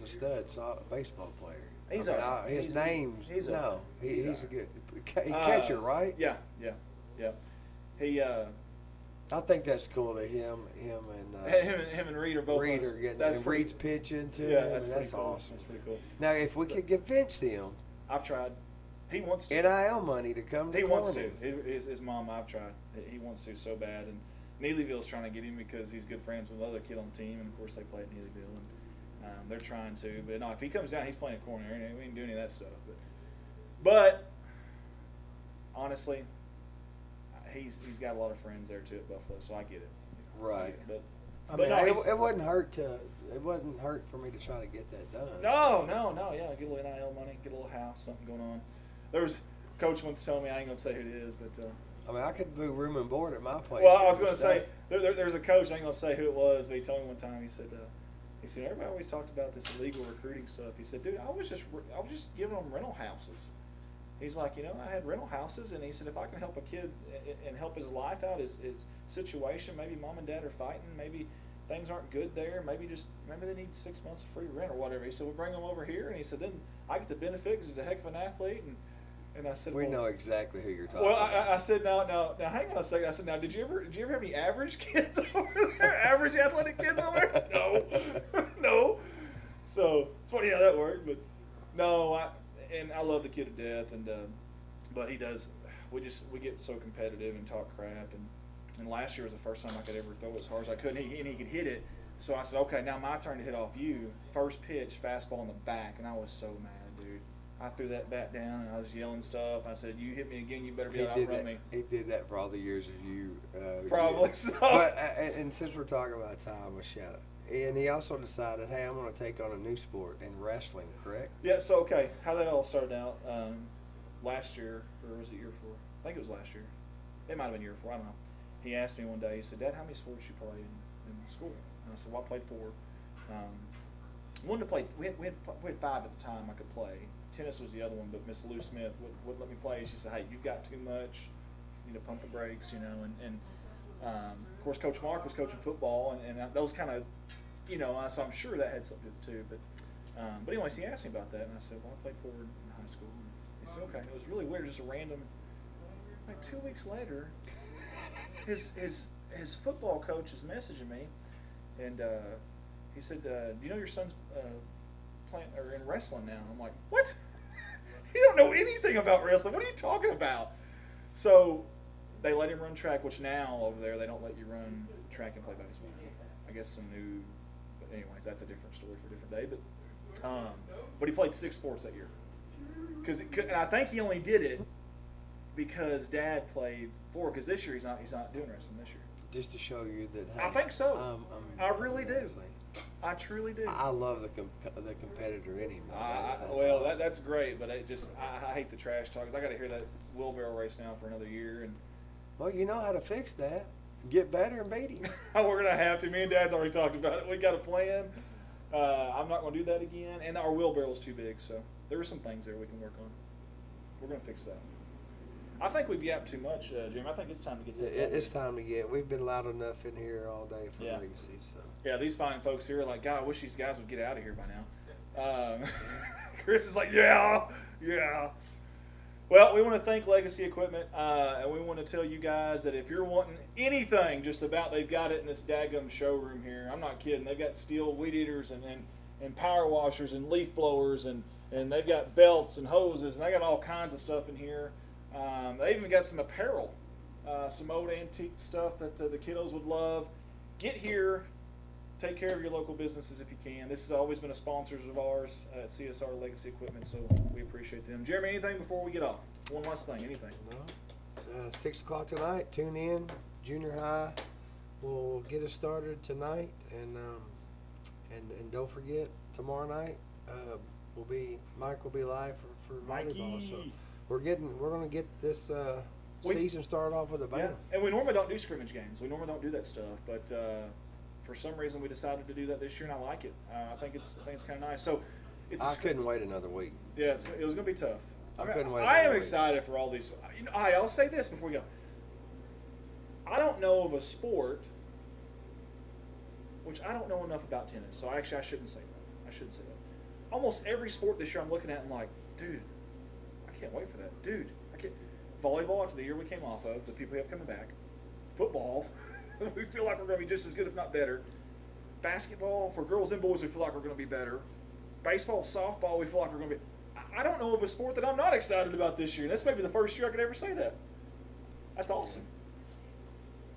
stud baseball player. He's he's a good catcher, right? Yeah. He. I think that's cool that him and Reed are both. Reed's pitching too. Yeah, that's cool. Awesome. That's pretty cool. Now, if we could convince him, I've tried. He wants to. NIL money to come to He wants to. His mom, I've tried. He wants to so bad, and Neelyville's trying to get him because he's good friends with another kid on the team, and of course they play at Neelyville, and they're trying to. But no, if he comes down, he's playing corner, and we ain't doing any of that stuff. But honestly, he's got a lot of friends there too at Buffalo, so I get it. Right. But I But mean, no, it, he's- it wouldn't hurt to. It wouldn't hurt for me to try to get that done. No, yeah, get a little NIL money, get a little house, something going on. There was Coach once told me, I ain't gonna say who it is, but I mean, I could do room and board at my place. well, I was gonna say there's a coach. I ain't gonna say who it was, but he told me one time. He said everybody always talked about this illegal recruiting stuff. He said, dude, I was just giving them rental houses. He's like, I had rental houses, and he said if I can help a kid and help his life out, his situation, maybe mom and dad are fighting, maybe things aren't good there, maybe they need 6 months of free rent or whatever. He said we bring them over here, and he said then I get the benefit because he's a heck of an athlete, and I said we well, know exactly who you're talking well, about. I said now hang on a second. I said now did you ever have any average kids over there? Average athletic kids over there? No, no. So it's funny how that worked, but no, I love the kid to death, and but he does. We get so competitive and talk crap, and last year was the first time I could ever throw as hard as I could, and he could hit it. So I said, okay, now my turn to hit off you. First pitch, fastball in the back, and I was so mad, dude. I threw that bat down, and I was yelling stuff. I said, you hit me again, you better be able to outrun me. He did that for all the years of you. Probably so. But, and since we're talking about time, a shout out. And he also decided, hey, I'm going to take on a new sport in wrestling, correct? Yeah, so, okay, how that all started out last year, or was it year before? I think it was last year. It might have been year before, I don't know. He asked me one day, he said, Dad, how many sports you play in school? And I said, well, I played 4. Wanted to play, we had 5 at the time I could play. Tennis was the other one, but Miss Lou Smith wouldn't let me play. She said, hey, you've got too much, you need to pump the brakes, and of course, Coach Mark was coaching football, and those kind of, so I'm sure that had something to do with it too. But anyways, he asked me about that, and I said, well, I played forward in high school. And he said, okay. It was really weird, just a random, like 2 weeks later, his football coach is messaging me, and he said, do you know your son's in wrestling now? I'm like, what? You don't know anything about wrestling. What are you talking about? So they let him run track, which now over there they don't let you run track and play baseball. I guess some new, but anyways, that's a different story for a different day. But he played 6 sports that year. And I think he only did it because Dad played 4. Because this year he's not doing wrestling this year. Just to show you that. Hey, I think so. I really do. I truly do. I love the competitor in him. That's great, but I hate the trash talk because I got to hear that wheelbarrow race now for another year. And well, you know how to fix that. Get better and beat him. We're gonna have to. Me and Dad's already talked about it. We got a plan. I'm not gonna do that again, and our wheelbarrow's too big, so there are some things there we can work on. We're gonna fix that. I think we've yapped too much, Jim. I think it's time to get to It's time to get. We've been loud enough in here all day for Legacy. So yeah, these fine folks here are like, God, I wish these guys would get out of here by now. Chris is like, yeah. Well, we want to thank Legacy Equipment, and we want to tell you guys that if you're wanting anything, just about, they've got it in this daggum showroom here. I'm not kidding. They've got steel weed eaters and power washers and leaf blowers, and they've got belts and hoses, and they got all kinds of stuff in here. They even got some apparel, some old antique stuff that the kiddos would love. Get here. Take care of your local businesses if you can. This has always been a sponsor of ours at CSR Legacy Equipment, so we appreciate them. Jeremy, anything before we get off? One last thing, anything? No. It's 6 o'clock tonight. Tune in. Junior high will get us started tonight, and don't forget tomorrow night Mike will be live for volleyball. So we're going to get this season started off with a bang. Yeah. And we normally don't do scrimmage games. We normally don't do that stuff, but for some reason we decided to do that this year, and I like it. I think it's kind of nice. So I couldn't wait another week. Yeah, it was going to be tough. I am excited for all these. I'll say this before we go. I don't know of a sport, which I don't know enough about tennis, so actually I shouldn't say that. Almost every sport this year I'm looking at and like, dude, I can't wait for that. Dude, I can't. Volleyball, after the year we came off of, the people we have coming back. Football, we feel like we're going to be just as good, if not better. Basketball, for girls and boys, we feel like we're going to be better. Baseball, softball, we feel like we're going to be. I don't know of a sport that I'm not excited about this year. That's maybe the first year I could ever say that. That's awesome.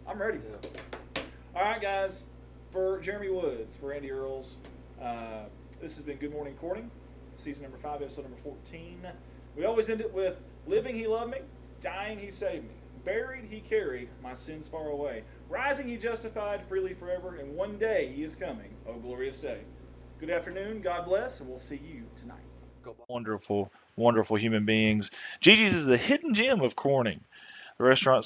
I'm ready. Yeah. All right, guys. For Jeremy Woods, for Andy Earls, this has been Good Morning Courting, season number 5, episode number 14. We always end it with living, he loved me, dying, he saved me, buried, he carried my sins far away. Rising, he justified freely forever, and one day he is coming. Oh, glorious day. Good afternoon, God bless, and we'll see you tonight. Wonderful, wonderful human beings. Gigi's is the hidden gem of Corning. The restaurant